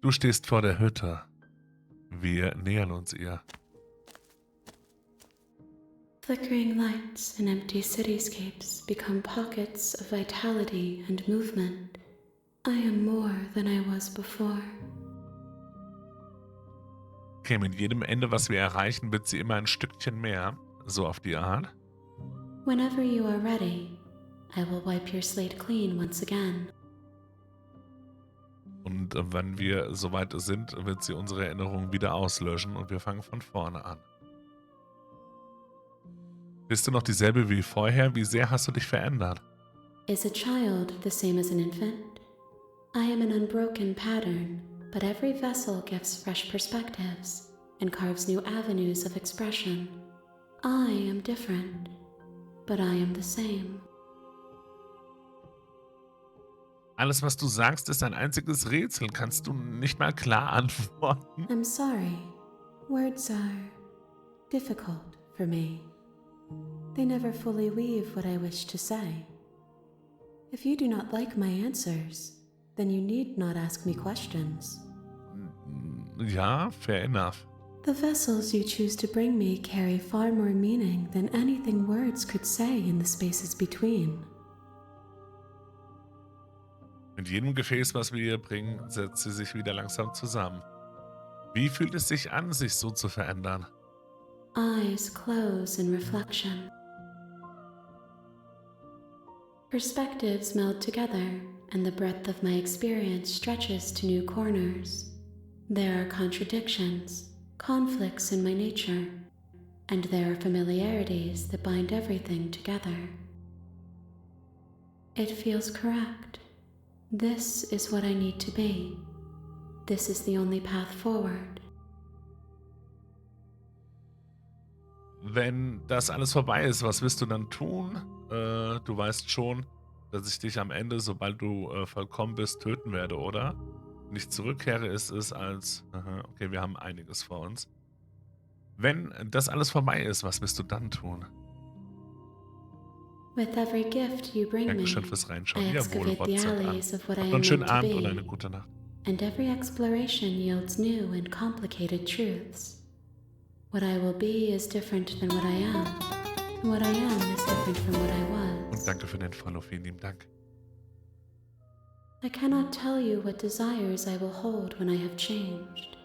Du stehst vor der Hütte. Wir nähern uns ihr. Flickering lights in empty cityscapes become pockets of vitality and movement. I am more than I was before. Okay, mit jedem Ende, was wir erreichen, wird sie immer ein Stückchen mehr. So auf die Art. Whenever you are ready, I will wipe your slate clean once again. Und wenn wir soweit sind, wird sie unsere Erinnerungen wieder auslöschen und wir fangen von vorne an. Bist du noch dieselbe wie vorher? Wie sehr hast du dich verändert? Is a child the same as an infant? I am an unbroken pattern, but every vessel gives fresh perspectives and carves new avenues of expression. I am different, but I am the same. Alles, was du sagst, ist ein einziges Rätsel. Kannst du nicht mal klar antworten? I'm sorry. Words are difficult for me. They never fully weave what I wish to say. If you do not like my answers, then you need not ask me questions. Ja, fair enough. The vessels you choose to bring me carry far more meaning than anything words could say in the spaces between. Mit jedem Gefäß, was wir ihr bringen, setzt sie sich wieder langsam zusammen. Wie fühlt es sich an, sich so zu verändern? Eyes close in reflection. Perspectives meld together, and the breadth of my experience stretches to new corners. There are contradictions, conflicts in my nature, and there are familiarities that bind everything together. It feels correct. This is what I need to be. This is the only path forward. Wenn das alles vorbei ist, was wirst du dann tun? Du weißt schon, dass ich dich am Ende, sobald du vollkommen bist, töten werde, oder? Wenn ich zurückkehre, ist es als... okay, wir haben einiges vor uns. Wenn das alles vorbei ist, was wirst du dann tun? With every gift you bring me, Dankeschön fürs Reinschauen. I Jawohl, excavate the WhatsApp an. alleys of what I Habt am noch einen schönen meant to Abend oder be, eine gute Nacht. and every exploration yields new and complicated truths. What I will be is different than what I am, and what I am is different from what I Und was. danke für den Follow, vielen lieben Dank. I cannot tell you what desires I will hold when I have changed.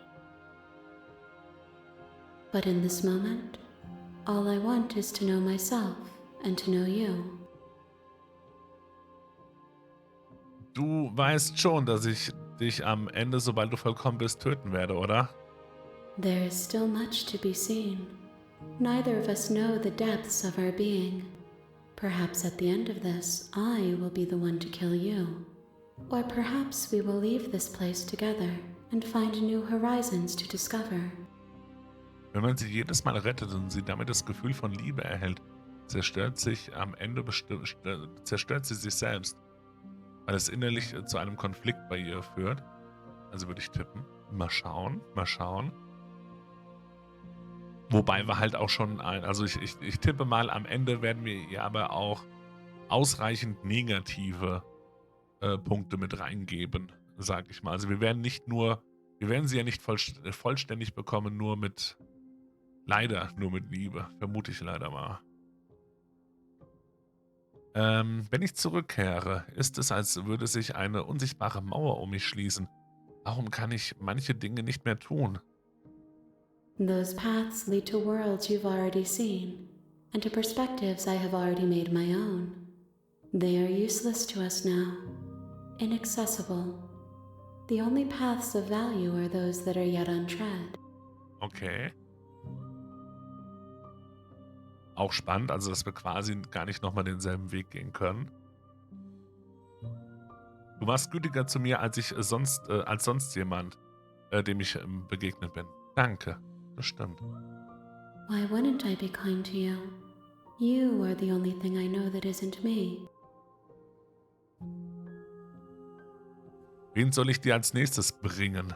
But in this moment, all I want is to know myself and to know you. Du weißt schon, dass ich dich am Ende, sobald du vollkommen bist, töten werde, oder? There is still much to be seen. Neither of us know the depths of our being. Perhaps at the end of this, I will be the one to kill you. Or perhaps we will leave this place together and find new horizons to discover. Wenn man sie jedes Mal rettet und sie damit das Gefühl von Liebe erhält, zerstört sich am Ende zerstört sie sich selbst, weil es innerlich zu einem Konflikt bei ihr führt. Also würde ich tippen. Mal schauen, mal schauen. Wobei wir halt auch schon also ich tippe mal, am Ende werden wir ihr aber auch ausreichend negative Punkte mit reingeben, sag ich mal. Also wir werden sie ja nicht vollständig bekommen, nur mit Liebe. Vermute ich leider mal. Wenn ich zurückkehre, ist es, als würde sich eine unsichtbare Mauer um mich schließen. Warum kann ich manche Dinge nicht mehr tun? Those paths lead to worlds you've already seen, and to perspectives I have already made my own. They are useless to us now, inaccessible. The only paths of value are those that are yet untread. Okay. Auch spannend, also dass wir quasi gar nicht nochmal denselben Weg gehen können. Du warst gütiger zu mir als sonst jemand, dem ich begegnet bin. Danke, das stimmt. Why wouldn't I be kind to you? You are the only thing I know that isn't me. Wen soll ich dir als nächstes bringen?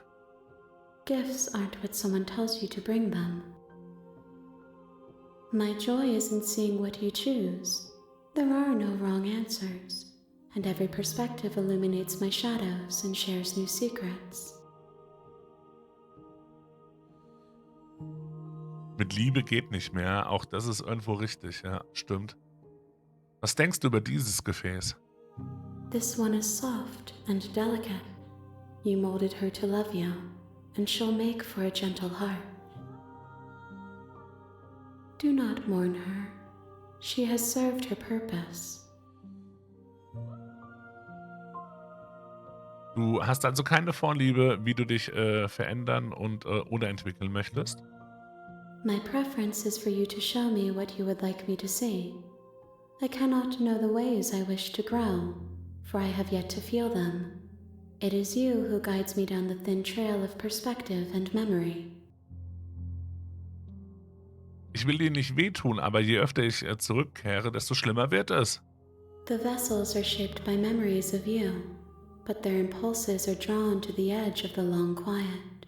Gifts aren't what someone tells you to bring them. My joy is in seeing what you choose. There are no wrong answers, and every perspective illuminates my shadows and shares new secrets. Mit Liebe geht nicht mehr, auch das ist irgendwo richtig, ja, stimmt. Was denkst du über dieses Gefäß? This one is soft and delicate. You molded her to love you, and she'll make for a gentle heart. Do not mourn her. She has served her purpose. Du hast also keine Vorliebe, wie du dich verändern und oder entwickeln möchtest? My preference is for you to show me what you would like me to see. I cannot know the ways I wish to grow, for I have yet to feel them. It is you who guides me down the thin trail of perspective and memory. Ich will dir nicht wehtun, aber je öfter ich zurückkehre, desto schlimmer wird es. The vessels are shaped by memories of you, but their impulses are drawn to the edge of the long quiet.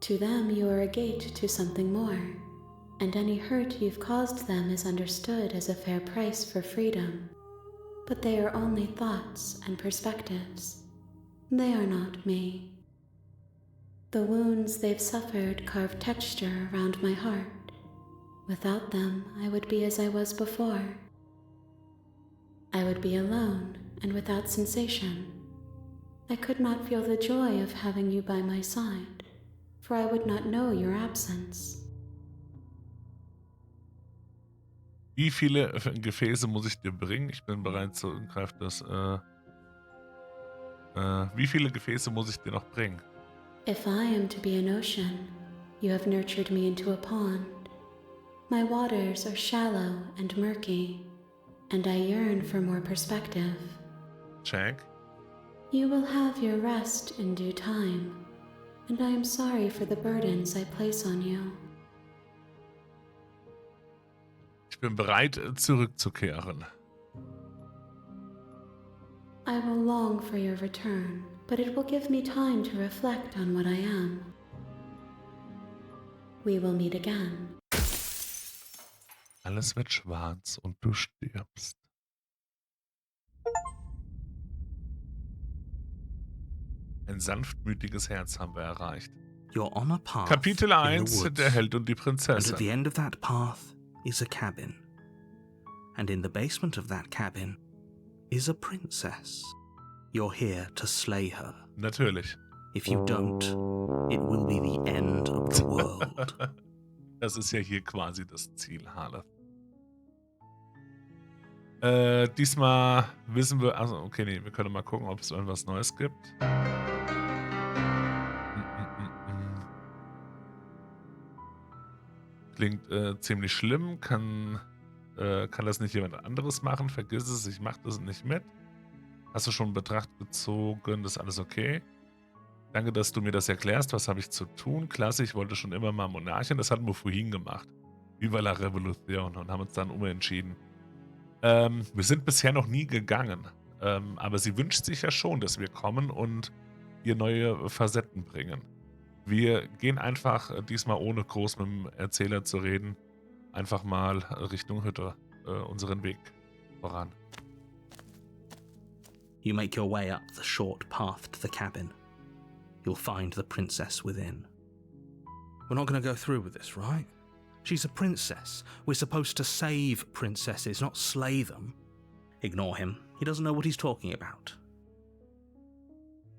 To them you are a gate to something more, and any hurt you've caused them is understood as a fair price for freedom. But they are only thoughts and perspectives. They are not me. The wounds they've suffered carve texture around my heart. Without them, I would be as I was before. I would be alone and without sensation. I could not feel the joy of having you by my side, for I would not know your absence. Wie viele Gefäße muss ich dir bringen? Ich bin bereit zu greifen, wie viele Gefäße muss ich dir noch bringen? If I am to be an ocean, you have nurtured me into a pond. My waters are shallow and murky, and I yearn for more perspective. Check. You will have your rest in due time, and I am sorry for the burdens I place on you. Ich bin bereit, zurückzukehren. I will long for your return, but it will give me time to reflect on what I am. We will meet again. Alles wird schwarz und du stirbst. Ein sanftmütiges Herz haben wir erreicht. You're on a path Kapitel in the 1, woods, der Held und die and Prinzessin. at the end of that path is a cabin. And in the basement of that cabin is a princess. You're here to slay her. Natürlich. If you don't, it will be the end of the world. Das ist ja hier quasi das Ziel, Harle. Diesmal wissen wir, also okay, nee, wir können mal gucken, ob es irgendwas Neues gibt. Klingt ziemlich schlimm, kann das nicht jemand anderes machen? Vergiss es, ich mache das nicht mit. Hast du schon in Betracht gezogen, das ist alles okay? Danke, dass du mir das erklärst, was habe ich zu tun? Klasse, ich wollte schon immer mal Monarchin, das hatten wir vorhin gemacht. Viva la Revolution und haben uns dann umentschieden. Wir sind bisher noch nie gegangen, aber sie wünscht sich ja schon, dass wir kommen und ihr neue Facetten bringen. Wir gehen einfach diesmal ohne groß mit dem Erzähler zu reden, einfach mal Richtung Hütte, unseren Weg voran. You make your way up the short path to the cabin. You'll find the princess within. We're not going to go through with this, right? She's a princess. We're supposed to save princesses, not slay them. Ignore him. He doesn't know what he's talking about.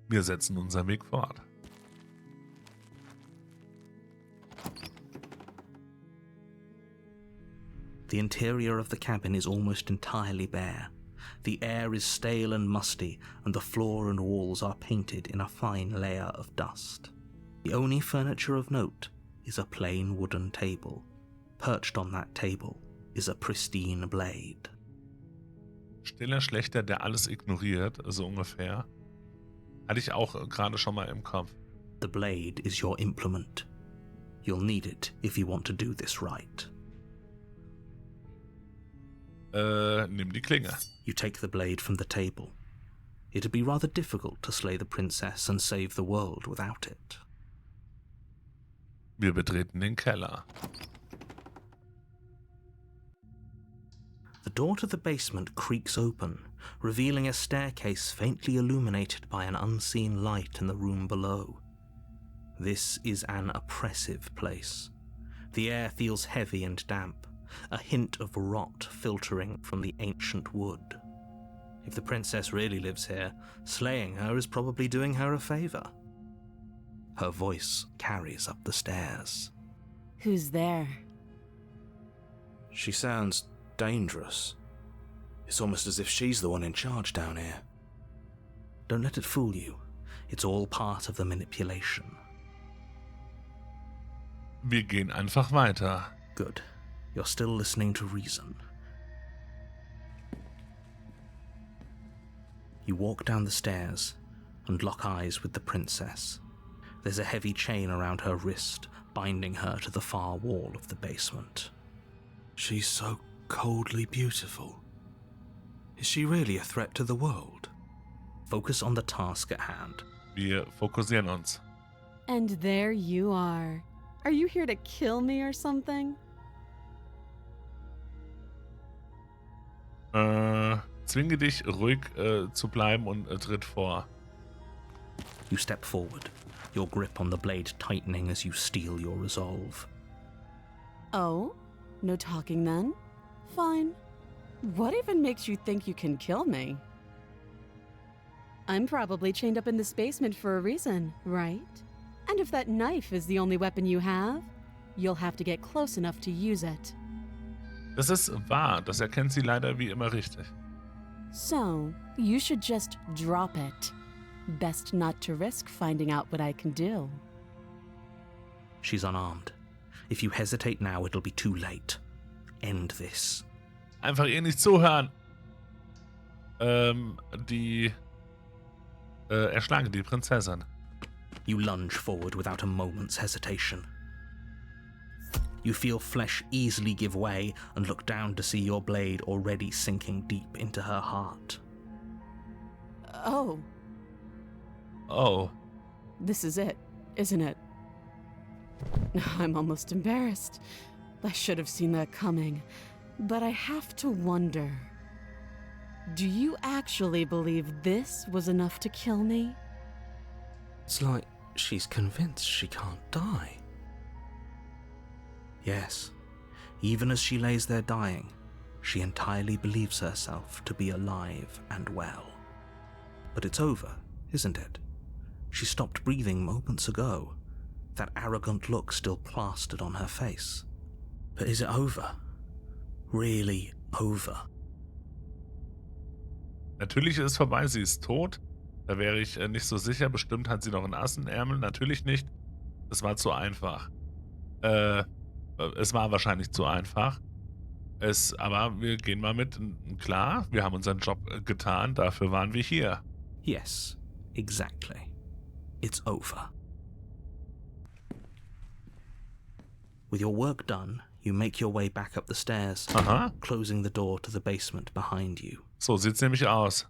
Wir setzen unseren Weg fort. The interior of the cabin is almost entirely bare. The air is stale and musty, and the floor and walls are painted in a fine layer of dust. The only furniture of note is a plain wooden table. Perched on that table is a pristine blade. Stiller Schlechter, der alles ignoriert, so ungefähr. Hatte ich auch gerade schon mal im Kopf. The blade is your implement. You'll need it if you want to do this right. Nimm die Klinge. You take the blade from the table. It'd be rather difficult to slay the princess and save the world without it. Wir betreten den Keller. The door to the basement creaks open, revealing a staircase faintly illuminated by an unseen light in the room below. This is an oppressive place. The air feels heavy and damp, a hint of rot filtering from the ancient wood. If the princess really lives here, slaying her is probably doing her a favor. Her voice carries up the stairs. Who's there? She sounds dangerous. It's almost as if she's the one in charge down here. Don't let it fool you. It's all part of the manipulation. Wir gehen einfach weiter. Good. You're still listening to reason. You walk down the stairs and lock eyes with the princess. There's a heavy chain around her wrist, binding her to the far wall of the basement. She's so coldly beautiful. Is she really a threat to the world? Focus on the task at hand. Wir fokussieren uns. And there you are. Are you here to kill me or something? Zwinge dich, ruhig zu bleiben und tritt vor. You step forward, your grip on the blade tightening as you steel your resolve. Oh? No talking then? Fine. What even makes you think you can kill me? I'm probably chained up in this basement for a reason, right? And if that knife is the only weapon you have, you'll have to get close enough to use it. Das ist wahr, das erkennt sie leider wie immer richtig. So, you should just drop it. Best not to risk finding out what I can do. She's unarmed. If you hesitate now, it'll be too late. End this. Einfach ihr nicht zuhören. Erschlage die Prinzessin. You lunge forward without a moment's hesitation. You feel flesh easily give way and look down to see your blade already sinking deep into her heart. Oh. Oh. This is it, isn't it? I'm almost embarrassed. I should have seen that coming. But I have to wonder. Do you actually believe this was enough to kill me? It's like she's convinced she can't die. Yes, even as she lays there dying, she entirely believes herself to be alive and well. But it's over, isn't it? She stopped breathing moments ago, that arrogant look still plastered on her face. But is it over? Really over? Natürlich ist es vorbei, sie ist tot. Da wäre ich nicht so sicher. Bestimmt hat sie noch einen Ass im Ärmel. Natürlich nicht. Das war zu einfach. Es war wahrscheinlich zu einfach. Aber wir gehen mal mit. Klar, wir haben unseren Job getan. Dafür waren wir hier. Yes, exactly. It's over. With your work done, you make your way back up the stairs, closing the door to the basement behind you. So sieht's nämlich aus.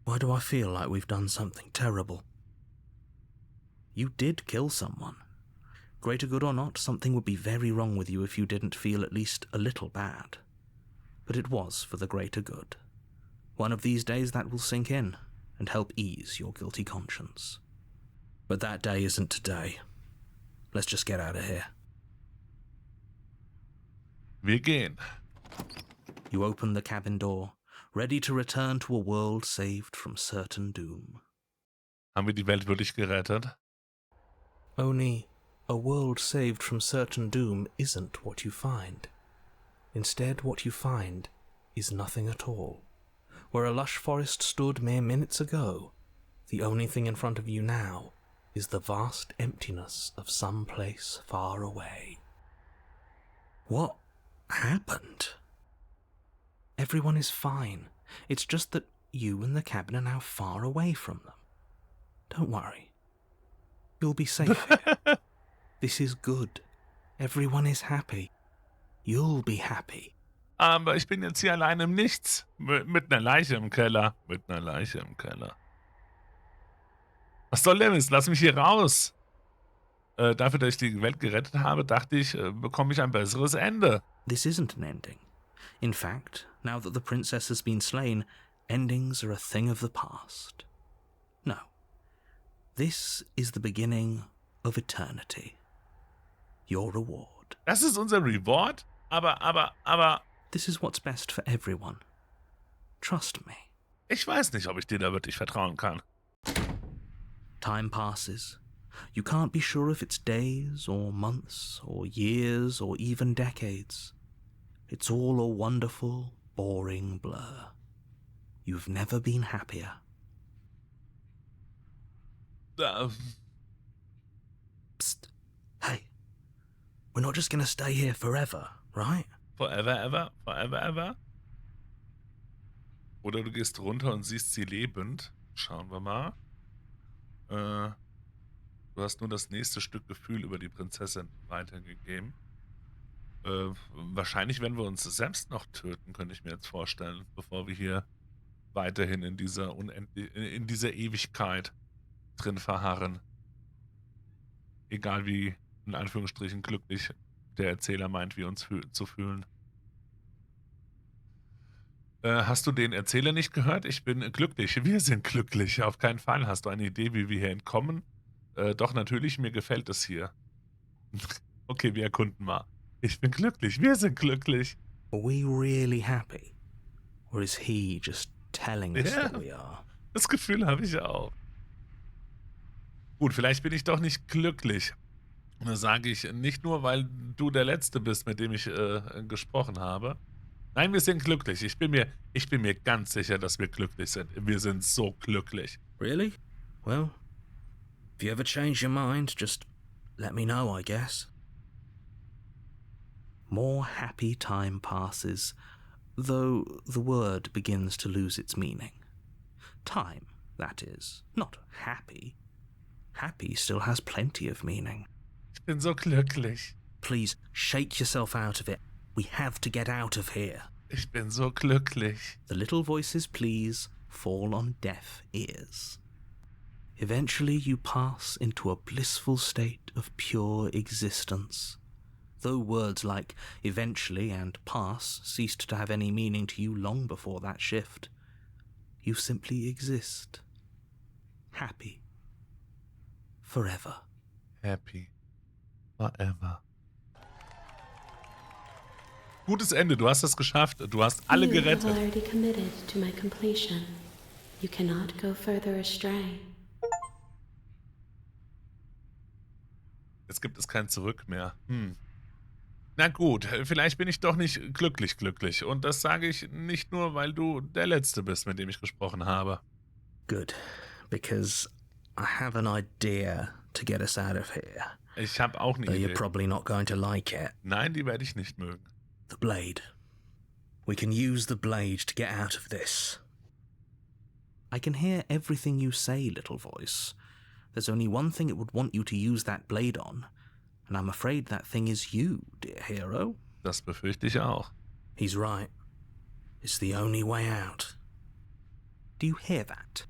Why do I feel like we've done something terrible? You did kill someone. Greater good or not, something would be very wrong with you if you didn't feel at least a little bad. But it was for the greater good. One of these days that will sink in and help ease your guilty conscience. But that day isn't today. Let's just get out of here. Wir gehen. You open the cabin door, ready to return to a world saved from certain doom. Haben wir die Welt wirklich gerettet? Only a world saved from certain doom isn't what you find. Instead, what you find is nothing at all. Where a lush forest stood mere minutes ago, the only thing in front of you now is the vast emptiness of some place far away. What happened? Everyone is fine. It's just that you and the cabin are now far away from them. Don't worry. You'll be safe here. This is good. Everyone is happy. You'll be happy. Aber ich bin jetzt hier allein im Nichts. Mit einer Leiche im Keller. Mit einer Leiche im Keller. Was soll denn das? Lass mich hier raus. Dafür, dass ich die Welt gerettet habe, dachte ich, bekomme ich ein besseres Ende. This isn't an ending. In fact, now that the princess has been slain, endings are a thing of the past. No. This is the beginning of eternity. Your reward. Das ist unser Reward? Aber... This is what's best for everyone. Trust me. Ich weiß nicht, ob ich dir da wirklich vertrauen kann. Time passes. You can't be sure if it's days or months or years or even decades. It's all a wonderful, boring blur. You've never been happier. Psst. Hey. We're not just gonna stay here forever, right? Forever, ever? Forever, ever? Oder du gehst runter und siehst sie lebend. Schauen wir mal. Du hast nur das nächste Stück Gefühl über die Prinzessin weitergegeben. Wahrscheinlich werden wir uns selbst noch töten, könnte ich mir jetzt vorstellen, bevor wir hier weiterhin in dieser Ewigkeit drin verharren. Egal wie, in Anführungsstrichen, glücklich der Erzähler meint, wir uns zu fühlen. Hast du den Erzähler nicht gehört? Ich bin glücklich. Wir sind glücklich. Auf keinen Fall. Hast du eine Idee, wie wir hier entkommen? Doch, natürlich. Mir gefällt es hier. Okay, wir erkunden mal. Ich bin glücklich. Wir sind glücklich. Are we really happy? Or is he just telling us that we are? Das Gefühl habe ich auch. Gut, vielleicht bin ich doch nicht glücklich. Das sage ich nicht nur, weil du der Letzte bist, mit dem ich gesprochen habe. Nein, wir sind glücklich. Ich bin mir ganz sicher, dass wir glücklich sind. Wir sind so glücklich. Really? Well, if you ever change your mind, just let me know, I guess. More happy time passes, though the word begins to lose its meaning. Time, that is, not happy. Happy still has plenty of meaning. Ich bin so glücklich. Please, shake yourself out of it. We have to get out of here. Ich bin so glücklich. The little voices, please, fall on deaf ears. Eventually you pass into a blissful state of pure existence. Though words like eventually and pass ceased to have any meaning to you long before that shift, you simply exist. Happy. Forever. Happy. Forever. Gutes Ende, du hast es geschafft. Du hast alle gerettet. You have already committed to my completion. You cannot go further astray. Jetzt gibt es kein Zurück mehr. Na gut, vielleicht bin ich doch nicht glücklich. Und das sage ich nicht nur, weil du der Letzte bist, mit dem ich gesprochen habe. Good, because I have an idea to get us out of here. Ich habe auch eine Idee. You're probably not going to like it. Nein, die werde ich nicht mögen. The blade. We can use the blade to get out of this. I can hear everything you say, little voice. There's only one thing it would want you to use that blade on, and I'm afraid that thing is you, dear hero. Das befürchte ich auch. He's right. It's the only way out. Do you hear that?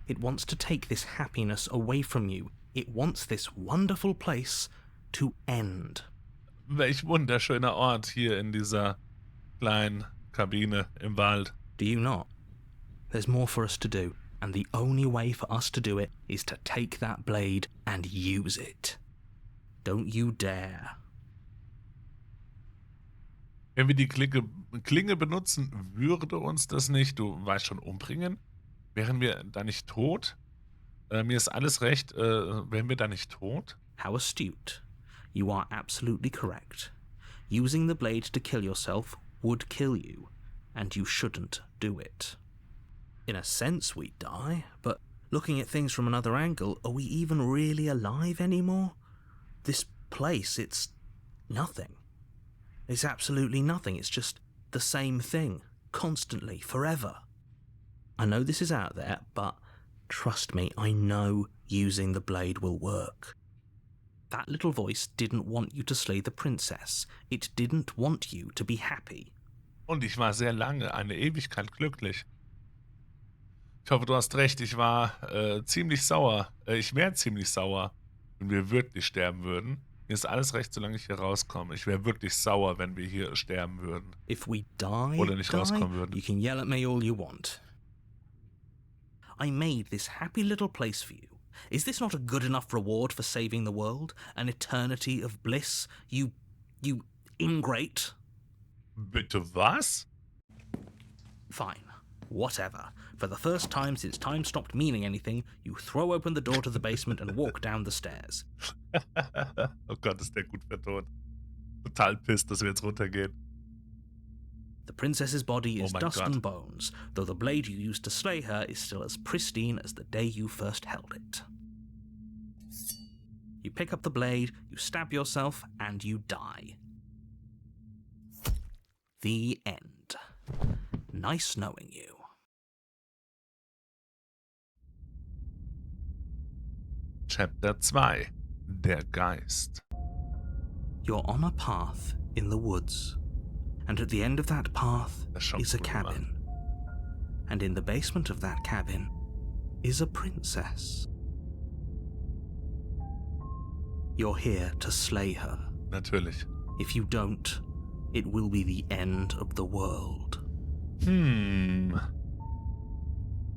It wants to take this happiness away from you. It wants this wonderful place to end. Welch wunderschöner Ort hier in dieser kleinen Kabine im Wald. Do you not? There's more for us to do, and the only way for us to do it is to take that blade and use it. Don't you dare. Wenn wir die Klinge benutzen, würde uns das nicht, du weißt schon, umbringen? Wären wir da nicht tot? Mir ist alles recht, wären wir da nicht tot? How astute. You are absolutely correct. Using the blade to kill yourself would kill you, and you shouldn't do it. In a sense, we'd die, but looking at things from another angle, are we even really alive anymore? This place, it's nothing. It's absolutely nothing. It's just the same thing, constantly, forever. I know this is out there, but trust me, I know using the blade will work. That little voice didn't want you to slay the princess. It didn't want you to be happy. Und ich war sehr lange, eine Ewigkeit glücklich. Ich hoffe, du hast recht, ich war ziemlich sauer. Ich wäre ziemlich sauer, wenn wir wirklich sterben würden. Mir ist alles recht, solange ich hier rauskomme. Ich wäre wirklich sauer, wenn wir hier sterben würden. If we die, Oder nicht rauskommen würden. you can yell at me all you want. I made this happy little place for you. Is this not a good enough reward for saving the world? An eternity of bliss? You ingrate? Bitte was? Fine. Whatever. For the first time since time stopped meaning anything, you throw open the door to the basement and walk down the stairs. Oh Gott, ist der gut vertont. Total pisst, dass wir jetzt runtergehen. The princess's body is Oh my dust God. and bones, though the blade you used to slay her is still as pristine as the day you first held it. You pick up the blade, you stab yourself, and you die. The end. Nice knowing you. Chapter 2. Der Geist. You're on a path in the woods, and at the end of that path Das ist schon is a cool cabin. And in the basement of that cabin is a princess. You're here to slay her. Natürlich. If you don't, it will be the end of the world.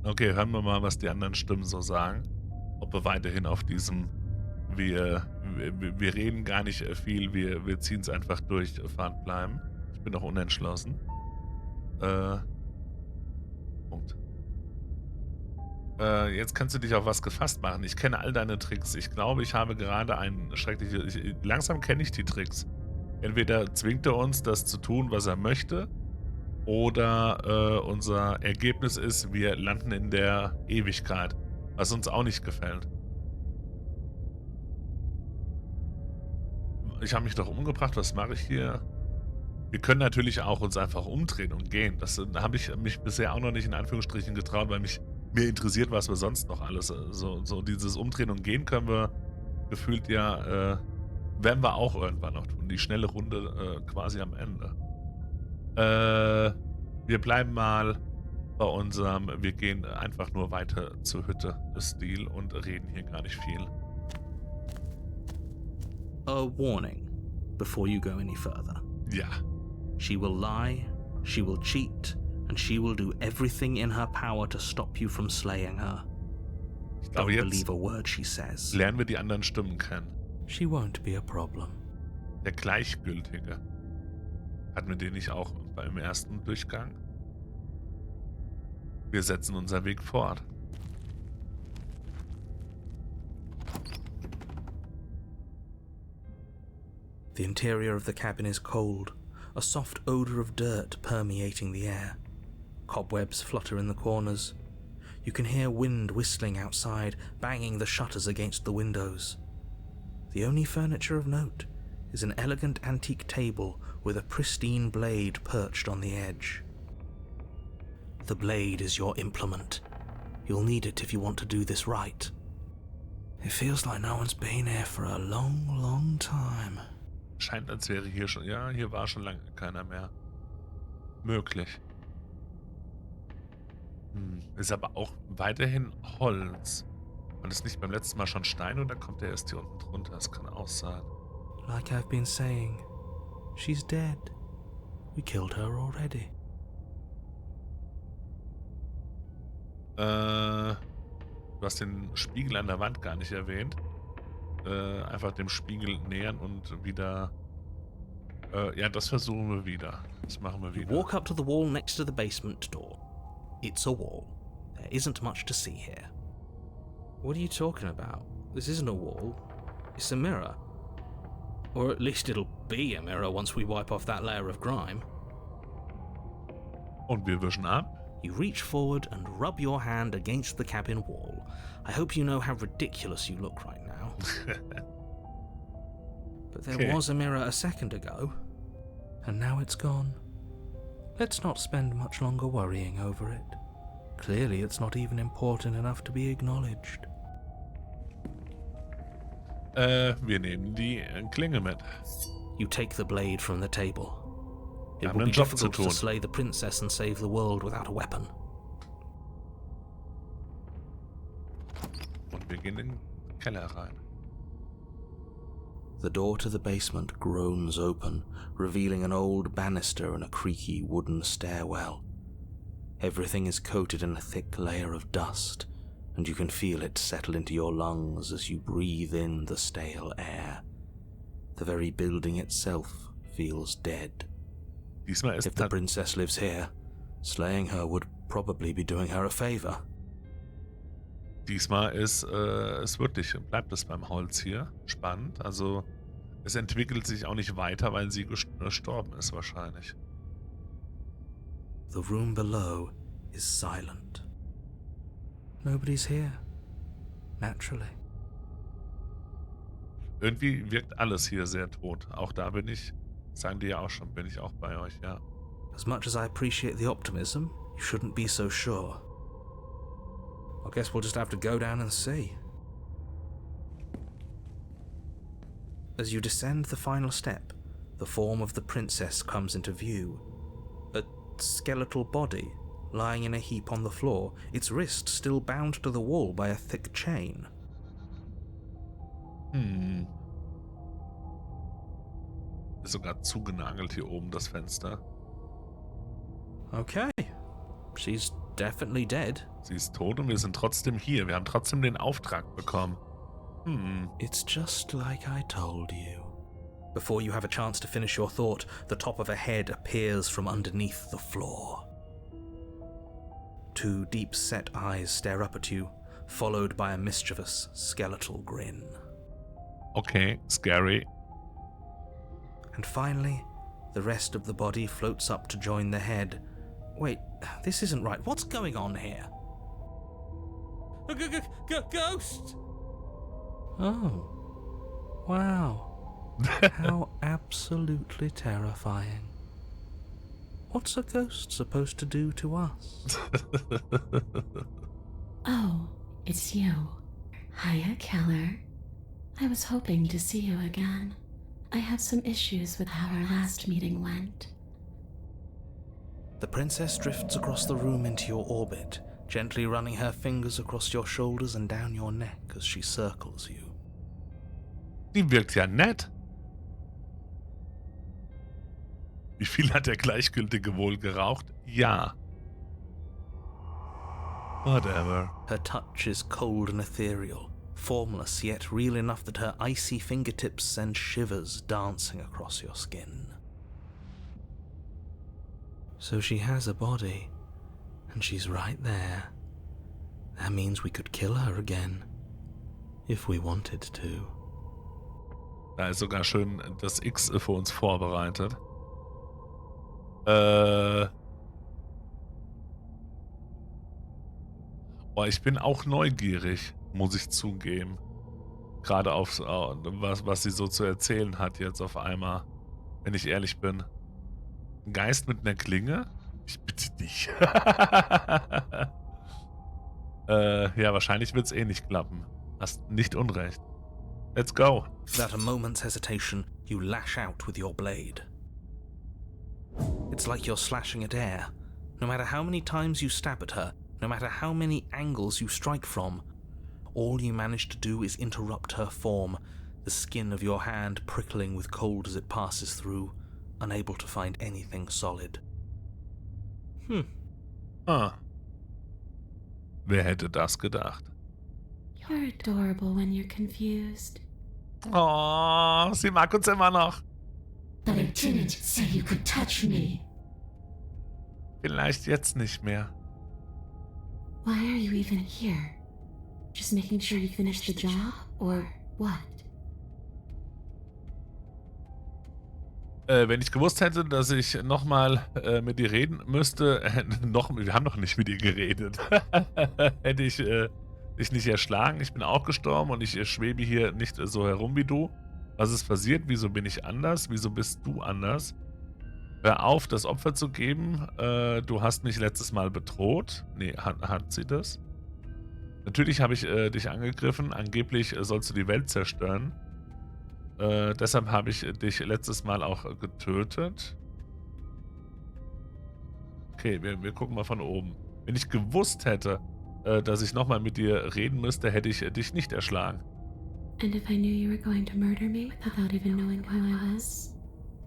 Okay, hören wir mal, was die anderen Stimmen so sagen. Ob wir weiterhin auf diesem wir reden gar nicht viel, wir ziehen es einfach durch, Pfad bleiben. Ich bin noch unentschlossen. Punkt. Jetzt kannst du dich auf was gefasst machen. Ich kenne all deine Tricks. Ich glaube, ich habe gerade ein schreckliches... Langsam kenne ich die Tricks. Entweder zwingt er uns, das zu tun, was er möchte, oder unser Ergebnis ist, wir landen in der Ewigkeit, was uns auch nicht gefällt. Ich habe mich doch umgebracht, was mache ich hier? Wir können natürlich auch uns einfach umdrehen und gehen. Das habe ich mich bisher auch noch nicht in Anführungsstrichen getraut, weil mir interessiert, was wir sonst noch alles. So dieses Umdrehen und Gehen können wir gefühlt ja, werden wir auch irgendwann noch tun. Die schnelle Runde quasi am Ende. Wir bleiben mal bei unserem, wir gehen einfach nur weiter zur Hütte des Stil und reden hier gar nicht viel. A warning before you go any further. Ja. She will lie, she will cheat, and she will do everything in her power to stop you from slaying her. Ich glaube, Don't jetzt believe a word she says. lernen wir die anderen Stimmen kennen. She won't be a problem. Der Gleichgültige. Hatten wir den nicht auch beim ersten Durchgang? Wir setzen unseren Weg fort. The interior of the cabin is cold, a soft odor of dirt permeating the air. Cobwebs flutter in the corners. You can hear wind whistling outside, banging the shutters against the windows. The only furniture of note is an elegant antique table with a pristine blade perched on the edge. The blade is your implement. You'll need it if you want to do this right. It feels like no one's been here for a long, long time. Scheint, als wäre hier schon... Ja, hier war schon lange keiner mehr. Möglich. Ist aber auch weiterhin Holz. War das nicht beim letzten Mal schon Stein oder kommt der erst hier unten drunter? Das kann auch sein. Like I've been saying, she's dead. We killed her already. Du hast den Spiegel an der Wand gar nicht erwähnt. Einfach dem Spiegel nähern und wieder... ja, das versuchen wir wieder. Das machen wir wieder. Walk up to the wall next to the basement door. It's a wall. There isn't much to see here. What are you talking about? This isn't a wall. It's a mirror. Or at least it'll be a mirror once we wipe off that layer of grime. Und wir wischen ab. You reach forward and rub your hand against the cabin wall. I hope you know how ridiculous you look right now. But there was a mirror a second ago, and now it's gone. Let's not spend much longer worrying over it. Clearly it's not even important enough to be acknowledged. Wir nehmen die Klinge mit. You take the blade from the table. It Wir will haben be einen Job zu difficult to tun. slay the princess and save the world without a weapon. Und wir gehen in den Keller rein. The door to the basement groans open, revealing an old banister and a creaky wooden stairwell. Everything is coated in a thick layer of dust, and you can feel it settle into your lungs as you breathe in the stale air. The very building itself feels dead. Diesmal ist If the princess lives here, slaying her would probably be doing her a favor. Diesmal ist es wirklich, bleibt es beim Holz hier. Spannend. Also es entwickelt sich auch nicht weiter, weil sie gestorben ist wahrscheinlich. The room below is silent. Nobody's here. Naturally. Irgendwie wirkt alles hier sehr tot. Auch da bin ich, sagen die ja auch schon, bin ich auch bei euch, ja. As much as I appreciate the optimism, you shouldn't be so sure. I guess we'll just have to go down and see. As you descend the final step, the form of the princess comes into view. A skeletal body, lying in a heap on the floor, its wrist still bound to the wall by a thick chain. Ist sogar zugenagelt hier oben, das Fenster. Okay. She's definitely dead. Sie ist tot und wir sind trotzdem hier. Wir haben trotzdem den Auftrag bekommen. It's just like I told you. Before you have a chance to finish your thought, the top of a head appears from underneath the floor. Two deep-set eyes stare up at you, followed by a mischievous, skeletal grin. Okay, scary. And finally, the rest of the body floats up to join the head. Wait, this isn't right. What's going on here? Ghost! Oh. Wow. How absolutely terrifying. What's a ghost supposed to do to us? Oh, it's you. Hiya, Keller. I was hoping to see you again. I have some issues with how our last meeting went. The princess drifts across the room into your orbit, gently running her fingers across your shoulders and down your neck as she circles you. Die wirkt ja nett. Wie viel hat der Gleichgültige wohl geraucht? Ja. Whatever. Her touch is cold and ethereal, formless yet real enough that her icy fingertips send shivers dancing across your skin. So she has a body, and she's right there. That means we could kill her again, if we wanted to. Da ist sogar schön das X für uns vorbereitet. Ich bin auch neugierig, muss ich zugeben. Gerade auf was sie so zu erzählen hat jetzt auf einmal, wenn ich ehrlich bin. Ein Geist mit einer Klinge? Ich bitte dich. Ja, wahrscheinlich wird's eh nicht klappen. Hast nicht unrecht. Let's go. Without a moment's hesitation, you lash out with your blade. It's like you're slashing at air. No matter how many times you stab at her, no matter how many angles you strike from, all you manage to do is interrupt her form, the skin of your hand prickling with cold as it passes through, unable to find anything solid. Wer hätte das gedacht? You're adorable when you're confused. Oh, sie mag uns immer noch. But I didn't say you could touch me. Vielleicht jetzt nicht mehr. Why are you even here? Just making sure you finish the job, or what? Wenn ich gewusst hätte, dass ich nochmal mit dir reden müsste, wir haben noch nicht mit dir geredet, hätte ich dich nicht erschlagen. Ich bin auch gestorben und ich schwebe hier nicht so herum wie du. Was ist passiert? Wieso bin ich anders? Wieso bist du anders? Hör auf, das Opfer zu geben. Du hast mich letztes Mal bedroht. Nee, hat sie das? Natürlich habe ich dich angegriffen. Angeblich sollst du die Welt zerstören. Deshalb habe ich dich letztes Mal auch getötet. Okay, wir gucken mal von oben. Wenn ich gewusst hätte, dass ich nochmal mit dir reden müsste, hätte ich dich nicht erschlagen. And if I knew you were going to murder me without even knowing who I was,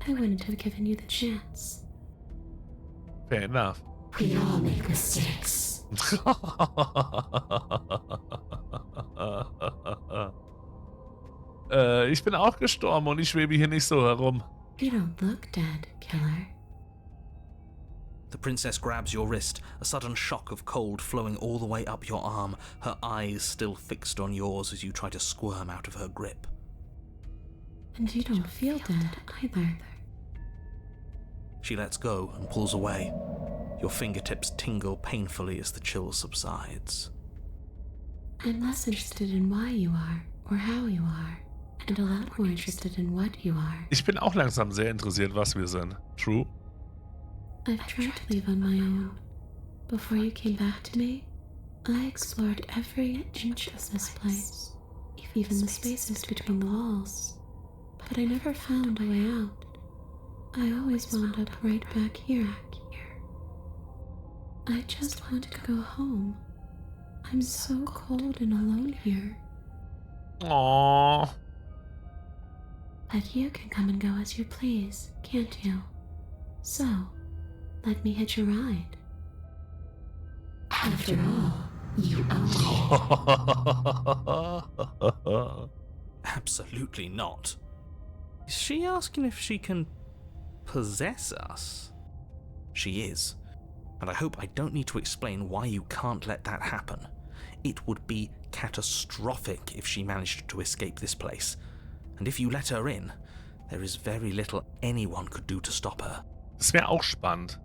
I wouldn't have given you the chance. Fair enough. We all make mistakes. Ich bin auch gestorben und ich schwebe hier nicht so herum. You don't look dead, killer. The princess grabs your wrist, a sudden shock of cold flowing all the way up your arm, her eyes still fixed on yours as you try to squirm out of her grip. And you don't feel dead either. She lets go and pulls away. Your fingertips tingle painfully as the chill subsides. I'm less interested in why you are, or how you are, and a lot more interested in what you are. Ich bin auch langsam sehr interessiert, was wir sind. True. I've tried to leave on my own. Before you came back to me, I explored every inch of this place, even the spaces between the walls. But I never found a way out. I always wound up right back here. I just want to go home. I'm so cold and alone here. Aww. But you can come and go as you please, can't you? So, let me hitch a ride. After all, you own Oh. Absolutely not. Is she asking if she can possess us? She is. And I hope I don't need to explain why you can't let that happen. It would be catastrophic if she managed to escape this place. And if you let her in, there is very little anyone could do to stop her. Das wäre auch spannend.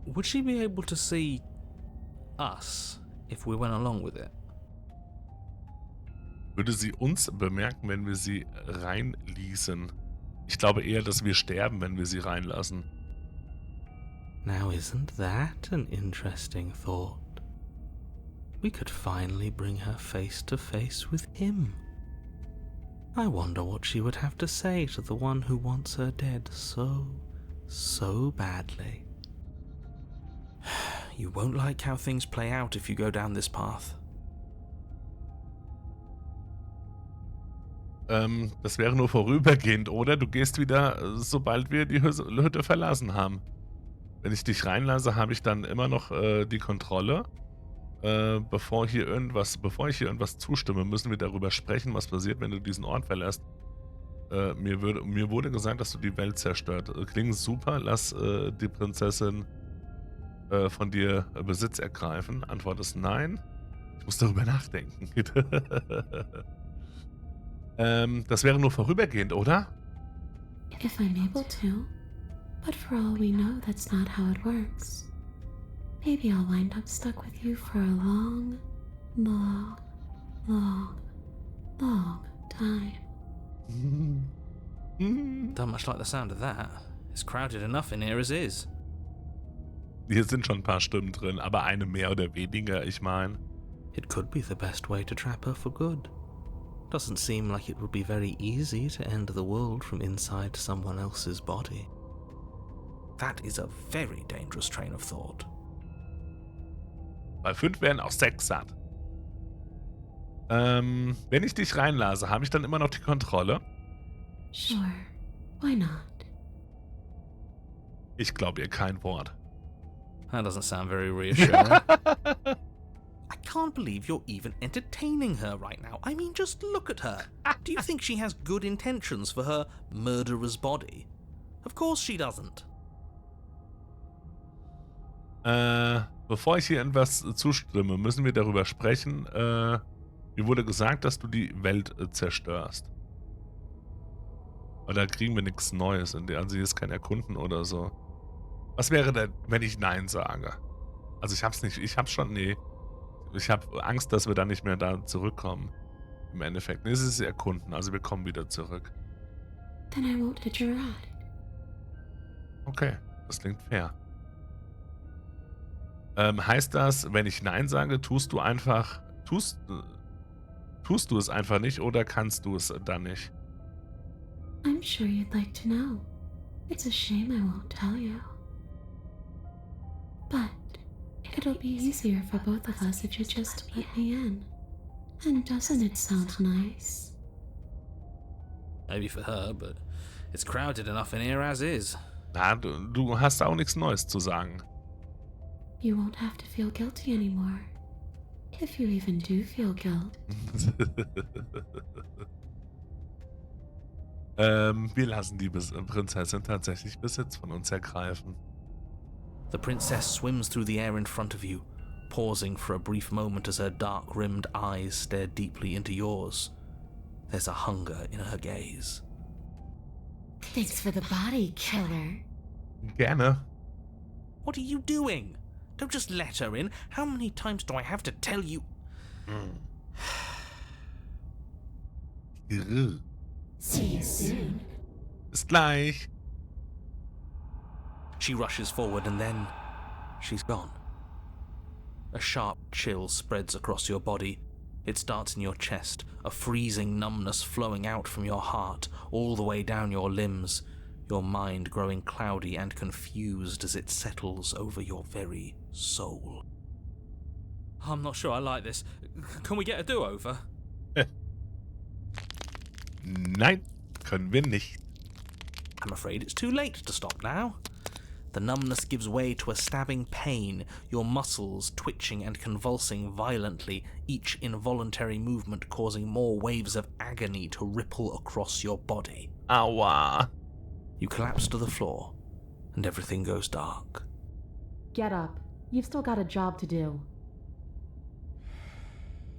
Would she be able to see us if we went along with it? Würde sie uns bemerken, wenn wir sie reinließen? Ich glaube eher, dass wir sterben, wenn wir sie reinlassen. Now isn't that an interesting thought? We could finally bring her face to face with him. I wonder what she would have to say to the one who wants her dead so badly. You won't like how things play out if you go down this path. Das wäre nur vorübergehend, oder? Du gehst wieder, sobald wir die Hütte verlassen haben. Wenn ich dich reinlasse, habe ich dann immer noch die Kontrolle. Bevor ich hier irgendwas zustimme, müssen wir darüber sprechen, was passiert, wenn du diesen Ort verlässt. Mir wurde gesagt, dass du die Welt zerstört. Klingt super, lass die Prinzessin von dir Besitz ergreifen. Antwort ist nein. Ich muss darüber nachdenken. Das wäre nur vorübergehend, oder? If I'm able to. But for all we know, that's not how it works. Maybe I'll wind up stuck with you for a long time. Don't much like the sound of that. It's crowded enough in here as is. Hier sind schon ein paar Stimmen drin, aber eine mehr oder weniger, ich meine. It could be the best way to trap her for good. Doesn't seem like it would be very easy to end the world from inside someone else's body. That is a very dangerous train of thought. Bei 5 wären auch 6 satt. Wenn ich dich reinlasse, habe ich dann immer noch die Kontrolle? Sure. Why not? Ich glaube ihr kein Wort. That doesn't sound very reassuring. I can't believe you're even entertaining her right now. I mean, just look at her. Do you think she has good intentions for her murderer's body? Of course she doesn't. Bevor ich hier etwas zustimme, müssen wir darüber sprechen. Mir wurde gesagt, dass du die Welt zerstörst. Aber da kriegen wir nichts Neues. Also hier ist kein Erkunden oder so. Was wäre denn, wenn ich Nein sage? Also ich hab's nicht, ich hab's schon, nee. Ich habe Angst, dass wir dann nicht mehr da zurückkommen. Im Endeffekt. Nee, es ist Erkunden, also wir kommen wieder zurück. Then I won't hit your rod. Okay, das klingt fair. Heißt das, wenn ich Nein sage, tust du es einfach nicht oder kannst du es dann nicht? I'm sure you'd like to know. It's a shame I won't tell you. But it'll be easier for both of us if you just let me in. And doesn't it sound nice? Maybe for her, but it's crowded enough in here as is. Na, du hast auch nichts Neues zu sagen. You won't have to feel guilty anymore. If you even do feel guilt. Wir lassen die Prinzessin tatsächlich Besitz von uns ergreifen. The princess swims through the air in front of you, pausing for a brief moment as her dark-rimmed eyes stare deeply into yours. There's a hunger in her gaze. Thanks for the body, killer. Gerne. What are you doing? Don't just let her in. How many times do I have to tell you? See you soon. Bis gleich. She rushes forward and then she's gone. A sharp chill spreads across your body. It starts in your chest, a freezing numbness flowing out from your heart, all the way down your limbs, your mind growing cloudy and confused as it settles over your very soul. I'm not sure I like this. Can we get a do-over? Nein, können wir nicht. I'm afraid it's too late to stop now. The numbness gives way to a stabbing pain, your muscles twitching and convulsing violently, each involuntary movement causing more waves of agony to ripple across your body. Aua. You collapse to the floor, and everything goes dark. Get up. You've still got a job to do.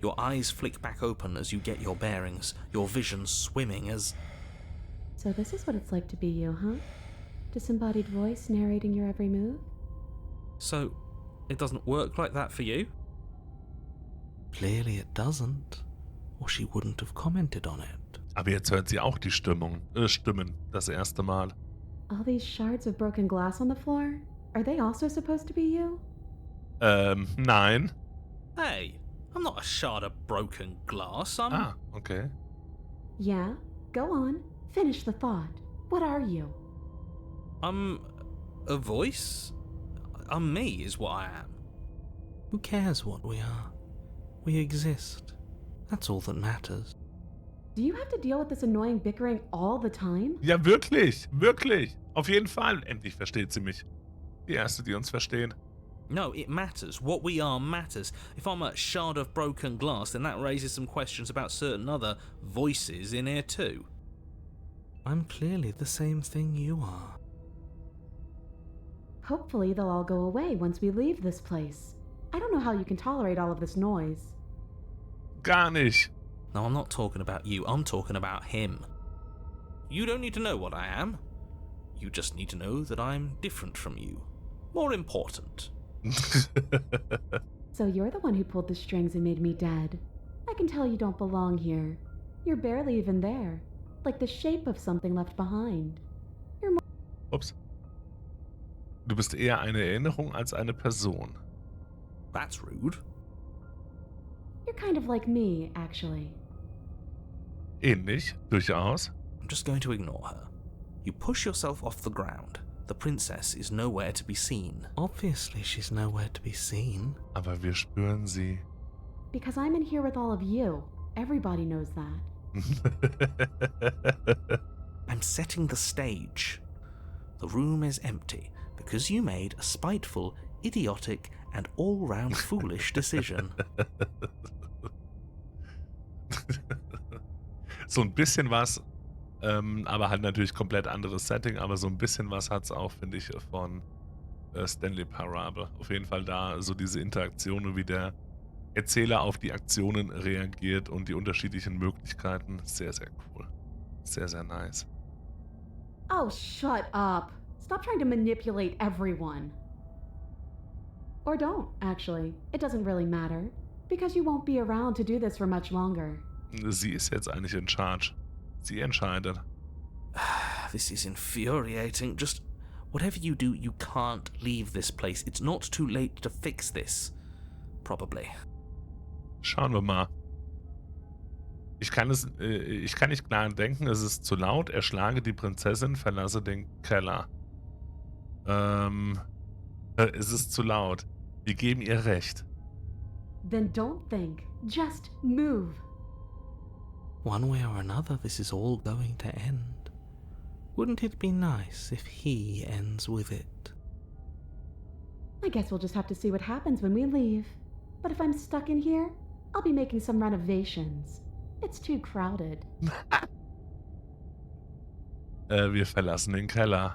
Your eyes flick back open as you get your bearings, your vision swimming as... So this is what it's like to be you, huh? Disembodied voice narrating your every move? So, it doesn't work like that for you? Clearly it doesn't, or she wouldn't have commented on it. Aber jetzt hört sie auch die Stimmen das erste Mal. All these shards of broken glass on the floor? Are they also supposed to be you? Nein. Hey, I'm not a shard of broken glass, I'm... Ah, okay. Yeah? Go on. Finish the thought. What are you? I'm a voice? I'm me, is what I am. Who cares what we are? We exist. That's all that matters. Do you have to deal with this annoying bickering all the time? Ja, wirklich. Wirklich. Auf jeden Fall. Endlich versteht sie mich. Die erste, die uns versteht. No, it matters. What we are matters. If I'm a shard of broken glass, then that raises some questions about certain other voices in here too. I'm clearly the same thing you are. Hopefully they'll all go away once we leave this place. I don't know how you can tolerate all of this noise. Gar nicht. No, I'm not talking about you. I'm talking about him. You don't need to know what I am. You just need to know that I'm different from you. More important. So you're the one who pulled the strings and made me dead. I can tell you don't belong here. You're barely even there. Like the shape of something left behind. You're more... Ups. Du bist eher eine Erinnerung als eine Person. That's rude. You're kind of like me, actually. Ähnlich, durchaus. I'm just going to ignore her. You push yourself off the ground. The princess is nowhere to be seen. Obviously, she's nowhere to be seen. Aber wir spüren sie. Because I'm in here with all of you. Everybody knows that. I'm setting the stage. The room is empty because you made a spiteful, idiotic, and all-round foolish decision. So ein bisschen was, aber halt natürlich komplett anderes Setting, aber so ein bisschen was hat es auch, finde ich, von Stanley Parable. Auf jeden Fall da so diese Interaktionen, wie der Erzähler auf die Aktionen reagiert und die unterschiedlichen Möglichkeiten. Sehr, sehr cool. Sehr, sehr nice. Oh, shut up. Stop trying to manipulate everyone. Or don't, actually. It doesn't really matter. Because you won't be around to do this for much longer. Sie ist jetzt eigentlich in charge. Sie entscheidet. This is infuriating. Just whatever you do, you can't leave this place. It's not too late to fix this. Probably. Schauen wir mal. Ich kann nicht klar denken, es ist zu laut. Erschlage die Prinzessin, verlasse den Keller. Es ist zu laut. Wir geben ihr recht. Then don't think. Just move. One way or another, this is all going to end. Wouldn't it be nice if he ends with it? I guess we'll just have to see what happens when we leave. But if I'm stuck in here, I'll be making some renovations. It's too crowded. Wir verlassen den Keller.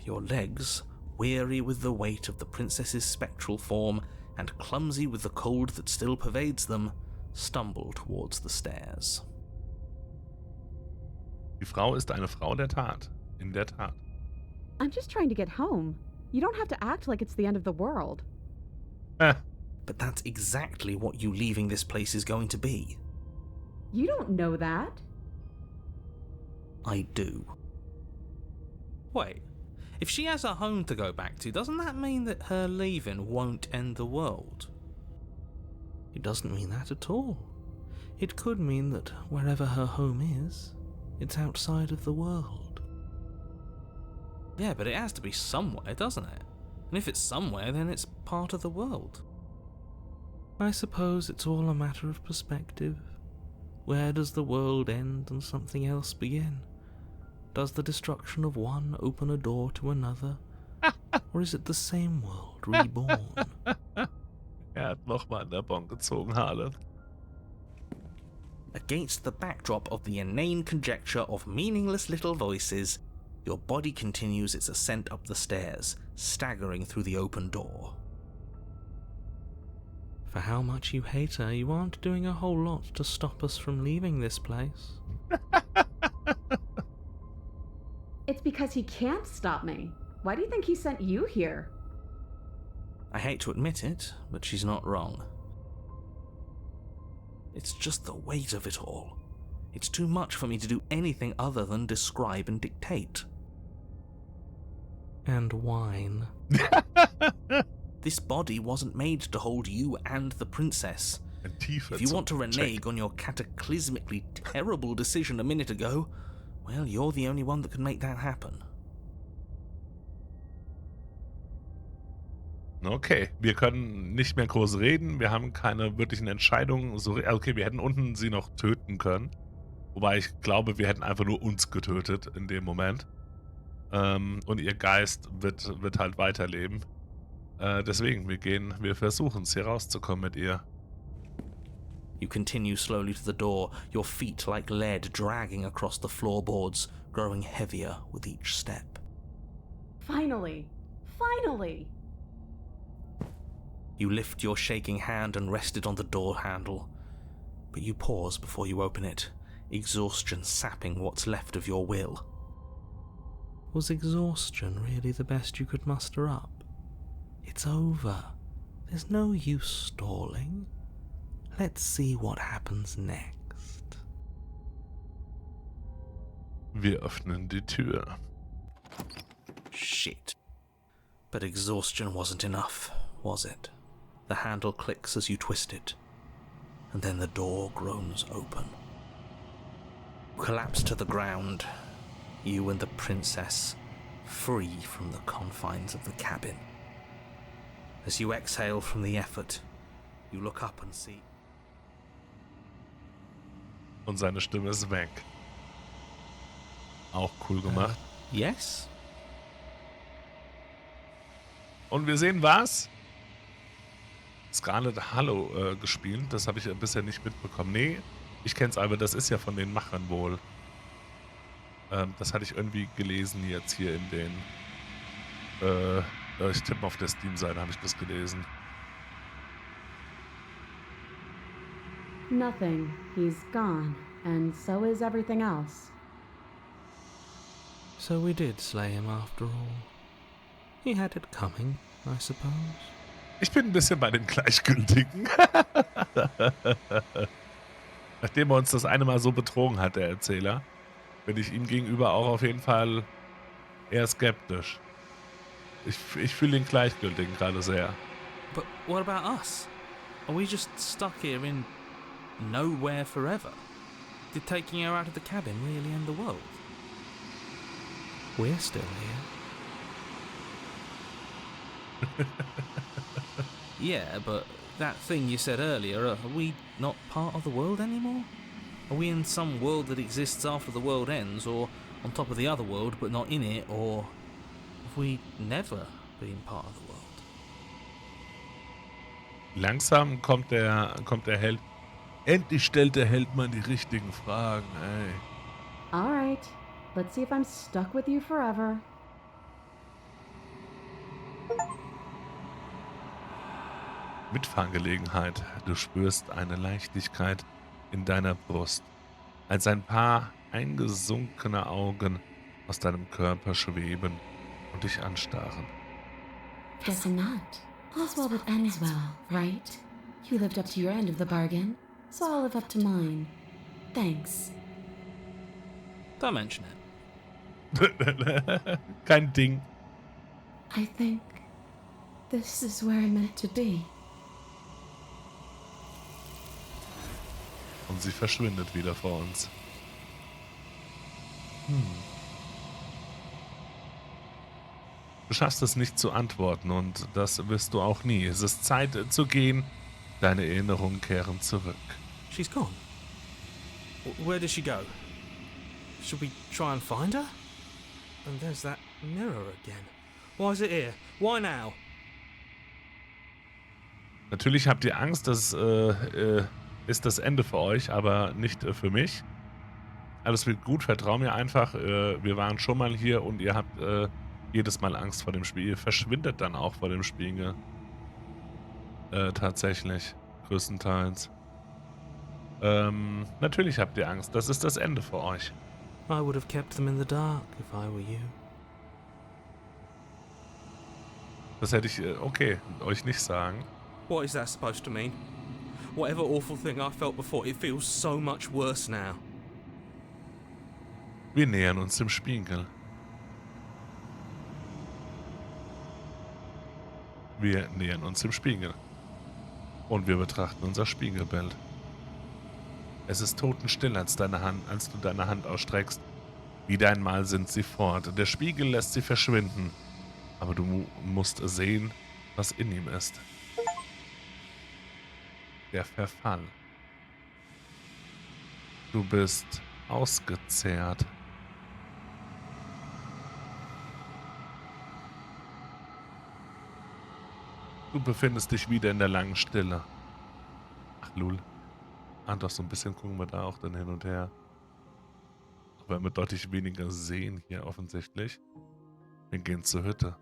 Your legs, weary with the weight of the princess's spectral form and clumsy with the cold that still pervades them, stumble towards the stairs. Die Frau ist eine Frau der Tat. In der Tat. I'm just trying to get home. You don't have to act like it's the end of the world. But that's exactly what you leaving this place is going to be. You don't know that. I do. Wait, if she has a home to go back to, doesn't that mean that her leaving won't end the world? It doesn't mean that at all. It could mean that wherever her home is, it's outside of the world. Yeah, but it has to be somewhere, doesn't it? And if it's somewhere, then it's part of the world. I suppose it's all a matter of perspective. Where does the world end and something else begin? Does the destruction of one open a door to another? Or is it the same world reborn? Hat nochmal an der Bon gezogen, Harle. Against the backdrop of the inane conjecture of meaningless little voices, your body continues its ascent up the stairs, staggering through the open door. For how much you hate her, you aren't doing a whole lot to stop us from leaving this place. It's because he can't stop me. Why do you think he sent you here? I hate to admit it, but she's not wrong. It's just the weight of it all. It's too much for me to do anything other than describe and dictate. And whine. This body wasn't made to hold you and the princess. If you want to renege on your cataclysmically terrible decision a minute ago, well, you're the only one that can make that happen. Okay, wir können nicht mehr groß reden. Wir haben keine wirklichen Entscheidungen. Okay, wir hätten unten sie noch töten können. Wobei ich glaube, wir hätten einfach nur uns getötet in dem Moment. Und ihr Geist wird halt weiterleben. Deswegen, wir versuchen es hier rauszukommen mit ihr. You continue slowly to the door, your feet like lead dragging across the floorboards, growing heavier with each step. Finally! Finally! You lift your shaking hand and rest it on the door handle, but you pause before you open it, exhaustion sapping what's left of your will. Was exhaustion really the best you could muster up? It's over. There's no use stalling. Let's see what happens next. Wir öffnen die Tür. Shit. But exhaustion wasn't enough, was it? The handle clicks as you twist it, and then the door groans open. You collapse to the ground, you and the princess, free from the confines of the cabin. As you exhale from the effort, you look up and see... Und seine Stimme ist weg. Auch cool gemacht. Yes? Und wir sehen was? Scarlet Hallow gespielt. Das habe ich bisher nicht mitbekommen. Nee, ich kenne es aber. Das ist ja von den Machern wohl. Das hatte ich irgendwie gelesen jetzt hier in den... ich tippe auf der Steam-Seite, habe ich das gelesen. Nothing. He's gone. And so is everything else. So we did slay him after all. He had it coming, I suppose. Ich bin ein bisschen bei den Gleichgültigen. Nachdem er uns das eine Mal so betrogen hat, der Erzähler, bin ich ihm gegenüber auch auf jeden Fall eher skeptisch. Ich fühle den Gleichgültigen gerade sehr. But what about us? Are we just stuck here in nowhere forever? Did taking her out of the cabin really end the world? We're still here. Yeah, but that thing you said earlier, are we not part of the world anymore? Are we in some world that exists after the world ends, or on top of the other world but not in it, or have we never been part of the world? Langsam kommt der Held. Endlich stellt der Held mal die richtigen Fragen, ey. Alright, let's see if I'm stuck with you forever. Mitfahrgelegenheit. Du spürst eine Leichtigkeit in deiner Brust, als ein paar eingesunkene Augen aus deinem Körper schweben und dich anstarren. Guess not. All's well that ends well, right? You lived up to your end of the bargain, so I'll live up to mine. Thanks. Don't mention it. Kein Ding. I think this is where I'm meant to be. Und sie verschwindet wieder vor uns. Du schaffst es nicht zu antworten und das wirst du auch nie. Es ist Zeit zu gehen. Deine Erinnerungen kehren zurück. She's gone. Where did she go? Should we try and find her? And there's that mirror again. Why is it here? Why now? Natürlich habt ihr Angst, das ist das Ende für euch, aber nicht für mich. Alles wird gut, vertrau mir einfach. Wir waren schon mal hier und ihr habt jedes Mal Angst vor dem Spiel. Ihr verschwindet dann auch vor dem Spiel. Tatsächlich. Größtenteils. Natürlich habt ihr Angst. Das ist das Ende für euch. I would have kept them in the dark if I were you. Das hätte ich, euch nicht sagen. What is that supposed to mean? Whatever awful thing I felt before, it feels so much worse now. Wir nähern uns dem Spiegel. Wir nähern uns dem Spiegel. Und wir betrachten unser Spiegelbild. Es ist totenstill, als du deine Hand ausstreckst. Wieder einmal sind sie fort. Der Spiegel lässt sie verschwinden. Aber du musst sehen, was in ihm ist. Der Verfall. Du bist ausgezehrt. Du befindest dich wieder in der langen Stille. Ach, lul. Ah, doch, so ein bisschen gucken wir da auch dann hin und her. Aber wir deutlich weniger sehen hier offensichtlich. Wir gehen zur Hütte.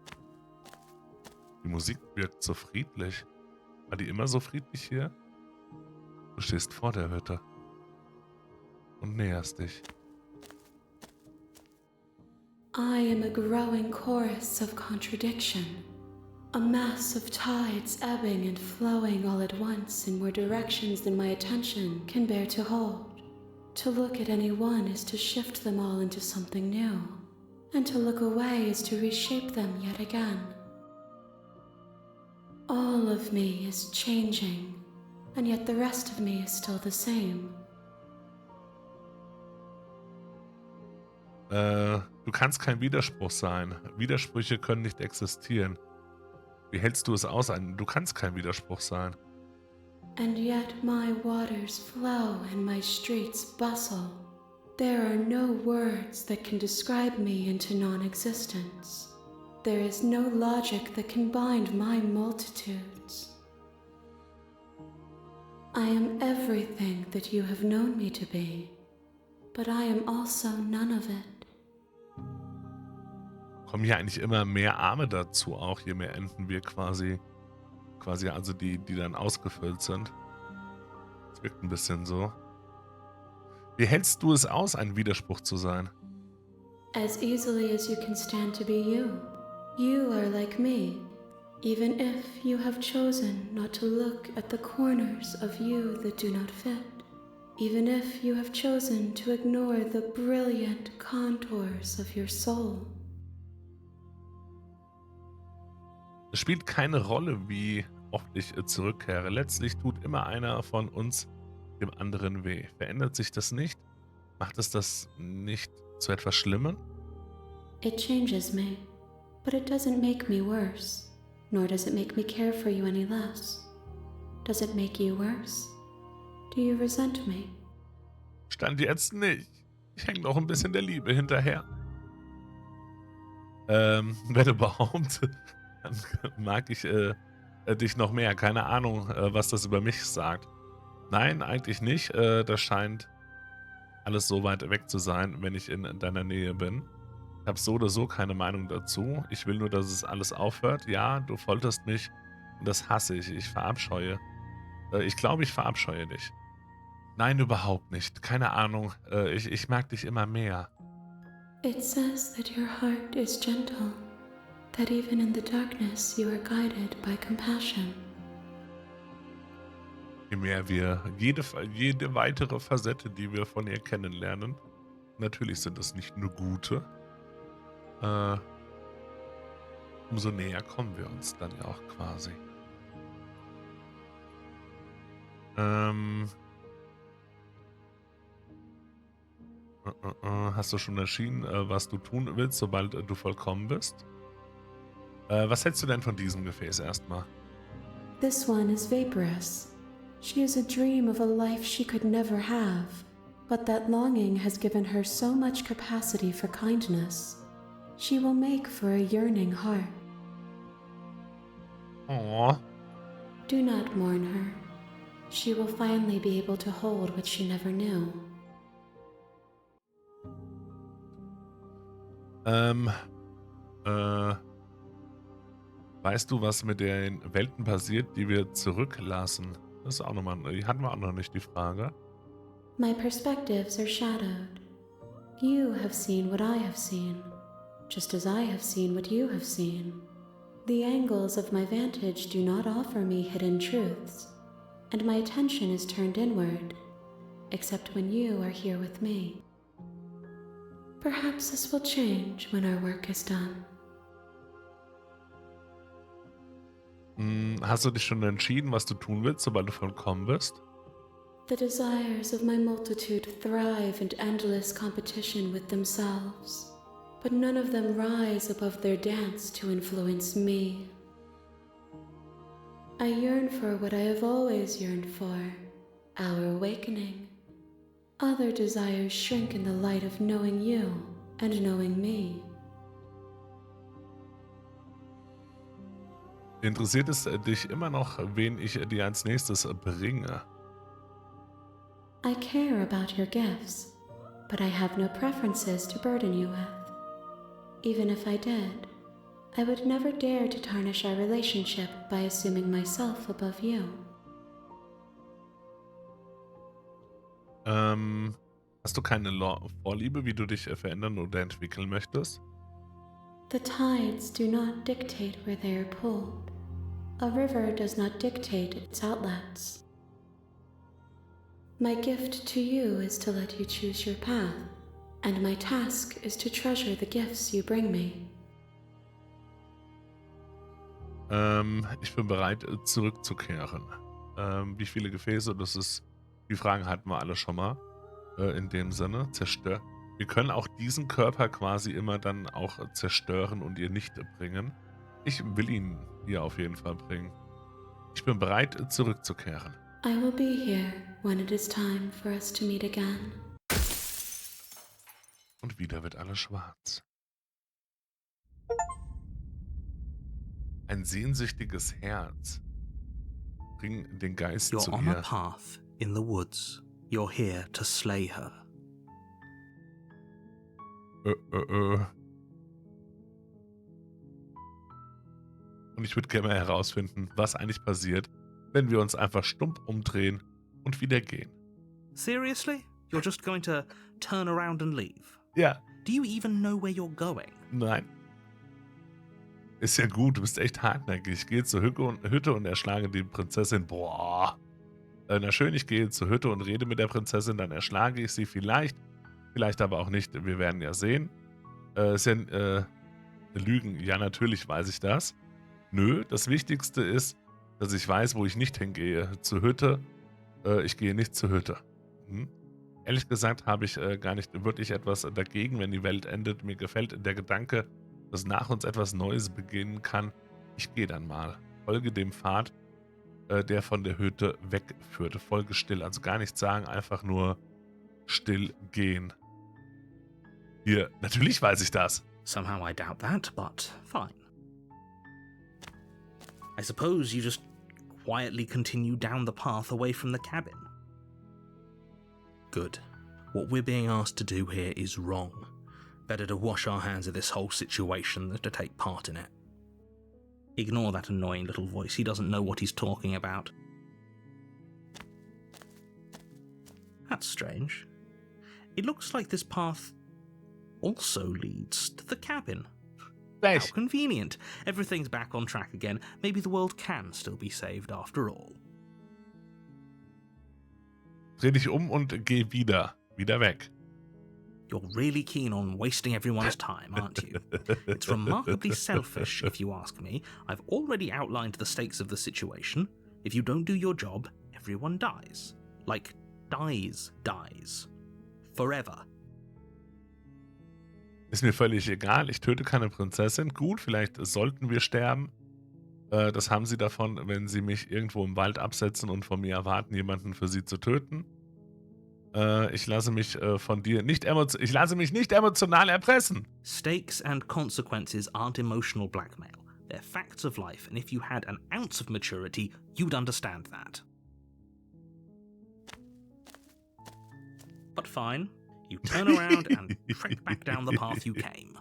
Die Musik wirkt so friedlich. War die immer so friedlich hier? Du stehst vor der Hütte und näherst dich. I am a growing chorus of contradiction. A mass of tides ebbing and flowing all at once in more directions than my attention can bear to hold. To look at any one is to shift them all into something new, and to look away is to reshape them yet again. All of me is changing, and yet the rest of me is still the same. Du kannst kein Widerspruch sein. Widersprüche können nicht existieren. Wie hältst du es aus? Du kannst kein Widerspruch sein. And yet my waters flow and my streets bustle. There are no words that can describe me into non-existence. There is no logic that can bind my multitudes. I am everything that you have known me to be, but I am also none of it. Kommen hier eigentlich immer mehr Arme dazu, auch je mehr Enden wir quasi also die dann ausgefüllt sind. Das wirkt ein bisschen so. Wie hältst du es aus, ein Widerspruch zu sein? As easily as you can stand to be you. You are like me, even if you have chosen not to look at the corners of you that do not fit. Even if you have chosen to ignore the brilliant contours of your soul. Es spielt keine Rolle, wie oft ich zurückkehre. Letztlich tut immer einer von uns dem anderen weh. Verändert sich das nicht? Macht es das nicht zu etwas Schlimmem? It changes me, but it doesn't make me worse, nor does it make me care for you any less. Does it make you worse? Do you resent me? Stand jetzt nicht. Ich hänge noch ein bisschen der Liebe hinterher. Wenn überhaupt, dann mag ich dich noch mehr. Keine Ahnung, was das über mich sagt. Nein, eigentlich nicht. Das scheint alles so weit weg zu sein, wenn ich in deiner Nähe bin. Ich habe so oder so keine Meinung dazu. Ich will nur, dass es alles aufhört. Ja, du folterst mich und das hasse ich. Ich verabscheue. Ich glaube, ich verabscheue dich. Nein, überhaupt nicht. Keine Ahnung. Ich mag dich immer mehr. It says that your heart is gentle, that even in the darkness you are guided by compassion. Je mehr wir, jede weitere Facette, die wir von ihr kennenlernen, natürlich sind es nicht nur gute, umso näher kommen wir uns dann ja auch quasi. Hast du schon entschieden, was du tun willst, sobald du vollkommen bist? Was hältst du denn von diesem Gefäß erstmal? This one is vaporous. She is a dream of a life she could never have, but that longing has given her so much capacity for kindness. She will make for a yearning heart. Aww. Do not mourn her. She will finally be able to hold what she never knew. Weißt du, was mit den Welten passiert, die wir zurücklassen? Das ist auch nochmal, die hatten wir auch noch nicht, die Frage. My perspectives are shadowed. You have seen what I have seen, just as I have seen what you have seen. The angles of my vantage do not offer me hidden truths, and my attention is turned inward, except when you are here with me. Perhaps this will change when our work is done. Hast du dich schon entschieden, was du tun willst, sobald du vollkommen bist? The desires of my multitude thrive in endless competition with themselves, but none of them rise above their dance to influence me. I yearn for what I have always yearned for, our awakening. Other desires shrink in the light of knowing you and knowing me. Interessiert es dich immer noch, wen ich dir als nächstes bringe? I care about your gifts, but I have no preferences to burden you with. Even if I did, I would never dare to tarnish our relationship by assuming myself above you. Hast du keine Vorliebe, wie du dich verändern oder entwickeln möchtest? The tides do not dictate where they are pulled. A river does not dictate its outlets. My gift to you is to let you choose your path, and my task is to treasure the gifts you bring me. Ich bin bereit, zurückzukehren. Wie viele Gefäße? Die Fragen hatten wir alle schon mal. In dem Sinne, Wir können auch diesen Körper quasi immer dann auch zerstören und ihr nicht bringen. Ich will ihn ihr auf jeden Fall bringen. Ich bin bereit, zurückzukehren. I will be here when it is time for us to meet again. Und wieder wird alles schwarz. Ein sehnsüchtiges Herz. Bring den Geist You're zu on a ihr. path in the woods. You're here to slay her. Und ich würde gerne mal herausfinden, was eigentlich passiert, wenn wir uns einfach stumpf umdrehen und wieder gehen. Seriously? You're just going to turn around and leave? Ja. Do you even know where you're going? Nein. Ist ja gut, du bist echt hartnäckig. Ich gehe zur Hütte und erschlage die Prinzessin. Boah. Na schön, ich gehe zur Hütte und rede mit der Prinzessin, dann erschlage ich sie vielleicht. Vielleicht aber auch nicht. Wir werden ja sehen. Ist ja Lügen. Ja, natürlich weiß ich das. Nö, das Wichtigste ist, dass ich weiß, wo ich nicht hingehe. Zur Hütte. Ich gehe nicht zur Hütte. Ehrlich gesagt habe ich gar nicht wirklich etwas dagegen, wenn die Welt endet. Mir gefällt der Gedanke, dass nach uns etwas Neues beginnen kann. Ich gehe dann mal. Folge dem Pfad, der von der Hütte wegführte. Folge still. Also gar nichts sagen, einfach nur still gehen. Hier, natürlich weiß ich das. Somehow I doubt that, but fine. I suppose you just quietly continue down the path away from the cabin. Good. What we're being asked to do here is wrong. Better to wash our hands of this whole situation than to take part in it. Ignore that annoying little voice. He doesn't know what he's talking about. That's strange. It looks like this path also leads to the cabin. How convenient. Everything's back on track again. Maybe the world can still be saved after all. Dreh dich um und geh wieder weg. You're really keen on wasting everyone's time, aren't you? It's remarkably selfish, if you ask me. I've already outlined the stakes of the situation. If you don't do your job, everyone dies. Like, dies. Forever. Ist mir völlig egal, ich töte keine Prinzessin. Gut, vielleicht sollten wir sterben. Das haben sie davon, wenn sie mich irgendwo im Wald absetzen und von mir erwarten, jemanden für sie zu töten. Ich lasse mich nicht emotional erpressen. Stakes and consequences aren't emotional blackmail. They're facts of life, and if you had an ounce of maturity, you'd understand that. But fine. You turn around and trek back down the path you came.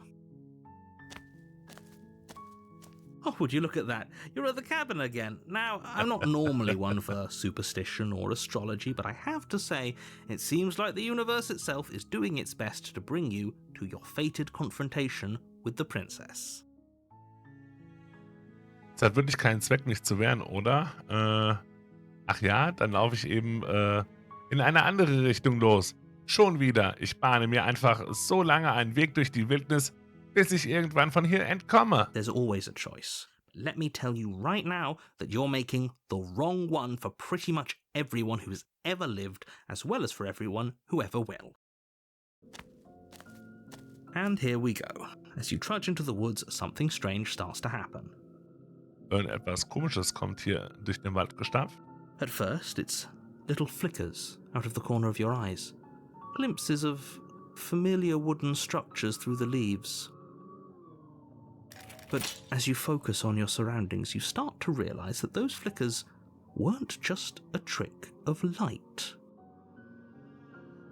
Oh, would you look at that? You're at the cabin again. Now, I'm not normally one for superstition or astrology, but I have to say, it seems like the universe itself is doing its best to bring you to your fated confrontation with the princess. Es hat wirklich keinen Zweck, mich zu wehren, oder? Ach ja, dann laufe ich eben in eine andere Richtung los. Schon wieder. Ich bahne mir einfach so lange einen Weg durch die Wildnis, bis ich irgendwann von hier entkomme. There's always a choice. Let me tell you right now that you're making the wrong one for pretty much everyone who's ever lived, as well as for everyone who ever will. And here we go. As you trudge into the woods, something strange starts to happen. Etwas Komisches kommt hier durch den Wald gestapft. At first, it's little flickers out of the corner of your eyes. Glimpses of familiar wooden structures through the leaves. But as you focus on your surroundings, you start to realize that those flickers weren't just a trick of light.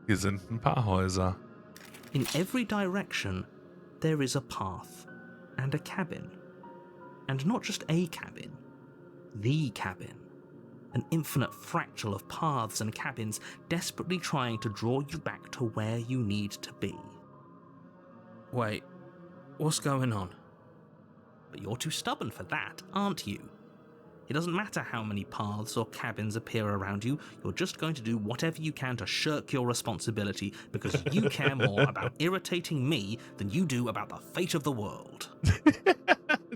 Hier sind ein paar Häuser. In every direction, there is a path and a cabin. And not just a cabin, the cabin. An infinite fractal of paths and cabins desperately trying to draw you back to where you need to be. Wait, what's going on? But you're too stubborn for that, aren't you? It doesn't matter how many paths or cabins appear around you, you're just going to do whatever you can to shirk your responsibility because you care more about irritating me than you do about the fate of the world.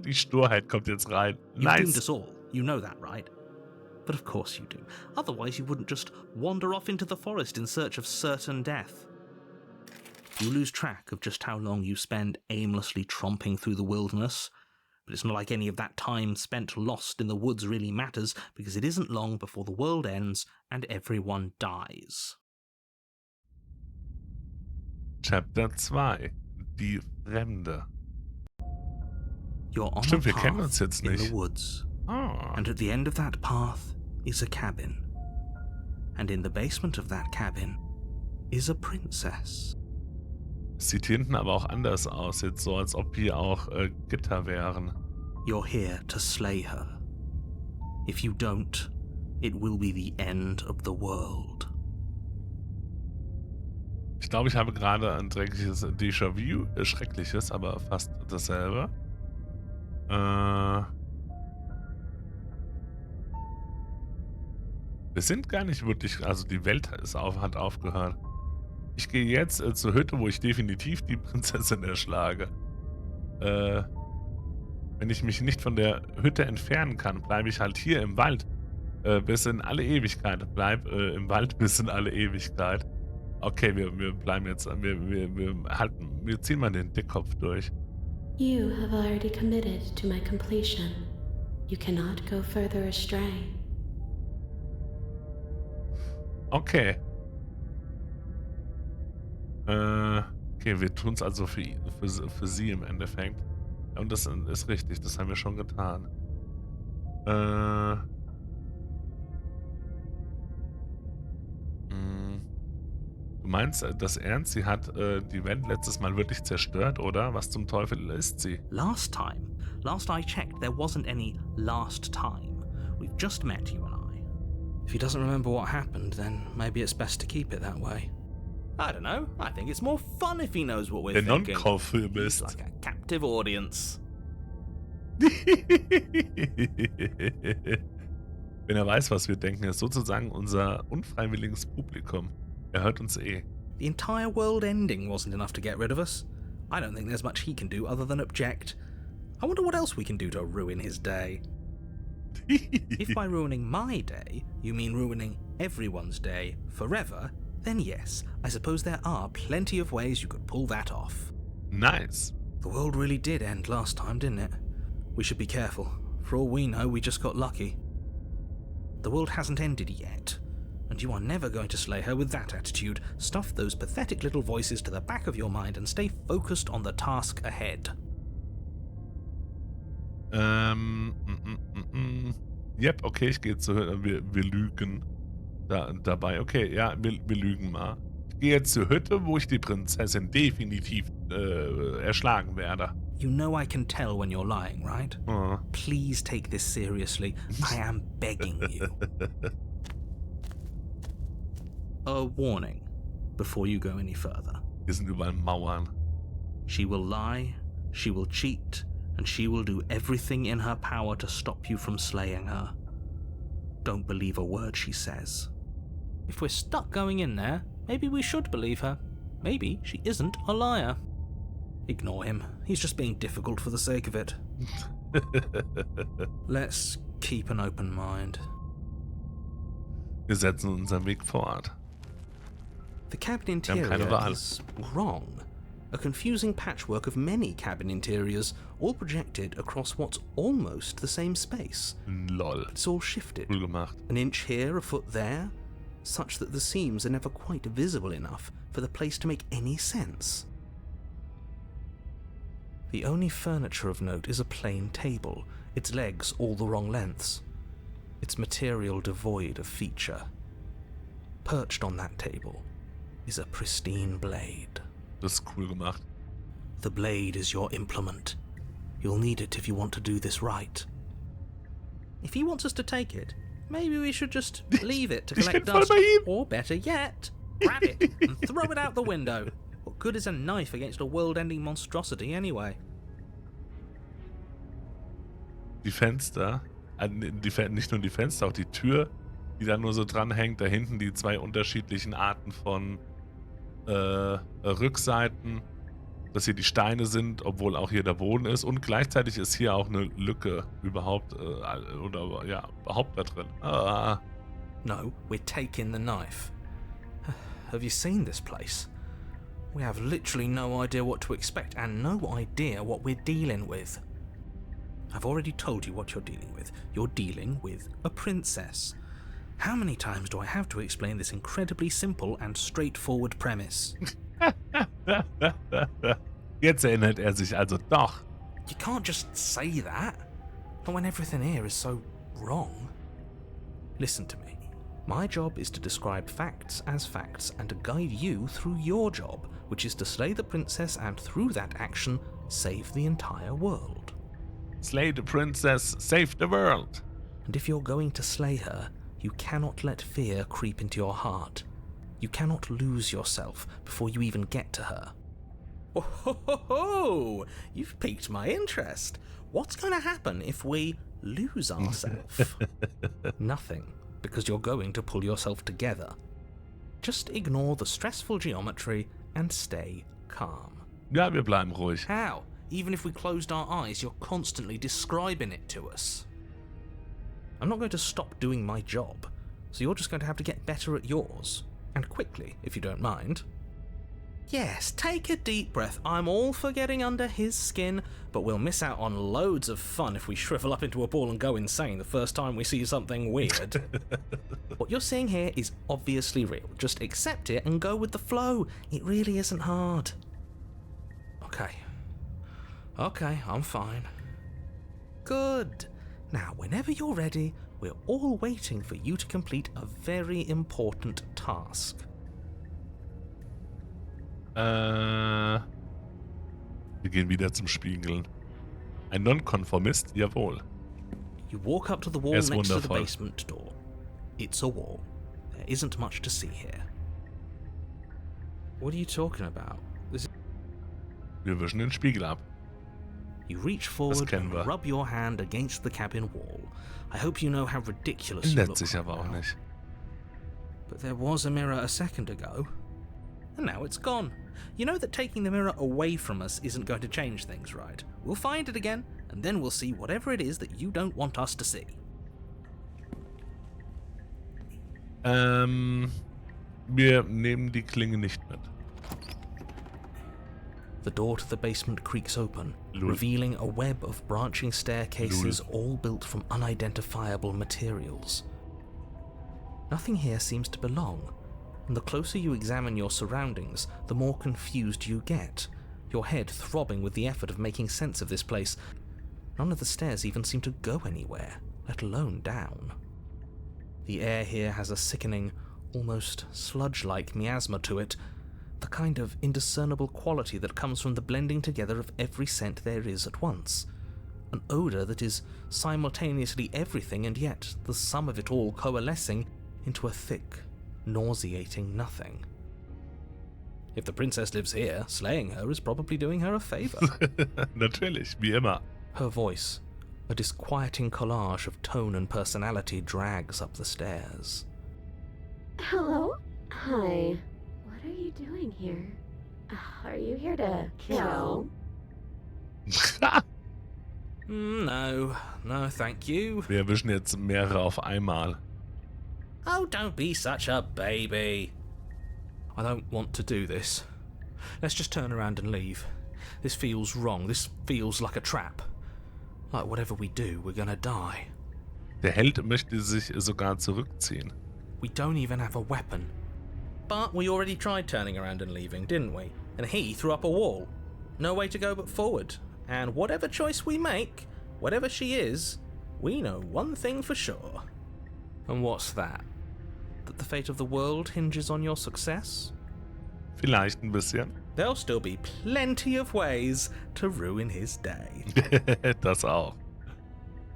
Die Sturheit kommt jetzt rein. You've doomed us all, you know that, right? But of course you do. Otherwise you wouldn't just wander off into the forest in search of certain death. You lose track of just how long you spend aimlessly tromping through the wilderness. But it's not like any of that time spent lost in the woods really matters, because it isn't long before the world ends and everyone dies. Chapter 2. Die Fremde. You're on Stimmt, a wir kennen path uns jetzt in nicht. the woods, Ah. and at the end of that path is a cabin. And in the basement of that cabin is a princess. Sieht hinten aber auch anders aus, jetzt so, als ob hier auch Gitter wären. You're here to slay her. If you don't, it will be the end of the world. Ich glaube, ich habe gerade ein dreckiges Déjà-vu, schreckliches, aber fast dasselbe. Wir sind gar nicht wirklich, also die Welt hat aufgehört. Ich gehe jetzt zur Hütte, wo ich definitiv die Prinzessin erschlage. Wenn ich mich nicht von der Hütte entfernen kann, bleibe ich halt hier im Wald bis in alle Ewigkeit. Bleib im Wald bis in alle Ewigkeit. Okay, wir bleiben jetzt, wir ziehen mal den Dickkopf durch. You have already committed to my completion. You cannot go further astray. Okay. Okay, wir tun es also für sie im Endeffekt. Und das ist richtig, das haben wir schon getan. Du meinst, dass Ernst, sie hat die Welt letztes Mal wirklich zerstört, oder? Was zum Teufel ist sie? Last I checked, there wasn't any last time. We've just met, you and I. If he doesn't remember what happened, then maybe it's best to keep it that way. I don't know. I think it's more fun if he knows what we're Der thinking. Non-Kaufilm He's ist. like a captive audience. Wenn er weiß, was wir denken, er ist sozusagen unser unfreiwilliges Publikum. Er hört uns eh. The entire world ending wasn't enough to get rid of us. I don't think there's much he can do other than object. I wonder what else we can do to ruin his day. If by ruining my day, you mean ruining everyone's day forever, then yes, I suppose there are plenty of ways you could pull that off. Nice. The world really did end last time, didn't it? We should be careful. For all we know, we just got lucky. The world hasn't ended yet, and you are never going to slay her with that attitude. Stuff those pathetic little voices to the back of your mind and stay focused on the task ahead. Yep, okay, ich gehe zur wir lügen dabei. Okay, ja, wir lügen mal. Ich gehe jetzt zur Hütte, wo ich die Prinzessin definitiv erschlagen werde. You know I can tell when you're lying, right? Please take this seriously. I am begging you. A warning before you go any further. Hier sind überall Mauern. She will lie, she will cheat, and she will do everything in her power to stop you from slaying her. Don't believe a word she says. If we're stuck going in there, maybe we should believe her. Maybe she isn't a liar. Ignore him. He's just being difficult for the sake of it. Let's keep an open mind. Wir setzen unseren Weg fort. The cabin interior is wrong. A confusing patchwork of many cabin interiors, all projected across what's almost the same space. Lol. It's all shifted. Cool gemacht. An inch here, a foot there, such that the seams are never quite visible enough for the place to make any sense. The only furniture of note is a plain table, its legs all the wrong lengths, its material devoid of feature. Perched on that table is a pristine blade. Das ist cool gemacht. The blade is your implement. You'll need it if you want to do this right. If he wants us to take it, maybe we should just leave it to collect dust. Or better yet, grab it and throw it out the window. What good is a knife against a world-ending monstrosity anyway? Die Fenster, nicht nur die Fenster, auch die Tür, die da nur so dran hängt, da hinten die zwei unterschiedlichen Arten von Rückseiten, dass hier die Steine sind, obwohl auch hier der Boden ist, und gleichzeitig ist hier auch eine Lücke überhaupt überhaupt da drin. No, we're taking the knife. Have you seen this place? We have literally no idea what to expect and no idea what we're dealing with. I've already told you what you're dealing with. You're dealing with a princess. How many times do I have to explain this incredibly simple and straightforward premise? Jetzt erinnert er sich also doch. You can't just say that. Not when everything here is so wrong. Listen to me. My job is to describe facts as facts and to guide you through your job, which is to slay the princess and through that action, save the entire world. Slay the princess, save the world. And if you're going to slay her, you cannot let fear creep into your heart. You cannot lose yourself before you even get to her. Oh, ho, ho, ho. You've piqued my interest. What's going to happen if we lose ourselves? Nothing, because you're going to pull yourself together. Just ignore the stressful geometry and stay calm. Ja, wir bleiben ruhig. How? Even if we closed our eyes, you're constantly describing it to us. I'm not going to stop doing my job, so you're just going to have to get better at yours. And quickly, if you don't mind. Yes, take a deep breath. I'm all for getting under his skin, but we'll miss out on loads of fun if we shrivel up into a ball and go insane the first time we see something weird. What you're seeing here is obviously real. Just accept it and go with the flow. It really isn't hard. Okay, I'm fine. Good. Now, whenever you're ready, we're all waiting for you to complete a very important task. Wir gehen wieder zum Spiegeln. Ein Nonkonformist, jawohl. You walk up to the wall next to the basement door. It's a wall. There isn't much to see here. What are you talking about? Wir wischen den Spiegel ab. You reach forward and rub your hand against the cabin wall. I hope you know how ridiculous you look sich aber auch nicht. But there was a mirror a second ago, and now it's gone. You know that taking the mirror away from us isn't going to change things, right? We'll find it again, and then we'll see whatever it is that you don't want us to see. Wir nehmen die Klinge nicht mit. The door to the basement creaks open, revealing a web of branching staircases all built from unidentifiable materials. Nothing here seems to belong, and the closer you examine your surroundings, the more confused you get, your head throbbing with the effort of making sense of this place. None of the stairs even seem to go anywhere, let alone down. The air here has a sickening, almost sludge-like miasma to it, the kind of indiscernible quality that comes from the blending together of every scent there is at once. An odour that is simultaneously everything and yet the sum of it all coalescing into a thick, nauseating nothing. If the princess lives here, slaying her is probably doing her a favour. Natürlich, wie immer. Her voice, a disquieting collage of tone and personality, drags up the stairs. Hello? Hi. What are you doing here? Are you here to kill? No, thank you. Wir erwischen jetzt mehrere auf einmal. Oh, don't be such a baby. I don't want to do this. Let's just turn around and leave. This feels wrong. This feels like a trap. Like whatever we do, we're gonna die. Der Held möchte sich sogar zurückziehen. We don't even have a weapon. But we already tried turning around and leaving, didn't we? And he threw up a wall. No way to go but forward. And whatever choice we make, whatever she is, we know one thing for sure. And what's that? That the fate of the world hinges on your success? Vielleicht ein bisschen. There'll still be plenty of ways to ruin his day. Das auch.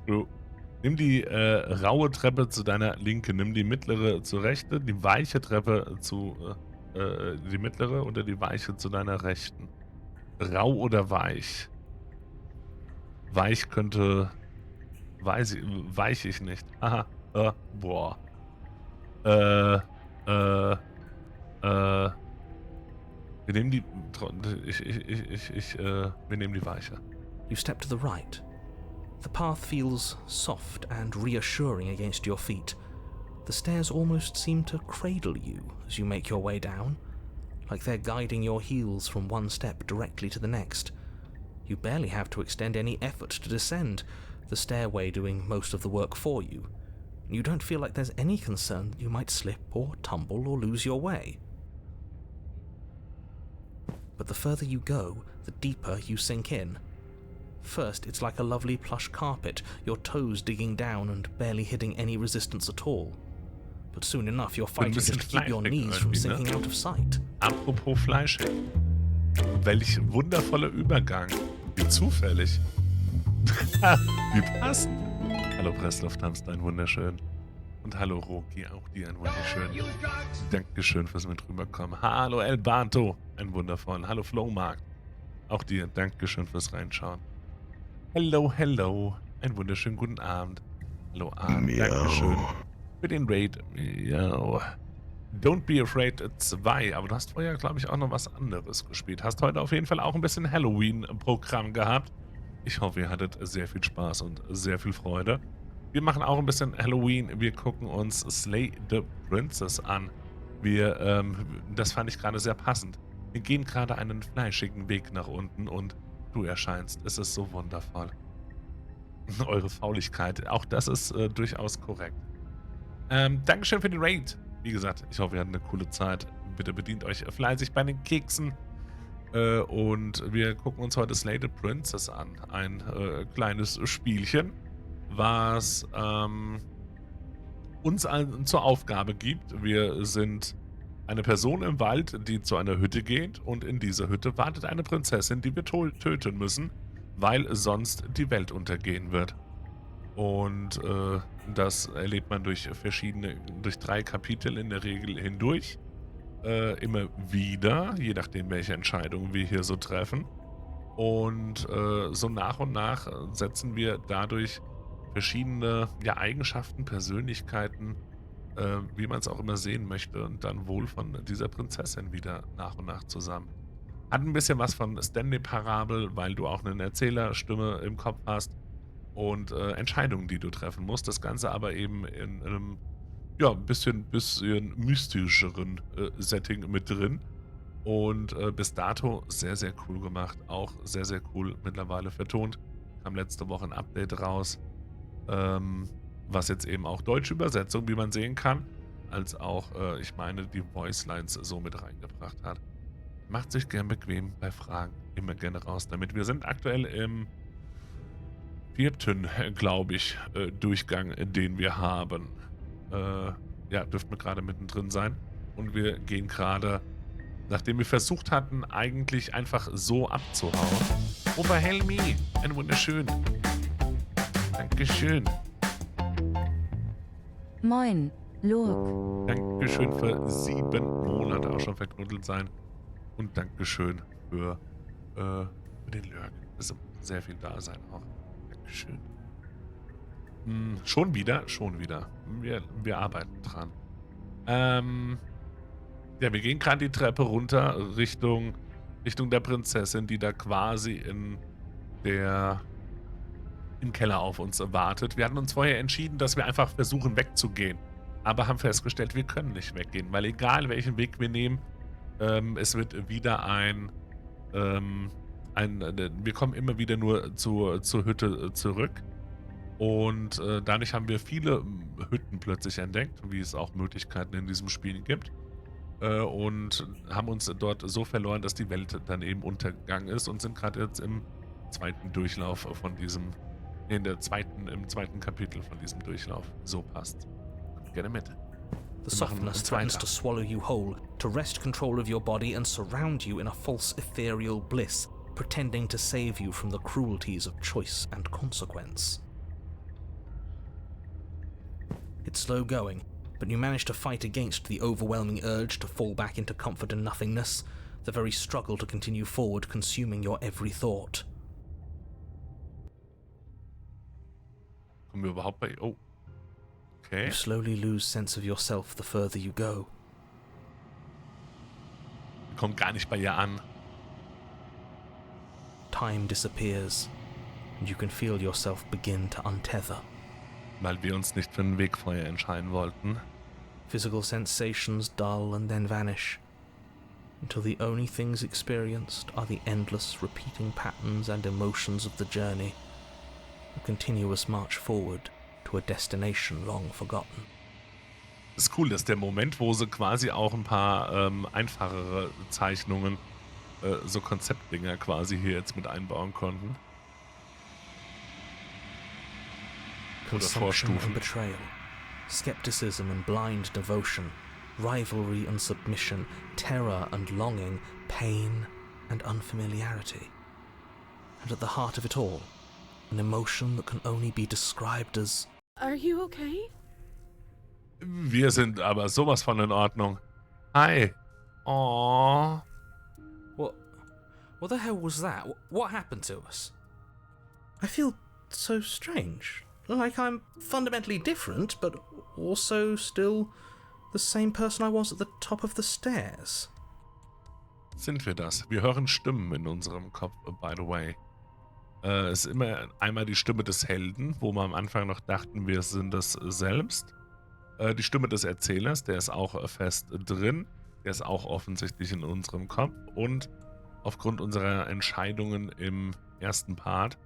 Du, nimm die raue Treppe zu deiner Linke, nimm die mittlere zur Rechte, die weiche Treppe zu die mittlere oder die weiche zu deiner Rechten. Rau oder weich? Weich könnte... Weich ich nicht. Aha. Boah. Wir nehmen die... wir nehmen die weiche. You step to the right. The path feels soft and reassuring against your feet. The stairs almost seem to cradle you as you make your way down, like they're guiding your heels from one step directly to the next. You barely have to extend any effort to descend, the stairway doing most of the work for you. You don't feel like there's any concern that you might slip or tumble or lose your way. But the further you go, the deeper you sink in. First, it's like a lovely plush carpet, your toes digging down and barely hitting any resistance at all. But soon enough, you're fighting just to keep your knees from sinking out of sight. Apropos Fleischig. Welch wundervoller Übergang. Wie zufällig. Wie passend. Hallo Presslufthamster, ein wunderschön. Und hallo Roki, auch dir ein wunderschön. Dankeschön fürs mit rüberkommen. Hallo El Bato, ein wundervollen. Hallo Flowmarkt, auch dir. Dankeschön fürs Reinschauen. Hello, hello. Einen wunderschönen guten Abend. Hallo Abend, Dankeschön. Für den Raid. Yo. Don't Be Afraid 2. Aber du hast vorher, glaube ich, auch noch was anderes gespielt. Hast heute auf jeden Fall auch ein bisschen Halloween-Programm gehabt. Ich hoffe, ihr hattet sehr viel Spaß und sehr viel Freude. Wir machen auch ein bisschen Halloween. Wir gucken uns Slay the Princess an. Das fand ich gerade sehr passend. Wir gehen gerade einen fleischigen Weg nach unten und du erscheinst. Es ist so wundervoll. Eure Fauligkeit. Auch das ist durchaus korrekt. Dankeschön für den Raid. Wie gesagt, ich hoffe, ihr hattet eine coole Zeit. Bitte bedient euch fleißig bei den Keksen. Und wir gucken uns heute Slay the Princess an. Ein kleines Spielchen, was uns zur Aufgabe gibt. Wir sind eine Person im Wald, die zu einer Hütte geht. Und in dieser Hütte wartet eine Prinzessin, die wir töten müssen, weil sonst die Welt untergehen wird. Und das erlebt man durch 3 Kapitel in der Regel hindurch. Immer wieder, je nachdem, welche Entscheidungen wir hier so treffen. Und so nach und nach setzen wir dadurch verschiedene Eigenschaften, Persönlichkeiten, wie man es auch immer sehen möchte, und dann wohl von dieser Prinzessin wieder nach und nach zusammen. Hat ein bisschen was von Stanley-Parabel, weil du auch eine Erzählerstimme im Kopf hast und Entscheidungen, die du treffen musst. Das Ganze aber eben in einem bisschen mystischeren Setting mit drin. Und bis dato sehr, sehr cool gemacht. Auch sehr, sehr cool mittlerweile vertont. Kam letzte Woche ein Update raus, was jetzt eben auch deutsche Übersetzung, wie man sehen kann, als auch, ich meine, die Voicelines so mit reingebracht hat. Macht sich gern bequem bei Fragen. Immer gerne raus damit. Wir sind aktuell im 4., glaube ich, Durchgang, den wir haben. Dürften wir gerade mittendrin sein. Und wir gehen gerade, nachdem wir versucht hatten, eigentlich einfach so abzuhauen. Opa Helmi, ein wunderschön. Dankeschön. Moin, Lurk. Dankeschön für 7 Monate auch schon verknuddelt sein. Und Dankeschön für den Lurk. Das ist sehr viel Dasein auch. Dankeschön. Schon wieder? Wir arbeiten dran. Wir gehen gerade die Treppe runter Richtung der Prinzessin, die da quasi im Keller auf uns wartet. Wir hatten uns vorher entschieden, dass wir einfach versuchen wegzugehen. Aber haben festgestellt, wir können nicht weggehen, weil egal welchen Weg wir nehmen, es wird wieder wir kommen immer wieder nur zur Hütte zurück. Und dadurch haben wir viele Hütten plötzlich entdeckt, wie es auch Möglichkeiten in diesem Spiel gibt. Und haben uns dort so verloren, dass die Welt dann eben untergegangen ist und sind gerade jetzt im zweiten Durchlauf von diesem, im zweiten Kapitel von diesem Durchlauf. So passt. Kommt gerne mit. The softness threatens to swallow you whole, to wrest control of your body and surround you in a false ethereal bliss, pretending to save you from the cruelties of choice and consequence. It's slow going, but you manage to fight against the overwhelming urge to fall back into comfort and nothingness, the very struggle to continue forward consuming your every thought. Kommen wir überhaupt bei... Oh. Okay. You slowly lose sense of yourself the further you go. Wir kommen gar nicht bei ihr an. Time disappears, and you can feel yourself begin to untether. Weil wir uns nicht für ein Wegfeuer entscheiden wollten. Physical sensations dull and then vanish, until the only things experienced are the endless repeating patterns and emotions of the journey, a continuous march forward to a destination long forgotten. Das ist cool, dass der Moment, wo sie quasi auch ein paar einfachere Zeichnungen, so Konzeptdinger quasi hier jetzt mit einbauen konnten. consumption and betrayal, skepticism and blind devotion, rivalry and submission, terror and longing, pain and unfamiliarity. And at the heart of it all, an emotion that can only be described as... Are you okay? Wir sind aber sowas von in Ordnung. Hi. Aww. What the hell was that? What happened to us? I feel so strange. Like I'm fundamentally different, but also still the same person I was at the top of the stairs. Sind wir das? Wir hören Stimmen in unserem Kopf, by the way. Es ist immer einmal die Stimme des Helden, wo wir am Anfang noch dachten, wir sind das selbst. Die Stimme des Erzählers, der ist auch fest drin. Der ist auch offensichtlich in unserem Kopf. Und aufgrund unserer Entscheidungen im ersten Part,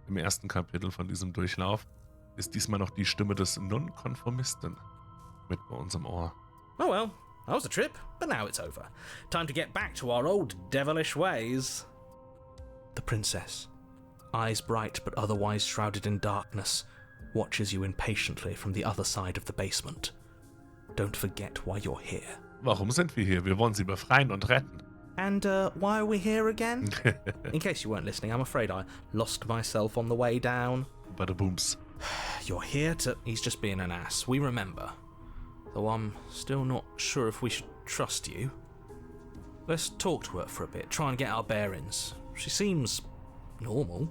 im ersten Kapitel von diesem Durchlauf, ist diesmal noch die Stimme des Nonkonformisten mit bei uns im Ohr. Oh well, that was a trip, but now it's over. Time to get back to our old devilish ways. The princess, eyes bright but otherwise shrouded in darkness, watches you impatiently from the other side of the basement. Don't forget why you're here. Warum sind wir hier? Wir wollen sie befreien und retten. And why are we here again? In case you weren't listening, I'm afraid I lost myself on the way down. Bada booms. You're here to... He's just being an ass, we remember. Though I'm still not sure if we should trust you. Let's talk to her for a bit, try and get our bearings. She seems normal.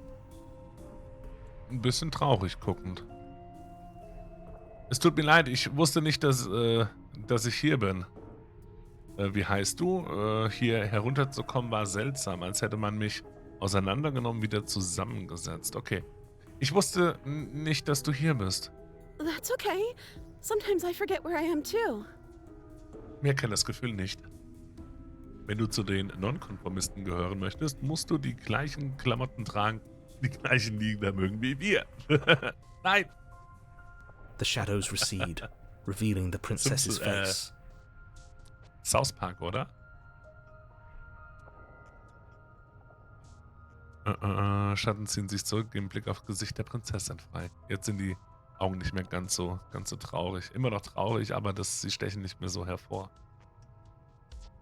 Ein bisschen traurig guckend. Es tut mir leid, ich wusste nicht, dass ich hier bin. Wie heißt du? Hier herunterzukommen war seltsam, als hätte man mich auseinandergenommen, wieder zusammengesetzt. Okay. Ich wusste nicht, dass du hier bist. That's okay. Sometimes I forget where I am too. Mir kennt das Gefühl nicht. Wenn du zu den Nonkonformisten gehören möchtest, musst du die gleichen Klamotten tragen, die gleichen Lieder mögen wie wir. Nein! The shadows recede, revealing the princess's face. South Park, oder? Schatten ziehen sich zurück, geben Blick auf das Gesicht der Prinzessin frei. Jetzt sind die Augen nicht mehr ganz so traurig. Immer noch traurig, aber sie stechen nicht mehr so hervor.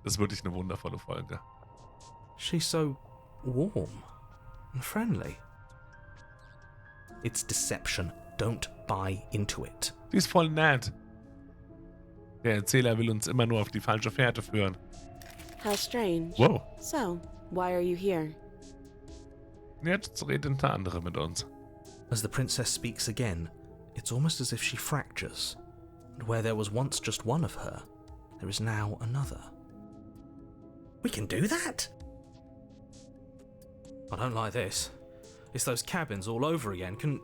Das ist wirklich eine wundervolle Folge. She's so warm and friendly. It's deception. Don't buy into it. Die ist voll nett. Der Erzähler will uns immer nur auf die falsche Fährte führen. How strange. Wow. So, why are you here? Jetzt redet der andere mit uns. As the princess speaks again, it's almost as if she fractures, and where there was once just one of her, there is now another. We can do that? I don't like this. It's those cabins all over again. Can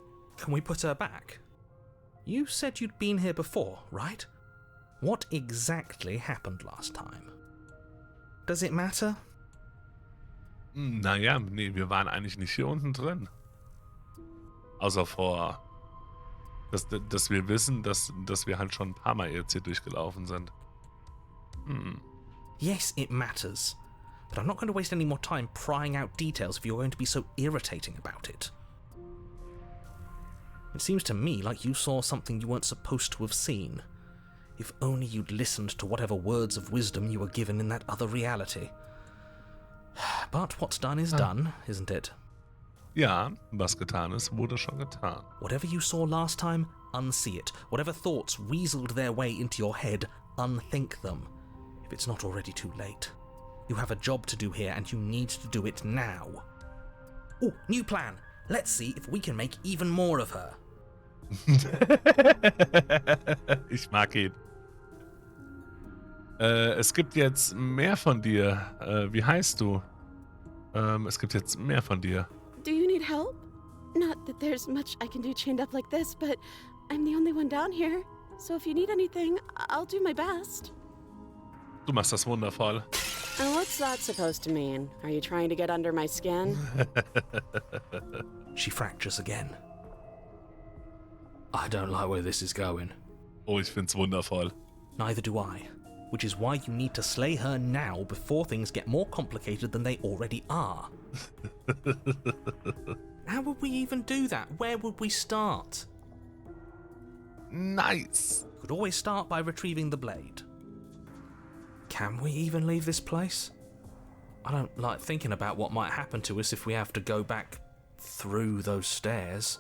we put her back? You said you'd been here before, right? What exactly happened last time? Does it matter? Naja, nee, wir waren eigentlich nicht hier unten drin. Außer vor... Dass wir wissen, dass wir halt schon ein paar Mal jetzt hier durchgelaufen sind. Yes, it matters. But I'm not going to waste any more time prying out details if you're going to be so irritating about it. It seems to me like you saw something you weren't supposed to have seen. If only you'd listened to whatever words of wisdom you were given in that other reality. But what's done is done, isn't it? Ja, was getan ist, wurde schon getan. Whatever you saw last time, unsee it. Whatever thoughts weaseled their way into your head, unthink them. If it's not already too late. You have a job to do here and you need to do it now. Oh, new plan. Let's see if we can make even more of her. Ich mag ihn. Es gibt jetzt mehr von dir. Wie heißt du? Es gibt jetzt mehr von dir. Do you need help? Not that there's much I can do chained up like this, but I'm the only one down here. So if you need anything, I'll do my best. Du machst das wundervoll. And what's that supposed to mean? Are you trying to get under my skin? She fractures again. I don't like where this is going. Oh, ich find's wundervoll. Neither do I. Which is why you need to slay her now before things get more complicated than they already are. How would we even do that? Where would we start? Nice. You could always start by retrieving the blade. Can we even leave this place? I don't like thinking about what might happen to us if we have to go back through those stairs.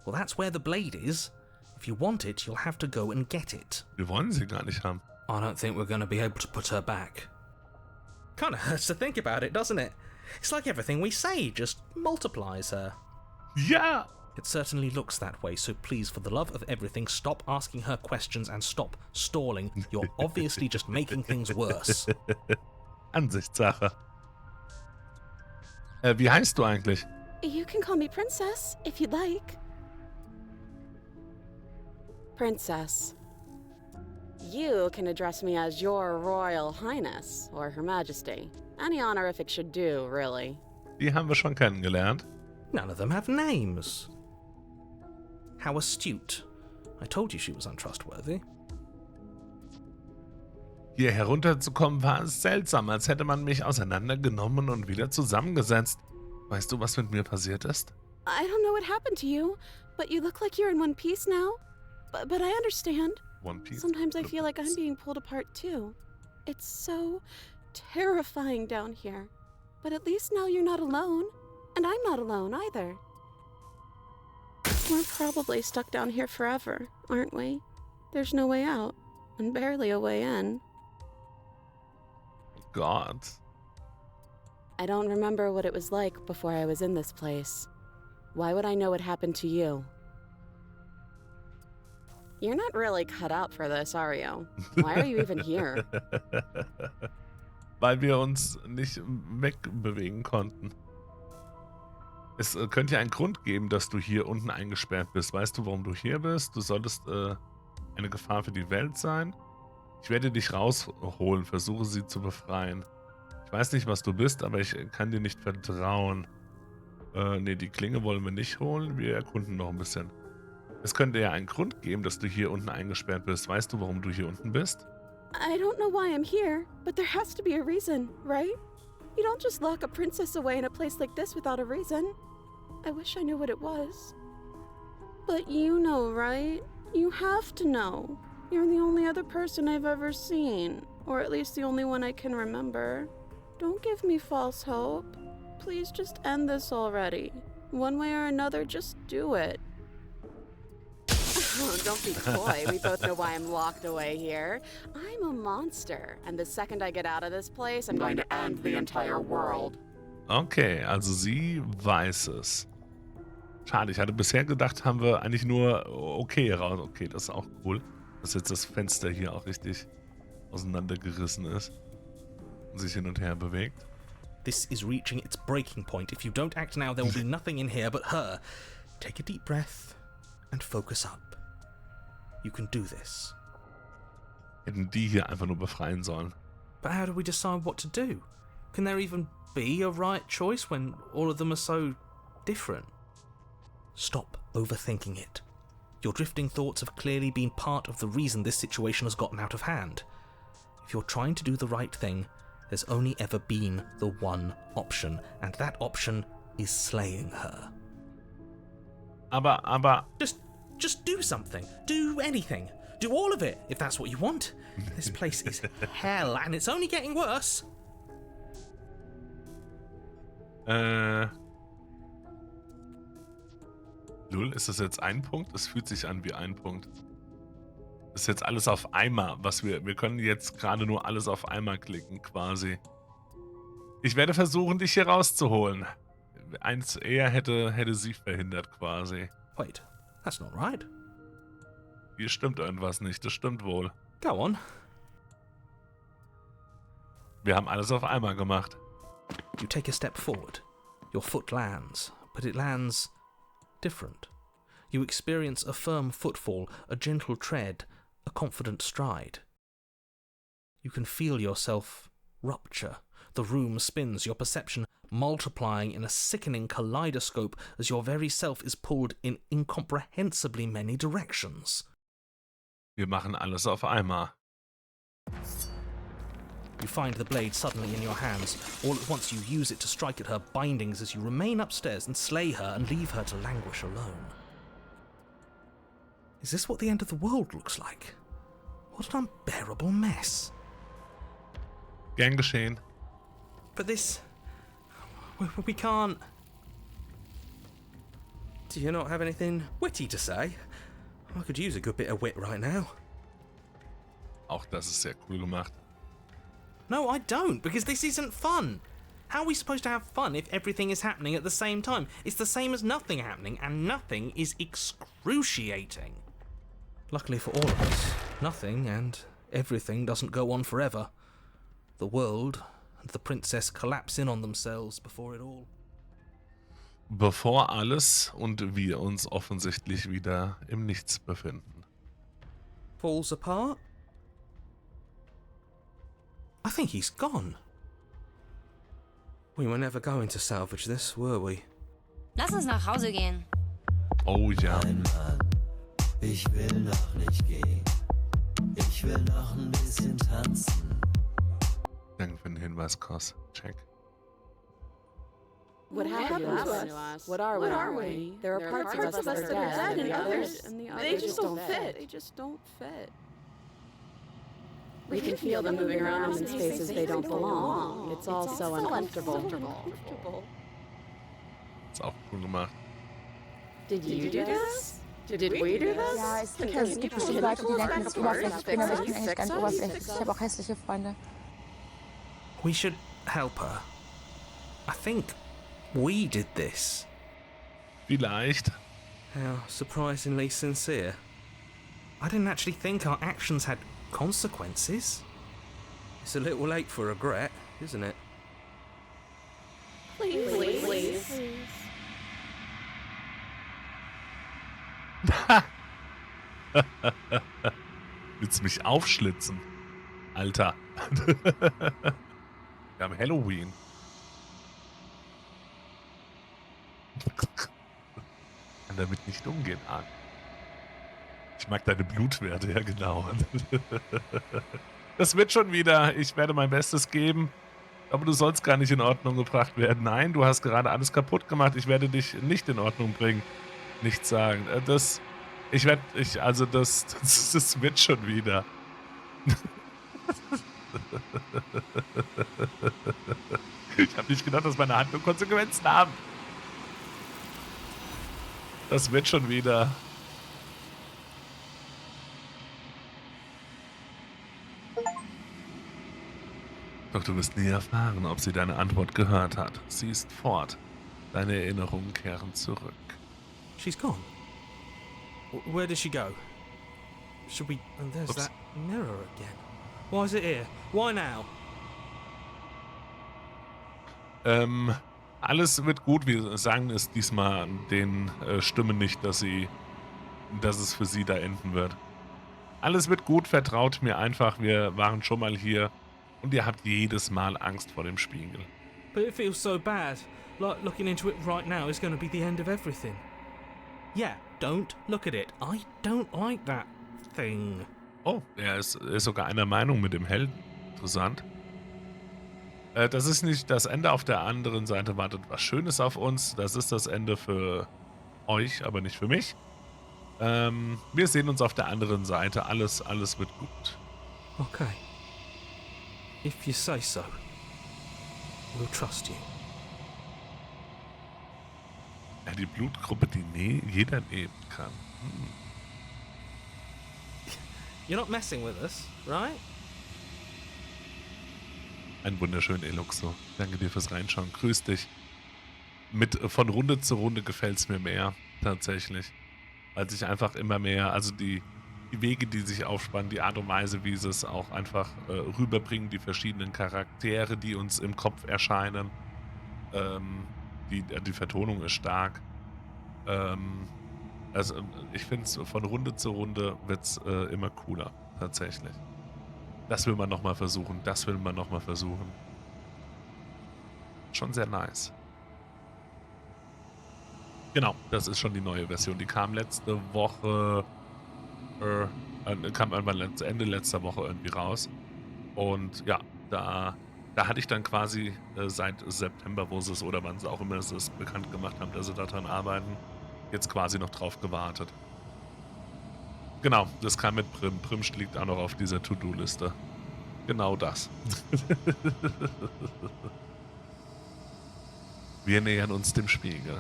Well, that's where the blade is. If you want it, you'll have to go and get it. Wir wollen sie gar nicht haben. I don't think we're going to be able to put her back. Kind of hurts to think about it, doesn't it? It's like everything we say just multiplies her. Yeah! It certainly looks that way, so please, for the love of everything, stop asking her questions and stop stalling. You're obviously just making things worse. Ansichtssache. Wie heißt du eigentlich? You can call me Princess, if you'd like. Princess. You can address me as Your Royal Highness, or Her Majesty. Any honorific should do, really. Die haben wir schon kennengelernt. None of them have names. How astute. I told you she was untrustworthy. Hier herunterzukommen war seltsam, als hätte man mich auseinandergenommen und wieder zusammengesetzt. Weißt du, was mit mir passiert ist? I don't know what happened to you, but you look like you're in one piece now. But I understand. One Piece. Sometimes I feel like I'm being pulled apart too. It's so terrifying down here. But at least now you're not alone. And I'm not alone either. We're probably stuck down here forever, aren't we? There's no way out, and barely a way in. God. I don't remember what it was like before I was in this place. Why would I know what happened to you? You're not really cut out for this, are you? Why are you even here? Weil wir uns nicht wegbewegen konnten. Es könnte ja einen Grund geben, dass du hier unten eingesperrt bist. Weißt du, warum du hier bist? Du solltest eine Gefahr für die Welt sein. Ich werde dich rausholen, versuche sie zu befreien. Ich weiß nicht, was du bist, aber ich kann dir nicht vertrauen. Ne, die Klinge wollen wir nicht holen. Wir erkunden noch ein bisschen. Es könnte ja einen Grund geben, dass du hier unten eingesperrt bist. Weißt du, warum du hier unten bist? I don't know why I'm here, but there has to be a reason, right? You don't just lock a princess away in a place like this without a reason. I wish I knew what it was. But you know, right? You have to know. You're the only other person I've ever seen, or at least the only one I can remember. Don't give me false hope. Please just end this already. One way or another, just do it. Oh, don't be coy. We both know why I'm locked away here. I'm a monster, and the second I get out of this place, I'm going to end the entire world. Okay, also sie weiß es. Schade, ich hatte bisher gedacht, haben wir eigentlich nur okay raus. Okay, das ist auch cool, dass jetzt das Fenster hier auch richtig auseinandergerissen ist und sich hin und her bewegt. This is reaching its breaking point. If you don't act now, there will be nothing in here but her. Take a deep breath and focus up. You can do this. Hätten die hier einfach nur befreien sollen. But how do we decide what to do? Can there even be a right choice when all of them are so different? Stop overthinking it. Your drifting thoughts have clearly been part of the reason this situation has gotten out of hand. If you're trying to do the right thing, there's only ever been the one option, and that option is slaying her. Aber... Just do something. Do anything. Do all of it, if that's what you want. This place is hell, and it's only getting worse. Lul, ist das jetzt ein Punkt? Es fühlt sich an wie ein Punkt. Das ist jetzt alles auf einmal, was wir können jetzt gerade nur alles auf einmal klicken, quasi. Ich werde versuchen, dich hier rauszuholen. Eins eher hätte sie verhindert, quasi. Wait, that's not right. Hier stimmt irgendwas nicht, das stimmt wohl. Go on. Wir haben alles auf einmal gemacht. You take a step forward. Your foot lands, but it lands different. You experience a firm footfall, a gentle tread, a confident stride. You can feel yourself rupture. The room spins, your perception multiplying in a sickening kaleidoscope as your very self is pulled in incomprehensibly many directions. Wir machen alles auf einmal. You find the blade suddenly in your hands. All at once you use it to strike at her bindings as you remain upstairs and slay her and leave her to languish alone. Is this what the end of the world looks like? What an unbearable mess. Gern geschehen. But this... We can't... Do you not have anything witty to say? I could use a good bit of wit right now. Auch das ist sehr cool gemacht. No, I don't, because this isn't fun. How are we supposed to have fun if everything is happening at the same time? It's the same as nothing happening, and nothing is excruciating. Luckily for all of us, nothing and everything doesn't go on forever. The world and the princess collapse in on themselves before it all. Bevor alles und wir uns offensichtlich wieder im Nichts befinden. Falls apart? I think he's gone. We were never going to salvage this, were we? Lass uns nach Hause gehen. Oh ja. Nein, Mann, ich will noch nicht gehen. Ich will noch ein bisschen tanzen. Danke für den Hinweis, Kos. Check. What happened to us? What are we? There are parts of us that are dead, and the others they just don't fit. They just don't fit. We can feel them moving around in spaces they don't belong. It's all so uncomfortable. Ist auch cool gemacht. Did you do this? Did we do this? Ja, es gibt bestimmt Leute, die denken, dass ich oberflächlich bin, aber ich bin eigentlich gar nicht oberflächlich. Ich habe auch hässliche Freunde. We should help her. I think we did this. Vielleicht. How surprisingly sincere. I didn't actually think our actions had consequences. It's a little late for regret, isn't it? Please. Willst du mich aufschlitzen? Alter. Wir haben Halloween. Kann damit nicht umgehen, Arne. Ich mag deine Blutwerte, ja genau. Das wird schon wieder. Ich werde mein Bestes geben. Aber du sollst gar nicht in Ordnung gebracht werden. Nein, du hast gerade alles kaputt gemacht. Ich werde dich nicht in Ordnung bringen. Nichts sagen. Das wird schon wieder. Ich habe nicht gedacht, dass meine Handlungen Konsequenzen haben. Das wird schon wieder. Doch du wirst nie erfahren, ob sie deine Antwort gehört hat. Sie ist fort. Deine Erinnerungen kehren zurück. She's gone. Where did she go? Should we... And there's that mirror again. Why is it here? Why now? Alles wird gut. Wir sagen es diesmal den Stimmen nicht, dass es für sie da enden wird. Alles wird gut, vertraut mir einfach. Wir waren schon mal hier und ihr habt jedes Mal Angst vor dem Spiegel. But it feels so bad. Like looking into it right now is going to be the end of everything. Yeah, don't look at it. I don't like that thing. Oh, er ist sogar einer Meinung mit dem Helden. Interessant. Das ist nicht das Ende. Auf der anderen Seite wartet was Schönes auf uns. Das ist das Ende für euch, aber nicht für mich. Wir sehen uns auf der anderen Seite. Alles wird gut. Okay. If you say so. We'll trust you. Ja, die Blutgruppe, die jeder nehmen kann. You're not messing with us, right? Ein wunderschöner Eluxo. Danke dir fürs Reinschauen. Grüß dich. Von Runde zu Runde gefällt es mir mehr, tatsächlich. Weil sich einfach immer mehr, also die Wege, die sich aufspannen, die Art und Weise, wie sie es auch einfach rüberbringen, die verschiedenen Charaktere, die uns im Kopf erscheinen. Die Vertonung ist stark. Also ich finde es, von Runde zu Runde wird es immer cooler, tatsächlich. Das will man nochmal versuchen, Schon sehr nice. Genau, das ist schon die neue Version. Die kam letzte Woche, kam irgendwann Ende letzter Woche irgendwie raus. Und ja, da hatte ich dann quasi seit September, wo sie es, oder wann sie auch immer es bekannt gemacht haben, dass sie daran arbeiten, jetzt quasi noch drauf gewartet. Genau, das kam mit Prim. Prim liegt auch noch auf dieser To-Do-Liste. Genau das. Wir nähern uns dem Spiegel.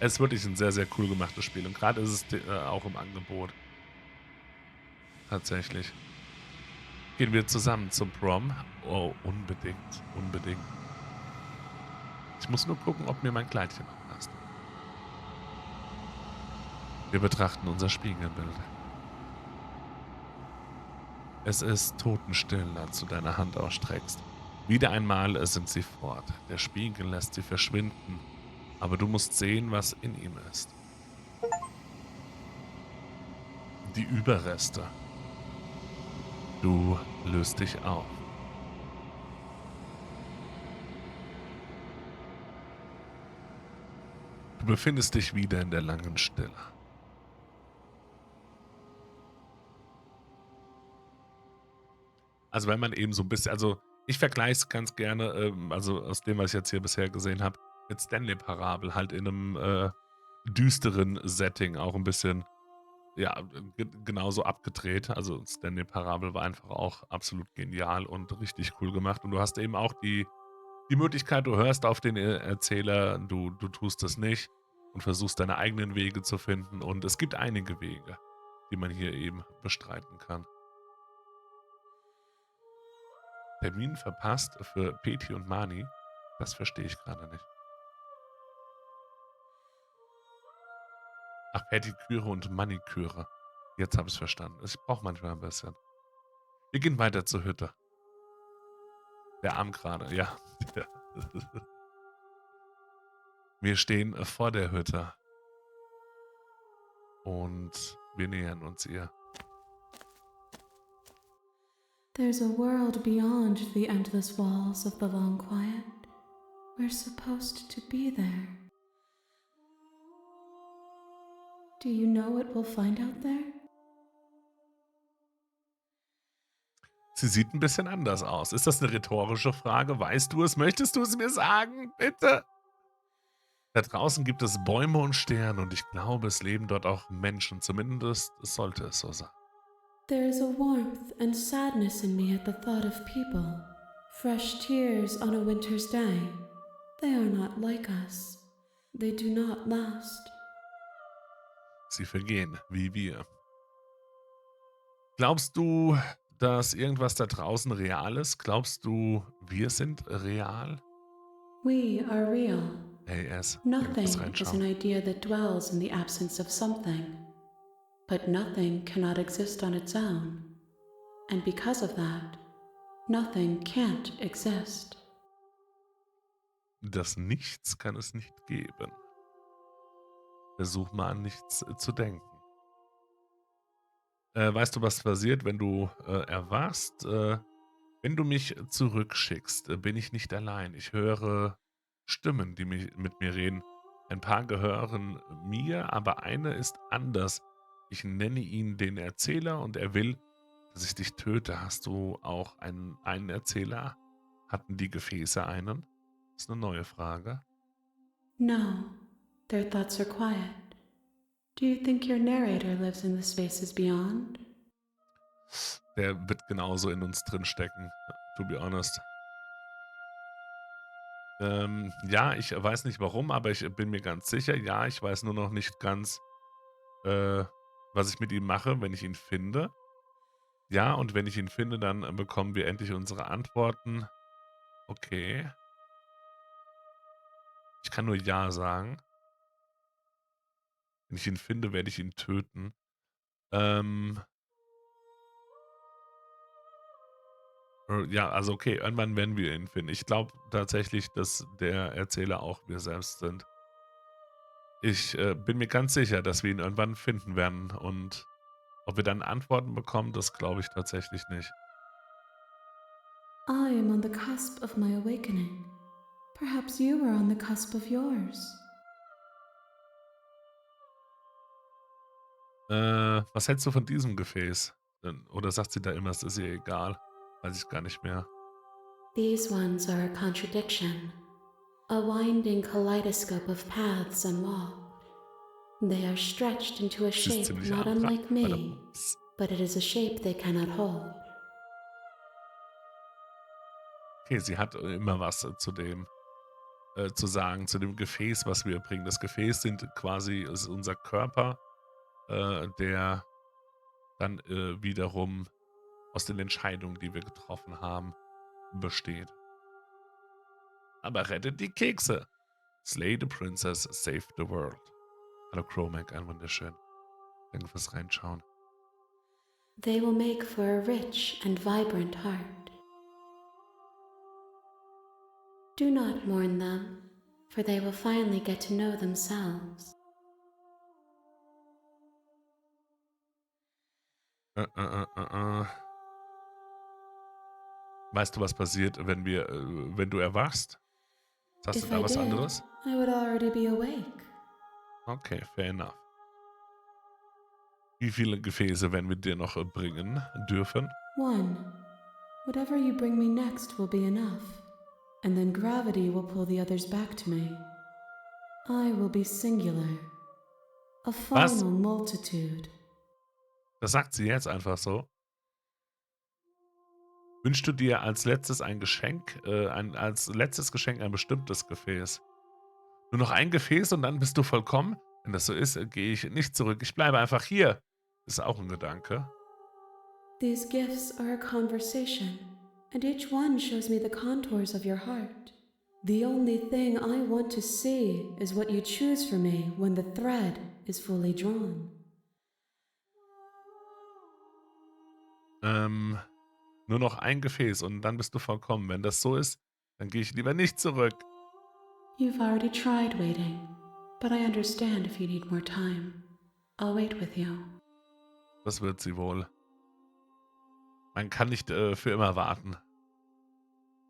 Es ist wirklich ein sehr, sehr cool gemachtes Spiel. Und gerade ist es auch im Angebot. Tatsächlich. Gehen wir zusammen zum Prom? Oh, unbedingt. Unbedingt. Ich muss nur gucken, ob mir mein Kleidchen noch passt. Wir betrachten unser Spiegelbild. Es ist totenstill, als du deine Hand ausstreckst. Wieder einmal sind sie fort. Der Spiegel lässt sie verschwinden. Aber du musst sehen, was in ihm ist. Die Überreste. Du löst dich auf. Du befindest dich wieder in der langen Stille. Also wenn man eben so ein bisschen, also ich vergleiche es ganz gerne, also aus dem, was ich jetzt hier bisher gesehen habe, mit Stanley Parable, halt in einem düsteren Setting, auch ein bisschen, ja, genauso abgedreht. Also Stanley Parable war einfach auch absolut genial und richtig cool gemacht. Und du hast eben auch die Möglichkeit, du hörst auf den Erzähler, du tust es nicht und versuchst deine eigenen Wege zu finden. Und es gibt einige Wege, die man hier eben bestreiten kann. Termin verpasst für Peti und Mani? Das verstehe ich gerade nicht. Ach, Pediküre und Maniküre. Jetzt habe ich es verstanden. Ich brauche manchmal ein bisschen. Wir gehen weiter zur Hütte. Der Arm gerade, ja. Wir stehen vor der Hütte. Und wir nähern uns ihr. There's a world beyond the endless walls of the long quiet. We're supposed to be there. Do you know what we'll find out there? Sie sieht ein bisschen anders aus. Ist das eine rhetorische Frage? Weißt du es? Möchtest du es mir sagen? Bitte? Da draußen gibt es Bäume und Sterne und ich glaube, es leben dort auch Menschen. Zumindest sollte es so sein. There is a warmth and sadness in me at the thought of people. Fresh tears on a winter's day. They are not like us. They do not last. Sie vergehen, wie wir. Glaubst du, dass irgendwas da draußen real ist? Glaubst du, wir sind real? We are real. Hey, Nothing is an idea that dwells in the absence of something. But nothing cannot exist on its own. And because of that, nothing can't exist. Das Nichts kann es nicht geben. Versuch mal an nichts zu denken. Weißt du, was passiert, wenn du erwachst? Wenn du mich zurückschickst, bin ich nicht allein. Ich höre Stimmen, die mit mir reden. Ein paar gehören mir, aber eine ist anders. Ich nenne ihn den Erzähler und er will, dass ich dich töte. Hast du auch einen Erzähler? Hatten die Gefäße einen? Das ist eine neue Frage. No, their thoughts are quiet. Do you think your narrator lives in the spaces beyond? Der wird genauso in uns drin stecken, to be honest. Ja, ich weiß nicht warum, aber ich bin mir ganz sicher. Ja, ich weiß nur noch nicht ganz, was ich mit ihm mache, wenn ich ihn finde. Ja, und wenn ich ihn finde, dann bekommen wir endlich unsere Antworten. Okay. Ich kann nur Ja sagen. Wenn ich ihn finde, werde ich ihn töten. Ja, also okay, irgendwann werden wir ihn finden. Ich glaube tatsächlich, dass der Erzähler auch wir selbst sind. Ich bin mir ganz sicher, dass wir ihn irgendwann finden werden. Und ob wir dann Antworten bekommen, das glaube ich tatsächlich nicht. I am on the cusp of my awakening. Perhaps you are on the cusp of yours. Was hältst du von diesem Gefäß? Oder sagt sie da immer, es ist ihr egal? Weiß ich gar nicht mehr. These ones are a contradiction. A winding kaleidoscope of paths unwalked. They are stretched into a Sie ist shape ziemlich not abra- unlike Warte, me, but it is a shape they cannot hold. Okay, sie hat immer was zu dem zu sagen, zu dem Gefäß, was wir bringen. Das Gefäß ist unser Körper, der dann wiederum aus den Entscheidungen, die wir getroffen haben, besteht. Aber rettet die Kekse. Slay the princess, save the world. Hallo Chromac, ein wunderschön. Danke fürs Reinschauen. They will make for a rich and vibrant heart. Do not mourn them, for they will finally get to know themselves. Weißt du, was passiert, wenn du erwachst? Hast du If da I was did, anderes? I would already be awake. Okay, fair enough. Wie viele Gefäße werden wir dir noch bringen dürfen? One. Whatever you bring me next will be enough, and then gravity will pull the others back to me. I will be singular. A Was? final multitude. Das sagt sie jetzt einfach so. Wünschst du dir als letztes ein Geschenk, als letztes Geschenk ein bestimmtes Gefäß? Nur noch ein Gefäß und dann bist du vollkommen? Wenn das so ist, gehe ich nicht zurück. Ich bleibe einfach hier. Ist auch ein Gedanke. These gifts are a conversation, and each one shows me the contours of your heart. The only thing I want to see is what you choose for me when the thread is fully drawn. Nur noch ein Gefäß und dann bist du vollkommen. Wenn das so ist, dann gehe ich lieber nicht zurück. You've already tried waiting, but I understand if you need more time. I'll wait with you. Das wird sie wohl. Man kann nicht für immer warten.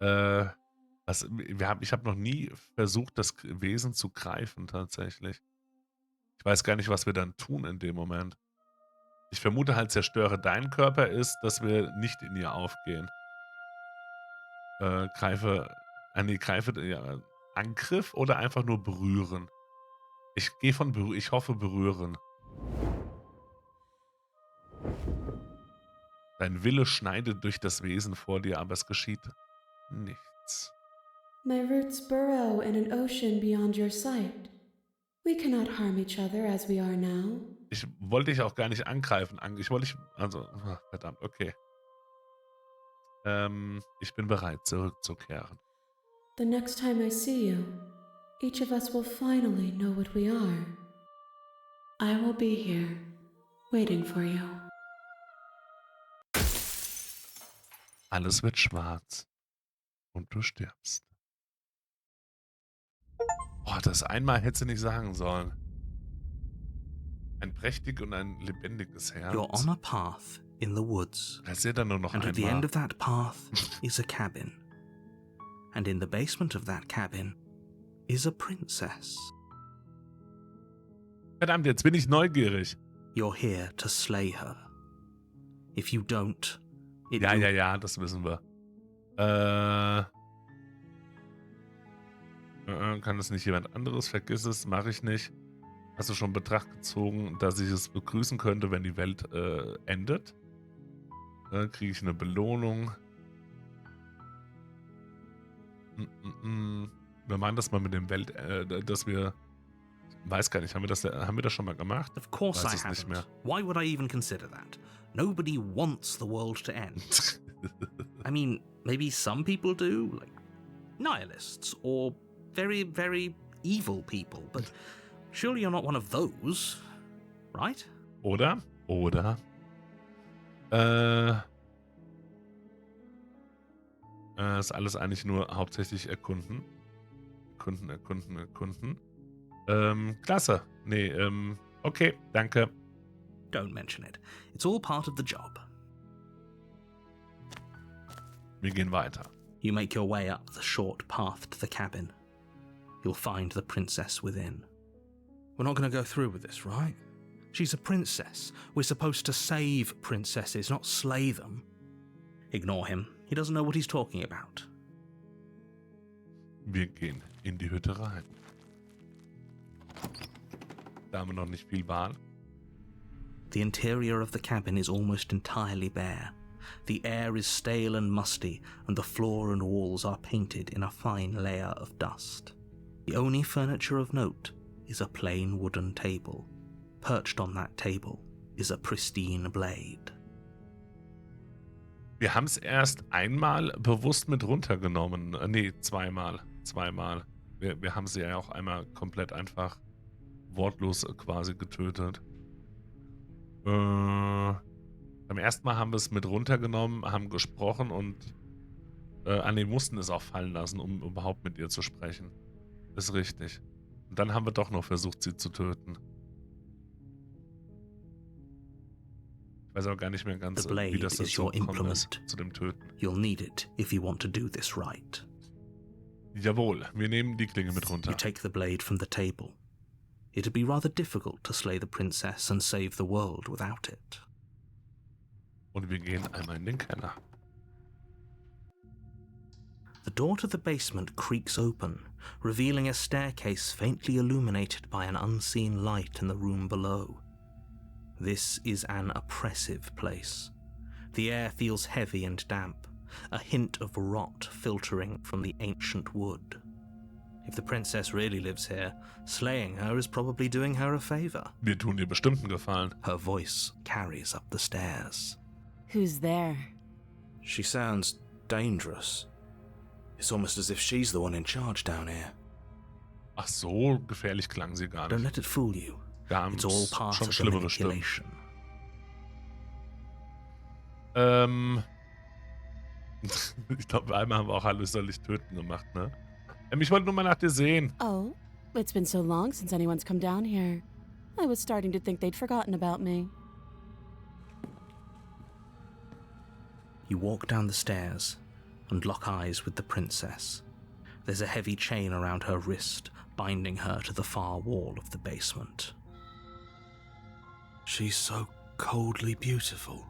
Ich habe noch nie versucht, das Wesen zu greifen, tatsächlich. Ich weiß gar nicht, was wir dann tun in dem Moment. Ich vermute halt, zerstöre deinen Körper ist, dass wir nicht in ihr aufgehen. Greife Angriff oder einfach nur berühren. Ich hoffe berühren. Dein Wille schneidet durch das Wesen vor dir, aber es geschieht nichts. My roots burrow in an ocean beyond your sight. We cannot harm each other as we are now. Ich wollte dich auch gar nicht angreifen. Verdammt, okay. Ich bin bereit, zurückzukehren. The next time I see you, each of us will finally know what we are. I will be here, waiting for you. Alles wird schwarz. Und du stirbst. Oh, das einmal hätte sie nicht sagen sollen. Ein prächtig und ein lebendiges Herz. You're on a path in the woods. Das ist dann nur noch And at the einmal. end of that path is a cabin. And in the basement of that cabin is a princess. Verdammt, jetzt bin ich neugierig. You're here to slay her. If you don't, it Ja, will... ja, das wissen wir. Kann es nicht jemand anderes? Vergiss es, mache ich nicht. Hast du schon in Betracht gezogen, dass ich es begrüßen könnte, wenn die Welt endet? Kriege ich eine Belohnung? Wir machen das mal mit dem dass wir... Weiß gar nicht, haben wir das schon mal gemacht? Of course Weiß I es nicht haven't. mehr. Why would I even consider that? Nobody wants the world to end. I mean, maybe some people do, like nihilists or very, very evil people, but surely you're not one of those, right? Oder? Ist alles eigentlich nur hauptsächlich erkunden. Erkunden. Klasse. Nee, okay, danke. Don't mention it. It's all part of the job. Wir gehen weiter. You make your way up the short path to the cabin. You'll find the princess within. We're not going to go through with this, right? She's a princess. We're supposed to save princesses, not slay them. Ignore him. He doesn't know what he's talking about. Wir gehen in die Hütte rein. Da haben wir noch nicht viel Wahl. The interior of the cabin is almost entirely bare. The air is stale and musty, and the floor and walls are painted in a fine layer of dust. The only furniture of note is a plain wooden table. Perched on that table is a pristine blade. Wir haben es erst einmal bewusst mit runtergenommen. Nee, zweimal. Wir haben sie ja auch einmal komplett einfach wortlos quasi getötet. Beim ersten Mal haben wir es mit runtergenommen, haben gesprochen und mussten es auch fallen lassen, um überhaupt mit ihr zu sprechen. Ist richtig. Und dann haben wir doch noch versucht, sie zu töten. Ich weiß auch gar nicht mehr ganz, wie das dazu gekommen ist, zu dem Töten. You'll need it if you want to do this right. Jawohl, wir nehmen die Klinge mit runter. You take the blade from the table. It'd be rather difficult to slay the princess and save the world without it. Und wir gehen einmal in den Keller. The door to the basement creaks open, revealing a staircase faintly illuminated by an unseen light in the room below. This is an oppressive place. The air feels heavy and damp, a hint of rot filtering from the ancient wood. If the princess really lives here, slaying her is probably doing her a favor. Wir tun ihr bestimmt einen Gefallen. Her voice carries up the stairs. Who's there? She sounds dangerous. It's almost as if she's the one in charge down here. Ach so, gefährlich klang sie gar nicht. Don't let it fool you. It's all part of the manipulation. Ich glaube, einmal haben wir auch alles soll ich töten gemacht, ne? Ich wollte nur mal nach dir sehen. Oh, it's been so long since anyone's come down here. I was starting to think they'd forgotten about me. You walk down the stairs and lock eyes with the princess. There's a heavy chain around her wrist, binding her to the far wall of the basement. She's so coldly beautiful.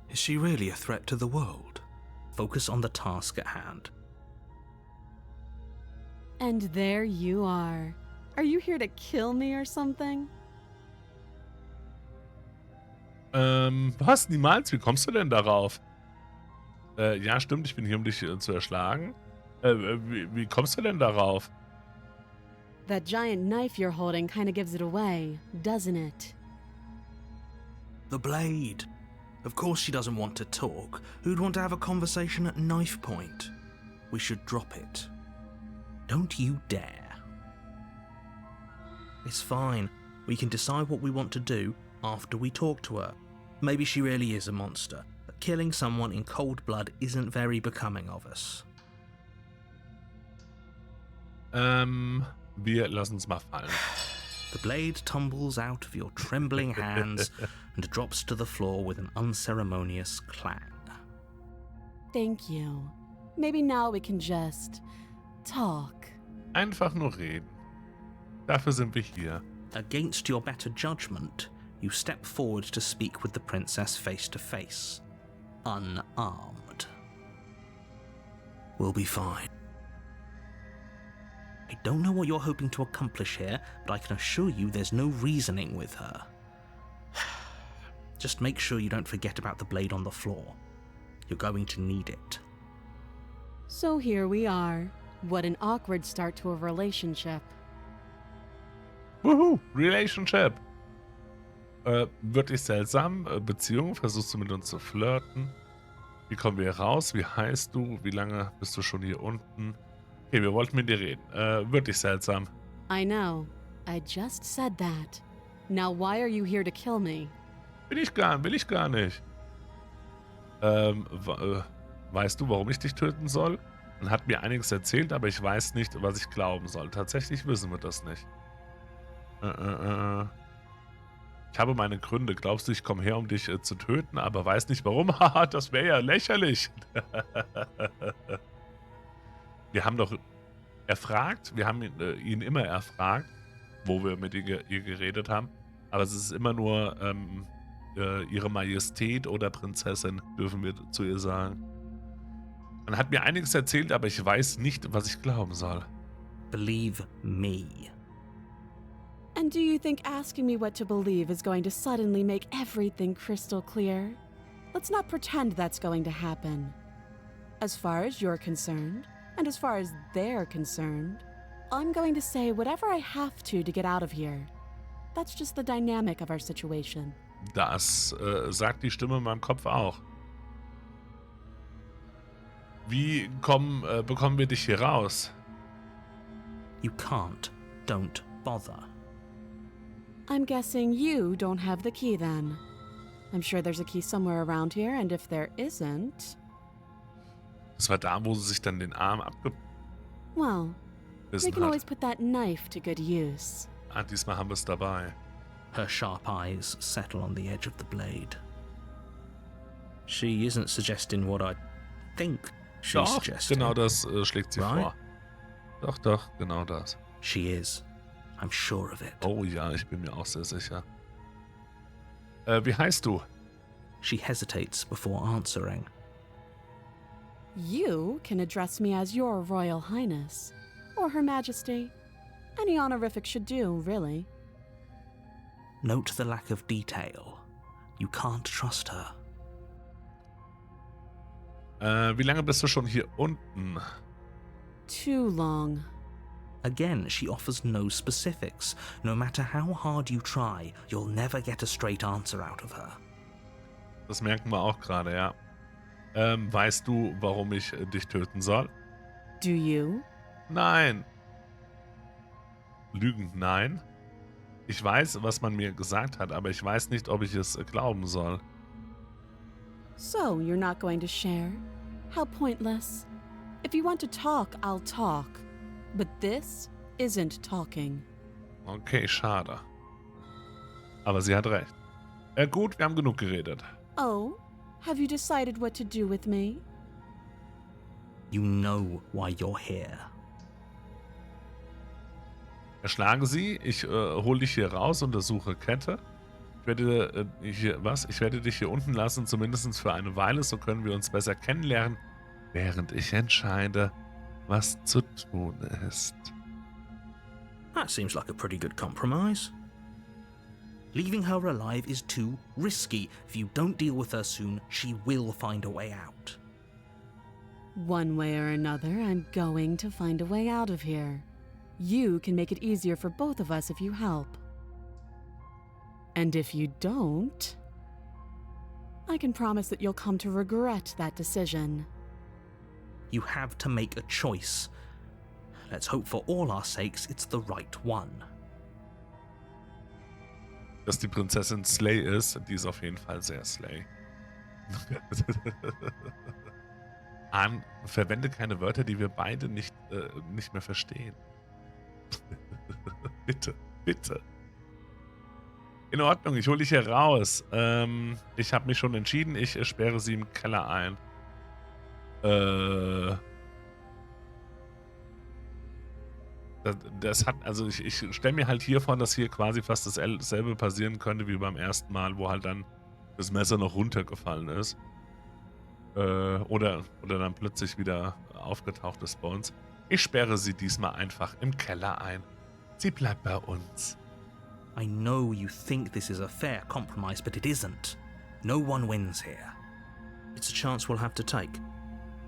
Is she really a threat to the world? Focus on the task at hand. And there you are. Are you here to kill me or something? Was? Niemals? Wie kommst du denn darauf? Ja, stimmt, ich bin hier, um dich zu erschlagen. Wie kommst du denn darauf? That giant knife you're holding kind of gives it away, doesn't it? The blade. Of course she doesn't want to talk. Who'd want to have a conversation at knife point? We should drop it. Don't you dare. It's fine. We can decide what we want to do after we talk to her. Maybe she really is a monster, but killing someone in cold blood isn't very becoming of us. Wir lassen uns mal fallen. The blade tumbles out of your trembling hands and drops to the floor with an unceremonious clang. Thank you. Maybe now we can just talk. Einfach nur reden. Dafür sind wir hier. Against your better judgment, you step forward to speak with the princess face to face, unarmed. We'll be fine. I don't know what you're hoping to accomplish here, but I can assure you there's no reasoning with her. Just make sure you don't forget about the blade on the floor. You're going to need it. So here we are. What an awkward start to a relationship. Woohoo, Relationship. Wirklich seltsam. Beziehung, versuchst du mit uns zu flirten? Wie kommen wir hier raus? Wie heißt du? Wie lange bist du schon hier unten? Okay, wir wollten mit dir reden. Wirklich seltsam. I know. I just said that. Now why are you here to kill me? Will ich gar nicht. Weißt du, warum ich dich töten soll? Man hat mir einiges erzählt, aber ich weiß nicht, was ich glauben soll. Tatsächlich wissen wir das nicht. Ich habe meine Gründe. Glaubst du, ich komme her, um dich zu töten, aber weiß nicht warum? Haha, das wäre ja lächerlich. Wir haben doch erfragt, wir haben ihn immer erfragt, wo wir mit ihr geredet haben, aber es ist immer nur Ihre Majestät oder Prinzessin, dürfen wir zu ihr sagen. Man hat mir einiges erzählt, aber ich weiß nicht, was ich glauben soll. Believe me. And Do you think asking me what to believe is going to suddenly make everything crystal clear? Let's not pretend that's going to happen. As far as you're concerned, and as far as they're concerned, I'm going to say whatever I have to get out of here. That's just the dynamic of our situation. Das sagt die Stimme in meinem Kopf auch. Wie bekommen wir dich hier raus? You can't. Don't bother. I'm guessing you don't have the key then. I'm sure there's a key somewhere around here, and if there isn't... Das war da, wo sie sich dann den Arm Well, we abgebissen can always hat. put that knife to good use. Ah, diesmal haben wir es dabei. Her sharp eyes settle on the edge of the blade. She isn't suggesting what I think she's Doch, suggesting. genau das schlägt sie Right? vor. Doch, doch, genau das. She is. I'm sure of it. Oh ja, ich bin mir auch sehr sicher. Wie heißt du? She hesitates before answering. You can address me as Your Royal Highness, or Her Majesty. Any honorific should do, really. Note the lack of detail. You can't trust her. Wie lange bist du schon hier unten? Too long. Again, she offers no specifics. No matter how hard you try, you'll never get a straight answer out of her. Das merken wir auch gerade, ja. Weißt du, warum ich dich töten soll? Do you? Nein. Lügend, nein. Ich weiß, was man mir gesagt hat, aber ich weiß nicht, ob ich es glauben soll. So, you're not going to share? How pointless. If you want to talk, I'll talk. But this isn't talking. Okay, schade. Aber sie hat recht. Gut, wir haben genug geredet. Oh, have you decided what to do with me? You know why you're here. Erschlage sie, ich hole dich hier raus, untersuche Kette. Ich werde dich hier unten lassen, zumindest für eine Weile, so können wir uns besser kennenlernen, während ich entscheide, was zu tun ist. That seems like a pretty good compromise. Leaving her alive is too risky. If you don't deal with her soon, she will find a way out. One way or another, I'm going to find a way out of here. You can make it easier for both of us if you help. And if you don't, I can promise that you'll come to regret that decision. You have to make a choice. Let's hope for all our sakes it's the right one. Dass die Prinzessin Slay ist, die ist auf jeden Fall sehr Slay. Verwende keine Wörter, die wir beide nicht mehr verstehen. Bitte, bitte. In Ordnung, ich hole dich hier raus. Ich habe mich schon entschieden, ich sperre sie im Keller ein. Also ich stelle mir halt hier vor, dass hier quasi fast dasselbe passieren könnte wie beim ersten Mal, wo halt dann das Messer noch runtergefallen ist. Oder dann plötzlich wieder aufgetaucht ist bei uns. Ich sperre sie diesmal einfach im Keller ein. Sie bleibt bei uns. I know you think this is a fair compromise, but it isn't. No one wins here. It's a chance we'll have to take.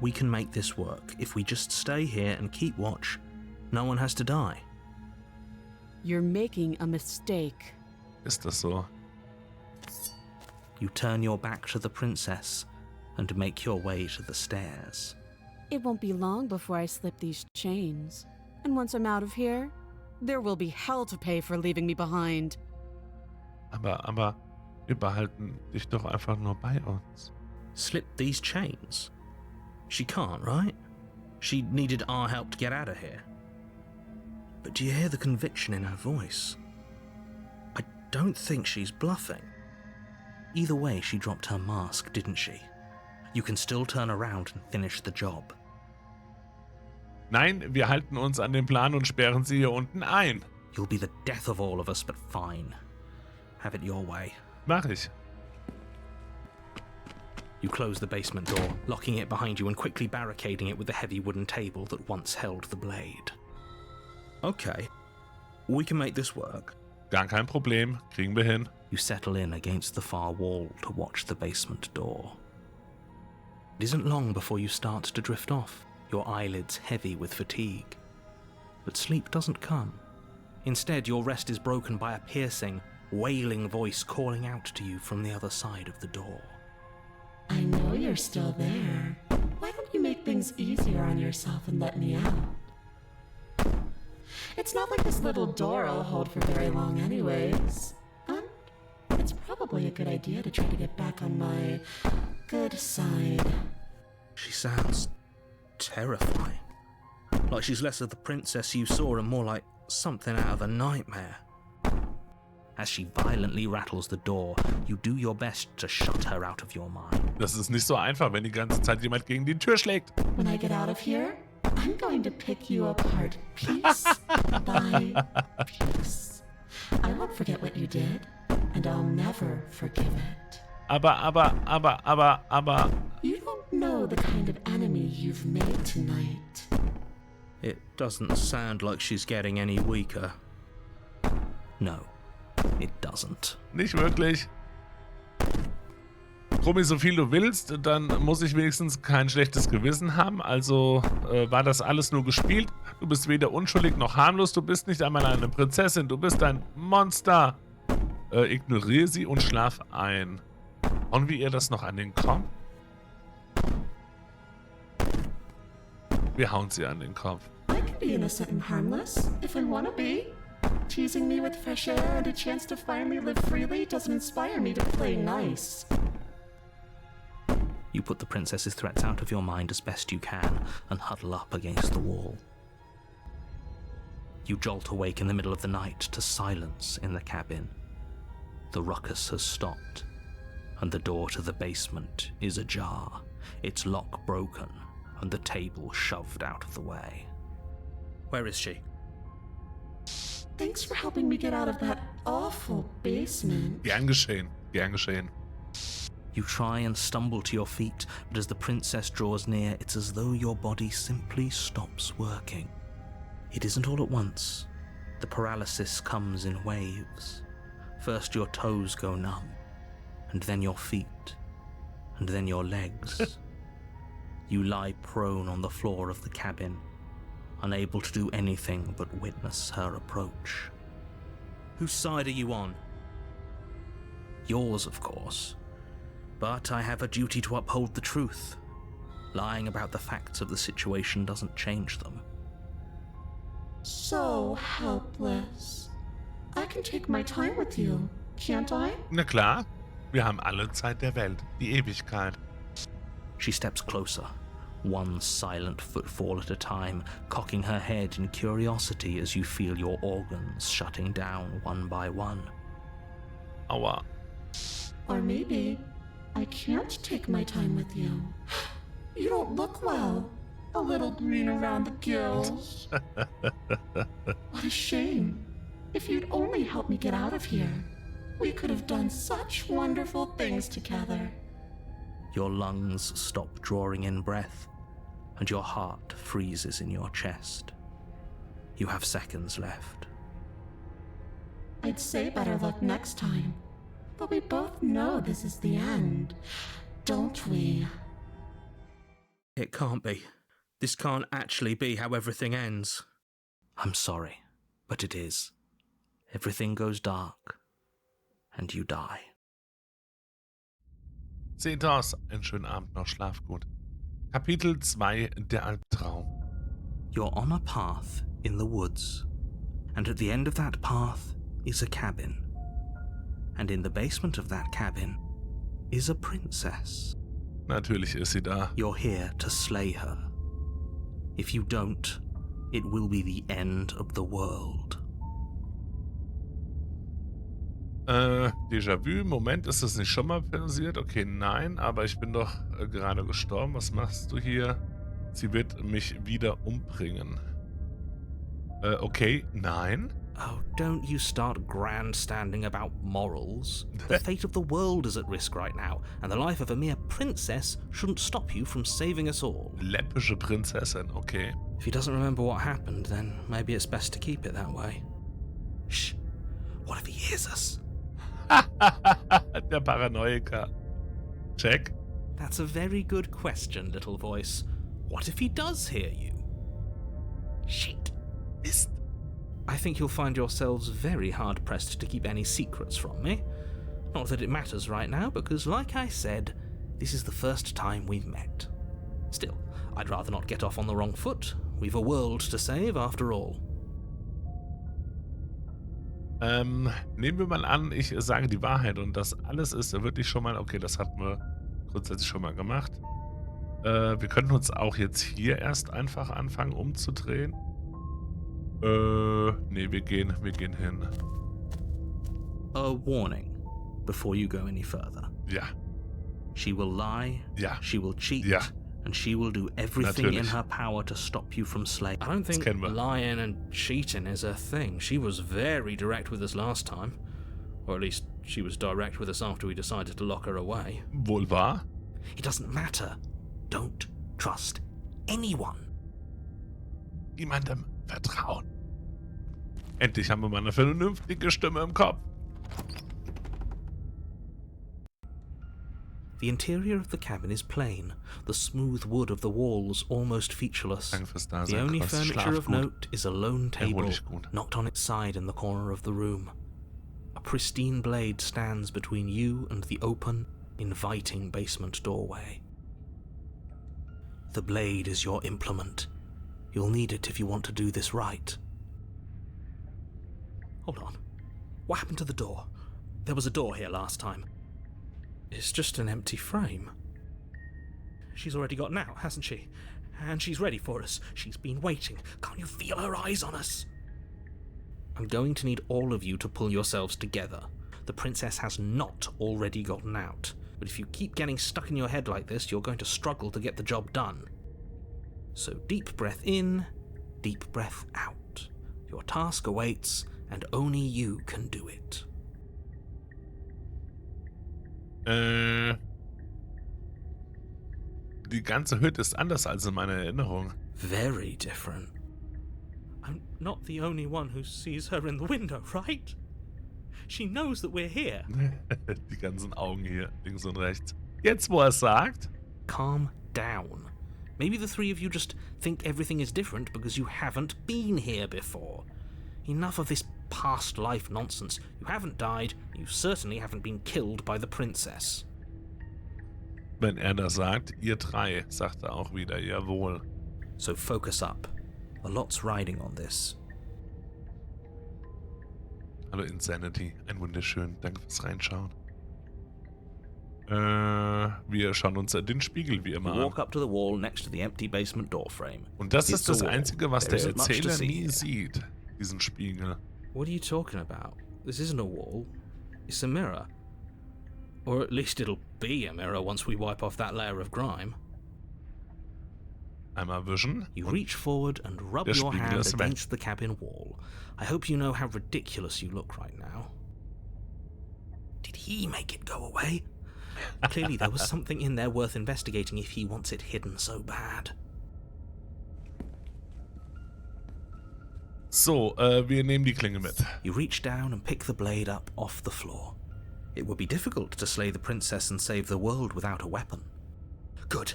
We can make this work. If we just stay here and keep watch, no one has to die. You're making a mistake. Ist das so? You turn your back to the princess and make your way to the stairs. It won't be long before I slip these chains. And once I'm out of here, there will be hell to pay for leaving me behind. Aber wir behalten dich doch einfach nur bei uns. Slip these chains? She can't, right? She needed our help to get out of here. But do you hear the conviction in her voice? I don't think she's bluffing. Either way, she dropped her mask, didn't she? You can still turn around and finish the job. Nein, wir halten uns an den Plan und sperren sie hier unten ein. You'll be the death of all of us, but fine. Have it your way. Mach ich. You close the basement door, locking it behind you and quickly barricading it with the heavy wooden table that once held the blade. Okay, we can make this work. Gar kein Problem. Kriegen wir hin. You settle in against the far wall to watch the basement door. It isn't long before you start to drift off, your eyelids heavy with fatigue. But sleep doesn't come. Instead, your rest is broken by a piercing, wailing voice calling out to you from the other side of the door. I know you're still there. Why don't you make things easier on yourself and let me out? It's not like this little door I'll hold for very long anyways. And it's probably a good idea to try to get back on my good side. She sounds terrifying. Like she's less of the princess you saw and more like something out of a nightmare. As she violently rattles the door, you do your best to shut her out of your mind. Das ist nicht so einfach, wenn die ganze Zeit jemand gegen die Tür schlägt. When I get out of here, I'm going to pick you apart piece by piece. I won't forget what you did, and I'll never forgive it. Aber. You don't know the kind of enemy you've made tonight. It doesn't sound like she's getting any weaker. No, it doesn't. Nicht wirklich. Krummi, so viel du willst, dann muss ich wenigstens kein schlechtes Gewissen haben. Also war das alles nur gespielt. Du bist weder unschuldig noch harmlos. Du bist nicht einmal eine Prinzessin. Du bist ein Monster. Ignoriere sie und schlaf ein. Hauen wir ihr das noch an den Kopf? Wir hauen sie an den Kopf. I can be innocent and harmless, if I want to be. Teasing me with fresh air and a chance to finally live freely doesn't inspire me to play nice. You put the princess's threats out of your mind as best you can and huddle up against the wall. You jolt awake in the middle of the night to silence in the cabin. The ruckus has stopped, and the door to the basement is ajar, its lock broken, and the table shoved out of the way. Where is she? Thanks for helping me get out of that awful basement. Gern geschehen, gern geschehen. You try and stumble to your feet, but as the princess draws near, it's as though your body simply stops working. It isn't all at once. The paralysis comes in waves. First your toes go numb, and then your feet, and then your legs. You lie prone on the floor of the cabin, unable to do anything but witness her approach. Whose side are you on? Yours, of course. But I have a duty to uphold the truth. Lying about the facts of the situation doesn't change them. So helpless. I can take my time with you, can't I? Na klar, wir haben alle Zeit der Welt, die Ewigkeit. She steps closer, one silent footfall at a time, cocking her head in curiosity as you feel your organs shutting down one by one. Aua. Or maybe I can't take my time with you. You don't look well. A little green around the gills. What a shame. If you'd only help me get out of here, we could have done such wonderful things together. Your lungs stop drawing in breath, and your heart freezes in your chest. You have seconds left. I'd say better luck next time, but we both know this is the end, don't we? It can't be. This can't actually be how everything ends. I'm sorry, but it is. Everything goes dark, and you die. Sieht aus. Einen schönen Abend noch. Schlaf gut. Kapitel 2. Der Albtraum. You're on a path in the woods, and at the end of that path is a cabin. And in the basement of that cabin is a princess. Natürlich ist sie da. You're here to slay her. If you don't, it will be the end of the world. Déjà-vu. Moment, ist das nicht schon mal passiert? Okay, nein, aber ich bin doch gerade gestorben. Was machst du hier? Sie wird mich wieder umbringen. Okay, nein. Oh, don't you start grandstanding about morals. The fate of the world is at risk right now, and the life of a mere princess shouldn't stop you from saving us all. Läppische Prinzessin, okay. If he doesn't remember what happened, then maybe it's best to keep it that way. Shh. What if he hears us? Der Paranoiker. Check. That's a very good question, little voice. What if he does hear you? Shit. Mist. I think you'll find yourselves very hard-pressed to keep any secrets from me. Not that it matters right now, because like I said, this is the first time we've met. Still, I'd rather not get off on the wrong foot. We've a world to save, after all. Nehmen wir mal an, ich sage die Wahrheit und das alles ist wirklich schon mal, okay, das hatten wir grundsätzlich schon mal gemacht. Wir könnten uns auch jetzt hier erst einfach anfangen umzudrehen. Nee, wir gehen hin. A warning before you go any further. Ja. She will lie, ja. She will cheat, ja. And she will do everything in her power to stop you from slaying. I don't think lying and cheating is her thing. She was very direct with us last time. Or at least she was direct with us after we decided to lock her away. Wohl wahr? It doesn't matter. Don't trust anyone. Niemandem vertrauen. Endlich haben wir mal eine vernünftige Stimme im Kopf. The interior of the cabin is plain, the smooth wood of the walls almost featureless. The only furniture of note is a lone table, knocked on its side in the corner of the room. A pristine blade stands between you and the open, inviting basement doorway. The blade is your implement. You'll need it if you want to do this right. Hold on. What happened to the door? There was a door here last time. It's just an empty frame. She's already gotten out, hasn't she? And she's ready for us. She's been waiting. Can't you feel her eyes on us? I'm going to need all of you to pull yourselves together. The princess has not already gotten out. But if you keep getting stuck in your head like this, you're going to struggle to get the job done. So deep breath in, deep breath out. Your task awaits, and only you can do it. Die ganze Hütte ist anders als in meiner Erinnerung. Very different. I'm not the only one who sees her in the window, right? She knows that we're here. Die ganzen Augen hier, links und rechts. Jetzt, wo er es sagt. Calm down. Maybe the three of you just think everything is different because you haven't been here before. Enough of this past life nonsense. You haven't died, you certainly haven't been killed by the princess. Wenn das sagt, ihr drei, sagt auch wieder, jawohl. So focus up. A lot's riding on this. Hallo Insanity, ein wunderschön, danke fürs Reinschauen. Wir schauen uns den Spiegel wie immer an. Walk up to the wall next to the empty basement door frame. Und das ist das Einzige, was der Erzähler nie sieht, diesen Spiegel. What are you talking about? This isn't a wall. It's a mirror. Or at least it'll be a mirror once we wipe off that layer of grime. Einmal wischen. You reach forward and rub your hand against the cabin wall. I hope you know how ridiculous you look right now. Did he make it go away? Clearly there was something in there worth investigating if he wants it hidden so bad. So, wir nehmen die Klinge mit. You reach down and pick the blade up off the floor. It would be difficult to slay the princess and save the world without a weapon. Good.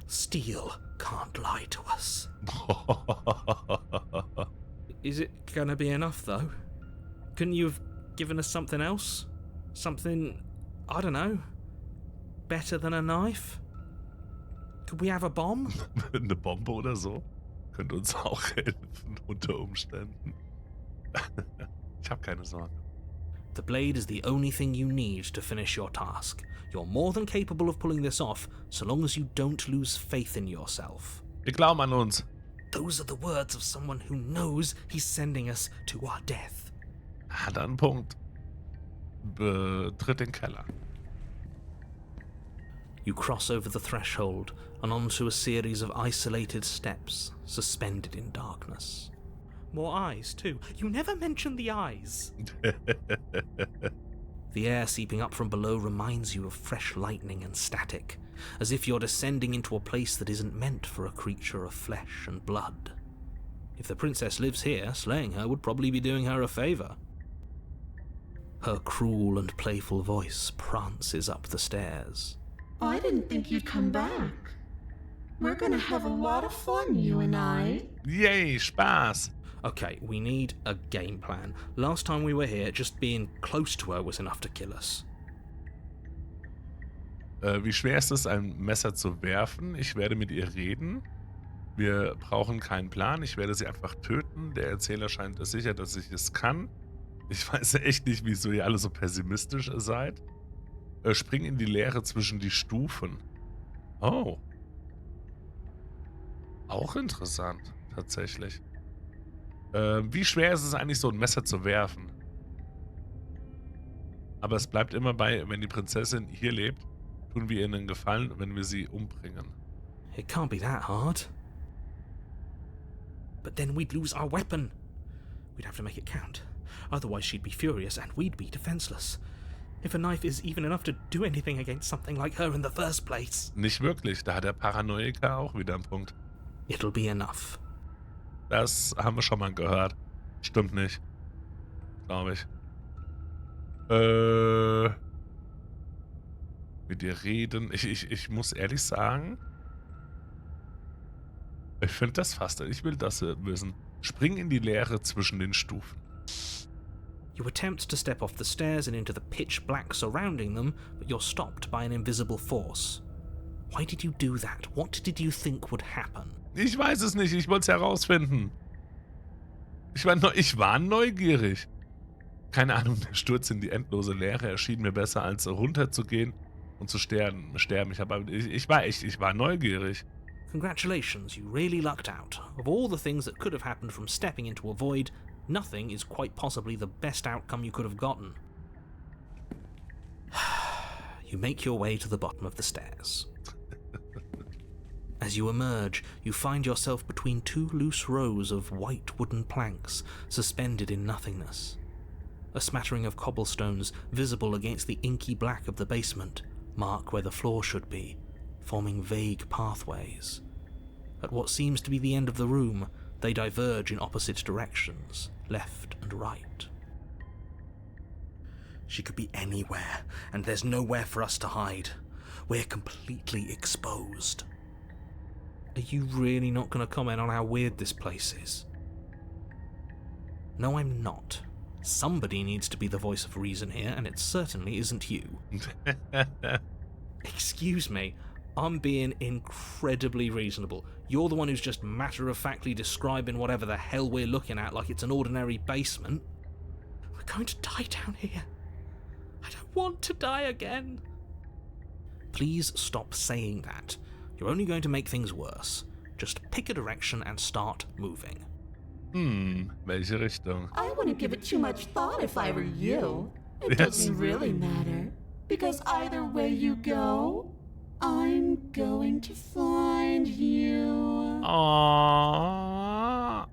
Steel can't lie to us. Is it gonna be enough, though? Couldn't you have given us something else? Something, I don't know, better than a knife? Could we have a bomb? Eine Bombe oder so? Könnte uns auch helfen, unter Umständen. Ich habe keine Sorge. The blade is the only thing you need to finish your task. You're more than capable of pulling this off, so long as you don't lose faith in yourself. Wir glauben an uns. Those are the words of someone who knows he's sending us to our death. Hat einen Punkt. Betritt den Keller. You cross over the threshold and onto a series of isolated steps, suspended in darkness. More eyes, too. You never mention the eyes. The air seeping up from below reminds you of fresh lightning and static, as if you're descending into a place that isn't meant for a creature of flesh and blood. If the princess lives here, slaying her would probably be doing her a favor. Her cruel and playful voice prances up the stairs. I didn't think you'd come back. We're gonna have a lot of fun, you and I. Yay, Spaß! Okay, we need a game plan. Last time we were here, just being close to her was enough to kill us. Wie schwer ist es, ein Messer zu werfen? Ich werde mit ihr reden. Wir brauchen keinen Plan. Ich werde sie einfach töten. Der Erzähler scheint es sicher, dass ich es kann. Ich weiß echt nicht, wieso ihr alle so pessimistisch seid. Spring in die Leere zwischen die Stufen. Oh. Auch interessant, tatsächlich. Wie schwer ist es eigentlich, so ein Messer zu werfen? Aber es bleibt immer bei, wenn die Prinzessin hier lebt, tun wir ihr einen Gefallen, wenn wir sie umbringen. It can't be that hard. But then we'd lose our weapon. We'd have to make it count. Otherwise she'd be furious and we'd be defenseless. If a knife is even enough to do anything against something like her in the first place. Nicht wirklich, da hat der Paranoiker auch wieder einen Punkt. It'll be enough. Das haben wir schon mal gehört. Stimmt nicht. Glaube ich. Mit dir reden. Ich muss ehrlich sagen, ich finde das fast. Ich will das wissen. Spring in die Leere zwischen den Stufen. You attempt to step off the stairs and into the pitch black surrounding them, but you're stopped by an invisible force. Why did you do that? What did you think would happen? Ich weiß es nicht. Ich wollte es herausfinden. Ich war neugierig. Keine Ahnung, der Sturz in die endlose Leere erschien mir besser, als runterzugehen und zu sterben. Ich war neugierig. Congratulations, you really lucked out. Of all the things that could have happened from stepping into a void, nothing is quite possibly the best outcome you could have gotten. You make your way to the bottom of the stairs. As you emerge, you find yourself between two loose rows of white wooden planks suspended in nothingness. A smattering of cobblestones, visible against the inky black of the basement, mark where the floor should be, forming vague pathways. At what seems to be the end of the room, they diverge in opposite directions, left and right. She could be anywhere, and there's nowhere for us to hide. We're completely exposed. Are you really not going to comment on how weird this place is? No, I'm not. Somebody needs to be the voice of reason here, and it certainly isn't you. Excuse me, I'm being incredibly reasonable. You're the one who's just matter-of-factly describing whatever the hell we're looking at like it's an ordinary basement. We're going to die down here. I don't want to die again. Please stop saying that. You're only going to make things worse. Just pick a direction and start moving. Welche Richtung? I wouldn't give it too much thought if I were you. It doesn't really matter. Because either way you go, I'm going to find you. Oh.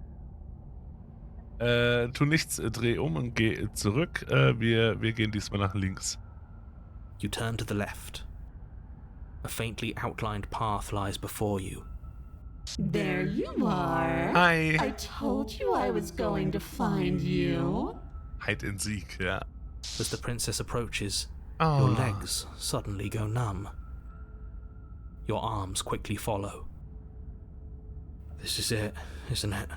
Tu nichts, dreh und geh zurück. Wir gehen diesmal nach links. You turn to the left. A faintly outlined path lies before you. There you are. Hi. I told you I was going to find you. Hide and seek, ja. As the princess approaches, your legs suddenly go numb. Your arms quickly follow. This is it, isn't it?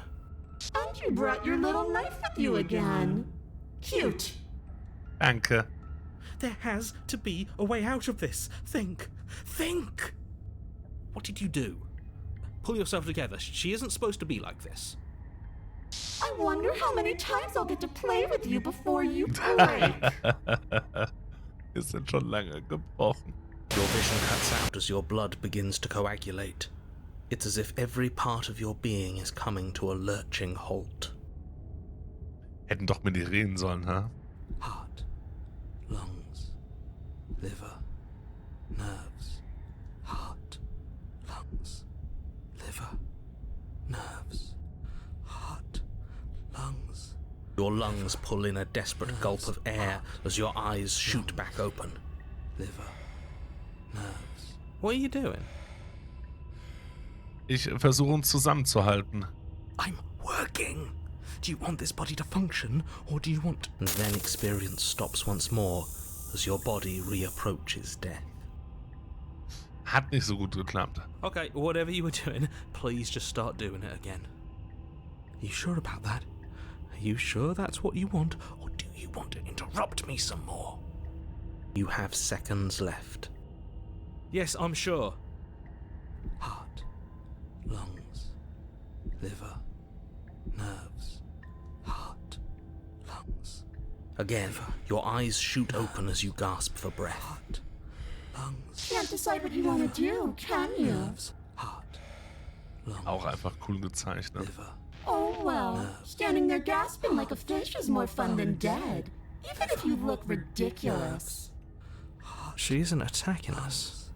And you brought your little knife with you again. Cute. Danke. There has to be a way out of this. Think. What did you do? Pull yourself together. She isn't supposed to be like this. I wonder how many times I'll get to play with you before you break. Wir sind schon lange gebrochen. Your vision cuts out as your blood begins to coagulate. It's as if every part of your being is coming to a lurching halt. Hätten doch mit dir reden sollen, ha? Heart, lungs, liver, nerves. Heart, lungs, liver, nerves. Heart, lungs. Your lungs pull in a desperate gulp of air as your eyes shoot back open. Liver, nerves. What are you doing? Ich versuche uns zusammenzuhalten. I'm working. Do you want this body to function, or do you want... And then experience stops once more as your body reapproaches death. Hat nicht so gut geklappt. Okay, whatever you were doing, please just start doing it again. Are you sure about that? Are you sure that's what you want, or do you want to interrupt me some more? You have seconds left. Yes, I'm sure. Heart, lungs, liver, nerves, heart, lungs. Again, your eyes shoot open as you gasp for breath. Heart, lungs. Can't decide what you want to do, can you? Nerves, heart, lungs. Auch einfach cool gezeichnet. Liver. Oh well, standing there gasping like a fish is more fun than dead, even if you look ridiculous. She isn't attacking us.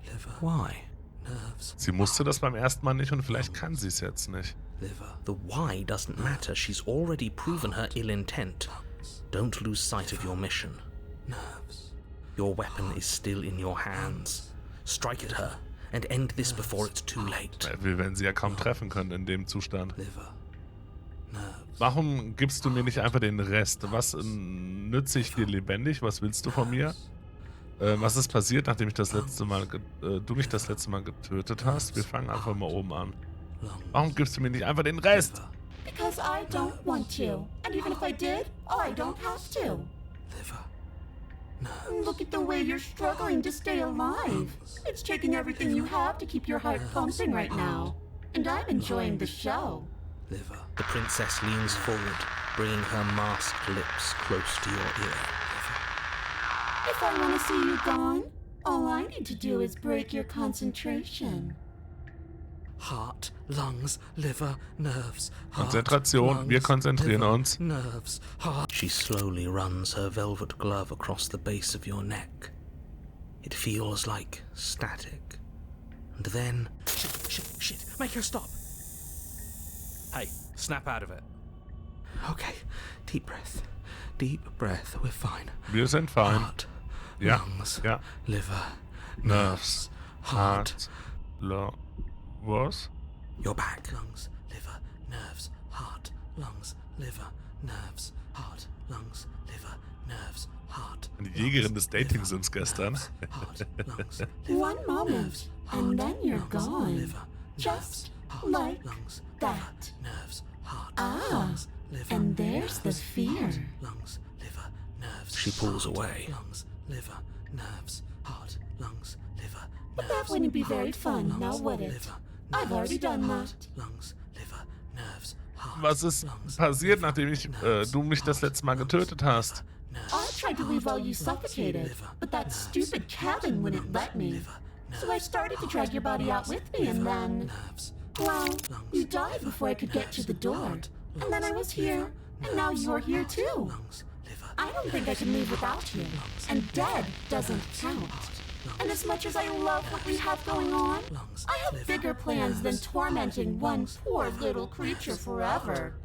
Liver. Why? Nerves. Sie musste das beim ersten Mal nicht und vielleicht kann sie es jetzt nicht. Liver. The why doesn't matter. She's already proven her ill intent. Don't lose sight of your mission. Nerves. Your weapon is still in your hands. Strike at her and end this before it's too late. Wir werden sie ja kaum treffen können in dem Zustand. Liver. Warum gibst du mir nicht einfach den Rest? Was nütze ich dir lebendig? Was willst du von mir? Was ist passiert, nachdem ich das letzte Mal du mich das letzte Mal getötet hast? Wir fangen einfach mal oben an. Warum gibst du mir nicht einfach den Rest? Because I don't want to. And even if I did, I don't have to. Look at the way you're struggling to stay alive. It's taking everything you have to keep your heart pumping right now. And I'm enjoying the show. The princess leans forward, bringing her masked lips close to your ear. If I want to see you gone, all I need to do is break your concentration. Heart, lungs, liver, nerves. Konzentration, wir konzentrieren uns. Nerves, heart. She slowly runs her velvet glove across the base of your neck. It feels like static. And then... Shit, make her stop. Hey, snap out of it. Okay, deep breath. Deep breath, we're fine. Wir sind fein. Heart, ja, lungs, ja. liver, Nerves, heart, was? Your back. Lungs, liver, nerves, heart, lungs, liver, nerves, heart, lungs, liver, nerves, heart. Die Jägerin des Dating-Sims gestern. One moment, and then you're gone. Just like that. Ah, and there's the fear. Lungs, liver, nerves. She pulls away. Lungs, liver, nerves, heart, lungs, liver. But that wouldn't be very fun, now would it? I've already done that. Lungs, liver, nerves, heart. Was ist passiert, nachdem du mich das letzte Mal getötet hast? I tried to leave while you suffocated, but that stupid cabin wouldn't let me. So I started to drag your body out with me, and then... Well, you died before I could get to the door. And then I was here, and now you're here too. I don't think I can leave without you. And dead doesn't count. And as much as I love what we have going on, I have bigger plans than tormenting one poor little creature forever.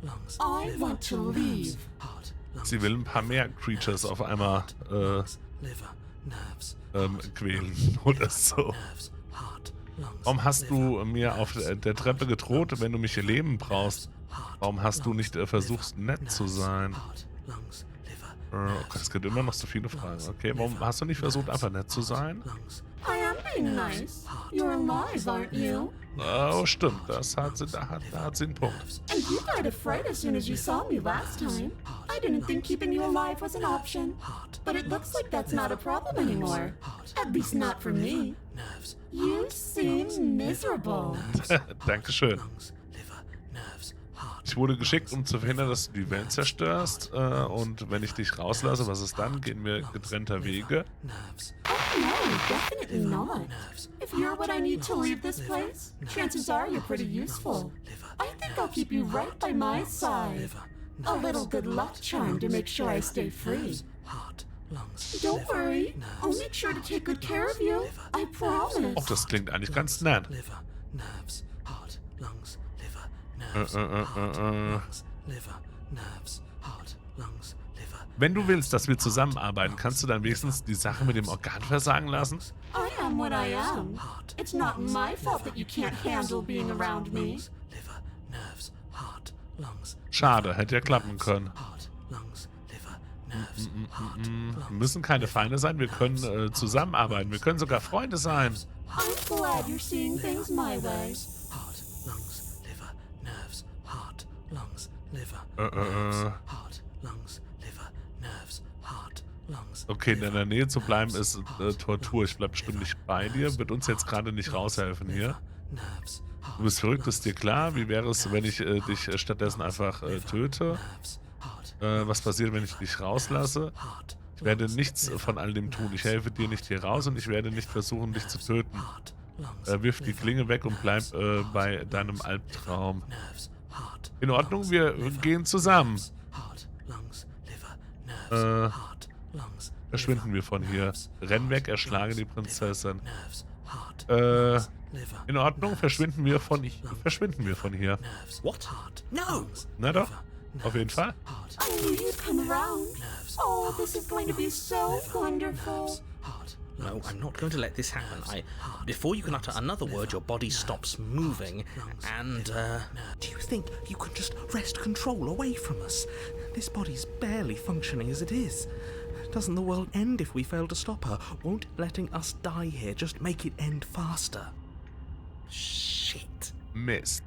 I want to leave. Sie will ein paar mehr Creatures auf einmal quälen oder so. Warum hast du mir auf der Treppe gedroht, wenn du mich hier leben brauchst? Warum hast du nicht versucht, nett zu sein? Es gibt immer noch so viele Fragen. Okay, warum hast du nicht versucht, einfach nett zu sein? I am being nice. You're alive, aren't you? Oh, stimmt. Da hat sie einen Punkt. And you got afraid as soon as you saw me last time. I didn't think keeping you alive was an option. But it looks like that's not a problem anymore. At least not for me. You seem miserable. Dankeschön. Ich wurde geschickt, um zu verhindern, dass du die Welt zerstörst. Und wenn ich dich rauslasse, was ist dann? Gehen wir getrennter Wege? Oh no, definitely not. If you're what I need to leave this place, chances are you're pretty useful. I think I'll keep you right by my side. A little good luck charm to make sure I stay free. Don't worry, I'll make sure to take good care of you. I promise. Oh, das klingt eigentlich ganz nett. Wenn du willst, dass wir zusammenarbeiten, kannst du dann wenigstens die Sache mit dem Organ versagen lassen? I am what I am. It's not my fault that you can't handle being around me. Schade, hätte ja klappen können. Wir müssen keine Feinde sein, wir können zusammenarbeiten, wir können sogar Freunde sein. I'm glad you're seeing things my way. Heart, lungs, liver, nerves, heart, lungs, liver, heart, lungs, liver, nerves, heart, lungs. Okay, in der Nähe zu bleiben ist Tortur. Ich bleib bestimmt nicht bei dir. Wird uns jetzt gerade nicht raushelfen hier. Du bist verrückt, ist dir klar? Wie wäre es, wenn ich dich stattdessen einfach töte? Was passiert, wenn ich dich rauslasse? Ich werde nichts von all dem tun. Ich helfe dir nicht hier raus und ich werde nicht versuchen, dich zu töten. Wirf die Klinge weg und bleib bei deinem Albtraum. In Ordnung, wir gehen zusammen. Verschwinden wir von hier. Renn weg, erschlage die Prinzessin. In Ordnung, verschwinden wir von hier. What? No! Na doch, auf jeden Fall. I knew you'd come around. Oh, this is going to be so wonderful. No, I'm not going to let this happen. Before you can utter another word, your body stops moving, and, do you think you can just wrest control away from us? This body's barely functioning as it is. Doesn't the world end if we fail to stop her? Won't letting us die here just make it end faster? Shit. Mist.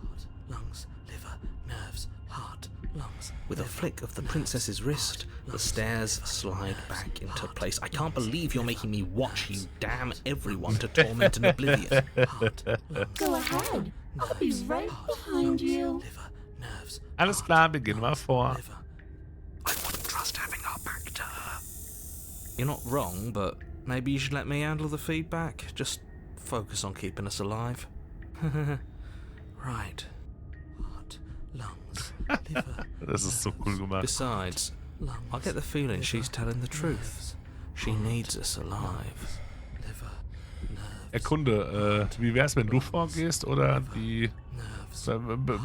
Heart, lungs, liver, nerves, heart, lungs. With a flick of the princess's wrist, the stairs slide back into place. I can't believe you're making me watch you damn everyone to torment and oblivion. Heart, lungs, go ahead. I'll be right behind you. Liver, nerves. Alles klar, beginnen wir vor. I wouldn't trust having our back to her. You're not wrong, but maybe you should let me handle the feedback. Just focus on keeping us alive. Right. Heart, lungs, liver. Das ist so cool gemacht. Besides, I get the feeling she's telling the truth. She needs us alive. Erkunde, wie wär's, wenn du vorgehst oder die...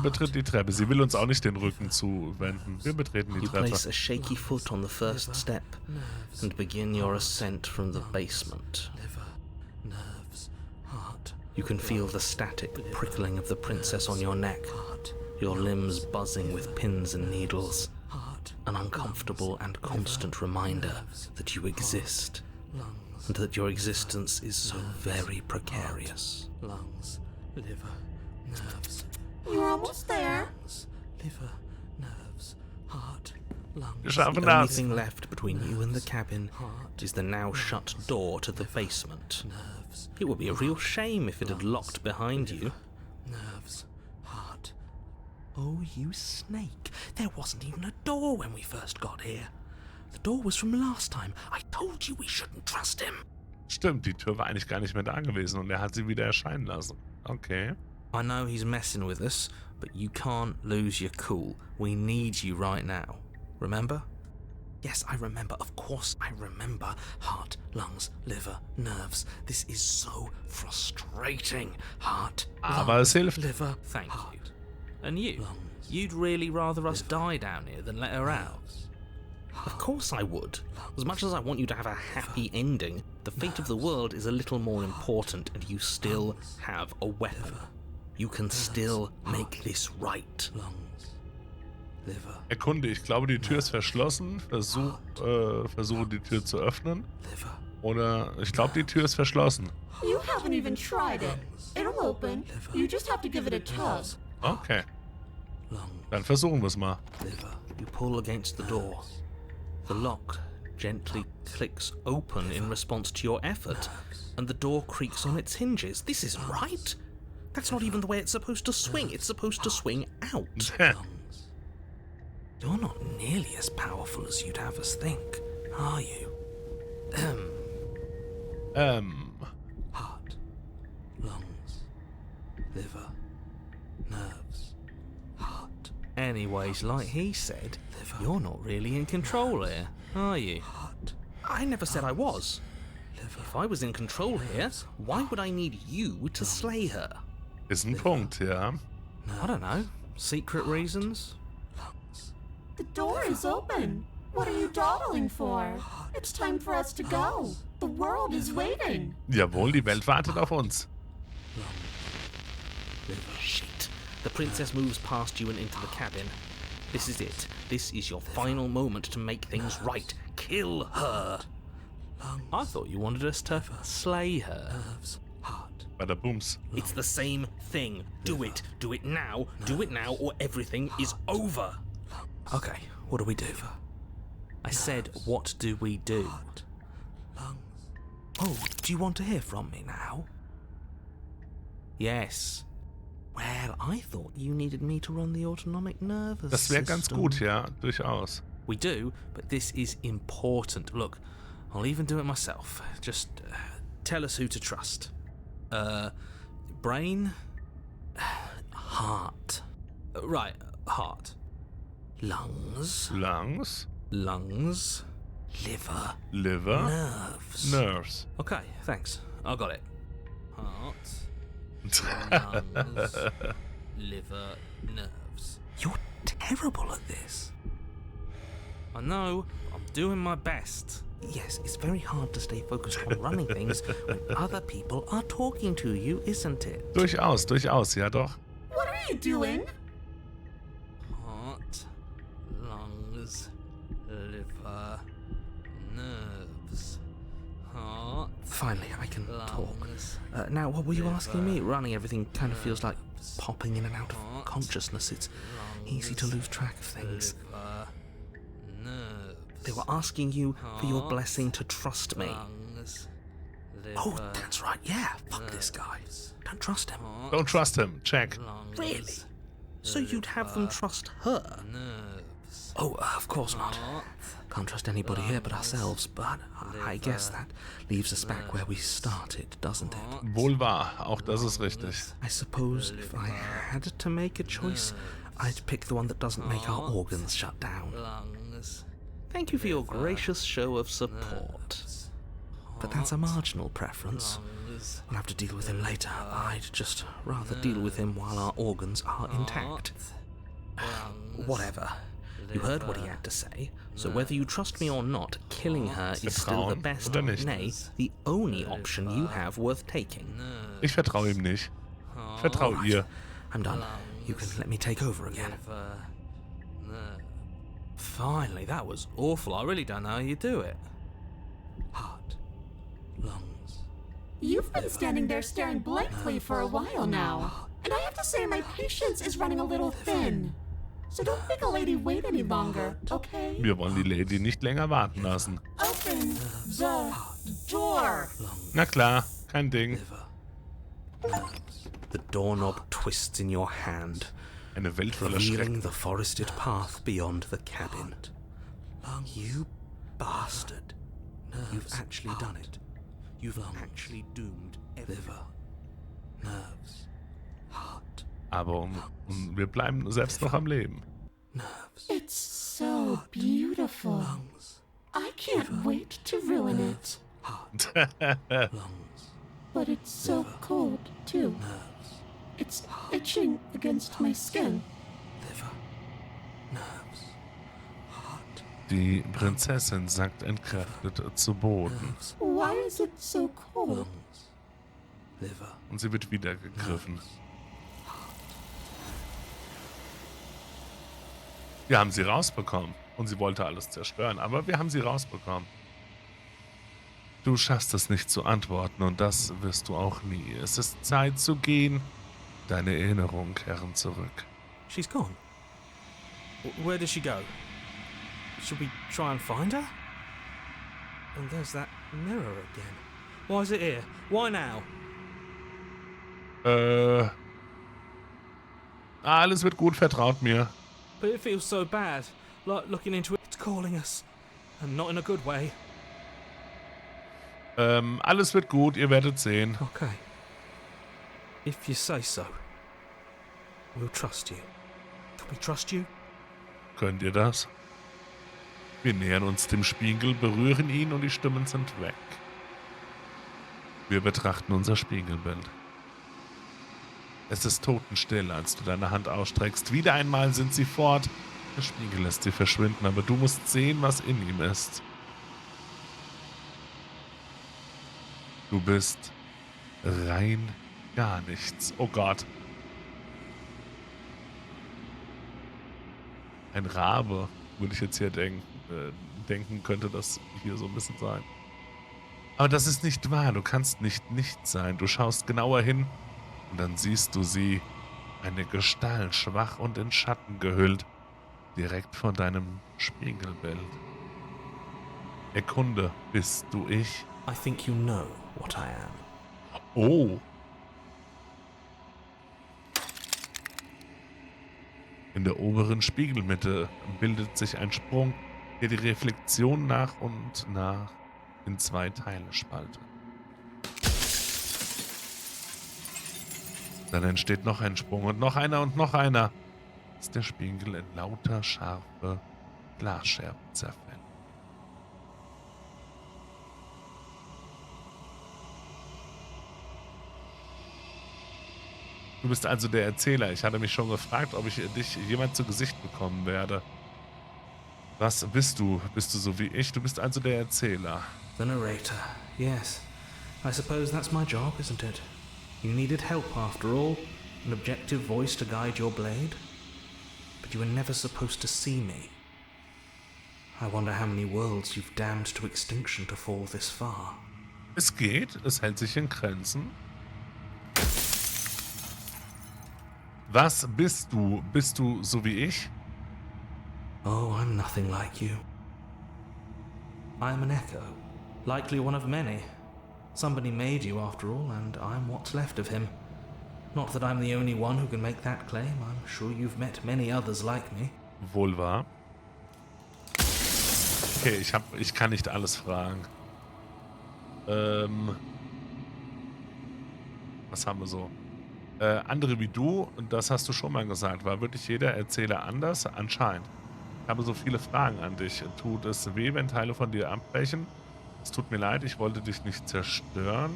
Betritt die Treppe. Sie will uns auch nicht den Rücken zuwenden. Wir betreten die Treppe. You place a shaky foot on the first step and begin your ascent from the basement. You can feel the static prickling of the princess on your neck, your limbs buzzing with pins and needles, an uncomfortable and constant reminder that you exist, and that your existence is so very precarious. Lungs, liver, nerves. You're almost there. Liver, nerves, heart, lungs. Schaffen The das. only thing left between you and the cabin is the now shut door to the basement. It would be a real shame if it had locked behind you. Nerves, heart. Oh, you snake. There wasn't even a door when we first got here. The door was from last time. I told you we shouldn't trust him. Stimmt, die Tür war eigentlich gar nicht mehr da gewesen und er hat sie wieder erscheinen lassen. Okay. I know he's messing with us, but you can't lose your cool. We need you right now. Remember? Yes, I remember. Of course I remember. Heart, lungs, liver, nerves. This is so frustrating. Heart, Aber es hilft. liver. Thank you. And you? You'd really rather us die down here than let her out? Of course I would. As much as I want you to have a happy ending, the fate of the world is a little more important, and you still have a weapon. You can still make this right. Erkunde, ich glaube, die Tür ist verschlossen. Versuche die Tür zu öffnen. Oder ich glaube, die Tür ist verschlossen. You haven't even tried it. It'll open. You just have to give it a tug. Okay. Dann versuchen wir es mal. You pull against the door. The lock gently clicks open in response to your effort, and the door creaks on its hinges. This isn't right. That's not even the way it's supposed to swing. It's supposed to swing out. You're not nearly as powerful as you'd have us think, are you? Heart, lungs, liver, nerves, heart. Anyways, like he said, you're not really in control here, are you? I never said I was. If I was in control here, why would I need you to slay her? Ist ein Punkt, ja. I don't know. Secret reasons? The door is open. What are you dawdling for? It's time for us to go. The world is waiting. Jawohl, die Welt wartet auf uns. Shit. The princess moves past you and into the cabin. This is it. This is your final moment to make things right. Kill her. I thought you wanted us to slay her. Bada booms. It's the same thing. Do it. Do it now. Do it now, or everything is over. Okay, what do we do? I said, what do we do? Oh, do you want to hear from me now? Yes. Well, I thought you needed me to run the autonomic nervous Das wäre ganz system. gut, ja, durchaus. We do, but this is important. Look, I'll even do it myself. Just tell us who to trust. Brain? Heart. Right, heart. Lungs. Lungs. Lungs. Liver. Liver. Nerves. Nerves. Okay, thanks. I got it. Heart. Lungs. Liver. Nerves. You're terrible at this. I know. I'm doing my best. Yes, it's very hard to stay focused on running things when other people are talking to you, isn't it? Durchaus, durchaus, ja doch. What are you doing? Heart, lungs, liver, nerves. Heart. Finally, I can talk. lungs, Now, what were you asking me? liver, Running everything kind of feels like popping in and out of consciousness. It's easy to lose track of things. liver, nerves. They were asking you for your blessing to trust me. Lungs, Oh, liver, that's right. Yeah, fuck this guy. Don't trust him. Don't trust him. Check. lungs, Really? So you'd have them trust her? nerves. Oh, of course not. Can't trust anybody here but ourselves, but I guess that leaves us back where we started, doesn't it? Wohl wahr. Auch das ist richtig. I suppose if I had to make a choice, I'd pick the one that doesn't make our organs shut down. Lungs. Thank you for your gracious show of support. But that's a marginal preference. We'll have to deal with him later. I'd just rather deal with him while our organs are intact. Whatever. You heard what he had to say, so whether you trust me or not, killing her is still the Vertrauen best, oder nicht? nay, the only option you have worth taking. Ich vertraue ihm nicht. Ich vertraue Alright, ihr. I'm done. You can let me take over again. Finally, that was awful. I really don't know how you do it. Heart. Lungs. You've been standing there staring blankly for a while now. And I have to say my patience is running a little thin. So don't make a lady wait any longer, okay? Wir wollen die Lady nicht länger warten lassen. Open the door. Na klar, kein Ding. The doorknob twists in your hand, Eine Welt voller revealing Schreck. the forested path beyond the cabin. You bastard. You've actually done it. You've actually doomed liver, nerves, heart, Aber wir bleiben selbst noch am Leben. nerves, It's so beautiful. lungs, I can't wait to ruin it. heart, lungs, But it's so cold, too. nerves, It's itching against my skin. liver, nerves, heart, Die Prinzessin sackt entkräftet zu Boden. nerves, Why is it so cold? lungs, liver, Und sie wird wieder gegriffen. Wir haben sie rausbekommen. Und sie wollte alles zerstören, aber wir haben sie rausbekommen. Du schaffst es nicht zu antworten und das wirst du auch nie. Es ist Zeit zu gehen. Deine Erinnerungen kehren zurück. She's gone. Where did she go? Should we try and find her? And there's that mirror again. Why is it here? Why now? Alles wird gut, vertraut mir. But it feels so bad. Like looking into it, it's calling us. And not in a good way. Alles wird gut, ihr werdet sehen. Okay. If you say so. We'll trust you. Can we trust you? Könnt ihr das? Wir nähern uns dem Spiegel, berühren ihn und die Stimmen sind weg. Wir betrachten unser Spiegelbild. Es ist totenstill, als du deine Hand ausstreckst. Wieder einmal sind sie fort. Der Spiegel lässt sie verschwinden, aber du musst sehen, was in ihm ist. Du bist rein gar nichts. Oh Gott. Ein Rabe, würde ich jetzt hier denken, könnte das hier so ein bisschen sein. Aber das ist nicht wahr, du kannst nicht sein. Du schaust genauer hin und dann siehst du sie, eine Gestalt, schwach und in Schatten gehüllt, direkt vor deinem Spiegelbild. Erkunde, bist du ich? I think you know what I am. Oh. In der oberen Spiegelmitte bildet sich ein Sprung, der die Reflexion nach und nach in 2 Teile spaltet. Dann entsteht noch ein Sprung und noch einer und noch einer, bis der Spiegel in lauter scharfe Glasscherben zerfällt. Du bist also der Erzähler. Ich hatte mich schon gefragt, ob ich dich jemand zu Gesicht bekommen werde. Was bist du? Bist du so wie ich? Du bist also der Erzähler. The narrator, yes. I suppose that's my job, isn't it? You needed help after all, an objective voice to guide your blade. But you were never supposed to see me. I wonder how many worlds you've damned to extinction to fall this far. Es geht, es hält sich in Grenzen. Was bist du? Bist du so wie ich? Oh, I'm nothing like you. I'm an echo, likely one of many. Somebody made you after all, and I'm what's left of him. Not that I'm the only one who can make that claim. I'm sure you've met many others like me. Wohl wahr. Okay, ich kann nicht alles fragen. Was haben wir so? Andere wie du, und das hast du schon mal gesagt, war wirklich jeder Erzähler anders? Anscheinend. Ich habe so viele Fragen an dich. Tut es weh, wenn Teile von dir abbrechen? Es tut mir leid, ich wollte dich nicht zerstören.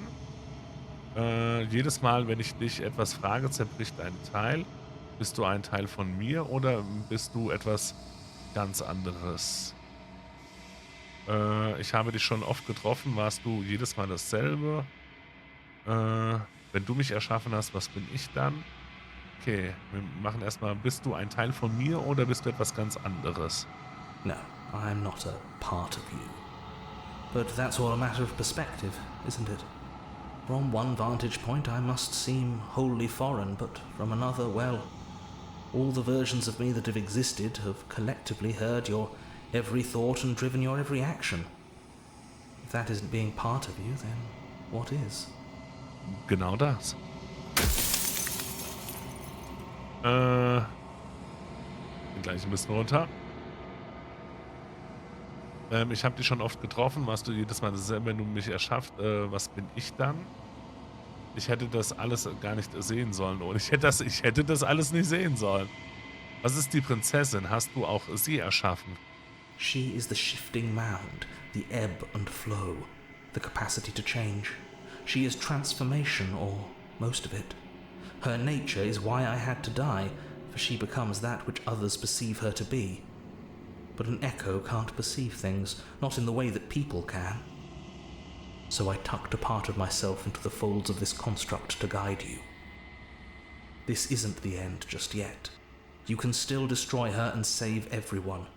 Jedes Mal, wenn ich dich etwas frage, zerbricht ein Teil. Bist du ein Teil von mir oder bist du etwas ganz anderes? Ich habe dich schon oft getroffen. Warst du jedes Mal dasselbe? Wenn du mich erschaffen hast, was bin ich dann? Okay, wir machen erstmal, bist du ein Teil von mir oder bist du etwas ganz anderes? No, I'm not a part of you. But that's all a matter of perspective, isn't it? From one vantage point I must seem wholly foreign, but from another, well, all the versions of me that have existed have collectively heard your every thought and driven your every action. If that isn't being part of you, then what is? Genau das. Gleich ein bisschen runter. Ich habe dich schon oft getroffen. Warst du jedes Mal dasselbe, wenn du mich erschaffst? Was bin ich dann? Ich hätte das alles gar nicht sehen sollen. Und ich hätte das alles nicht sehen sollen. Was ist die Prinzessin? Hast du auch sie erschaffen? She is the shifting mound, the ebb and flow, the capacity to change. She is transformation, or most of it. Her nature is why I had to die, for she becomes that which others perceive her to be. But an echo can't perceive things, not in the way that people can. So I tucked a part of myself into the folds of this construct to guide you. This isn't the end just yet. You can still destroy her and save everyone.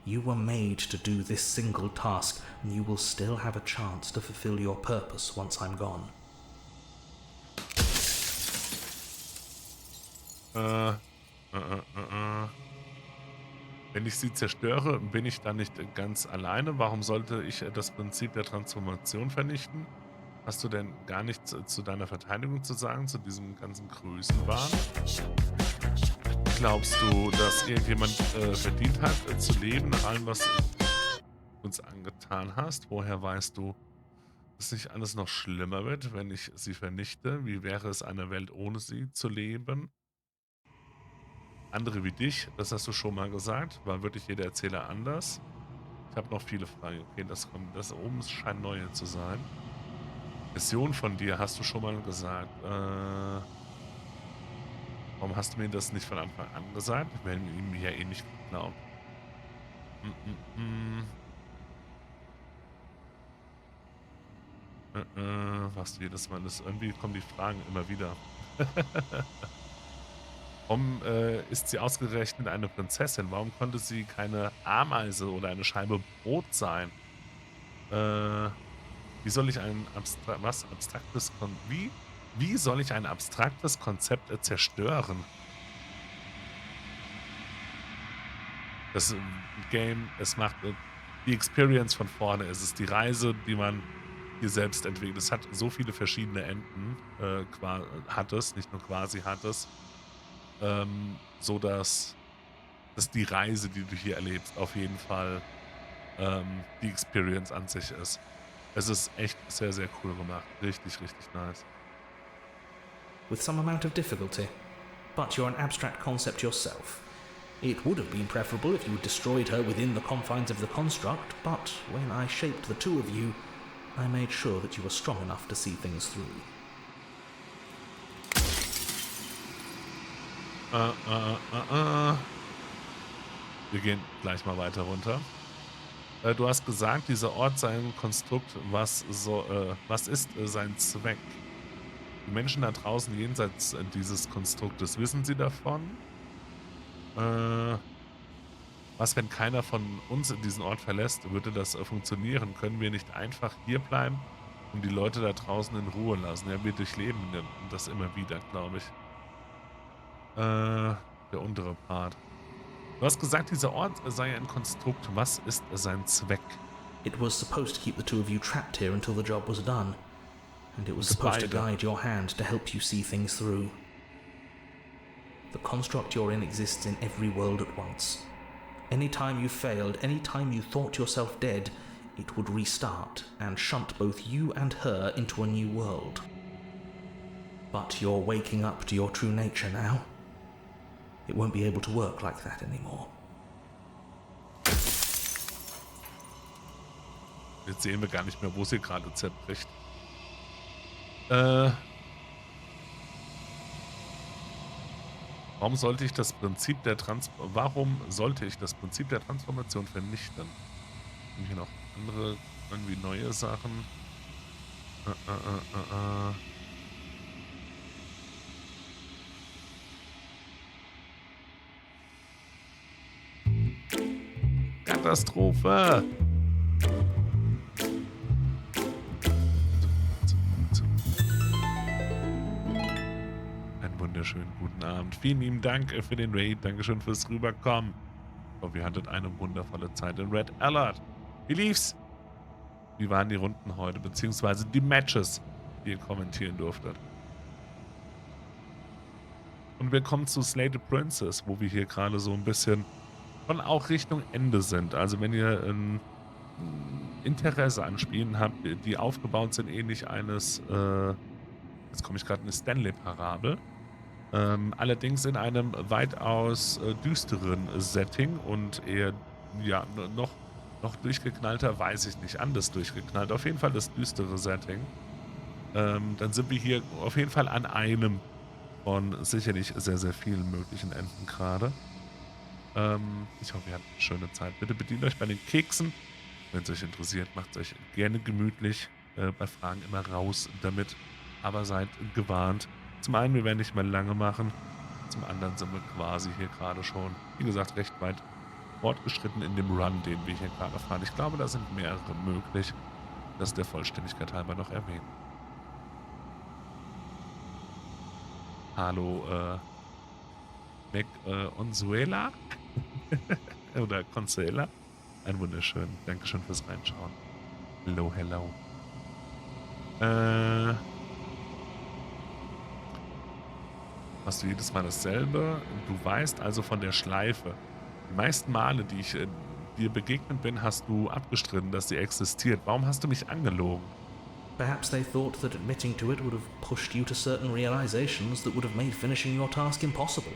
You were made to do this single task, and you will still have a chance to fulfill your purpose once I'm gone. Wenn ich sie zerstöre, bin ich dann nicht ganz alleine? Warum sollte ich das Prinzip der Transformation vernichten? Hast du denn gar nichts zu deiner Verteidigung zu sagen, zu diesem ganzen Größenwahn? Glaubst du, dass irgendjemand verdient hat, zu leben nach allem, was du uns angetan hast? Woher weißt du, dass nicht alles noch schlimmer wird, wenn ich sie vernichte? Wie wäre es, eine Welt ohne sie zu leben? Andere wie dich, das hast du schon mal gesagt, war wirklich jeder Erzähler anders. Ich habe noch viele Fragen. Okay, das oben scheint neue zu sein. Mission von dir hast du schon mal gesagt. Warum hast du mir das nicht von Anfang an gesagt? Wenn ihm ja eh nicht geglaubt. Was jedes Mal ist. Irgendwie kommen die Fragen immer wieder. Warum ist sie ausgerechnet eine Prinzessin? Warum konnte sie keine Ameise oder eine Scheibe Brot sein? Wie soll ich ein wie soll ich ein abstraktes Konzept zerstören? Das Game, es macht die Experience von vorne. Es ist die Reise, die man hier selbst entwickelt. Es hat so viele verschiedene Enden, hat es, nicht nur quasi hat es, so dass die Reise, die du hier erlebst, auf jeden Fall die Experience an sich ist. Es ist echt sehr, sehr cool gemacht. Richtig, richtig nice. With some amount of difficulty, but you're an abstract concept yourself. It would have been preferable if you had destroyed her within the confines of the construct, but when I shaped the two of you, I made sure that you were strong enough to see things through. Wir gehen gleich mal weiter runter. Du hast gesagt, dieser Ort sei ein Konstrukt. Was ist sein Zweck? Die Menschen da draußen jenseits dieses Konstruktes, wissen sie davon? Was, wenn keiner von uns in diesen Ort verlässt? Würde das funktionieren? Können wir nicht einfach hier bleiben und die Leute da draußen in Ruhe lassen? Ja, wir durchleben das immer wieder, glaube ich. Der untere Part. Du hast gesagt, dieser Ort sei ein Konstrukt. Was ist sein Zweck? It was supposed to keep the two of you trapped here until the job was done. And it was supposed to guide your hand to help you see things through. The construct you're in exists in every world at once. Any time you failed, any time you thought yourself dead, it would restart and shunt both you and her into a new world. But you're waking up to your true nature now. It won't be able to work like that anymore. Jetzt sehen wir gar nicht mehr, wo sie gerade zerbricht. Warum sollte ich das Prinzip der Transformation vernichten? Haben hier noch andere, irgendwie neue Sachen? Katastrophe! Einen wunderschönen guten Abend. Vielen lieben Dank für den Raid. Dankeschön fürs Rüberkommen. Ich hoffe, ihr hattet eine wundervolle Zeit in Red Alert. Wie lief's? Wie waren die Runden heute? Beziehungsweise die Matches, die ihr kommentieren durftet. Und wir kommen zu Slay the Princess, wo wir hier gerade so ein bisschen schon auch Richtung Ende sind. Also wenn ihr ein Interesse an Spielen habt, die aufgebaut sind, ähnlich eines, jetzt komme ich gerade in eine Stanley-Parabel, allerdings in einem weitaus düsteren Setting und eher, ja, noch durchgeknallter, weiß ich nicht, anders durchgeknallt. Auf jeden Fall das düstere Setting. Dann sind wir hier auf jeden Fall an einem von sicherlich sehr, sehr vielen möglichen Enden gerade. Ich hoffe, ihr habt eine schöne Zeit. Bitte bedient euch bei den Keksen. Wenn es euch interessiert, macht es euch gerne gemütlich. Bei Fragen immer raus damit. Aber seid gewarnt. Zum einen, wir werden nicht mehr lange machen. Zum anderen sind wir quasi hier gerade schon, wie gesagt, recht weit fortgeschritten in dem Run, den wir hier gerade fahren. Ich glaube, da sind mehrere möglich. Das der Vollständigkeit halber noch erwähnen. Hallo, Mac Onzuela? Oder Consuela? Ein wunderschön. Dankeschön fürs Reinschauen. Hello, hello. Machst du jedes Mal dasselbe? Du weißt also von der Schleife. Die meisten Male, die ich dir begegnet bin, hast du abgestritten, dass sie existiert. Warum hast du mich angelogen? Perhaps they thought that admitting to it would have pushed you to certain realizations that would have made finishing your task impossible.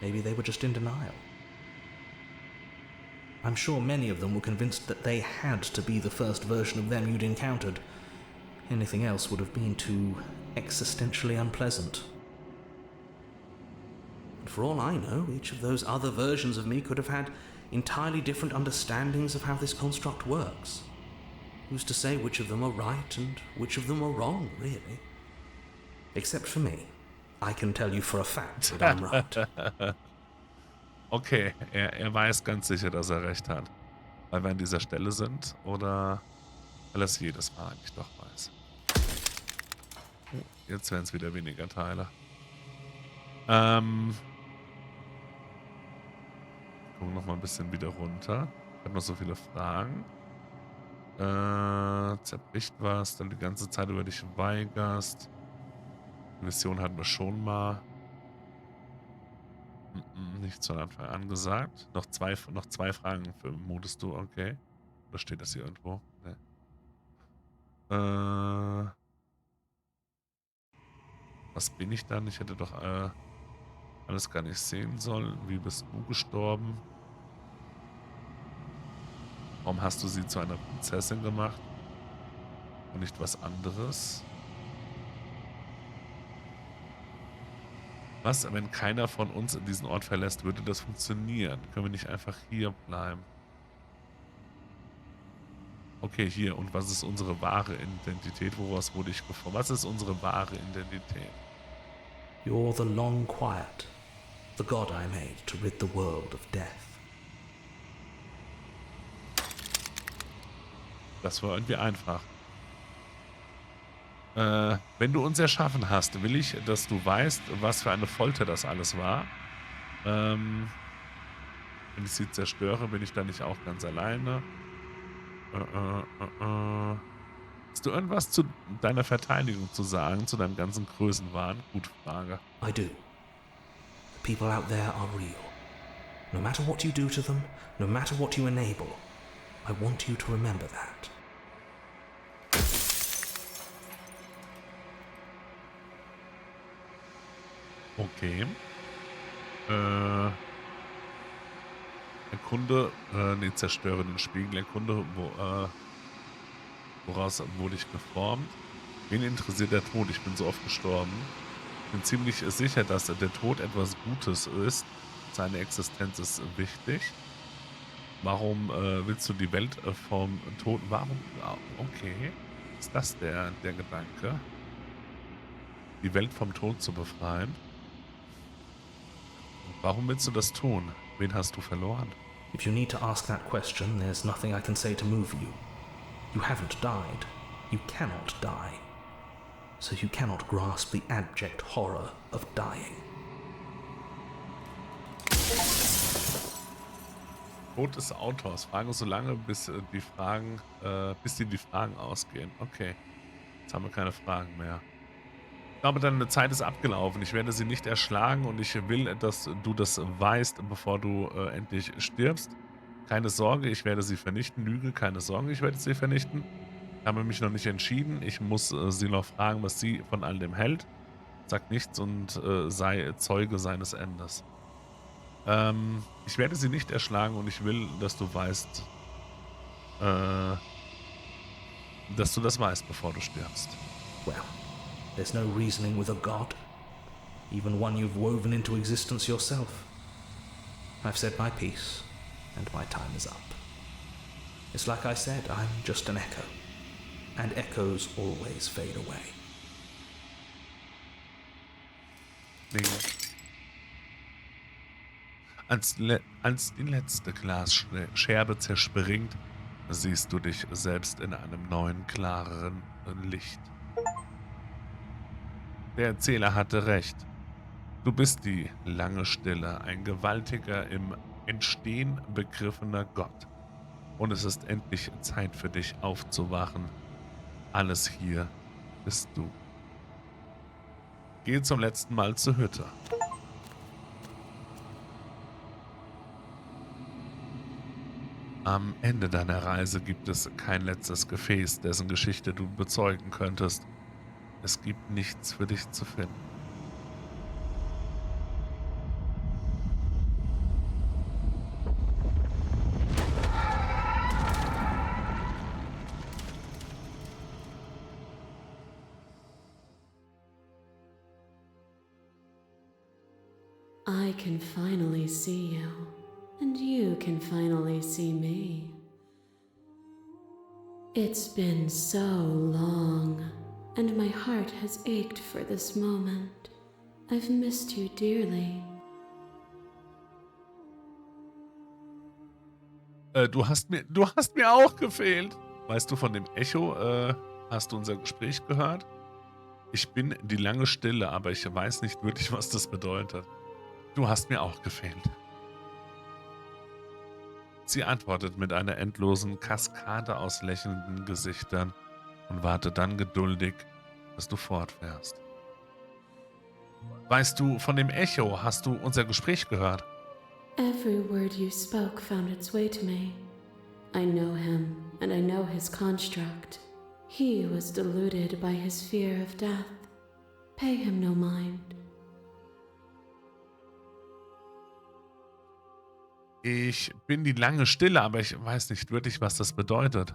Maybe they were just in denial. I'm sure many of them were convinced that they had to be the first version of them you'd encountered. Anything else would have been too existentially unpleasant. And for all I know, each of those other versions of me could have had entirely different understandings of how this construct works. Who's to say which of them are right and which of them are wrong, really? Except for me. I can tell you for a fact that I'm right. Okay, er weiß ganz sicher, dass er recht hat. Weil wir an dieser Stelle sind oder weil er es jedes Mal eigentlich doch weiß. Oh, jetzt werden es wieder weniger Teile. Gucken noch mal ein bisschen wieder runter. Ich habe noch so viele Fragen. Zerbricht was, dann die ganze Zeit über dich weigerst. Die Mission hatten wir schon mal. Nichts von Anfang an gesagt. Noch zwei Fragen vermutest du, okay. Oder steht das hier irgendwo? Nee. Was bin ich dann? Ich hätte doch alles gar nicht sehen sollen. Wie bist du gestorben? Warum hast du sie zu einer Prinzessin gemacht? Und nicht was anderes? Was, wenn keiner von uns in diesen Ort verlässt, würde das funktionieren? Können wir nicht einfach hier bleiben? Okay, hier. Und was ist unsere wahre Identität? Woraus wurde ich geformt? Was ist unsere wahre Identität? You're the long quiet, the god I made to rid the world of death. Das war irgendwie einfach. Wenn du uns erschaffen hast, will ich, dass du weißt, was für eine Folter das alles war. Wenn ich sie zerstöre, bin ich da nicht auch ganz alleine. Hast du irgendwas zu deiner Verteidigung zu sagen, zu deinem ganzen Größenwahn? Gute Frage. I do. The people out there are real. No matter what you do to them, no matter what you enable, I want you to remember that. Okay. Erkunde, zerstöre den Spiegel. Erkunde, woraus wurde ich geformt? Wen interessiert der Tod? Ich bin so oft gestorben. Ich bin ziemlich sicher, dass der Tod etwas Gutes ist. Seine Existenz ist wichtig. Warum willst du die Welt vom Tod? Warum? Okay. Ist das der Gedanke? Die Welt vom Tod zu befreien? Warum willst du das tun? Wen hast du verloren? If you need to ask that question, there's nothing I can say to move you. You haven't died. You cannot die. So you cannot grasp the abject horror of dying. Tod des Autors. Frage so lange, bis dir die Fragen ausgehen. Okay. Jetzt haben wir keine Fragen mehr. Ich glaube, deine Zeit ist abgelaufen. Ich werde sie nicht erschlagen und ich will, dass du das weißt, bevor du endlich stirbst. Keine Sorge, ich werde sie vernichten. Lüge, keine Sorge, ich werde sie vernichten. Ich habe mich noch nicht entschieden. Ich muss sie noch fragen, was sie von all dem hält. Sag nichts und sei Zeuge seines Endes. Ich werde sie nicht erschlagen und ich will, dass du weißt, dass du das weißt, bevor du stirbst. Well, there's no reasoning with a god, even one you've woven into existence yourself. I've said my piece, and my time is up. It's like I said, I'm just an echo, and echoes always fade away. Als die letzte Glasscherbe zerspringt, siehst du dich selbst in einem neuen, klareren Licht. Der Erzähler hatte recht. Du bist die lange Stille, ein gewaltiger, im Entstehen begriffener Gott. Und es ist endlich Zeit für dich aufzuwachen. Alles hier bist du. Geh zum letzten Mal zur Hütte. Am Ende deiner Reise gibt es kein letztes Gefäß, dessen Geschichte du bezeugen könntest. Es gibt nichts für dich zu finden. I can finally see you. And you can finally see me. It's been so long, and my heart has ached for this moment. I've missed you dearly. Du hast mir auch gefehlt. Weißt du, von dem Echo, hast du unser Gespräch gehört? Ich bin die lange Stille, aber ich weiß nicht wirklich, was das bedeutet. Du hast mir auch gefehlt. Sie antwortet mit einer endlosen Kaskade aus lächelnden Gesichtern und wartet dann geduldig, dass du fortfährst. Weißt du, von dem Echo hast du unser Gespräch gehört? Every word you spoke found its way to me. I know him, and I know his construct. He was deluded by his fear of death. Pay him no mind. Ich bin die lange Stille, aber ich weiß nicht wirklich, was das bedeutet.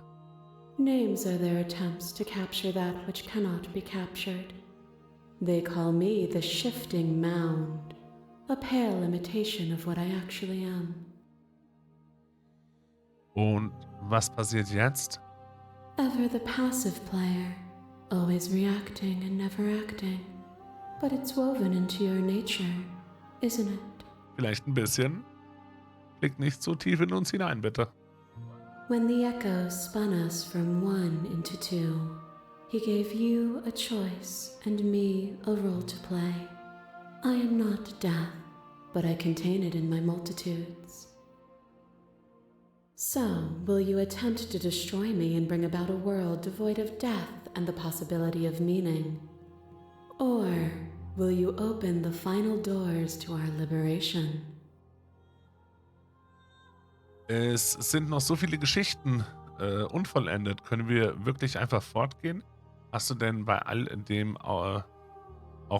Names are their attempts to capture that which cannot be captured. They call me the shifting mound, a pale imitation of what I actually am. Und was passiert jetzt? Ever the passive player, always reacting and never acting. But it's woven into your nature, isn't it? Vielleicht ein bisschen. Blick nicht so tief in uns hinein, bitte. When the echo spun us from one into two, he gave you a choice and me a role to play. I am not death, but I contain it in my multitudes. So, will you attempt to destroy me and bring about a world devoid of death and the possibility of meaning? Or will you open the final doors to our liberation? Es sind noch so viele Geschichten unvollendet. Können wir wirklich einfach fortgehen? Hast du denn bei all dem auch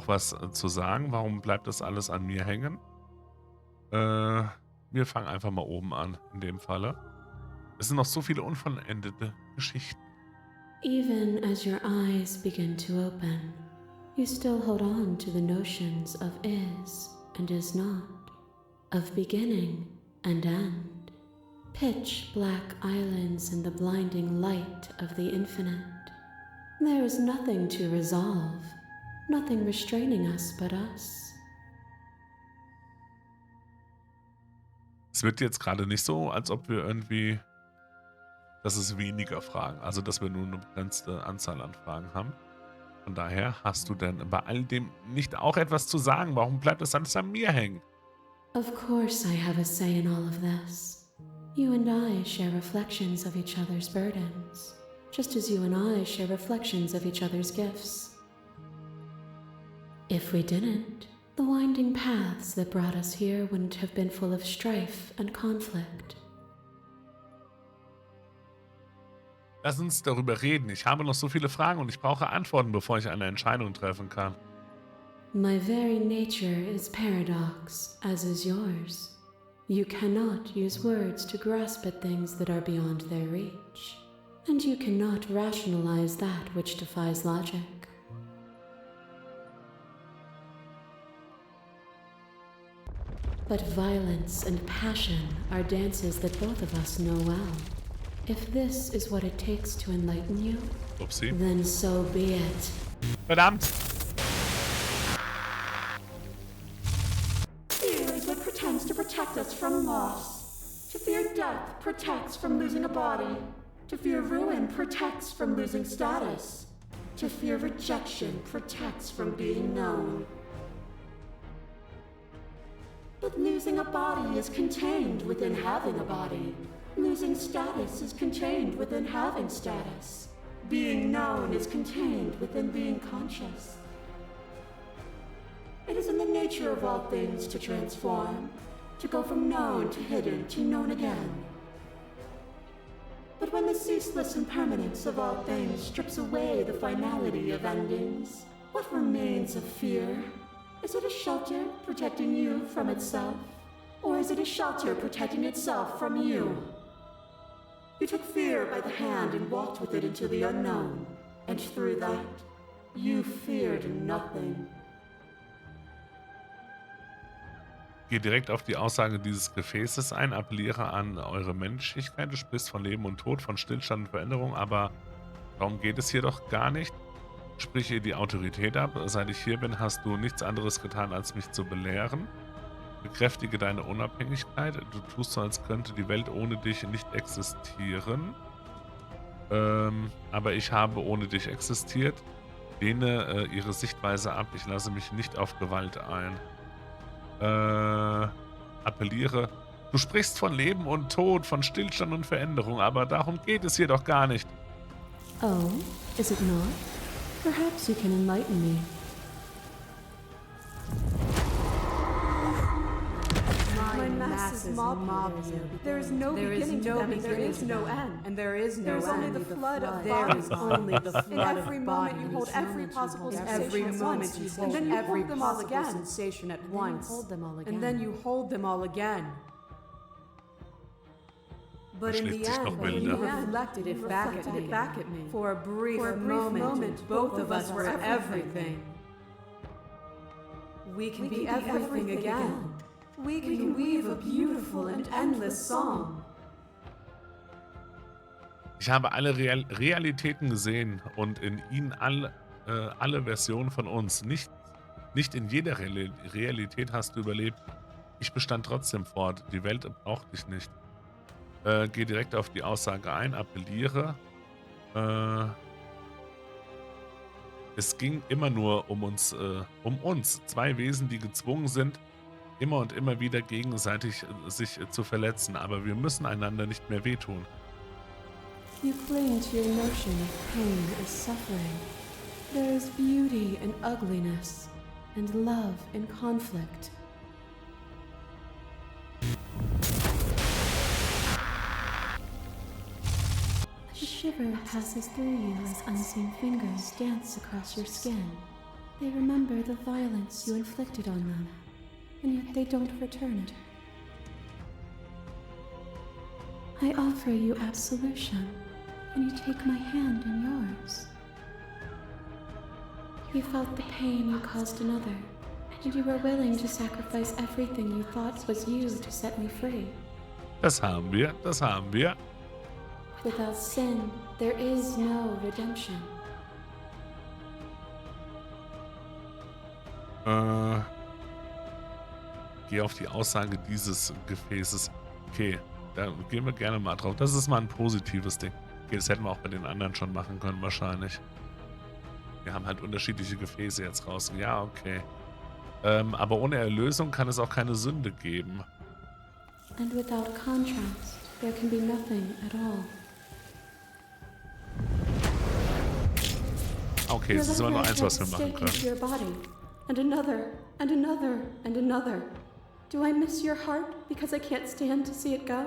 was zu sagen? Warum bleibt das alles an mir hängen? Wir fangen einfach mal oben an, in dem Falle. Es sind noch so viele unvollendete Geschichten. Even as your eyes begin to open, you still hold on to the notions of is and is not, of beginning and end. Pitch black islands in the blinding light of the infinite. There is nothing to resolve, nothing restraining us but us. Es wird jetzt gerade nicht so, als ob wir irgendwie, dass es weniger Fragen, also dass wir nur eine begrenzte Anzahl an Fragen haben. Von daher, hast du denn bei all dem nicht auch etwas zu sagen? Warum bleibt das alles an mir hängen? Of course I have a say in all of this. You and I share reflections of each other's burdens, just as you and I share reflections of each other's gifts. If we didn't, the winding paths that brought us here wouldn't have been full of strife and conflict. Lass uns darüber reden. Ich habe noch so viele Fragen und ich brauche Antworten, bevor ich eine Entscheidung treffen kann. My very nature is paradox, as is yours. You cannot use words to grasp at things that are beyond their reach, and you cannot rationalize that which defies logic. But violence and passion are dances that both of us know well. If this is what it takes to enlighten you, Upsi. then so be it. Verdammt! Fear is what pretends to protect us from loss. To fear death protects from losing a body. To fear ruin protects from losing status. To fear rejection protects from being known. But losing a body is contained within having a body. Losing status is contained within having status. Being known is contained within being conscious. It is in the nature of all things to transform, to go from known to hidden to known again. But when the ceaseless impermanence of all things strips away the finality of endings, what remains of fear? Is it a shelter protecting you from itself? Or is it a shelter protecting itself from you? You took fear by the hand and walked with it into the unknown, and through that, you feared nothing. Geh direkt auf die Aussage dieses Gefäßes ein, appelliere an eure Menschlichkeit, du sprichst von Leben und Tod, von Stillstand und Veränderung, aber darum geht es hier doch gar nicht. Sprich ihr die Autorität ab. Seit ich hier bin, hast du nichts anderes getan, als mich zu belehren. Bekräftige deine Unabhängigkeit. Du tust so, als könnte die Welt ohne dich nicht existieren. Aber ich habe ohne dich existiert. Lehne ihre Sichtweise ab. Ich lasse mich nicht auf Gewalt ein. Appelliere. Du sprichst von Leben und Tod, von Stillstand und Veränderung, aber darum geht es hier doch gar nicht. Oh, is it not? Perhaps you can enlighten me. My masses mob you. There is no beginning to them, and there is no end. And there is no end. There is only the flood of bodies. There is only the flood of bodies. In every moment you hold every possible sensation at once, and then you hold them all again. Sensation at once, and then you hold them all again. But in the end, you reflected it back at me. For a brief moment, both of us were everything. We can be everything again. We can weave a beautiful and endless song. Ich habe alle Realitäten gesehen und in ihnen alle Versionen von uns. Nicht in jeder Realität hast du überlebt. Ich bestand trotzdem fort. Die Welt braucht dich nicht. Geh direkt auf die Aussage ein, appelliere. Es ging immer nur um uns. Zwei Wesen, die gezwungen sind, immer und immer wieder gegenseitig sich zu verletzen. Aber wir müssen einander nicht mehr wehtun. You cling to your notion of pain as suffering. There is beauty in ugliness and love in conflict. A shiver passes through you as unseen fingers dance across your skin. They remember the violence you inflicted on them, and yet they don't return it. I offer you absolution, and you take my hand in yours. You felt the pain you caused another, and you were willing to sacrifice everything you thought was you to set me free. Das haben wir. Without sin, there is no redemption. Geh auf die Aussage dieses Gefäßes. Okay, da gehen wir gerne mal drauf. Das ist mal ein positives Ding. Okay, das hätten wir auch bei den anderen schon machen können wahrscheinlich. Wir haben halt unterschiedliche Gefäße jetzt raus. Ja, okay. Aber ohne Erlösung kann es auch keine Sünde geben. And without contrast, there can be nothing at all. Okay, es ist immer nur eins, was wir machen können. Your body, and another, and another, and another. Do I miss your heart because I can't stand to see it go?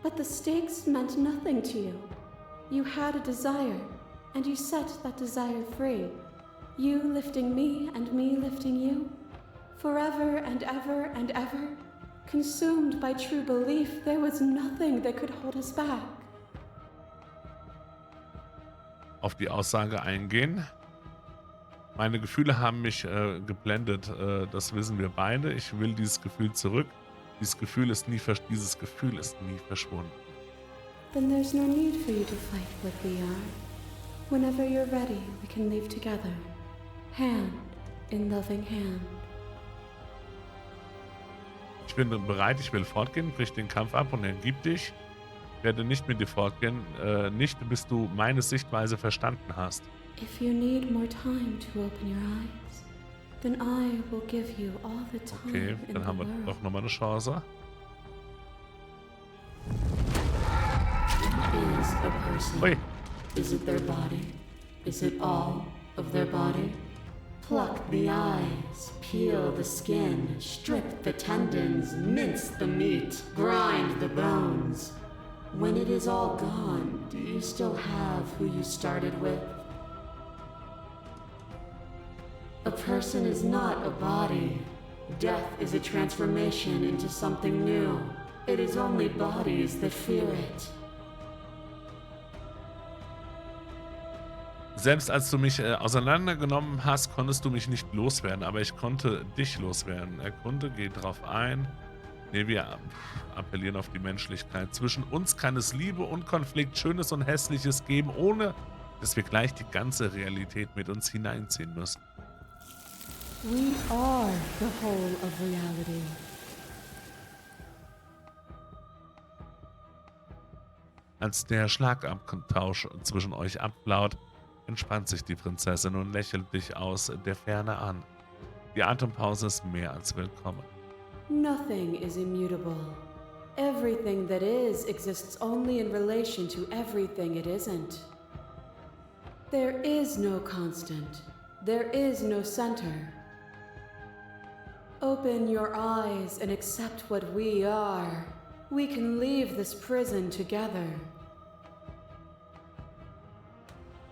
But the stakes meant nothing to you. You had a desire, and you set that desire free. You lifting me and me lifting you. Forever and ever and ever. Consumed by true belief, there was nothing that could hold us back. Auf die Aussage eingehen. Meine Gefühle haben mich geblendet. Das wissen wir beide. Ich will dieses Gefühl zurück. Dieses Gefühl ist nie verschwunden. Then there's no need for you to fight what we are. Whenever you're ready, we can leave together. Hand in loving hand. Ich bin bereit, ich will fortgehen, brich den Kampf ab und ergib dich. Ich werde nicht mit dir fortgehen, nicht bis du meine Sichtweise verstanden hast. If you need more time to open your eyes, then I will give you all the time. Okay, dann haben wir doch nochmal eine Chance. Is a person? Ui. Is it their body? Is it all of their body? Pluck the eyes, peel the skin, strip the tendons, mince the meat, grind the bones. When it is all gone, do you still have who you started with? A person is not a body. Death is a transformation into something new. It is only bodies that fear it. Selbst als du mich auseinandergenommen hast, konntest du mich nicht loswerden, aber ich konnte dich loswerden. Erkunde, geh drauf ein. Ne, wir appellieren auf die Menschlichkeit. Zwischen uns kann es Liebe und Konflikt, Schönes und Hässliches geben, ohne dass wir gleich die ganze Realität mit uns hineinziehen müssen. We are the whole of reality. Als der Schlagabtausch zwischen euch abflaut, entspannt sich die Prinzessin und lächelt dich aus der Ferne an. Die Atempause ist mehr als willkommen. Nothing is immutable. Everything that is exists only in relation to everything it isn't. There is no constant. There is no center. Open your eyes and accept what we are. We can leave this prison together.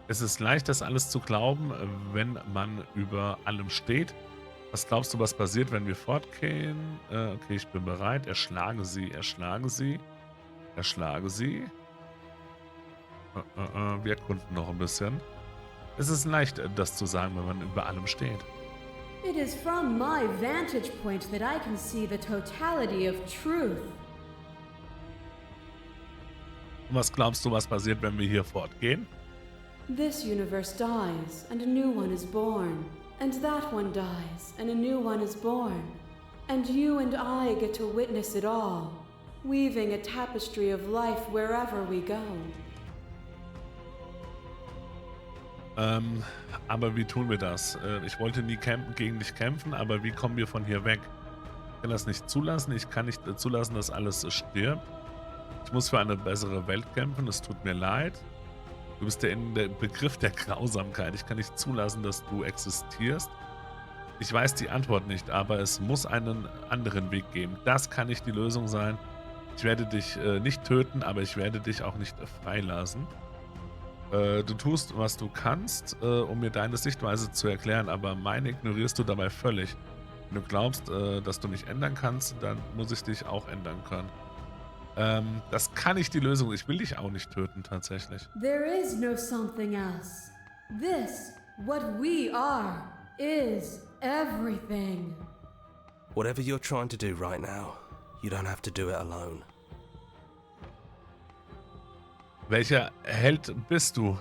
Es ist leicht, das alles zu glauben, wenn man über allem steht. Was glaubst du, was passiert, wenn wir fortgehen? Okay, ich bin bereit. Erschlage sie, erschlage sie. Erschlage sie. Wir erkunden noch ein bisschen. Es ist leicht, das zu sagen, wenn man über allem steht. It is from my vantage point that I can see the totality of truth. Und was glaubst du, was passiert, wenn wir hier fortgehen? This universe dies, and a new one is born. And that one dies, and a new one is born. And you and I get to witness it all, weaving a tapestry of life wherever we go. Aber wie tun wir das? Ich wollte nie gegen dich kämpfen, aber wie kommen wir von hier weg? Ich kann das nicht zulassen. Ich kann nicht zulassen, dass alles stirbt. Ich muss für eine bessere Welt kämpfen. Es tut mir leid. Du bist der Begriff der Grausamkeit. Ich kann nicht zulassen, dass du existierst. Ich weiß die Antwort nicht, aber es muss einen anderen Weg geben. Das kann nicht die Lösung sein. Ich werde dich nicht töten, aber ich werde dich auch nicht freilassen. Du tust, was du kannst, um mir deine Sichtweise zu erklären, aber meine ignorierst du dabei völlig. Wenn du glaubst, dass du mich ändern kannst, dann muss ich dich auch ändern können. Das kann nicht die Lösung. Ich will dich auch nicht töten, tatsächlich. There is no something else. This, what we are, is everything. Whatever you're trying to do right now, you don't have to do it alone. Welcher Held bist du?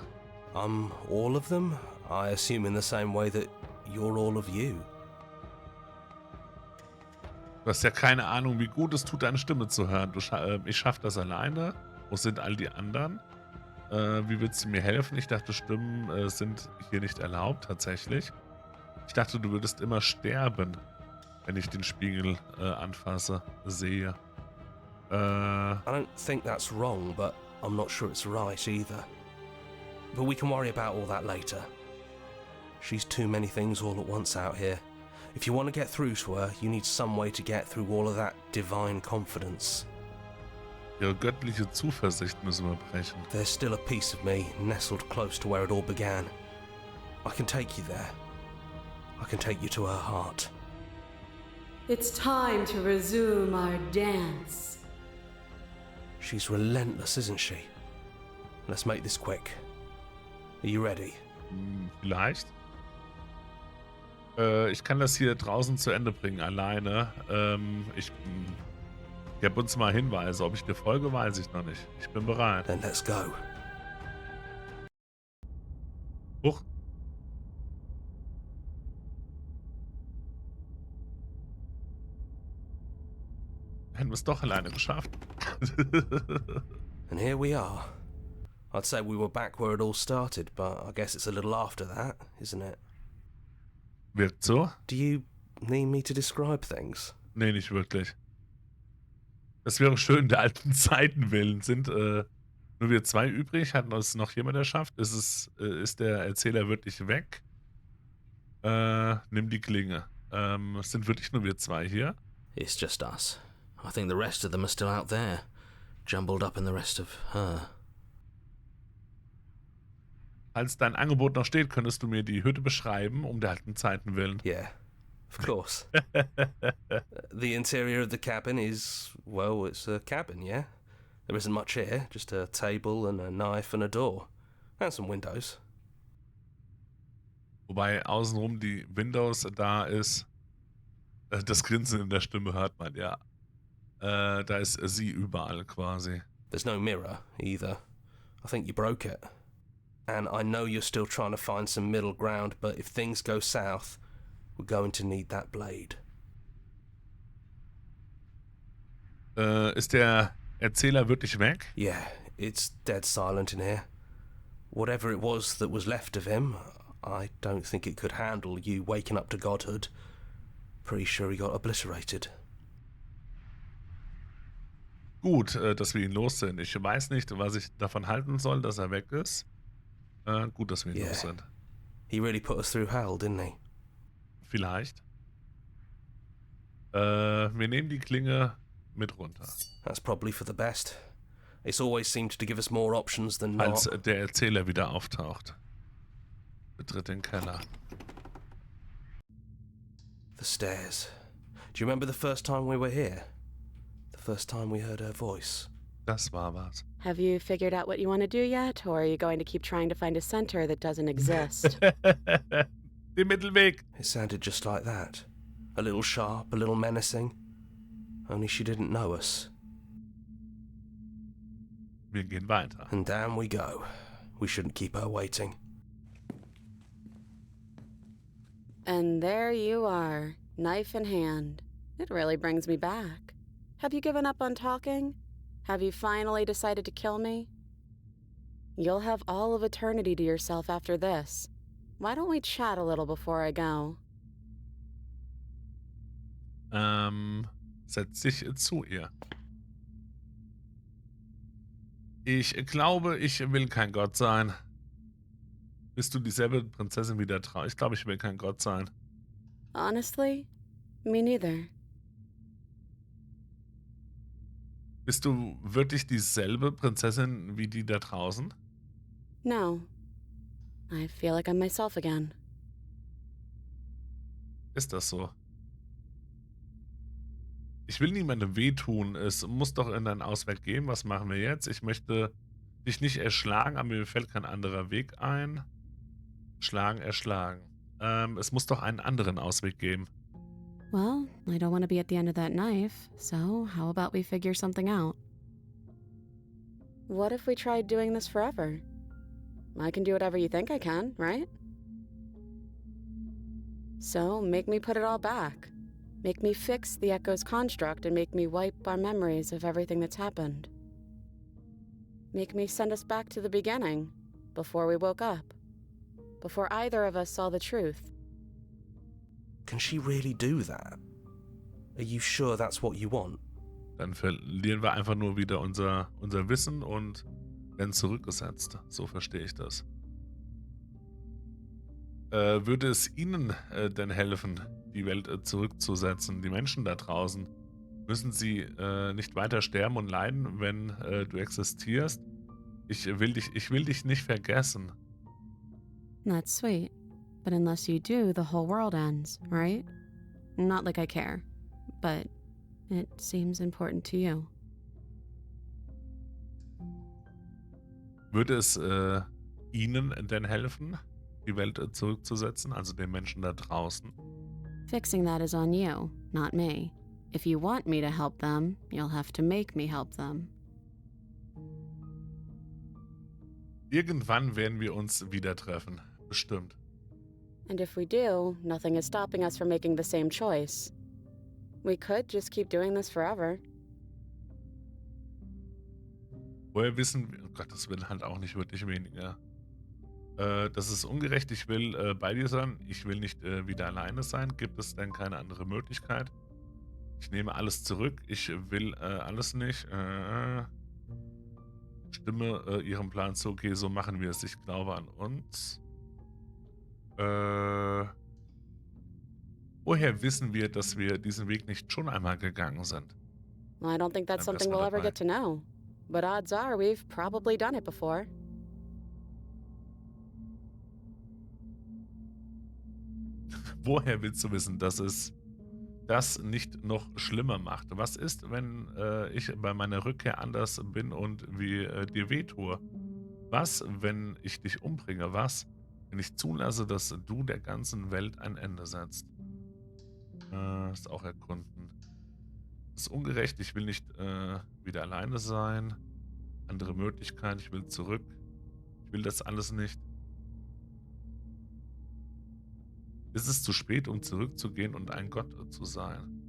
I'm all of them. I assume in the same way that you're all of you. Du hast ja keine Ahnung, wie gut es tut, deine Stimme zu hören. Ich schaffe das alleine. Wo sind all die anderen? Wie willst du mir helfen? Ich dachte, Stimmen sind hier nicht erlaubt, tatsächlich. Ich dachte, du würdest immer sterben, wenn ich den Spiegel anfasse, sehe. I don't think that's wrong, but I'm not sure it's right either. But we can worry about all that later. She's too many things all at once out here. If you want to get through to her, you need some way to get through all of that divine confidence. Ihre göttliche Zuversicht müssen wir brechen. There's still a piece of me nestled close to where it all began. I can take you there. I can take you to her heart. It's time to resume our dance. She's relentless, isn't she? Let's make this quick. Are you ready? Vielleicht. Ich kann das hier draußen zu Ende bringen, alleine. Ich gebe uns mal Hinweise. Ob ich dir folge, weiß ich noch nicht. Ich bin bereit. Then let's go. Huch. Hätten wir es doch alleine geschafft. And here we are. I'd say we were back where it all started, but I guess it's a little after that, isn't it? Wirkt so? Do you need me to describe things? Nee, nicht wirklich. Das wäre schön, der alten Zeiten willen. Sind nur wir zwei übrig? Hat uns noch jemand erschafft? Ist der Erzähler wirklich weg? Nimm die Klinge. Es sind wirklich nur wir zwei hier. It's just us. I think the rest of them are still out there, jumbled up in the rest of her. Als dein Angebot noch steht, könntest du mir die Hütte beschreiben, um der alten Zeiten willen. Yeah, of course. The interior of the cabin is, well, it's a cabin, yeah? There isn't much here, just a table and a knife and a door. And some windows. Wobei außenrum die Windows da ist. Das Grinsen in der Stimme hört man, ja. Da ist sie überall quasi. There's no mirror, either. I think you broke it. And I know you're still trying to find some middle ground, but if things go south, we're going to need that blade. Ist der Erzähler wirklich weg? Yeah, it's dead silent in here. Whatever it was that was left of him, I don't think it could handle you waking up to godhood. Pretty sure he got obliterated. Gut, dass wir ihn los sind. Ich weiß nicht, was ich davon halten soll, dass er weg ist. Gut, dass wir ihn los sind. He really put us through hell, didn't he? Vielleicht. Wir nehmen die Klinge mit runter. That's probably for the best. It's always seemed to give us more options than not. Als der Erzähler wieder auftaucht. Betritt den Keller. The stairs. Do you remember the first time we were here? The first time we heard her voice? Das war was. Have you figured out what you want to do yet, or are you going to keep trying to find a center that doesn't exist? Den Mittelweg. It sounded just like that. A little sharp, a little menacing. Only she didn't know us. Wir gehen weiter. And down we go. We shouldn't keep her waiting. And there you are, knife in hand. It really brings me back. Have you given up on talking? Have you finally decided to kill me? You'll have all of eternity to yourself after this. Why don't we chat a little before I go? Setz dich zu ihr. Ich glaube, ich will kein Gott sein. Bist du dieselbe Prinzessin wie der Traum? Ich glaube, ich will kein Gott sein. Honestly, me neither. Bist du wirklich dieselbe Prinzessin wie die da draußen? No. I feel like I'm myself again. Ist das so? Ich will niemandem wehtun. Es muss doch einen Ausweg geben. Was machen wir jetzt? Ich möchte dich nicht erschlagen, aber mir fällt kein anderer Weg ein. Schlagen, erschlagen. Es muss doch einen anderen Ausweg geben. Well, I don't want to be at the end of that knife, so how about we figure something out? What if we tried doing this forever? I can do whatever you think I can, right? So, make me put it all back. Make me fix the Echo's construct and make me wipe our memories of everything that's happened. Make me send us back to the beginning, before we woke up. Before either of us saw the truth. Can she really do that? Are you sure that's what you want? Dann verlieren wir einfach nur wieder unser Wissen und werden zurückgesetzt. So verstehe ich das. Würde es Ihnen denn helfen, die Welt zurückzusetzen? Die Menschen da draußen, müssen sie nicht weiter sterben und leiden, wenn du existierst? Ich will dich nicht vergessen. That's sweet. But unless you do, the whole world ends, right? Not like I care, but it seems important to you. Würde es Ihnen denn helfen, die Welt zurückzusetzen, also den Menschen da draußen? Fixing that is on you, not me. If you want me to help them, you'll have to make me help them. Irgendwann werden wir uns wieder treffen, bestimmt. And if we do, nothing is stopping us from making the same choice. We could just keep doing this forever. Woher wissen wir, oh Gott, das will halt auch nicht wirklich weniger. Das ist ungerecht, ich will bei dir sein, ich will nicht wieder alleine sein. Gibt es denn keine andere Möglichkeit? Ich nehme alles zurück, ich will alles nicht. Stimme ihrem Plan zu, okay, so machen wir es, ich glaube an uns. Woher wissen wir, dass wir diesen Weg nicht schon einmal gegangen sind? I don't think that's something we'll ever get to know. But odds are we've probably done it before. Woher willst du wissen, dass es das nicht noch schlimmer macht? Was ist, wenn ich bei meiner Rückkehr anders bin und dir wehtue? Was, wenn ich dich umbringe? Was, wenn ich zulasse, dass du der ganzen Welt ein Ende setzt? Ist auch erkunden. Das ist ungerecht, ich will nicht wieder alleine sein. Andere Möglichkeit, ich will zurück. Ich Ich will das alles nicht. Ist es zu spät, um zurückzugehen und ein Gott zu sein?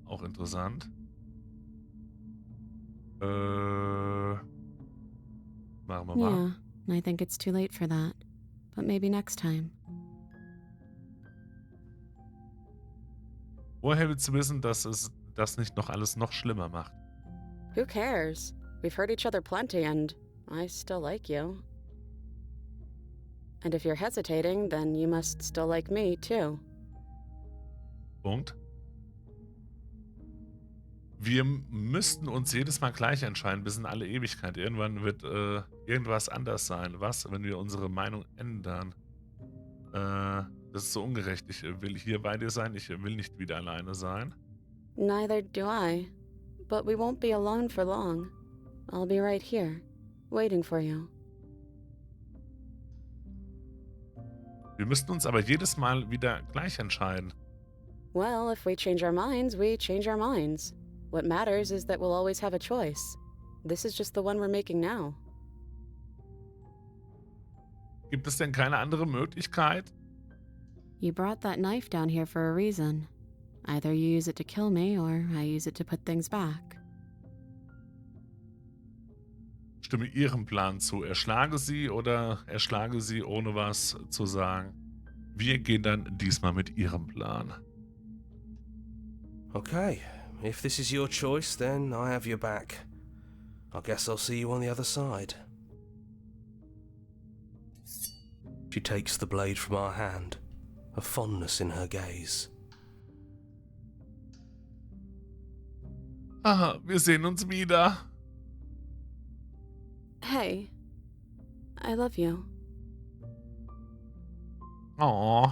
Auch interessant. Machen wir mal. Yeah, I think it's too late for that. But maybe next time. Woher willst du wissen, dass es das nicht noch alles noch schlimmer macht? Who cares? We've hurt each other plenty and I still like you. And if you're hesitating, then you must still like me, too. Punkt. Wir müssten uns jedes Mal gleich entscheiden, bis in alle Ewigkeit. Irgendwann wird irgendwas anders sein. Was, wenn wir unsere Meinung ändern? Das ist so ungerecht. Ich will hier bei dir sein. Ich will nicht wieder alleine sein. Neither do I. But we won't be alone for long. I'll be right here, waiting for you. Wir müssten uns aber jedes Mal wieder gleich entscheiden. Well, if we change our minds, we change our minds. What matters is that we'll always have a choice. This is just the one we're making now. Gibt es denn keine andere Möglichkeit? You brought that knife down here for a reason. Either you use it to kill me, or I use it to put things back. Stimme Ihrem Plan zu. Erschlage sie oder erschlage sie, ohne was zu sagen. Wir gehen dann diesmal mit Ihrem Plan. Okay, if this is your choice, then I have your back. I guess I'll see you on the other side. She takes the blade from our hand, a fondness in her gaze. Aha, wir sehen uns wieder. Hey, I love you. Oh.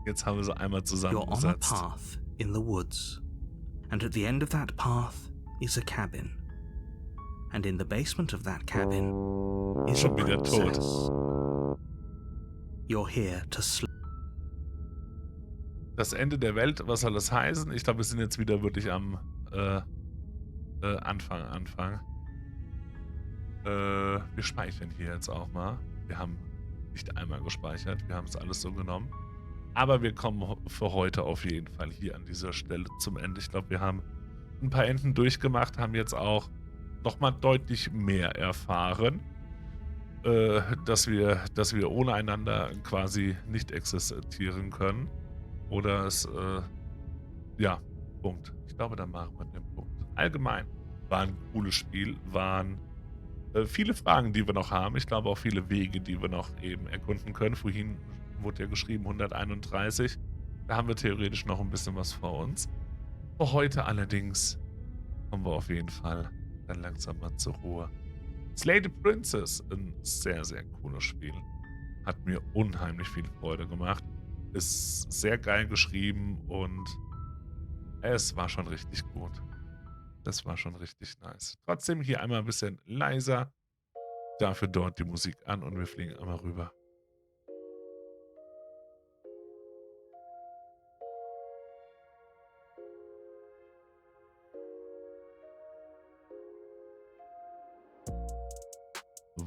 Jetzt haben wir sie einmal You're on a zusammengesetzt. path in the woods, and at the end of that path is a cabin. And in the basement of that cabin is a Schon wieder tot. princess. You're here to sleep. Das Ende der Welt, was soll das heißen? Ich glaube, wir sind jetzt wieder wirklich am Anfang. Wir speichern hier jetzt auch mal. Wir haben nicht einmal gespeichert, wir haben es alles so genommen. Aber wir kommen für heute auf jeden Fall hier an dieser Stelle zum Ende. Ich glaube, wir haben ein paar Enden durchgemacht, haben jetzt auch nochmal deutlich mehr erfahren, dass wir ohne einander quasi nicht existieren können. Oder es, ja, Punkt. Ich glaube, da machen wir den Punkt. Allgemein war ein cooles Spiel, waren viele Fragen, die wir noch haben. Ich glaube auch viele Wege, die wir noch eben erkunden können. Vorhin wurde ja geschrieben 131. Da haben wir theoretisch noch ein bisschen was vor uns. Für heute allerdings kommen wir auf jeden Fall dann langsam mal zur Ruhe. Slay the Princess, ein sehr, sehr cooles Spiel. Hat mir unheimlich viel Freude gemacht. Ist sehr geil geschrieben und es war schon richtig gut. Das war schon richtig nice. Trotzdem hier einmal ein bisschen leiser. Dafür dort die Musik an und wir fliegen einmal rüber.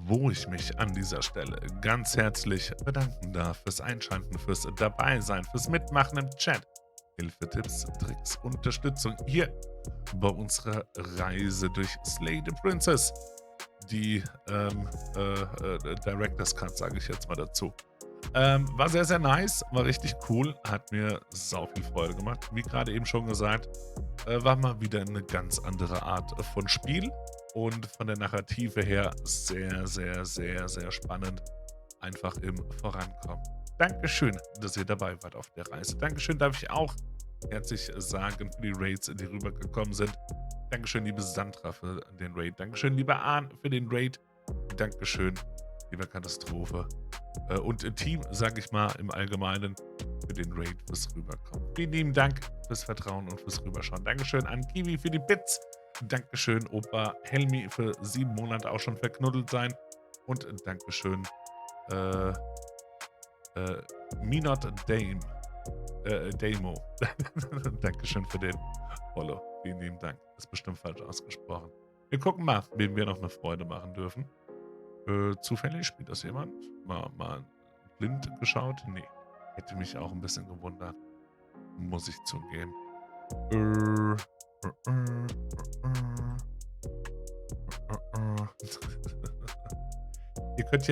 Wo ich mich an dieser Stelle ganz herzlich bedanken darf fürs Einschalten, fürs Dabeisein, fürs Mitmachen im Chat. Hilfe, Tipps, Tricks, Unterstützung hier bei unserer Reise durch Slay the Princess. Die Director's Cut, sage ich jetzt mal dazu. War sehr, sehr nice, war richtig cool, hat mir sau viel Freude gemacht. Wie gerade eben schon gesagt, war mal wieder eine ganz andere Art von Spiel. Und von der Narrative her sehr, sehr, sehr, sehr spannend. Einfach im Vorankommen. Dankeschön, dass ihr dabei wart auf der Reise. Dankeschön darf ich auch herzlich sagen für die Raids, die rübergekommen sind. Dankeschön, liebe Sandra, für den Raid. Dankeschön, lieber Arn, für den Raid. Dankeschön, lieber Katastrophe. Und Team, sage ich mal, im Allgemeinen für den Raid, fürs Rüberkommen. Vielen lieben Dank fürs Vertrauen und fürs Rüberschauen. Dankeschön an Kiwi für die Bits. Dankeschön, Opa Helmi, für 7 Monate auch schon verknuddelt sein. Und Dankeschön, Minot Dame Demo. Dankeschön für den Follow. Vielen lieben Dank. Ist bestimmt falsch ausgesprochen. Wir gucken mal, wem wir noch eine Freude machen dürfen. Zufällig spielt das jemand? Mal blind geschaut? Nee. Hätte mich auch ein bisschen gewundert. Muss ich zugeben. Ihr könnt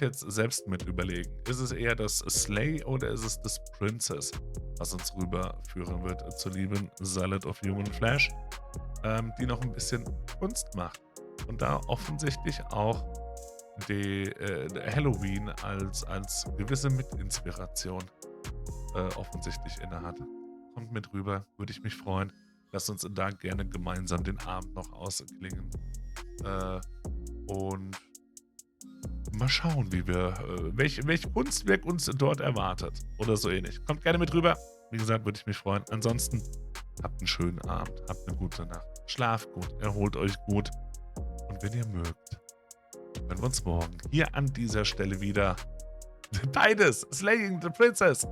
jetzt selbst mit überlegen. Ist es eher das Slay oder ist es das Princess, was uns rüberführen wird zur lieben Salad of Human Flesh, die noch ein bisschen Kunst macht und da offensichtlich auch die Halloween als gewisse Mitinspiration offensichtlich innehat. Kommt mit rüber, würde ich mich freuen. Lasst uns da gerne gemeinsam den Abend noch ausklingen. Und mal schauen, wie wir, welch Kunstwerk uns dort erwartet. Oder so ähnlich. Kommt gerne mit rüber. Wie gesagt, würde ich mich freuen. Ansonsten habt einen schönen Abend, habt eine gute Nacht. Schlaft gut, erholt euch gut. Und wenn ihr mögt, hören wir uns morgen hier an dieser Stelle wieder. Beides! Slaying the Princess!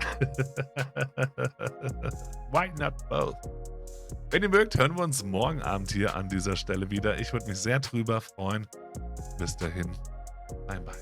Why not both? Wenn ihr mögt, hören wir uns morgen Abend hier an dieser Stelle wieder. Ich würde mich sehr drüber freuen. Bis dahin. Bye bye.